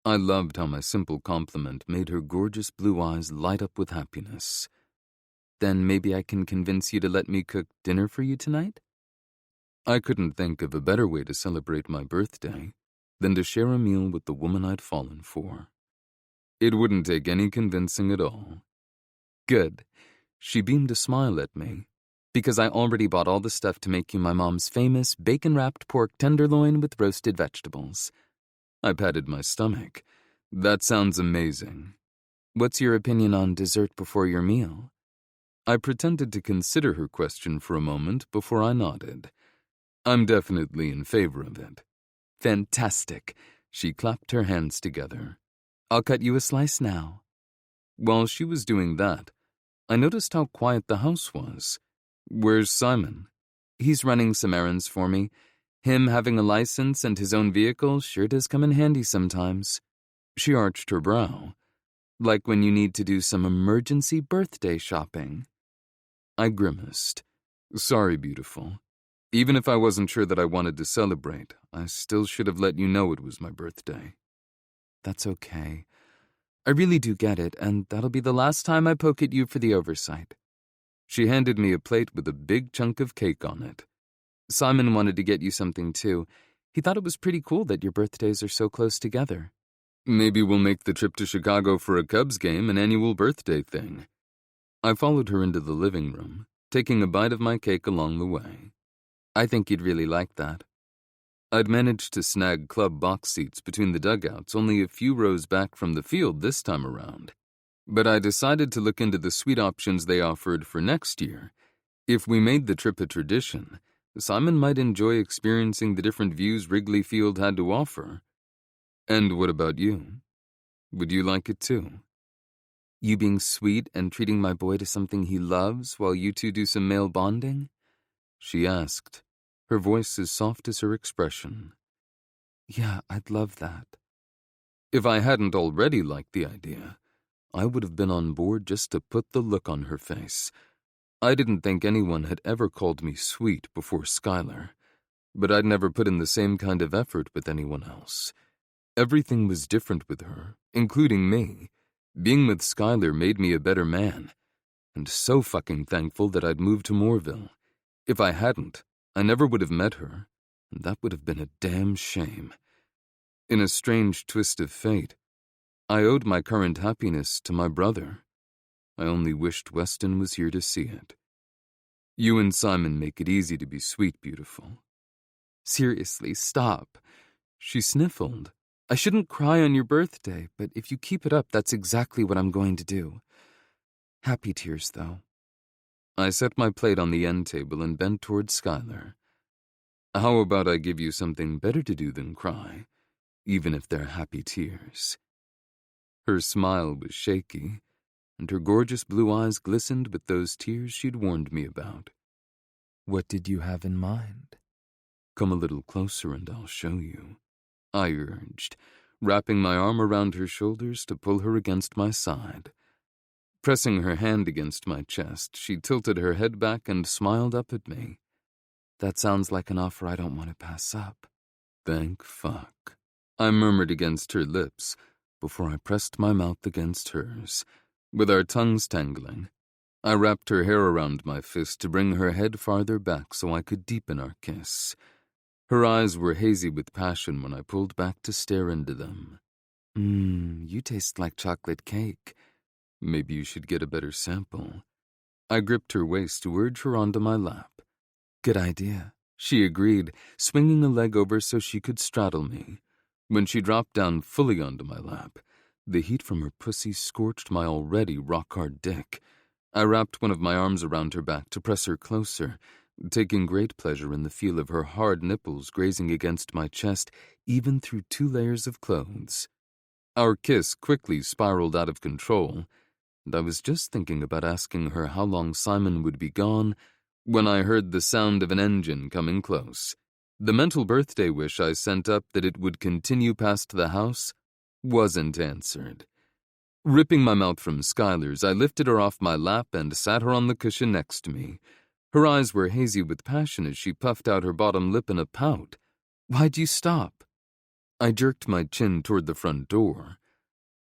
S1: I loved how my simple compliment made her gorgeous blue eyes light up with happiness. Then maybe I can convince you to let me cook dinner for you tonight? I couldn't think of a better way to celebrate my birthday than to share a meal with the woman I'd fallen for. It wouldn't take any convincing at all. Good. She beamed a smile at me, because I already bought all the stuff to make you my mom's famous bacon-wrapped pork tenderloin with roasted vegetables. I patted my stomach. That sounds amazing. What's your opinion on dessert before your meal? I pretended to consider her question for a moment before I nodded. I'm definitely in favor of it. Fantastic. She clapped her hands together. I'll cut you a slice now. While she was doing that, I noticed how quiet the house was. Where's Simon? He's running some errands for me. Him having a license and his own vehicle sure does come in handy sometimes. She arched her brow. Like when you need to do some emergency birthday shopping. I grimaced. Sorry, beautiful. Even if I wasn't sure that I wanted to celebrate, I still should have let you know it was my birthday. That's okay. I really do get it, and that'll be the last time I poke at you for the oversight. She handed me a plate with a big chunk of cake on it. Simon wanted to get you something too. He thought it was pretty cool that your birthdays are so close together. Maybe we'll make the trip to Chicago for a Cubs game an annual birthday thing. I followed her into the living room, taking a bite of my cake along the way. I think you'd really like that. I'd managed to snag club box seats between the dugouts only a few rows back from the field this time around. But I decided to look into the suite options they offered for next year. If we made the trip a tradition, Simon might enjoy experiencing the different views Wrigley Field had to offer. And what about you? Would you like it too? You being sweet and treating my boy to something he loves while you two do some male bonding? She asked, her voice as soft as her expression. Yeah, I'd love that. If I hadn't already liked the idea, I would have been on board just to put the look on her face. I didn't think anyone had ever called me sweet before Skylar, but I'd never put in the same kind of effort with anyone else. Everything was different with her, including me. Being with Skylar made me a better man, and so fucking thankful that I'd moved to Moorville. If I hadn't, I never would have met her, and that would have been a damn shame. In a strange twist of fate, I owed my current happiness to my brother. I only wished Weston was here to see it. You and Simon make it easy to be sweet, beautiful. Seriously, stop. She sniffled. I shouldn't cry on your birthday, but if you keep it up, that's exactly what I'm going to do. Happy tears, though. I set my plate on the end table and bent towards Skylar. How about I give you something better to do than cry, even if they're happy tears? Her smile was shaky, and her gorgeous blue eyes glistened with those tears she'd warned me about. What did you have in mind? Come a little closer and I'll show you, I urged, wrapping my arm around her shoulders to pull her against my side. Pressing her hand against my chest, she tilted her head back and smiled up at me. That sounds like an offer I don't want to pass up. Thank fuck, I murmured against her lips before I pressed my mouth against hers. With our tongues tangling, I wrapped her hair around my fist to bring her head farther back so I could deepen our kiss. Her eyes were hazy with passion when I pulled back to stare into them. You taste like chocolate cake. Maybe you should get a better sample. I gripped her waist to urge her onto my lap. Good idea, she agreed, swinging a leg over so she could straddle me. When she dropped down fully onto my lap, the heat from her pussy scorched my already rock-hard dick. I wrapped one of my arms around her back to press her closer, taking great pleasure in the feel of her hard nipples grazing against my chest, even through 2 layers of clothes. Our kiss quickly spiraled out of control, and I was just thinking about asking her how long Simon would be gone when I heard the sound of an engine coming close. The mental birthday wish I sent up that it would continue past the house wasn't answered. Ripping my mouth from Skylar's, I lifted her off my lap and sat her on the cushion next to me. Her eyes were hazy with passion as she puffed out her bottom lip in a pout. "Why'd you stop?" I jerked my chin toward the front door.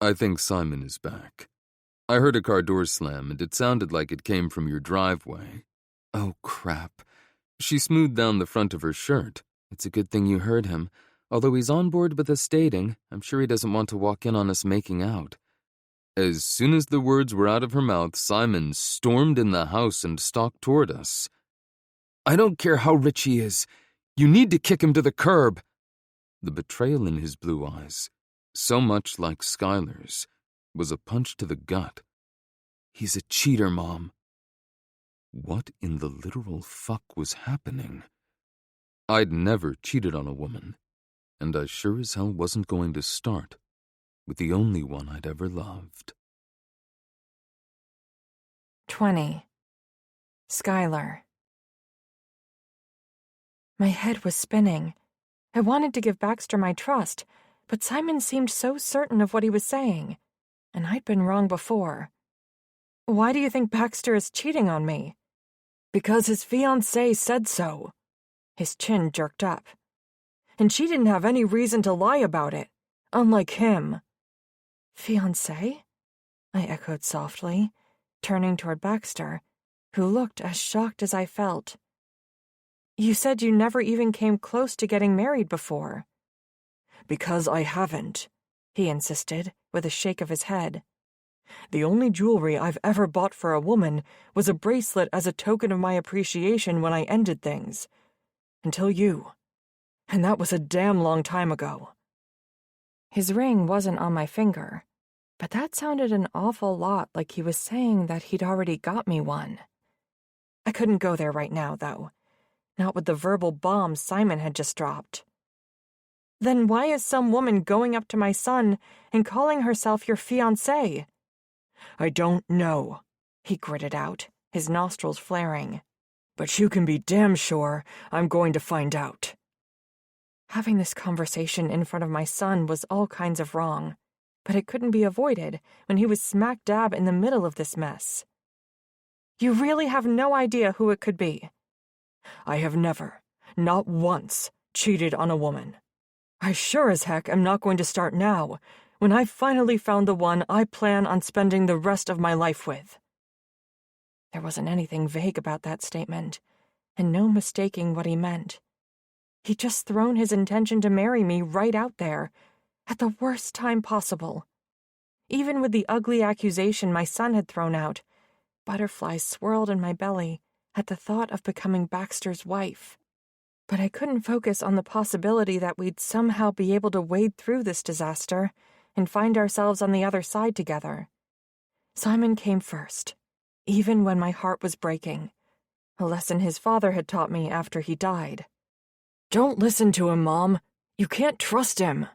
S1: "I think Simon is back. I heard a car door slam, and it sounded like it came from your driveway." "Oh, crap." She smoothed down the front of her shirt. "It's a good thing you heard him. Although he's on board with us dating, I'm sure he doesn't want to walk in on us making out." As soon as the words were out of her mouth, Simon stormed in the house and stalked toward us. "I don't care how rich he is. You need to kick him to the curb." The betrayal in his blue eyes, so much like Skylar's, was a punch to the gut. "He's a cheater, Mom." What in the literal fuck was happening? I'd never cheated on a woman, and I sure as hell wasn't going to start with the only one I'd ever loved.
S2: 20. Skylar. My head was spinning. I wanted to give Baxter my trust, but Simon seemed so certain of what he was saying, and I'd been wrong before. Why do you think Baxter is cheating on me? Because his fiancée said so. His chin jerked up. And she didn't have any reason to lie about it, unlike him. Fiancé? I echoed softly, turning toward Baxter, who looked as shocked as I felt. You said you never even came close to getting married before. Because I haven't, he insisted, with a shake of his head. The only jewelry I've ever bought for a woman was a bracelet as a token of my appreciation when I ended things. Until you. And that was a damn long time ago. His ring wasn't on my finger, but that sounded an awful lot like he was saying that he'd already got me one. I couldn't go there right now, though. Not with the verbal bomb Simon had just dropped. Then why is some woman going up to my son and calling herself your fiancée? I don't know, he gritted out, his nostrils flaring. But you can be damn sure I'm going to find out. Having this conversation in front of my son was all kinds of wrong, but it couldn't be avoided when he was smack dab in the middle of this mess. You really have no idea who it could be. I have never, not once, cheated on a woman. I sure as heck am not going to start now, when I've finally found the one I plan on spending the rest of my life with. There wasn't anything vague about that statement, and no mistaking what he meant. He'd just thrown his intention to marry me right out there, at the worst time possible. Even with the ugly accusation my son had thrown out, butterflies swirled in my belly at the thought of becoming Baxter's wife. But I couldn't focus on the possibility that we'd somehow be able to wade through this disaster and find ourselves on the other side together. Simon came first, even when my heart was breaking, a lesson his father had taught me after he died. Don't listen to him, Mom. You can't trust him.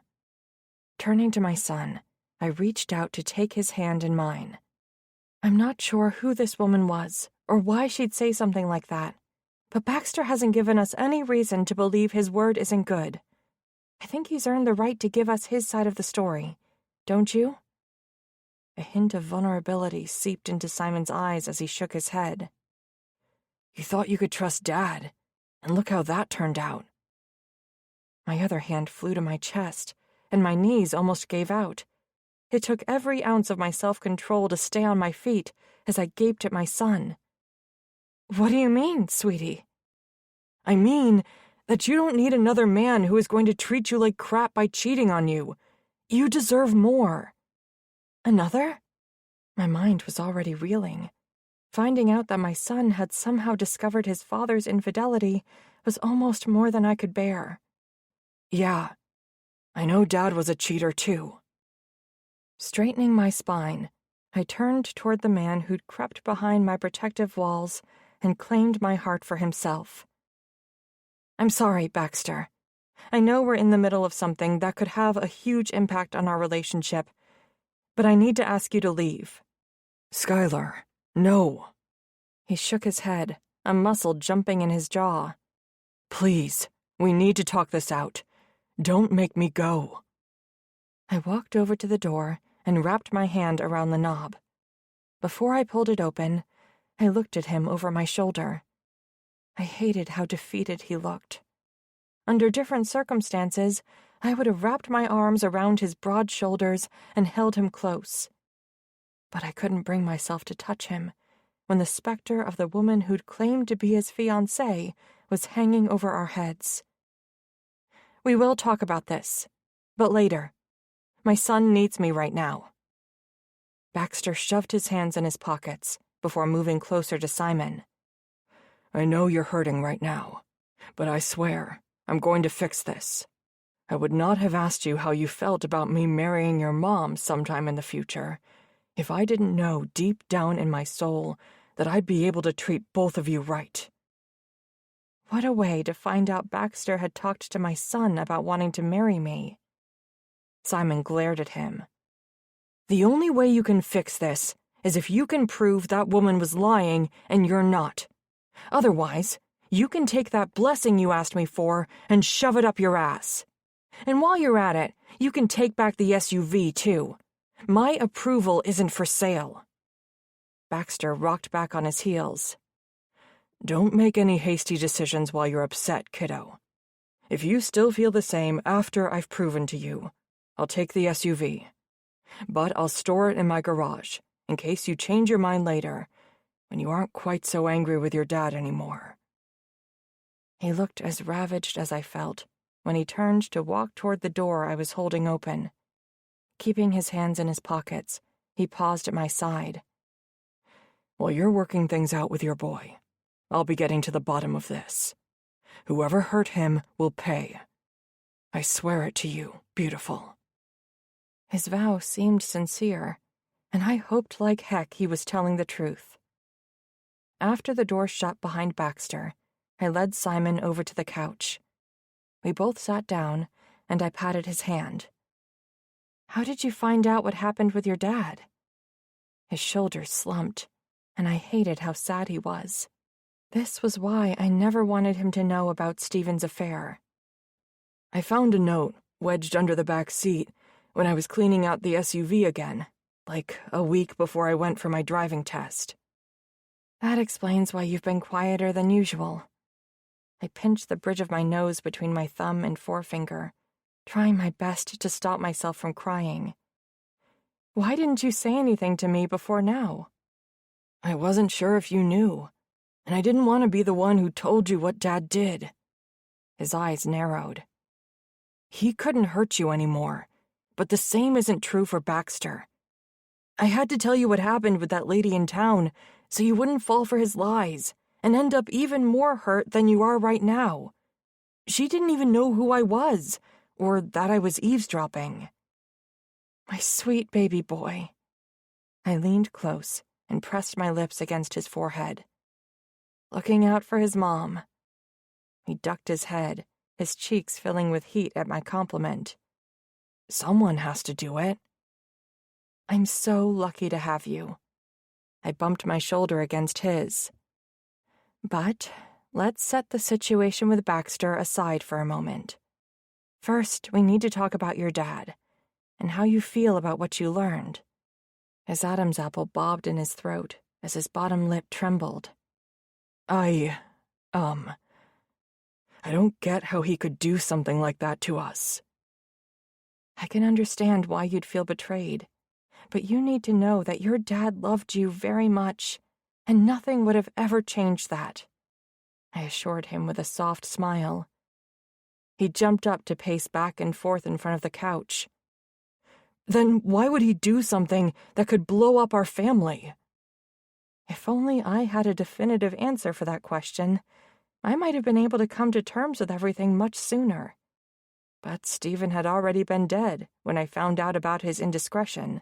S2: Turning to my son, I reached out to take his hand in mine. I'm not sure who this woman was or why she'd say something like that, but Baxter hasn't given us any reason to believe his word isn't good. I think he's earned the right to give us his side of the story, don't you? A hint of vulnerability seeped into Simon's eyes as he shook his head. You thought you could trust Dad, and look how that turned out. My other hand flew to my chest, and my knees almost gave out. It took every ounce of my self-control to stay on my feet as I gaped at my son. What do you mean, sweetie? I mean that you don't need another man who is going to treat you like crap by cheating on you. You deserve more. Another? My mind was already reeling. Finding out that my son had somehow discovered his father's infidelity was almost more than I could bear. Yeah, I know Dad was a cheater too. Straightening my spine, I turned toward the man who'd crept behind my protective walls and claimed my heart for himself. "I'm sorry, Baxter. I know we're in the middle of something that could have a huge impact on our relationship, but I need to ask you to leave."
S3: "Skylar, no."
S2: He shook his head, a muscle jumping in his jaw.
S3: "Please, we need to talk this out. Don't make me go."
S2: I walked over to the door and wrapped my hand around the knob. Before I pulled it open, I looked at him over my shoulder. I hated how defeated he looked. Under different circumstances, I would have wrapped my arms around his broad shoulders and held him close. But I couldn't bring myself to touch him when the specter of the woman who'd claimed to be his fiancée was hanging over our heads. "We will talk about this, but later. My son needs me right now." Baxter shoved his hands in his pockets before moving closer to Simon.
S3: "I know you're hurting right now, but I swear I'm going to fix this. I would not have asked you how you felt about me marrying your mom sometime in the future if I didn't know deep down in my soul that I'd be able to treat both of you right."
S2: What a way to find out Baxter had talked to my son about wanting to marry me. Simon glared at him.
S3: "The only way you can fix this is if you can prove that woman was lying and you're not. Otherwise, you can take that blessing you asked me for and shove it up your ass. And while you're at it, you can take back the SUV, too. My approval isn't for sale."
S2: Baxter rocked back on his heels.
S3: "Don't make any hasty decisions while you're upset, kiddo. If you still feel the same after I've proven to you, I'll take the SUV. But I'll store it in my garage in case you change your mind later when you aren't quite so angry with your dad anymore."
S2: He looked as ravaged as I felt when he turned to walk toward the door I was holding open. Keeping his hands in his pockets, he paused at my side.
S3: "While you're working things out with your boy, I'll be getting to the bottom of this. Whoever hurt him will pay. I swear it to you, beautiful."
S2: His vow seemed sincere, and I hoped like heck he was telling the truth. After the door shut behind Baxter, I led Simon over to the couch. We both sat down, and I patted his hand. "How did you find out what happened with your dad?" His shoulders slumped, and I hated how sad he was. This was why I never wanted him to know about Stephen's affair.
S3: "I found a note wedged under the back seat when I was cleaning out the SUV again, like a week before I went for my driving test."
S2: "That explains why you've been quieter than usual." I pinched the bridge of my nose between my thumb and forefinger, trying my best to stop myself from crying. "Why didn't you say anything to me before now?"
S3: "I wasn't sure if you knew, and I didn't want to be the one who told you what Dad did."
S2: His eyes narrowed.
S3: "He couldn't hurt you anymore, but the same isn't true for Baxter. I had to tell you what happened with that lady in town so you wouldn't fall for his lies and end up even more hurt than you are right now. She didn't even know who I was, or that I was eavesdropping."
S2: "My sweet baby boy." I leaned close and pressed my lips against his forehead. "Looking out for his mom." He ducked his head, his cheeks filling with heat at my compliment.
S3: "Someone has to do it."
S2: "I'm so lucky to have you." I bumped my shoulder against his. "But let's set the situation with Baxter aside for a moment. First, we need to talk about your dad and how you feel about what you learned." His Adam's apple bobbed in his throat as his bottom lip trembled.
S3: I don't get how he could do something like that to us."
S2: "I can understand why you'd feel betrayed, but you need to know that your dad loved you very much, and nothing would have ever changed that," I assured him with a soft smile. He jumped up to pace back and forth in front of the couch.
S3: "Then why would he do something that could blow up our family?"
S2: If only I had a definitive answer for that question, I might have been able to come to terms with everything much sooner. But Stephen had already been dead when I found out about his indiscretion,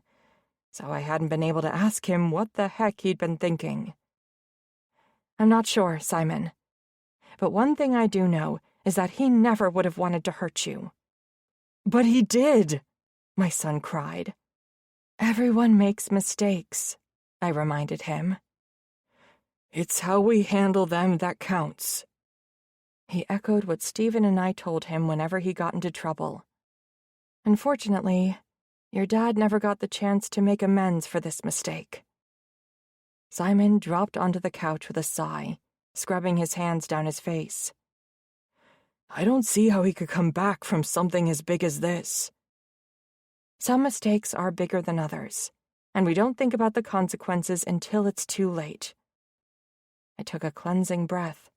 S2: so I hadn't been able to ask him what the heck he'd been thinking. I'm not sure, Simon. But one thing I do know is that he never would have wanted to hurt you. But he did, my son cried. Everyone makes mistakes, I reminded him. It's how we handle them that counts. He echoed what Stephen and I told him whenever he got into trouble. Unfortunately, your dad never got the chance to make amends for this mistake. Simon dropped onto the couch with a sigh, scrubbing his hands down his face. I don't see how he could come back from something as big as this. Some mistakes are bigger than others, and we don't think about the consequences until it's too late. I took a cleansing breath,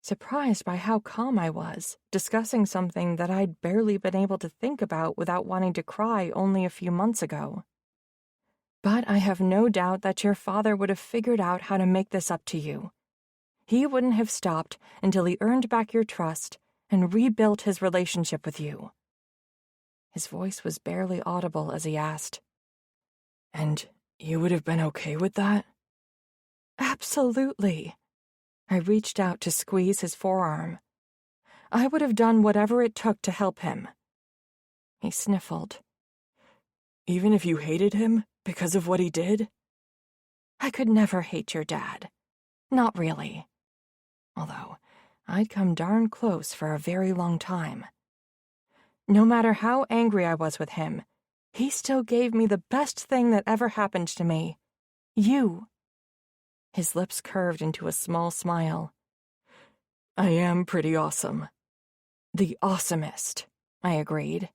S2: surprised by how calm I was, discussing something that I'd barely been able to think about without wanting to cry only a few months ago. But I have no doubt that your father would have figured out how to make this up to you. He wouldn't have stopped until he earned back your trust and rebuilt his relationship with you. His voice was barely audible as he asked, And you would have been okay with that? Absolutely. I reached out to squeeze his forearm. I would have done whatever it took to help him. He sniffled. Even if you hated him because of what he did? I could never hate your dad. Not really. Although, I'd come darn close for a very long time. No matter how angry I was with him, he still gave me the best thing that ever happened to me. You. His lips curved into a small smile. I am pretty awesome. The awesomest, I agreed.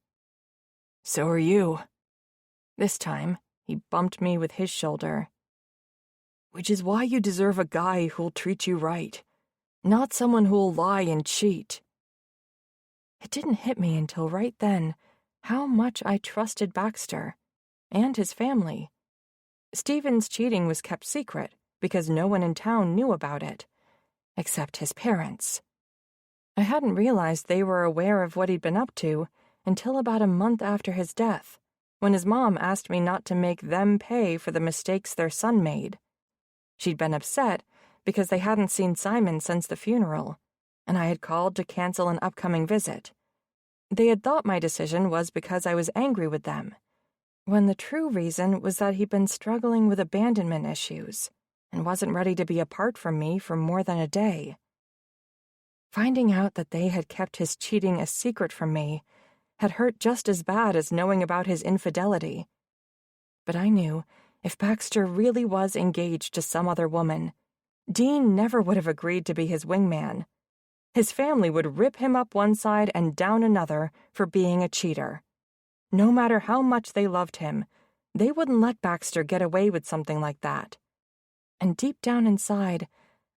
S2: So are you. This time, he bumped me with his shoulder. Which is why you deserve a guy who'll treat you right, not someone who'll lie and cheat. It didn't hit me until right then how much I trusted Baxter and his family. Stephen's cheating was kept secret because no one in town knew about it, except his parents. I hadn't realized they were aware of what he'd been up to until about a month after his death, when his mom asked me not to make them pay for the mistakes their son made. She'd been upset because they hadn't seen Simon since the funeral, and I had called to cancel an upcoming visit. They had thought my decision was because I was angry with them, when the true reason was that he'd been struggling with abandonment issues and wasn't ready to be apart from me for more than a day. Finding out that they had kept his cheating a secret from me had hurt just as bad as knowing about his infidelity. But I knew if Baxter really was engaged to some other woman, Dean never would have agreed to be his wingman. His family would rip him up one side and down another for being a cheater. No matter how much they loved him, they wouldn't let Baxter get away with something like that. And deep down inside,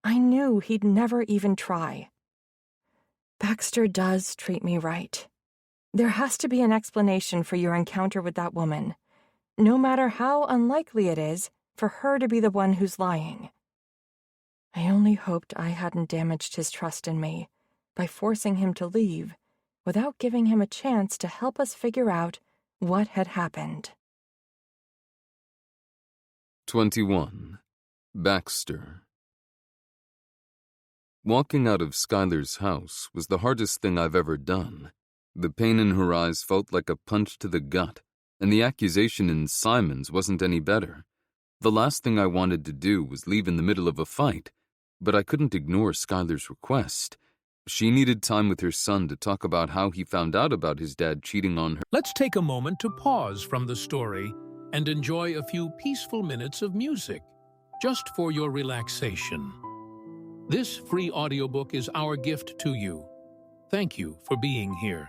S2: I knew he'd never even try. Baxter does treat me right. There has to be an explanation for your encounter with that woman, no matter how unlikely it is for her to be the one who's lying. I only hoped I hadn't damaged his trust in me by forcing him to leave without giving him a chance to help us figure out what had happened.
S1: 21. Baxter. Walking out of Skylar's house was the hardest thing I've ever done. The pain in her eyes felt like a punch to the gut, and the accusation in Simon's wasn't any better. The last thing I wanted to do was leave in the middle of a fight, but I couldn't ignore Skylar's request. She needed time with her son to talk about how he found out about his dad cheating on her.
S5: Let's take a moment to pause from the story and enjoy a few peaceful minutes of music, just for your relaxation. This free audiobook is our gift to you. Thank you for being here.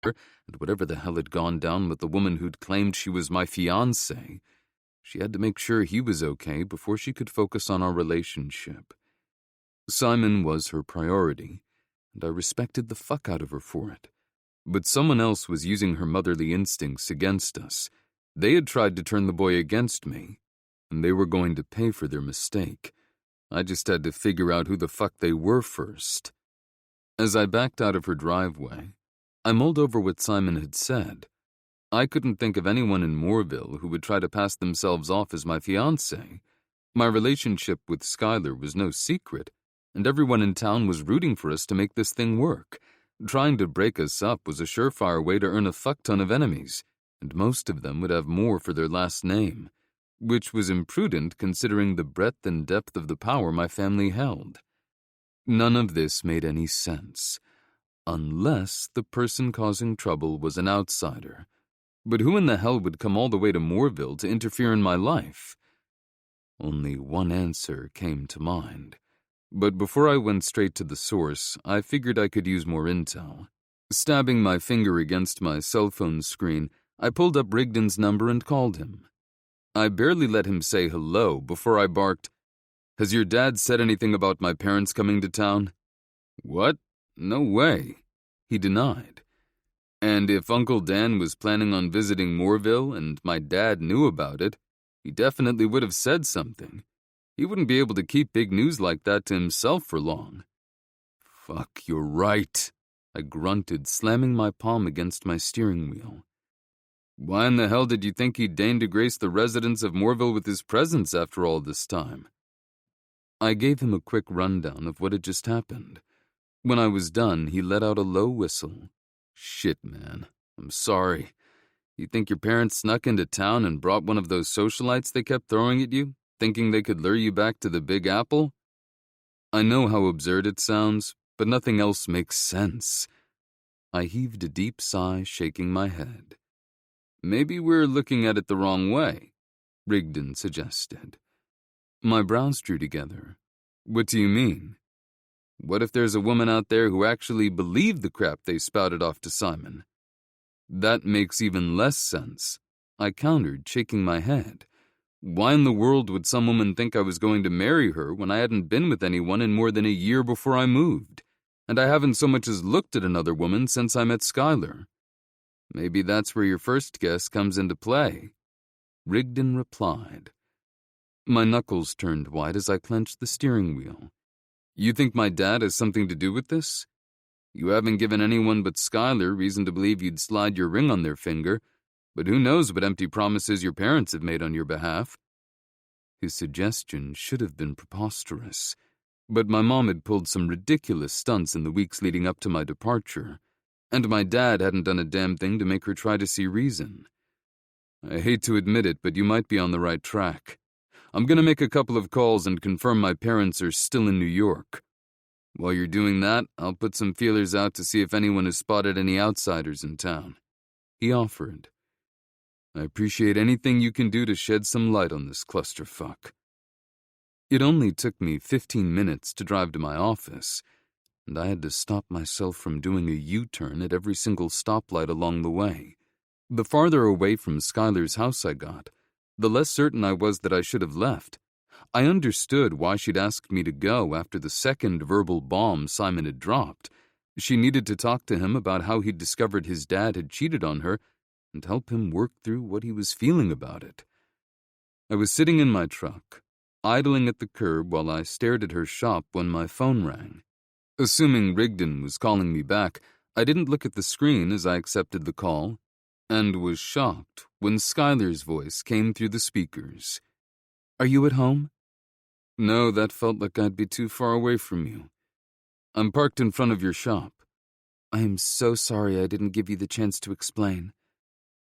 S1: and whatever the hell had gone down with the woman who'd claimed she was my fiancé, she had to make sure he was okay before she could focus on our relationship. Simon was her priority, and I respected the fuck out of her for it. But someone else was using her motherly instincts against us. They had tried to turn the boy against me, and they were going to pay for their mistake. I just had to figure out who the fuck they were first. As I backed out of her driveway, I mulled over what Simon had said. I couldn't think of anyone in Moorville who would try to pass themselves off as my fiancé. My relationship with Skylar was no secret, and everyone in town was rooting for us to make this thing work. Trying to break us up was a surefire way to earn a fuck-ton of enemies, and most of them would have more for their last name, which was imprudent considering the breadth and depth of the power my family held. None of this made any sense, unless the person causing trouble was an outsider. But who in the hell would come all the way to Moorville to interfere in my life? Only one answer came to mind. But before I went straight to the source, I figured I could use more intel. Stabbing my finger against my cell phone screen, I pulled up Rigdon's number and called him. I barely let him say hello before I barked, "Has your dad said anything about my parents coming to town?" "What? No way," he denied. And if Uncle Dan was planning on visiting Moorville and my dad knew about it, he definitely would have said something. He wouldn't be able to keep big news like that to himself for long. "Fuck, you're right," I grunted, slamming my palm against my steering wheel. "Why in the hell did you think he'd deign to grace the residents of Moorville with his presence after all this time?" I gave him a quick rundown of what had just happened. When I was done, he let out a low whistle. "Shit, man. I'm sorry. You think your parents snuck into town and brought one of those socialites they kept throwing at you, thinking they could lure you back to the Big Apple? I know how absurd it sounds, but nothing else makes sense." I heaved a deep sigh, shaking my head. "Maybe we're looking at it the wrong way," Rigdon suggested. My brows drew together. "What do you mean? What if there's a woman out there who actually believed the crap they spouted off to Simon?" "That makes even less sense," I countered, shaking my head. "Why in the world would some woman think I was going to marry her when I hadn't been with anyone in more than a year before I moved, and I haven't so much as looked at another woman since I met Skylar?" "Maybe that's where your first guess comes into play," Rigdon replied. My knuckles turned white as I clenched the steering wheel. "You think my dad has something to do with this? You haven't given anyone but Skylar reason to believe you'd slide your ring on their finger, but who knows what empty promises your parents have made on your behalf." His suggestion should have been preposterous, but my mom had pulled some ridiculous stunts in the weeks leading up to my departure, and my dad hadn't done a damn thing to make her try to see reason. "I hate to admit it, but you might be on the right track. I'm going to make a couple of calls and confirm my parents are still in New York. While you're doing that, I'll put some feelers out to see if anyone has spotted any outsiders in town," he offered. "I appreciate anything you can do to shed some light on this clusterfuck." It only took me 15 minutes to drive to my office, and I had to stop myself from doing a U-turn at every single stoplight along the way. The farther away from Skylar's house I got, the less certain I was that I should have left. I understood why she'd asked me to go after the second verbal bomb Simon had dropped. She needed to talk to him about how he'd discovered his dad had cheated on her and help him work through what he was feeling about it. I was sitting in my truck, idling at the curb while I stared at her shop when my phone rang. Assuming Rigdon was calling me back, I didn't look at the screen as I accepted the call, and was shocked when Skylar's voice came through the speakers. "Are you at home?" "No, that felt like I'd be too far away from you. I'm parked in front of your shop." "I am so sorry I didn't give you the chance to explain."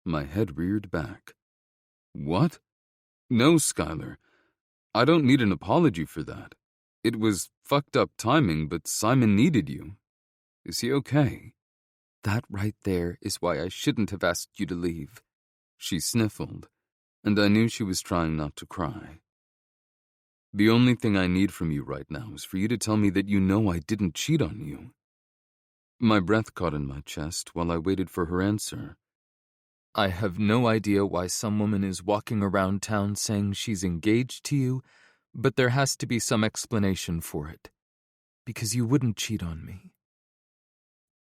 S1: My head reared back. "What? No, Skylar. I don't need an apology for that. It was fucked up timing, but Simon needed you. Is he okay?" "That right there is why I shouldn't have asked you to leave." She sniffled, and I knew she was trying not to cry. "The only thing I need from you right now is for you to tell me that you know I didn't cheat on you." My breath caught in my chest while I waited for her answer. I have no idea why some woman is walking around town saying she's engaged to you, but there has to be some explanation for it. Because you wouldn't cheat on me.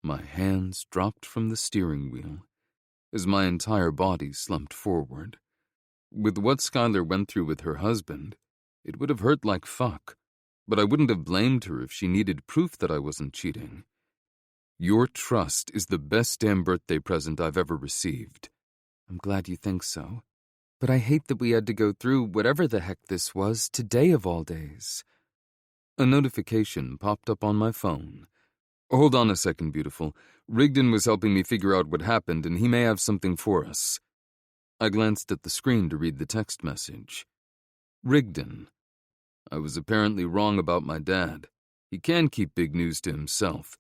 S1: My hands dropped from the steering wheel as my entire body slumped forward. With what Skylar went through with her husband, it would have hurt like fuck, but I wouldn't have blamed her if she needed proof that I wasn't cheating. Your trust is the best damn birthday present I've ever received. I'm glad you think so. But I hate that we had to go through whatever the heck this was today of all days. A notification popped up on my phone. Hold on a second, beautiful. Rigdon was helping me figure out what happened, and he may have something for us. I glanced at the screen to read the text message. Rigdon. I was apparently wrong about my dad. He can keep big news to himself.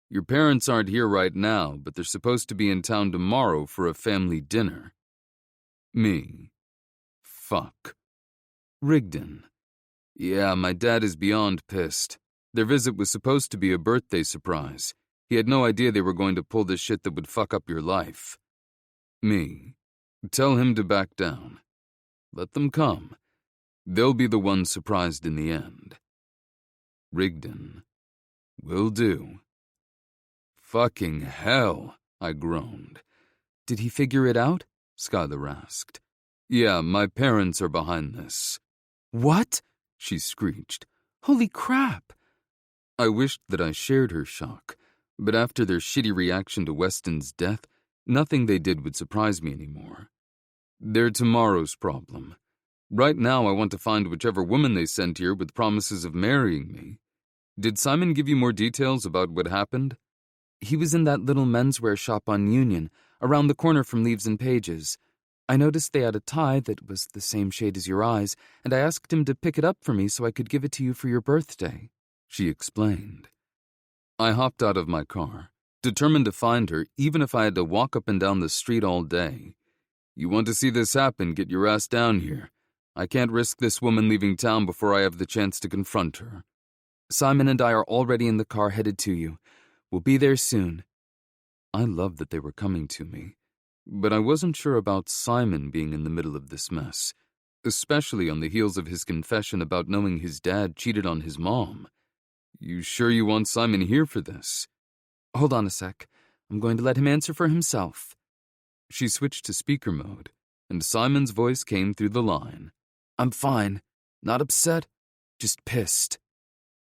S1: Your parents aren't here right now, but they're supposed to be in town tomorrow for a family dinner. Me. Fuck. Rigdon. Yeah, my dad is beyond pissed. Their visit was supposed to be a birthday surprise. He had no idea they were going to pull this shit that would fuck up your life. Me. Tell him to back down. Let them come. They'll be the ones surprised in the end. Rigdon. Will do. Fucking hell, I groaned. Did he figure it out? Skylar asked. Yeah, my parents are behind this. What? She screeched. Holy crap! I wished that I shared her shock, but after their shitty reaction to Weston's death, nothing they did would surprise me anymore. They're tomorrow's problem. Right now I want to find whichever woman they sent here with promises of marrying me. Did Simon give you more details about what happened? He was in that little menswear shop on Union, around the corner from Leaves and Pages. I noticed they had a tie that was the same shade as your eyes, and I asked him to pick it up for me so I could give it to you for your birthday, she explained. I hopped out of my car, determined to find her even if I had to walk up and down the street all day. You want to see this happen, get your ass down here. I can't risk this woman leaving town before I have the chance to confront her. Simon and I are already in the car headed to you. We'll be there soon. I loved that they were coming to me, but I wasn't sure about Simon being in the middle of this mess, especially on the heels of his confession about knowing his dad cheated on his mom. You sure you want Simon here for this? Hold on a sec. I'm going to let him answer for himself. She switched to speaker mode, and Simon's voice came through the line. I'm fine. Not upset, just pissed.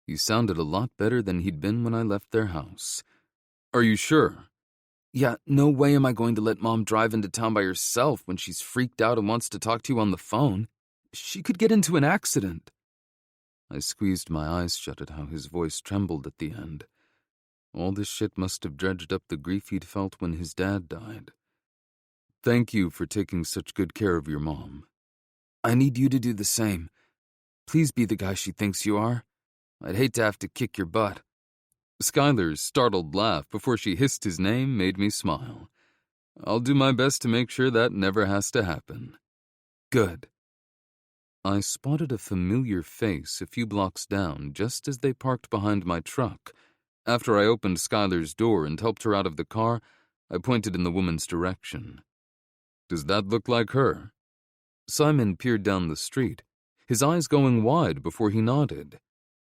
S1: He sounded a lot better than he'd been when I left their house. Are you sure? Yeah, no way am I going to let Mom drive into town by herself when she's freaked out and wants to talk to you on the phone. She could get into an accident. I squeezed my eyes shut at how his voice trembled at the end. All this shit must have dredged up the grief he'd felt when his dad died. Thank you for taking such good care of your mom. I need you to do the same. Please be the guy she thinks you are. I'd hate to have to kick your butt. Skylar's startled laugh before she hissed his name made me smile. I'll do my best to make sure that never has to happen. Good. I spotted a familiar face a few blocks down just as they parked behind my truck. After I opened Skylar's door and helped her out of the car, I pointed in the woman's direction. Does that look like her? Simon peered down the street, his eyes going wide before he nodded.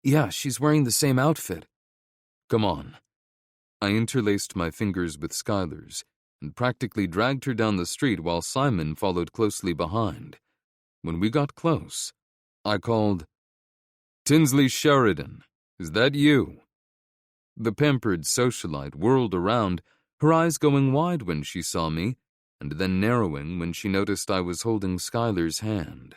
S1: Yeah, she's wearing the same outfit. Come on. I interlaced my fingers with Skylar's and practically dragged her down the street while Simon followed closely behind. When we got close, I called, Tinsley Sheridan, is that you? The pampered socialite whirled around, her eyes going wide when she saw me, and then narrowing when she noticed I was holding Skylar's hand.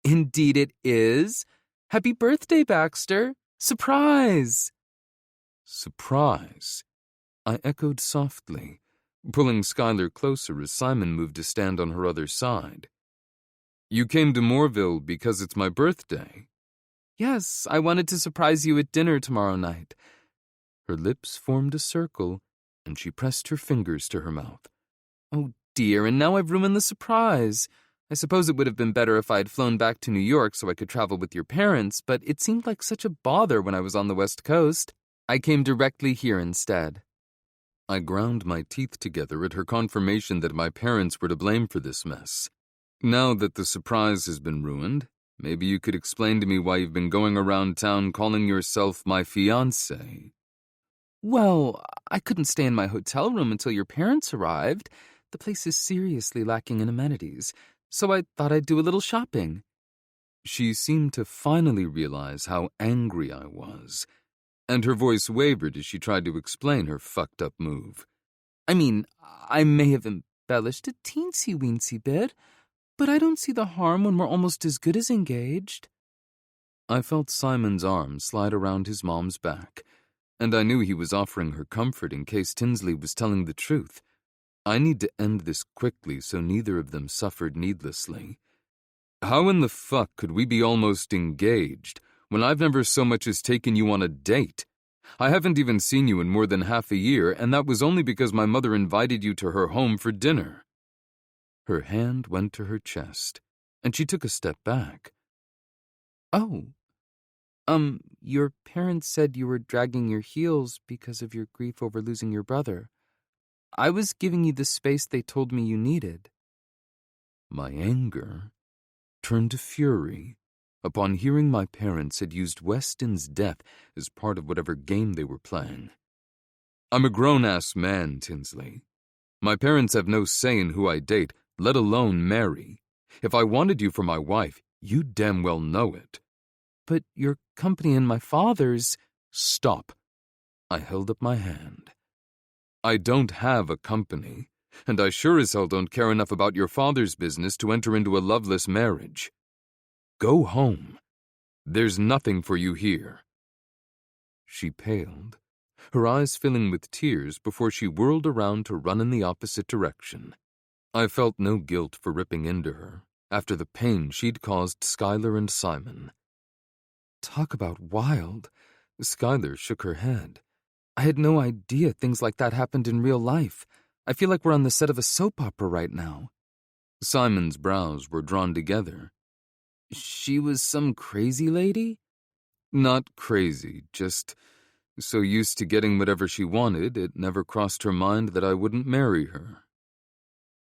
S1: Indeed it is. Happy birthday, Baxter. Surprise! Surprise? I echoed softly, pulling Skylar closer as Simon moved to stand on her other side. You came to Moorville because it's my birthday. Yes, I wanted to surprise you at dinner tomorrow night. Her lips formed a circle, and she pressed her fingers to her mouth. Oh dear, and now I've ruined the surprise. I suppose it would have been better if I had flown back to New York so I could travel with your parents, but it seemed like such a bother when I was on the West Coast. I came directly here instead. I ground my teeth together at her confirmation that my parents were to blame for this mess. Now that the surprise has been ruined, maybe you could explain to me why you've been going around town calling yourself my fiancé.
S4: Well, I couldn't stay in my hotel room until your parents arrived. The place is seriously lacking in amenities, so I thought I'd do a little shopping.
S1: She seemed to finally realize how angry I was, and her voice wavered as she tried to explain her fucked-up move.
S4: I mean, I may have embellished a teensy-weensy bit, but I don't see the harm when we're almost as good as engaged.
S1: I felt Simon's arm slide around his mom's back, and I knew he was offering her comfort in case Tinsley was telling the truth. I need to end this quickly so neither of them suffered needlessly. How in the fuck could we be almost engaged when I've never so much as taken you on a date? I haven't even seen you in more than half a year, and that was only because my mother invited you to her home for dinner. Her hand went to her chest, and she took a step back.
S4: Oh, your parents said you were dragging your heels because of your grief over losing your brother. I was giving you the space they told me you needed.
S1: My anger turned to fury upon hearing my parents had used Weston's death as part of whatever game they were playing. I'm a grown-ass man, Tinsley. My parents have no say in who I date, let alone marry. If I wanted you for my wife, you damn well know it.
S4: But your company and my father's...
S1: Stop. I held up my hand. I don't have a company, and I sure as hell don't care enough about your father's business to enter into a loveless marriage. Go home. There's nothing for you here. She paled, her eyes filling with tears before she whirled around to run in the opposite direction. I felt no guilt for ripping into her after the pain she'd caused Skylar and Simon.
S4: Talk about wild. Skylar shook her head. I had no idea things like that happened in real life. I feel like we're on the set of a soap opera right now.
S1: Simon's brows were drawn together.
S4: She was some crazy lady?
S1: Not crazy, just so used to getting whatever she wanted, it never crossed her mind that I wouldn't marry her.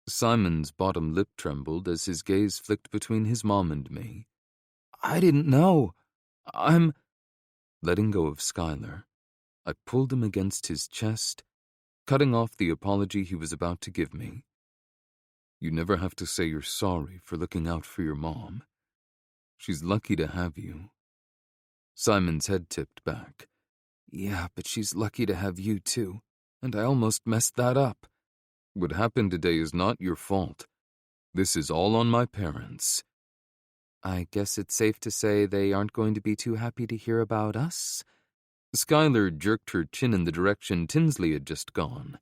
S1: Simon's bottom lip trembled as his gaze flicked between his mom and me.
S4: I didn't know.
S1: Letting go of Skylar, I pulled him against his chest, cutting off the apology he was about to give me. You never have to say you're sorry for looking out for your mom. She's lucky to have you. Simon's head tipped back.
S4: Yeah, but she's lucky to have you too, and I almost messed that up.
S1: What happened today is not your fault. This is all on my parents.
S4: I guess it's safe to say they aren't going to be too happy to hear about us.
S1: Skylar jerked her chin in the direction Tinsley had just gone.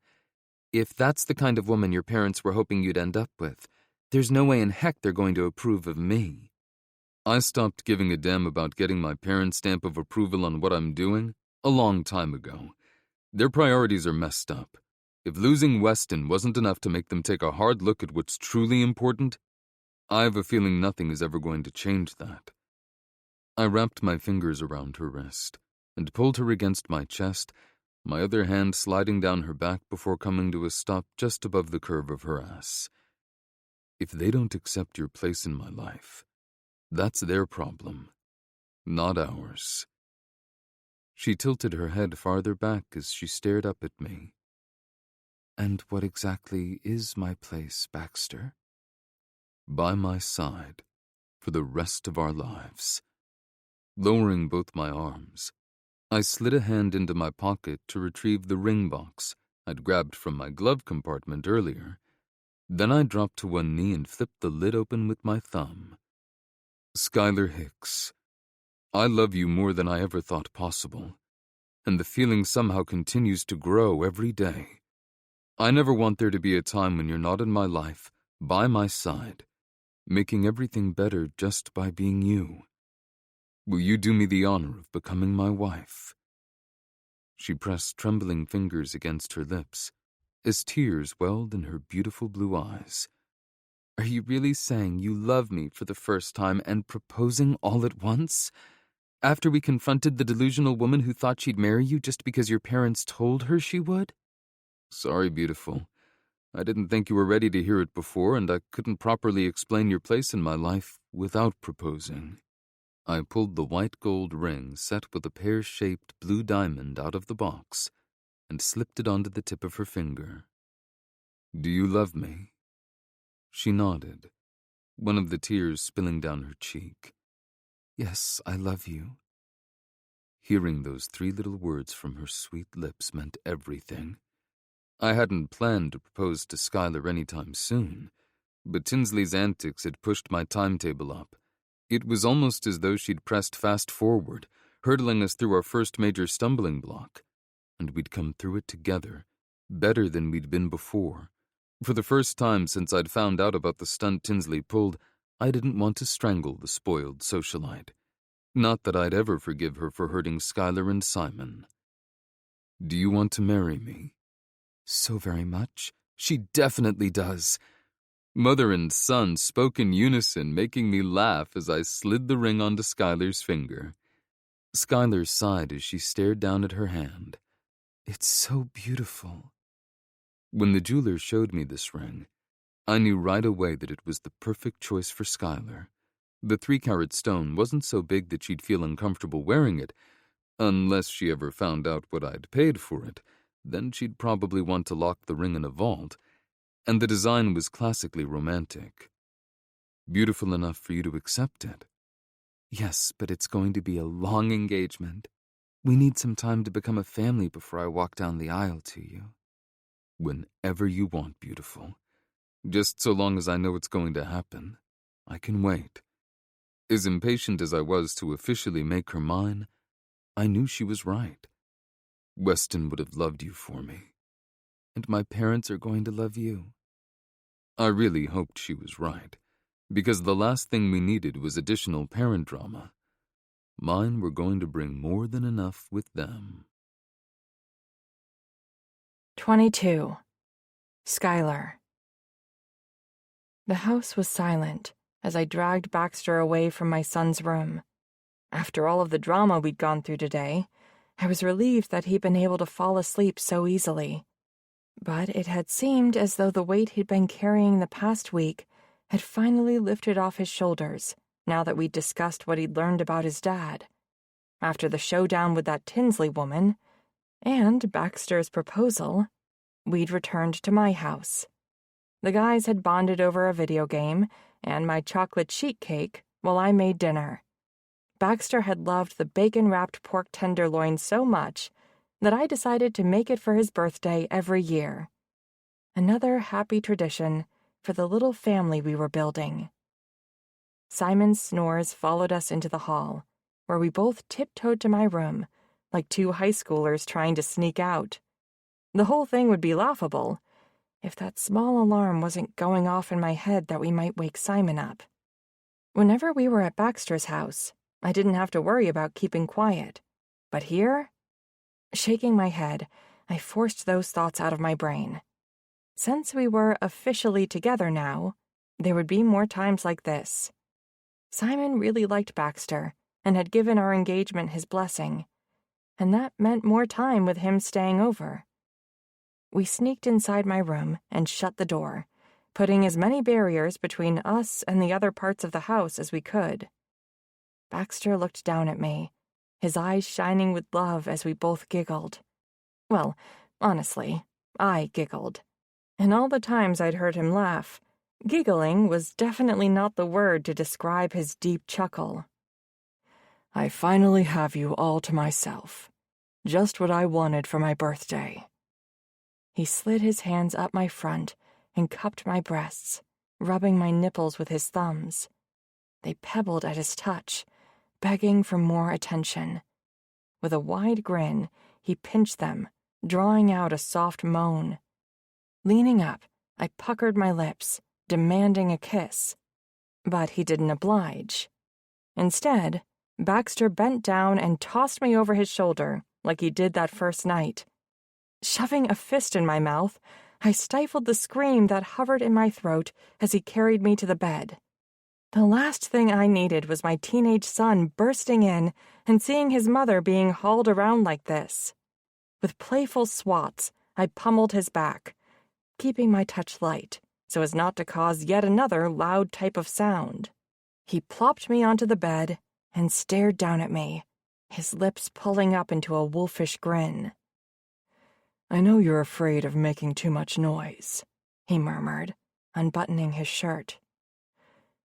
S4: If that's the kind of woman your parents were hoping you'd end up with, there's no way in heck they're going to approve of me.
S1: I stopped giving a damn about getting my parents' stamp of approval on what I'm doing a long time ago. Their priorities are messed up. If losing Weston wasn't enough to make them take a hard look at what's truly important, I have a feeling nothing is ever going to change that. I wrapped my fingers around her wrist and pulled her against my chest, my other hand sliding down her back before coming to a stop just above the curve of her ass. If they don't accept your place in my life, that's their problem, not ours. She tilted her head farther back as she stared up at me.
S4: And what exactly is my place, Baxter?
S1: By my side, for the rest of our lives. Lowering both my arms, I slid a hand into my pocket to retrieve the ring box I'd grabbed from my glove compartment earlier. Then I dropped to one knee and flipped the lid open with my thumb. Skylar Hicks, I love you more than I ever thought possible, and the feeling somehow continues to grow every day. I never want there to be a time when you're not in my life, by my side, making everything better just by being you. Will you do me the honor of becoming my wife? She pressed trembling fingers against her lips as tears welled in her beautiful blue eyes.
S4: Are you really saying you love me for the first time and proposing all at once? After we confronted the delusional woman who thought she'd marry you just because your parents told her she would?
S1: Sorry, beautiful. I didn't think you were ready to hear it before, and I couldn't properly explain your place in my life without proposing. I pulled the white gold ring set with a pear-shaped blue diamond out of the box and slipped it onto the tip of her finger. Do you love me? She nodded, one of the tears spilling down her cheek. Yes, I love you. Hearing those 3 little words from her sweet lips meant everything. I hadn't planned to propose to Skylar anytime soon, but Tinsley's antics had pushed my timetable up. It was almost as though she'd pressed fast forward, hurdling us through our first major stumbling block, and we'd come through it together, better than we'd been before. For the first time since I'd found out about the stunt Tinsley pulled, I didn't want to strangle the spoiled socialite. Not that I'd ever forgive her for hurting Skylar and Simon. Do you want to marry me? So very much. She definitely does. Mother and son spoke in unison, making me laugh as I slid the ring onto Skylar's finger. Skylar sighed as she stared down at her hand. It's so beautiful. When the jeweler showed me this ring, I knew right away that it was the perfect choice for Skylar. The 3-carat stone wasn't so big that she'd feel uncomfortable wearing it, unless she ever found out what I'd paid for it. Then she'd probably want to lock the ring in a vault, and the design was classically romantic. Beautiful enough for you to accept it. Yes, but it's going to be a long engagement. We need some time to become a family before I walk down the aisle to you. Whenever you want, beautiful. Just so long as I know it's going to happen. I can wait. As impatient as I was to officially make her mine, I knew she was right. Weston would have loved you for me. And my parents are going to love you. I really hoped she was right, because the last thing we needed was additional parent drama. Mine were going to bring more than enough with them.
S2: 22. Skylar. The house was silent as I dragged Baxter away from my son's room. After all of the drama we'd gone through today, I was relieved that he'd been able to fall asleep so easily. But it had seemed as though the weight he'd been carrying the past week had finally lifted off his shoulders now that we'd discussed what he'd learned about his dad. After the showdown with that Tinsley woman, and Baxter's proposal, we'd returned to my house. The guys had bonded over a video game and my chocolate sheet cake while I made dinner. Baxter had loved the bacon-wrapped pork tenderloin so much that I decided to make it for his birthday every year. Another happy tradition for the little family we were building. Simon's snores followed us into the hall, where we both tiptoed to my room, like 2 high schoolers trying to sneak out. The whole thing would be laughable if that small alarm wasn't going off in my head that we might wake Simon up. Whenever we were at Baxter's house, I didn't have to worry about keeping quiet. But here? Shaking my head, I forced those thoughts out of my brain. Since we were officially together now, there would be more times like this. Simon really liked Baxter and had given our engagement his blessing, and that meant more time with him staying over. We sneaked inside my room and shut the door, putting as many barriers between us and the other parts of the house as we could. Baxter looked down at me, his eyes shining with love as we both giggled. Well, honestly, I giggled. And all the times I'd heard him laugh, giggling was definitely not the word to describe his deep chuckle. I finally have you all to myself. Just what I wanted for my birthday. He slid his hands up my front and cupped my breasts, rubbing my nipples with his thumbs. They pebbled at his touch, begging for more attention. With a wide grin, he pinched them, drawing out a soft moan. Leaning up, I puckered my lips, demanding a kiss. But he didn't oblige. Instead, Baxter bent down and tossed me over his shoulder like he did that first night. Shoving a fist in my mouth, I stifled the scream that hovered in my throat as he carried me to the bed. The last thing I needed was my teenage son bursting in and seeing his mother being hauled around like this. With playful swats, I pummeled his back, keeping my touch light so as not to cause yet another loud type of sound. He plopped me onto the bed and stared down at me, his lips pulling up into a wolfish grin.
S3: "I know you're afraid of making too much noise," he murmured, unbuttoning his shirt.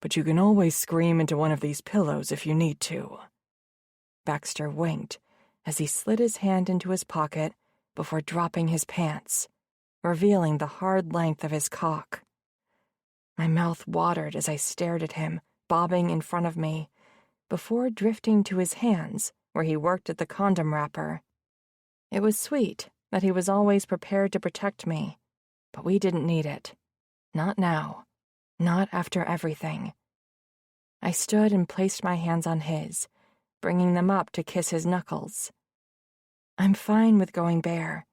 S3: "But you can always scream into one of these pillows if you need to."
S2: Baxter winked as he slid his hand into his pocket before dropping his pants, revealing the hard length of his cock. My mouth watered as I stared at him, bobbing in front of me, before drifting to his hands where he worked at the condom wrapper. It was sweet that he was always prepared to protect me, but we didn't need it. Not now. Not after everything. I stood and placed my hands on his, bringing them up to kiss his knuckles. I'm fine with going bare.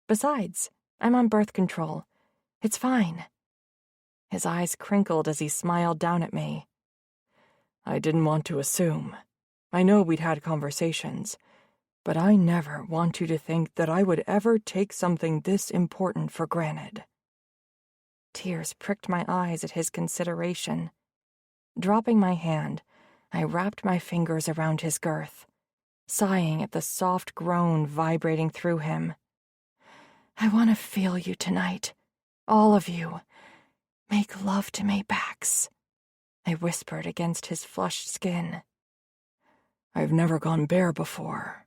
S2: Besides, I'm on birth control. It's fine. His eyes crinkled as he smiled down at me.
S3: "I didn't want to assume. I know we'd had conversations, but I never want you to think that I would ever take something this important for granted."
S2: Tears pricked my eyes at his consideration. Dropping my hand, I wrapped my fingers around his girth, sighing at the soft groan vibrating through him. "I want to feel you tonight. All of you. Make love to me, Bax," I whispered against his flushed skin.
S3: "I've never gone bare before."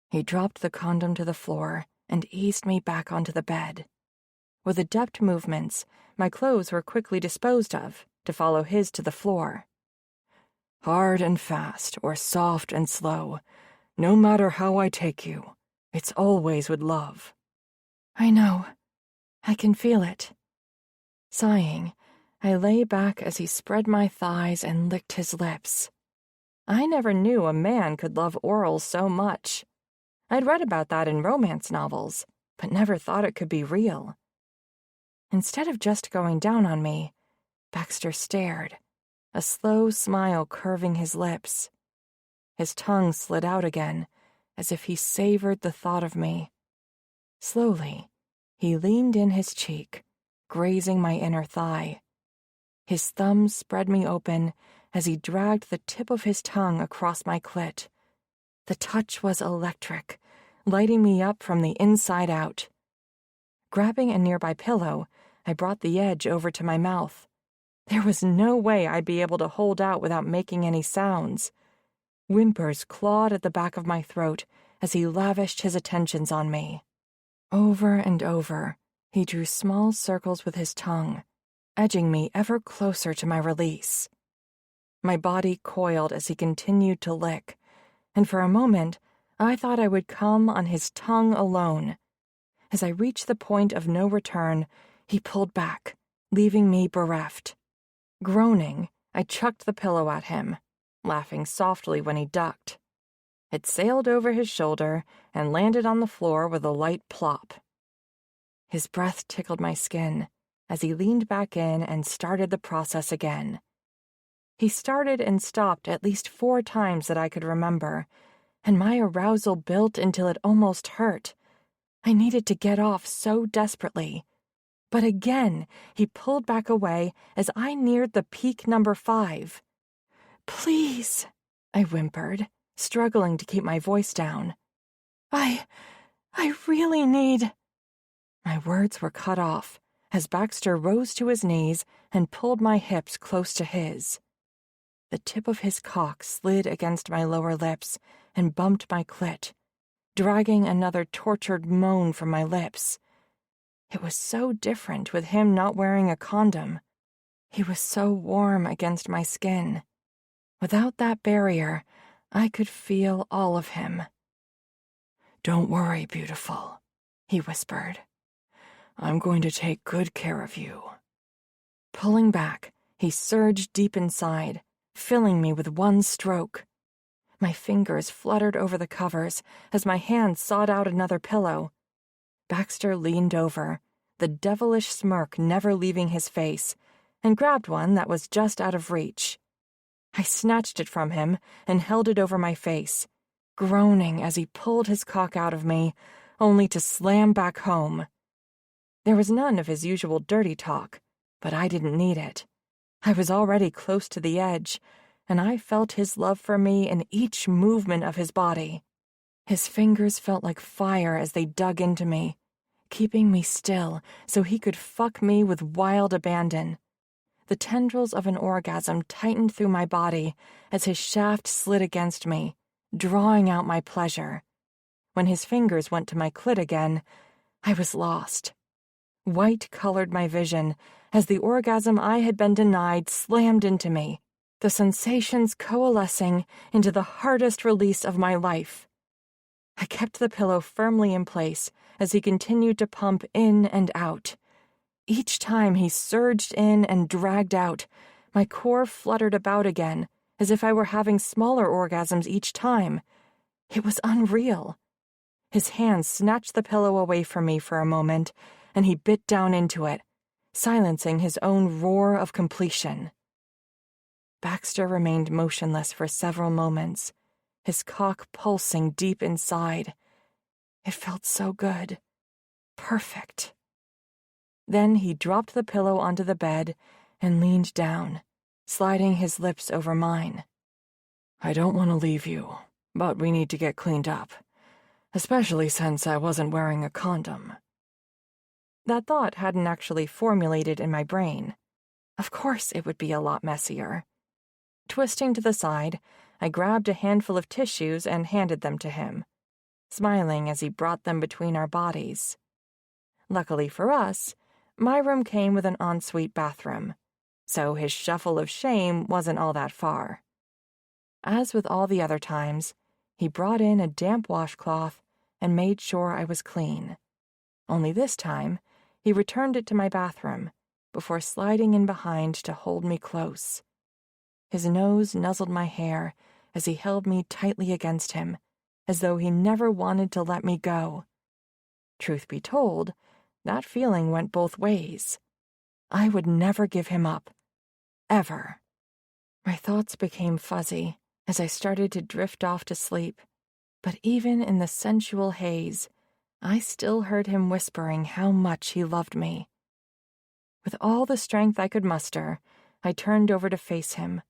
S2: He dropped the condom to the floor and eased me back onto the bed. With adept movements, my clothes were quickly disposed of to follow his to the floor.
S3: "Hard and fast, or soft and slow, no matter how I take you, it's always with love."
S2: "I know. I can feel it." Sighing, I lay back as he spread my thighs and licked his lips. I never knew a man could love oral so much. I'd read about that in romance novels, but never thought it could be real. Instead of just going down on me, Baxter stared, a slow smile curving his lips. His tongue slid out again, as if he savored the thought of me. Slowly, he leaned in his cheek, grazing my inner thigh. His thumbs spread me open as he dragged the tip of his tongue across my clit. The touch was electric, lighting me up from the inside out. Grabbing a nearby pillow, I brought the edge over to my mouth. There was no way I'd be able to hold out without making any sounds. Whimpers clawed at the back of my throat as he lavished his attentions on me. Over and over, he drew small circles with his tongue, edging me ever closer to my release. My body coiled as he continued to lick, and for a moment, I thought I would come on his tongue alone. As I reached the point of no return, he pulled back, leaving me bereft. Groaning, I chucked the pillow at him, laughing softly when he ducked. It sailed over his shoulder and landed on the floor with a light plop. His breath tickled my skin as he leaned back in and started the process again. He started and stopped at least 4 times that I could remember, and my arousal built until it almost hurt. I needed to get off so desperately. But again, he pulled back away as I neared the peak number 5. "Please," I whimpered, struggling to keep my voice down. I really need..." My words were cut off as Baxter rose to his knees and pulled my hips close to his. The tip of his cock slid against my lower lips and bumped my clit, dragging another tortured moan from my lips. It was so different with him not wearing a condom. He was so warm against my skin. Without that barrier, I could feel all of him.
S3: "Don't worry, beautiful," he whispered. "I'm going to take good care of you."
S2: Pulling back, he surged deep inside, filling me with one stroke. My fingers fluttered over the covers as my hand sought out another pillow. Baxter leaned over, the devilish smirk never leaving his face, and grabbed one that was just out of reach. I snatched it from him and held it over my face, groaning as he pulled his cock out of me, only to slam back home. There was none of his usual dirty talk, but I didn't need it. I was already close to the edge, and I felt his love for me in each movement of his body. His fingers felt like fire as they dug into me, keeping me still so he could fuck me with wild abandon. The tendrils of an orgasm tightened through my body as his shaft slid against me, drawing out my pleasure. When his fingers went to my clit again, I was lost. White colored my vision as the orgasm I had been denied slammed into me, the sensations coalescing into the hardest release of my life. I kept the pillow firmly in place as he continued to pump in and out. Each time he surged in and dragged out, my core fluttered about again, as if I were having smaller orgasms each time. It was unreal. His hands snatched the pillow away from me for a moment, and he bit down into it, silencing his own roar of completion. Baxter remained motionless for several moments, his cock pulsing deep inside. It felt so good. Perfect. Then he dropped the pillow onto the bed and leaned down, sliding his lips over mine.
S3: I don't want to leave you, but we need to get cleaned up, especially since I wasn't wearing a condom.
S2: That thought hadn't actually formulated in my brain. Of course it would be a lot messier. Twisting to the side, I grabbed a handful of tissues and handed them to him, smiling as he brought them between our bodies. Luckily for us, my room came with an ensuite bathroom, so his shuffle of shame wasn't all that far. As with all the other times, he brought in a damp washcloth and made sure I was clean. Only this time, he returned it to my bathroom before sliding in behind to hold me close. His nose nuzzled my hair as he held me tightly against him, as though he never wanted to let me go. Truth be told, that feeling went both ways. I would never give him up. Ever. My thoughts became fuzzy as I started to drift off to sleep, but even in the sensual haze, I still heard him whispering how much he loved me. With all the strength I could muster, I turned over to face him,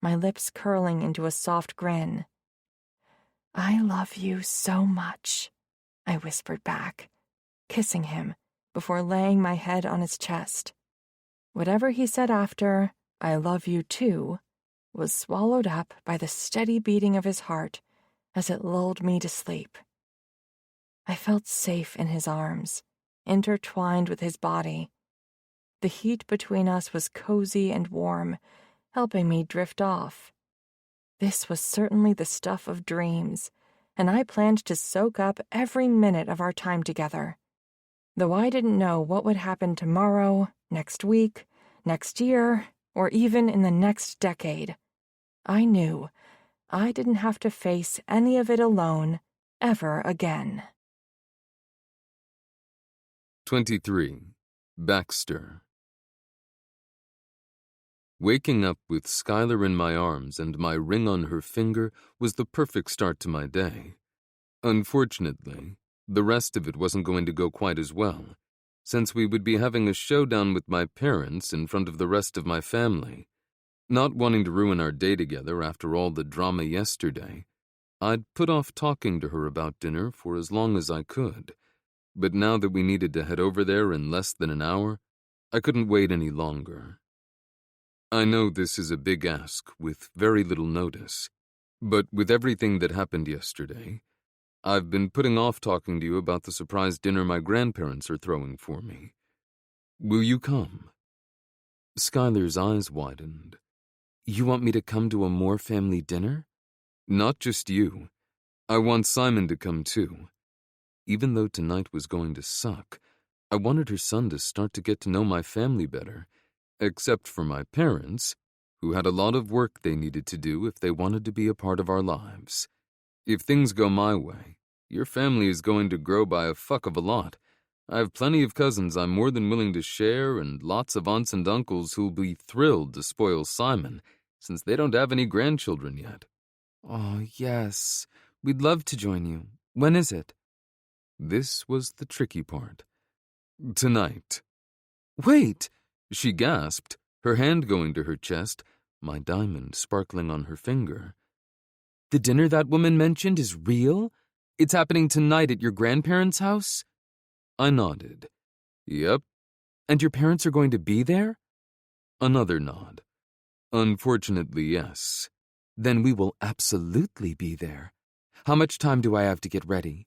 S2: my lips curling into a soft grin. "I love you so much," I whispered back, kissing him before laying my head on his chest. Whatever he said after, "I love you too," was swallowed up by the steady beating of his heart as it lulled me to sleep. I felt safe in his arms, intertwined with his body. The heat between us was cozy and warm, helping me drift off. This was certainly the stuff of dreams, and I planned to soak up every minute of our time together. Though I didn't know what would happen tomorrow, next week, next year, or even in the next decade, I knew I didn't have to face any of it alone ever again.
S1: 23. Baxter. Waking up with Skylar in my arms and my ring on her finger was the perfect start to my day. Unfortunately, the rest of it wasn't going to go quite as well, since we would be having a showdown with my parents in front of the rest of my family. Not wanting to ruin our day together after all the drama yesterday, I'd put off talking to her about dinner for as long as I could. But now that we needed to head over there in less than an hour, I couldn't wait any longer. I know this is a big ask with very little notice, but with everything that happened yesterday, I've been putting off talking to you about the surprise dinner my grandparents are throwing for me. Will you come? Skylar's eyes widened. You want me to come to a Moore family dinner? Not just you. I want Simon to come too. Even though tonight was going to suck, I wanted her son to start to get to know my family better, except for my parents, who had a lot of work they needed to do if they wanted to be a part of our lives. If things go my way, your family is going to grow by a fuck of a lot. I have plenty of cousins I'm more than willing to share and lots of aunts and uncles who'll be thrilled to spoil Simon, since they don't have any grandchildren yet.
S3: Oh, yes. We'd love to join you. When is it?
S1: This was the tricky part. Tonight. Wait! She gasped, her hand going to her chest, my diamond sparkling on her finger. The dinner that woman mentioned is real? It's happening tonight at your grandparents' house? I nodded. Yep. And your parents are going to be there? Another nod. Unfortunately, yes. Then we will absolutely be there. How much time do I have to get ready?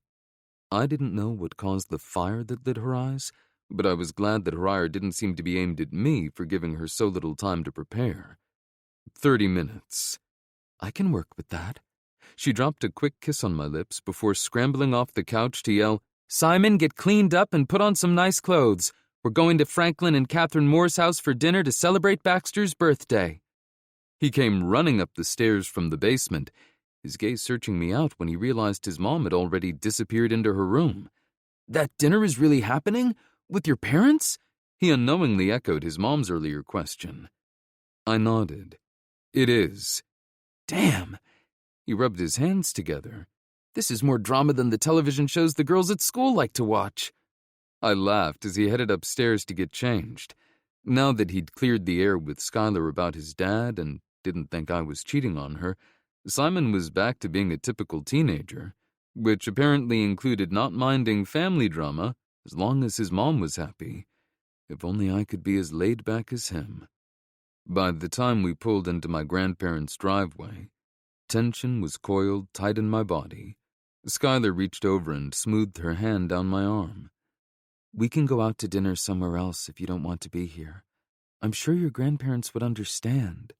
S1: I didn't know what caused the fire that lit her eyes, but I was glad that her ire didn't seem to be aimed at me for giving her so little time to prepare. 30 minutes. I can work with that. She dropped a quick kiss on my lips before scrambling off the couch to yell, Simon, get cleaned up and put on some nice clothes. We're going to Franklin and Catherine Moore's house for dinner to celebrate Baxter's birthday. He came running up the stairs from the basement, his gaze searching me out when he realized his mom had already disappeared into her room. That dinner is really happening? With your parents? He unknowingly echoed his mom's earlier question. I nodded. It is. Damn. He rubbed his hands together. This is more drama than the television shows the girls at school like to watch. I laughed as he headed upstairs to get changed. Now that he'd cleared the air with Skylar about his dad and didn't think I was cheating on her, Simon was back to being a typical teenager, which apparently included not minding family drama as long as his mom was happy. If only I could be as laid back as him. By the time we pulled into my grandparents' driveway, tension was coiled tight in my body. Skylar reached over and smoothed her hand down my arm. We can go out to dinner somewhere else if you don't want to be here. I'm sure your grandparents would understand.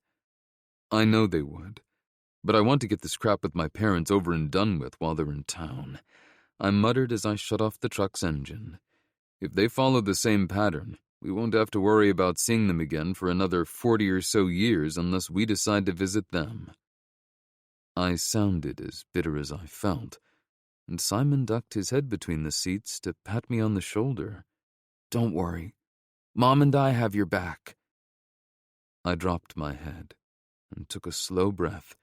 S1: I know they would, but I want to get this crap with my parents over and done with while they're in town. I muttered as I shut off the truck's engine. If they follow the same pattern, we won't have to worry about seeing them again for another 40 or so years unless we decide to visit them. I sounded as bitter as I felt, and Simon ducked his head between the seats to pat me on the shoulder. Don't worry. Mom and I have your back. I dropped my head and took a slow breath,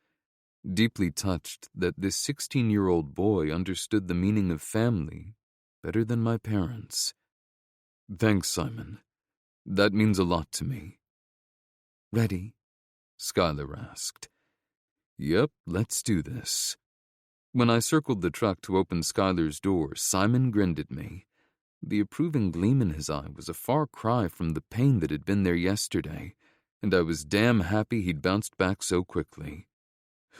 S1: deeply touched that this 16-year-old boy understood the meaning of family better than my parents. Thanks, Simon. That means a lot to me. Ready? Skylar asked. Yep, let's do this. When I circled the truck to open Skylar's door, Simon grinned at me. The approving gleam in his eye was a far cry from the pain that had been there yesterday, and I was damn happy he'd bounced back so quickly.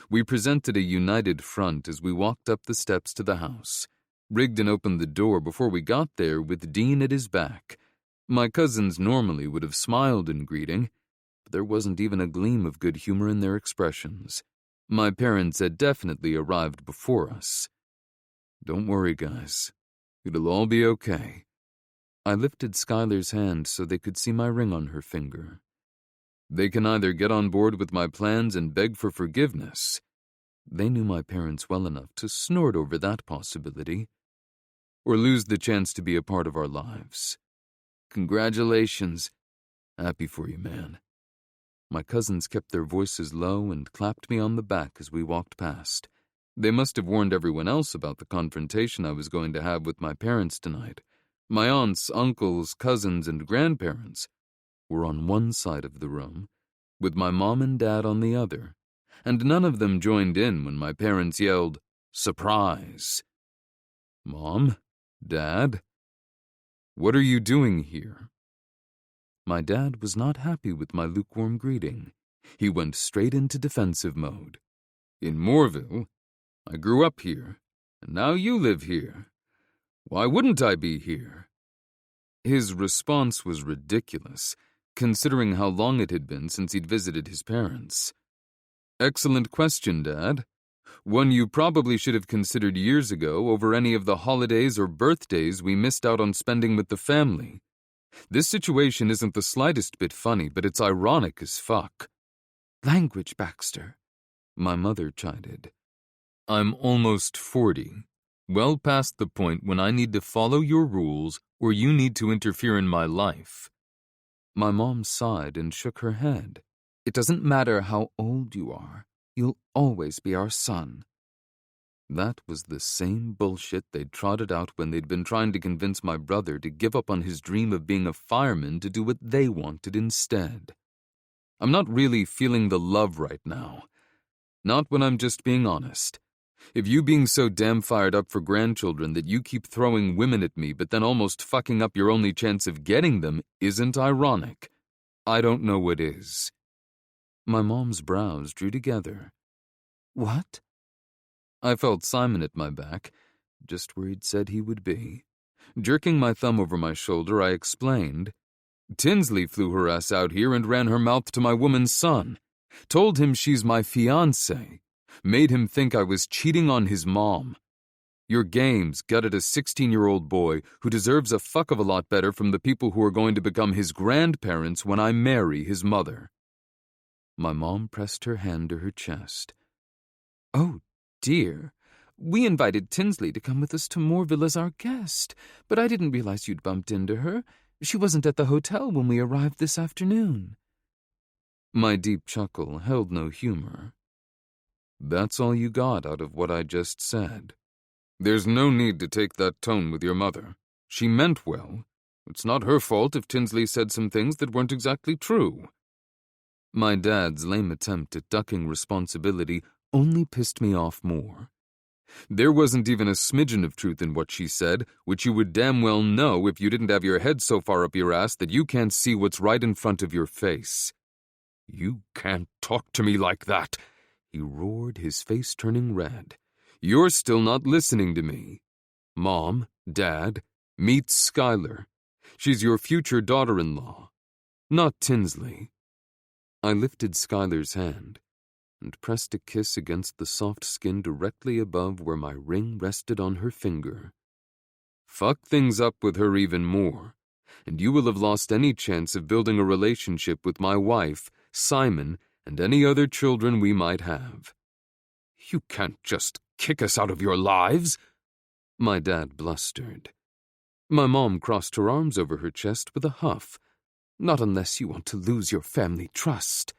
S1: We presented a united front as we walked up the steps to the house. Rigdon opened the door before we got there with Dean at his back. My cousins normally would have smiled in greeting, but there wasn't even a gleam of good humor in their expressions. My parents had definitely arrived before us. Don't worry, guys. It'll all be okay. I lifted Skylar's hand so they could see my ring on her finger. They can either get on board with my plans and beg for forgiveness. They knew my parents well enough to snort over that possibility, or lose the chance to be a part of our lives. Congratulations. Happy for you, man. My cousins kept their voices low and clapped me on the back as we walked past. They must have warned everyone else about the confrontation I was going to have with my parents tonight. My aunts, uncles, cousins, and grandparents were on one side of the room, with my mom and dad on the other, and none of them joined in when my parents yelled, "Surprise!" Mom? Dad? What are you doing here? My dad was not happy with my lukewarm greeting. He went straight into defensive mode. In Moorville? I grew up here, and now you live here. Why wouldn't I be here? His response was ridiculous, considering how long it had been since he'd visited his parents. Excellent question, Dad. One you probably should have considered years ago over any of the holidays or birthdays we missed out on spending with the family. This situation isn't the slightest bit funny, but it's ironic as fuck. Language, Baxter, my mother chided. I'm almost 40, well past the point when I need to follow your rules or you need to interfere in my life. My mom sighed and shook her head. It doesn't matter how old you are. You'll always be our son. That was the same bullshit they'd trotted out when they'd been trying to convince my brother to give up on his dream of being a fireman to do what they wanted instead. I'm not really feeling the love right now. Not when I'm just being honest. If you being so damn fired up for grandchildren that you keep throwing women at me but then almost fucking up your only chance of getting them isn't ironic, I don't know what is. My mom's brows drew together. What? I felt Simon at my back, just where he'd said he would be. Jerking my thumb over my shoulder, I explained. Tinsley flew her ass out here and ran her mouth to my woman's son. Told him she's my fiancé. Made him think I was cheating on his mom. Your games gutted a 16-year-old boy who deserves a fuck of a lot better from the people who are going to become his grandparents when I marry his mother. My mom pressed her hand to her chest. Oh, dear. We invited Tinsley to come with us to Moorville as our guest, but I didn't realize you'd bumped into her. She wasn't at the hotel when we arrived this afternoon. My deep chuckle held no humor. That's all you got out of what I just said. There's no need to take that tone with your mother. She meant well. It's not her fault if Tinsley said some things that weren't exactly true. My dad's lame attempt at ducking responsibility only pissed me off more. There wasn't even a smidgen of truth in what she said, which you would damn well know if you didn't have your head so far up your ass that you can't see what's right in front of your face. You can't talk to me like that, he roared, his face turning red. You're still not listening to me. Mom, Dad, meet Skylar. She's your future daughter-in-law, not Tinsley. I lifted Skylar's hand and pressed a kiss against the soft skin directly above where my ring rested on her finger. Fuck things up with her even more, and you will have lost any chance of building a relationship with my wife, Simon, and any other children we might have. You can't just kick us out of your lives, my dad blustered. My mom crossed her arms over her chest with a huff. Not unless you want to lose your family trust.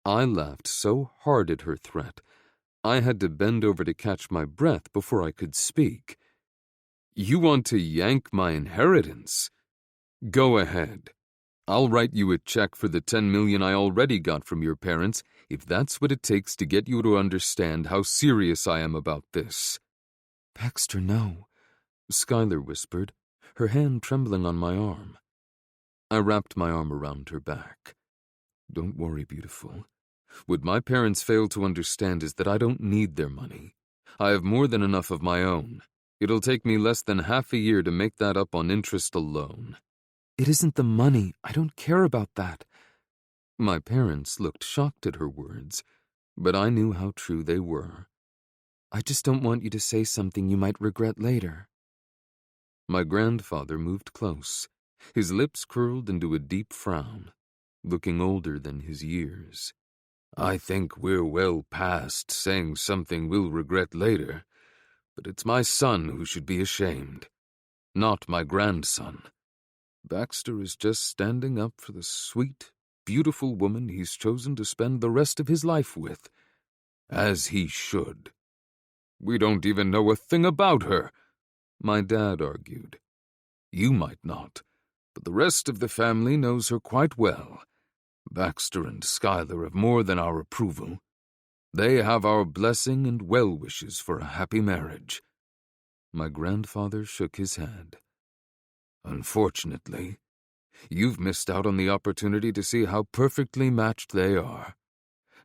S1: I laughed so hard at her threat, I had to bend over to catch my breath before I could speak. You want to yank my inheritance? Go ahead. I'll write you a check for the $10 million I already got from your parents if that's what it takes to get you to understand how serious I am about this. Baxter, no, Skylar whispered, her hand trembling on my arm. I wrapped my arm around her back. Don't worry, beautiful. What my parents fail to understand is that I don't need their money. I have more than enough of my own. It'll take me less than half a year to make that up on interest alone. It isn't the money. I don't care about that. My parents looked shocked at her words, but I knew how true they were. I just don't want you to say something you might regret later. My grandfather moved close. His lips curled into a deep frown, looking older than his years. I think we're well past saying something we'll regret later, but it's my son who should be ashamed, not my grandson. Baxter is just standing up for the sweet, beautiful woman he's chosen to spend the rest of his life with, as he should. We don't even know a thing about her, my dad argued. You might not, but the rest of the family knows her quite well. Baxter and Skylar have more than our approval. They have our blessing and well wishes for a happy marriage. My grandfather shook his head. Unfortunately, you've missed out on the opportunity to see how perfectly matched they are.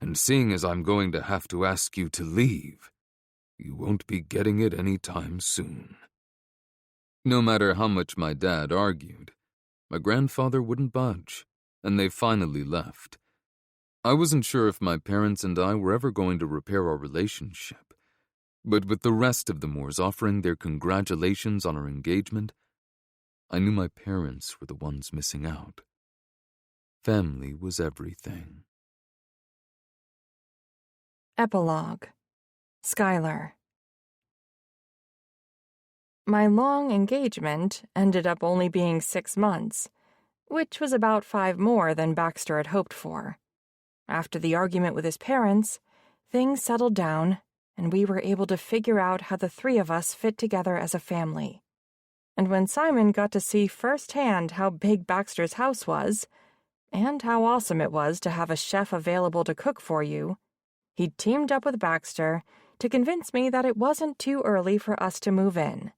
S1: And seeing as I'm going to have to ask you to leave, you won't be getting it any time soon. No matter how much my dad argued, my grandfather wouldn't budge, and they finally left. I wasn't sure if my parents and I were ever going to repair our relationship, but with the rest of the Moores offering their congratulations on our engagement, I knew my parents were the ones missing out. Family was everything.
S2: Epilogue. Skylar. My long engagement ended up only being 6 months, which was about 5 more than Baxter had hoped for. After the argument with his parents, things settled down, and we were able to figure out how the three of us fit together as a family. And when Simon got to see firsthand how big Baxter's house was, and how awesome it was to have a chef available to cook for you, he teamed up with Baxter to convince me that it wasn't too early for us to move in.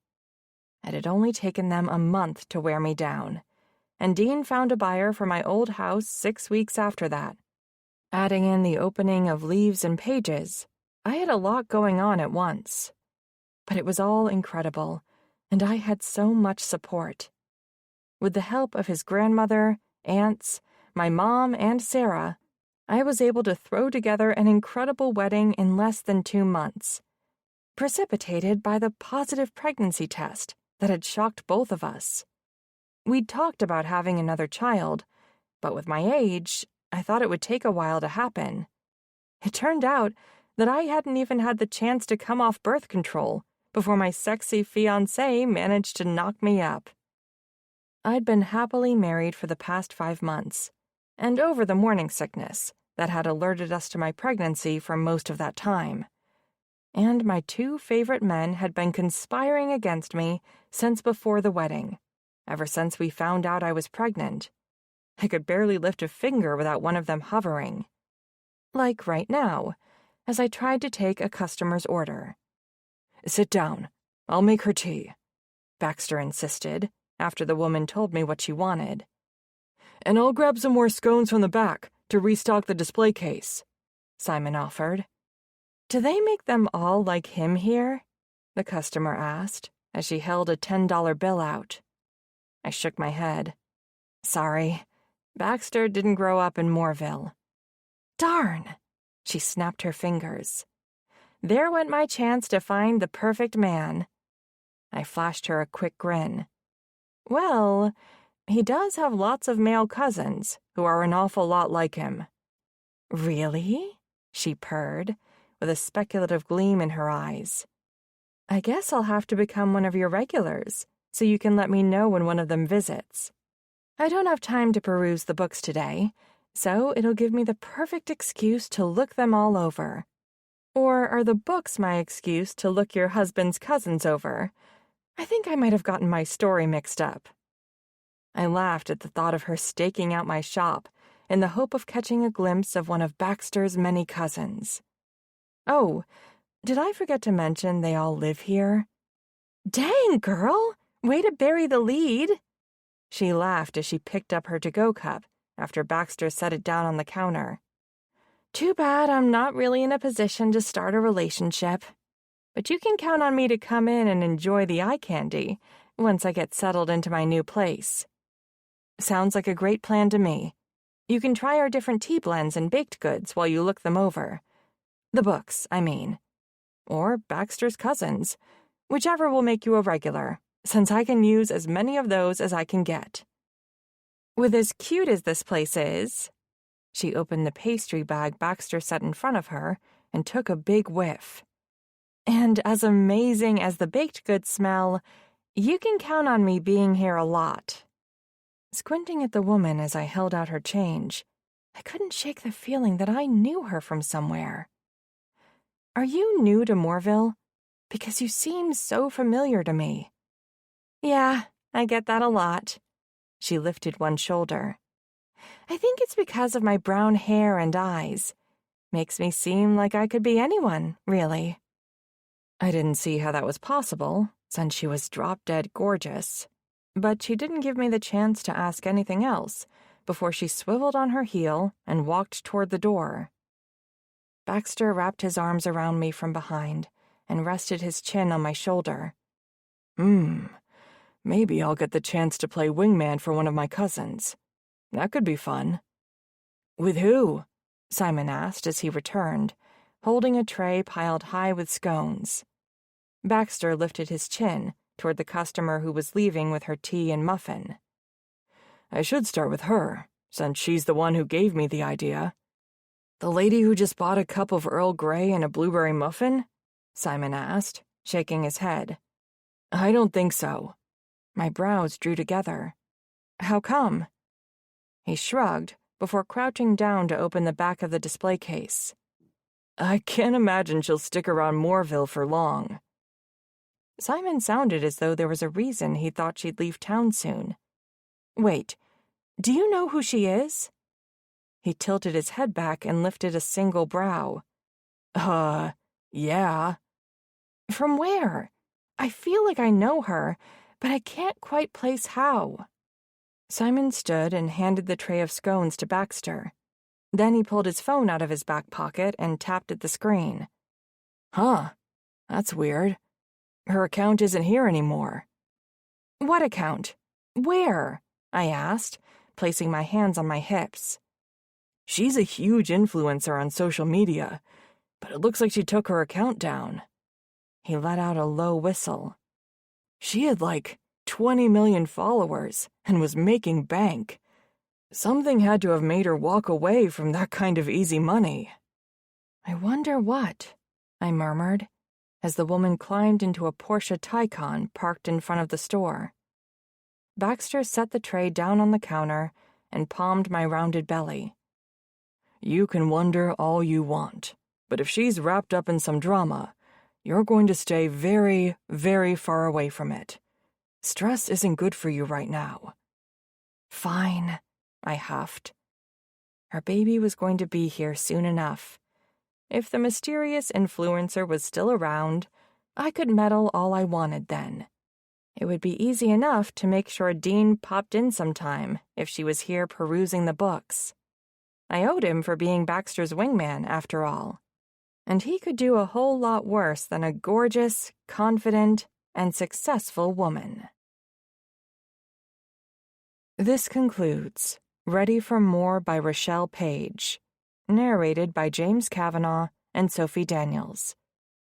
S2: It had only taken them a month to wear me down, and Dean found a buyer for my old house 6 weeks after that. Adding in the opening of Leaves and Pages, I had a lot going on at once. But it was all incredible, and I had so much support. With the help of his grandmother, aunts, my mom, and Sarah, I was able to throw together an incredible wedding in less than 2 months, precipitated by the positive pregnancy test that had shocked both of us. We'd talked about having another child, but with my age, I thought it would take a while to happen. It turned out that I hadn't even had the chance to come off birth control before my sexy fiancé managed to knock me up. I'd been happily married for the past 5 months, and over the morning sickness that had alerted us to my pregnancy for most of that time. And my 2 favorite men had been conspiring against me since before the wedding, ever since we found out I was pregnant. I could barely lift a finger without one of them hovering. Like right now, as I tried to take a customer's order.
S3: "Sit down. I'll make her tea,"
S2: Baxter insisted, after the woman told me what she wanted.
S3: "And I'll grab some more scones from the back to restock the display case," Simon offered.
S2: "Do they make them all like him here?" the customer asked, as she held a $10 bill out. I shook my head. Sorry, Baxter didn't grow up in Moorville. Darn! She snapped her fingers. There went my chance to find the perfect man. I flashed her a quick grin. Well, he does have lots of male cousins who are an awful lot like him. Really? She purred, with a speculative gleam in her eyes. I guess I'll have to become one of your regulars, so you can let me know when one of them visits. I don't have time to peruse the books today, so it'll give me the perfect excuse to look them all over. Or are the books my excuse to look your husband's cousins over? I think I might have gotten my story mixed up. I laughed at the thought of her staking out my shop in the hope of catching a glimpse of one of Baxter's many cousins. Oh, did I forget to mention they all live here? Dang, girl! Way to bury the lead! She laughed as she picked up her to-go cup after Baxter set it down on the counter. Too bad I'm not really in a position to start a relationship. But you can count on me to come in and enjoy the eye candy once I get settled into my new place. Sounds like a great plan to me. You can try our different tea blends and baked goods while you look them over. The books, I mean. Or Baxter's cousins, whichever will make you a regular, since I can use as many of those as I can get. With as cute as this place is, she opened the pastry bag Baxter set in front of her and took a big whiff. And as amazing as the baked goods smell, you can count on me being here a lot. Squinting at the woman as I held out her change, I couldn't shake the feeling that I knew her from somewhere. Are you new to Moorville? Because you seem so familiar to me. Yeah, I get that a lot. She lifted one shoulder. I think it's because of my brown hair and eyes. Makes me seem like I could be anyone, really. I didn't see how that was possible, since she was drop-dead gorgeous. But she didn't give me the chance to ask anything else before she swiveled on her heel and walked toward the door. Baxter wrapped his arms around me from behind and rested his chin on my shoulder.
S3: Maybe I'll get the chance to play wingman for one of my cousins. That could be fun.
S2: With who? Simon asked as he returned, holding a tray piled high with scones. Baxter lifted his chin toward the customer who was leaving with her tea and muffin.
S3: I should start with her, since she's the one who gave me the idea. The lady who just bought a cup of Earl Grey and a blueberry muffin? Simon asked, shaking his head. I don't think so.
S2: My brows drew together. How come? He shrugged before crouching down to open the back of the display case.
S3: I can't imagine she'll stick around Moorville for long.
S2: Simon sounded as though there was a reason he thought she'd leave town soon. Wait, do you know who she is? He tilted his head back and lifted a single brow.
S3: Yeah.
S2: From where? I feel like I know her, but I can't quite place how. Simon stood and handed the tray of scones to Baxter. Then he pulled his phone out of his back pocket and tapped at the screen.
S3: Huh, that's weird. Her account isn't here anymore.
S2: What account? Where? I asked, placing my hands on my hips.
S3: She's a huge influencer on social media, but it looks like she took her account down.
S2: He let out a low whistle.
S3: She had 20 million followers and was making bank. Something had to have made her walk away from that kind of easy money.
S2: I wonder what, I murmured, as the woman climbed into a Porsche Taycan parked in front of the store. Baxter set the tray down on the counter and palmed my rounded belly.
S3: You can wonder all you want, but if she's wrapped up in some drama, you're going to stay very, very far away from it. Stress isn't good for you right now.
S2: Fine, I huffed. Our baby was going to be here soon enough. If the mysterious influencer was still around, I could meddle all I wanted then. It would be easy enough to make sure Dean popped in sometime if she was here perusing the books. I owed him for being Baxter's wingman, after all. And he could do a whole lot worse than a gorgeous, confident, and successful woman. This concludes Ready for More by Rochelle Paige, narrated by James Kavanaugh and Sophie Daniels.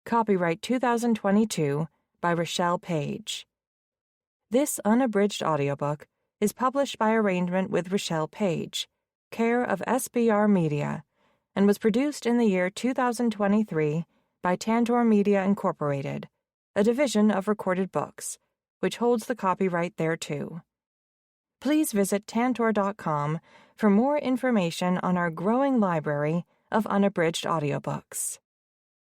S2: Copyright 2022 by Rochelle Paige. This unabridged audiobook is published by arrangement with Rochelle Paige, care of SBR Media, and was produced in the year 2023 by Tantor Media Incorporated, a division of Recorded Books, which holds the copyright thereto. Please visit tantor.com for more information on our growing library of unabridged audiobooks.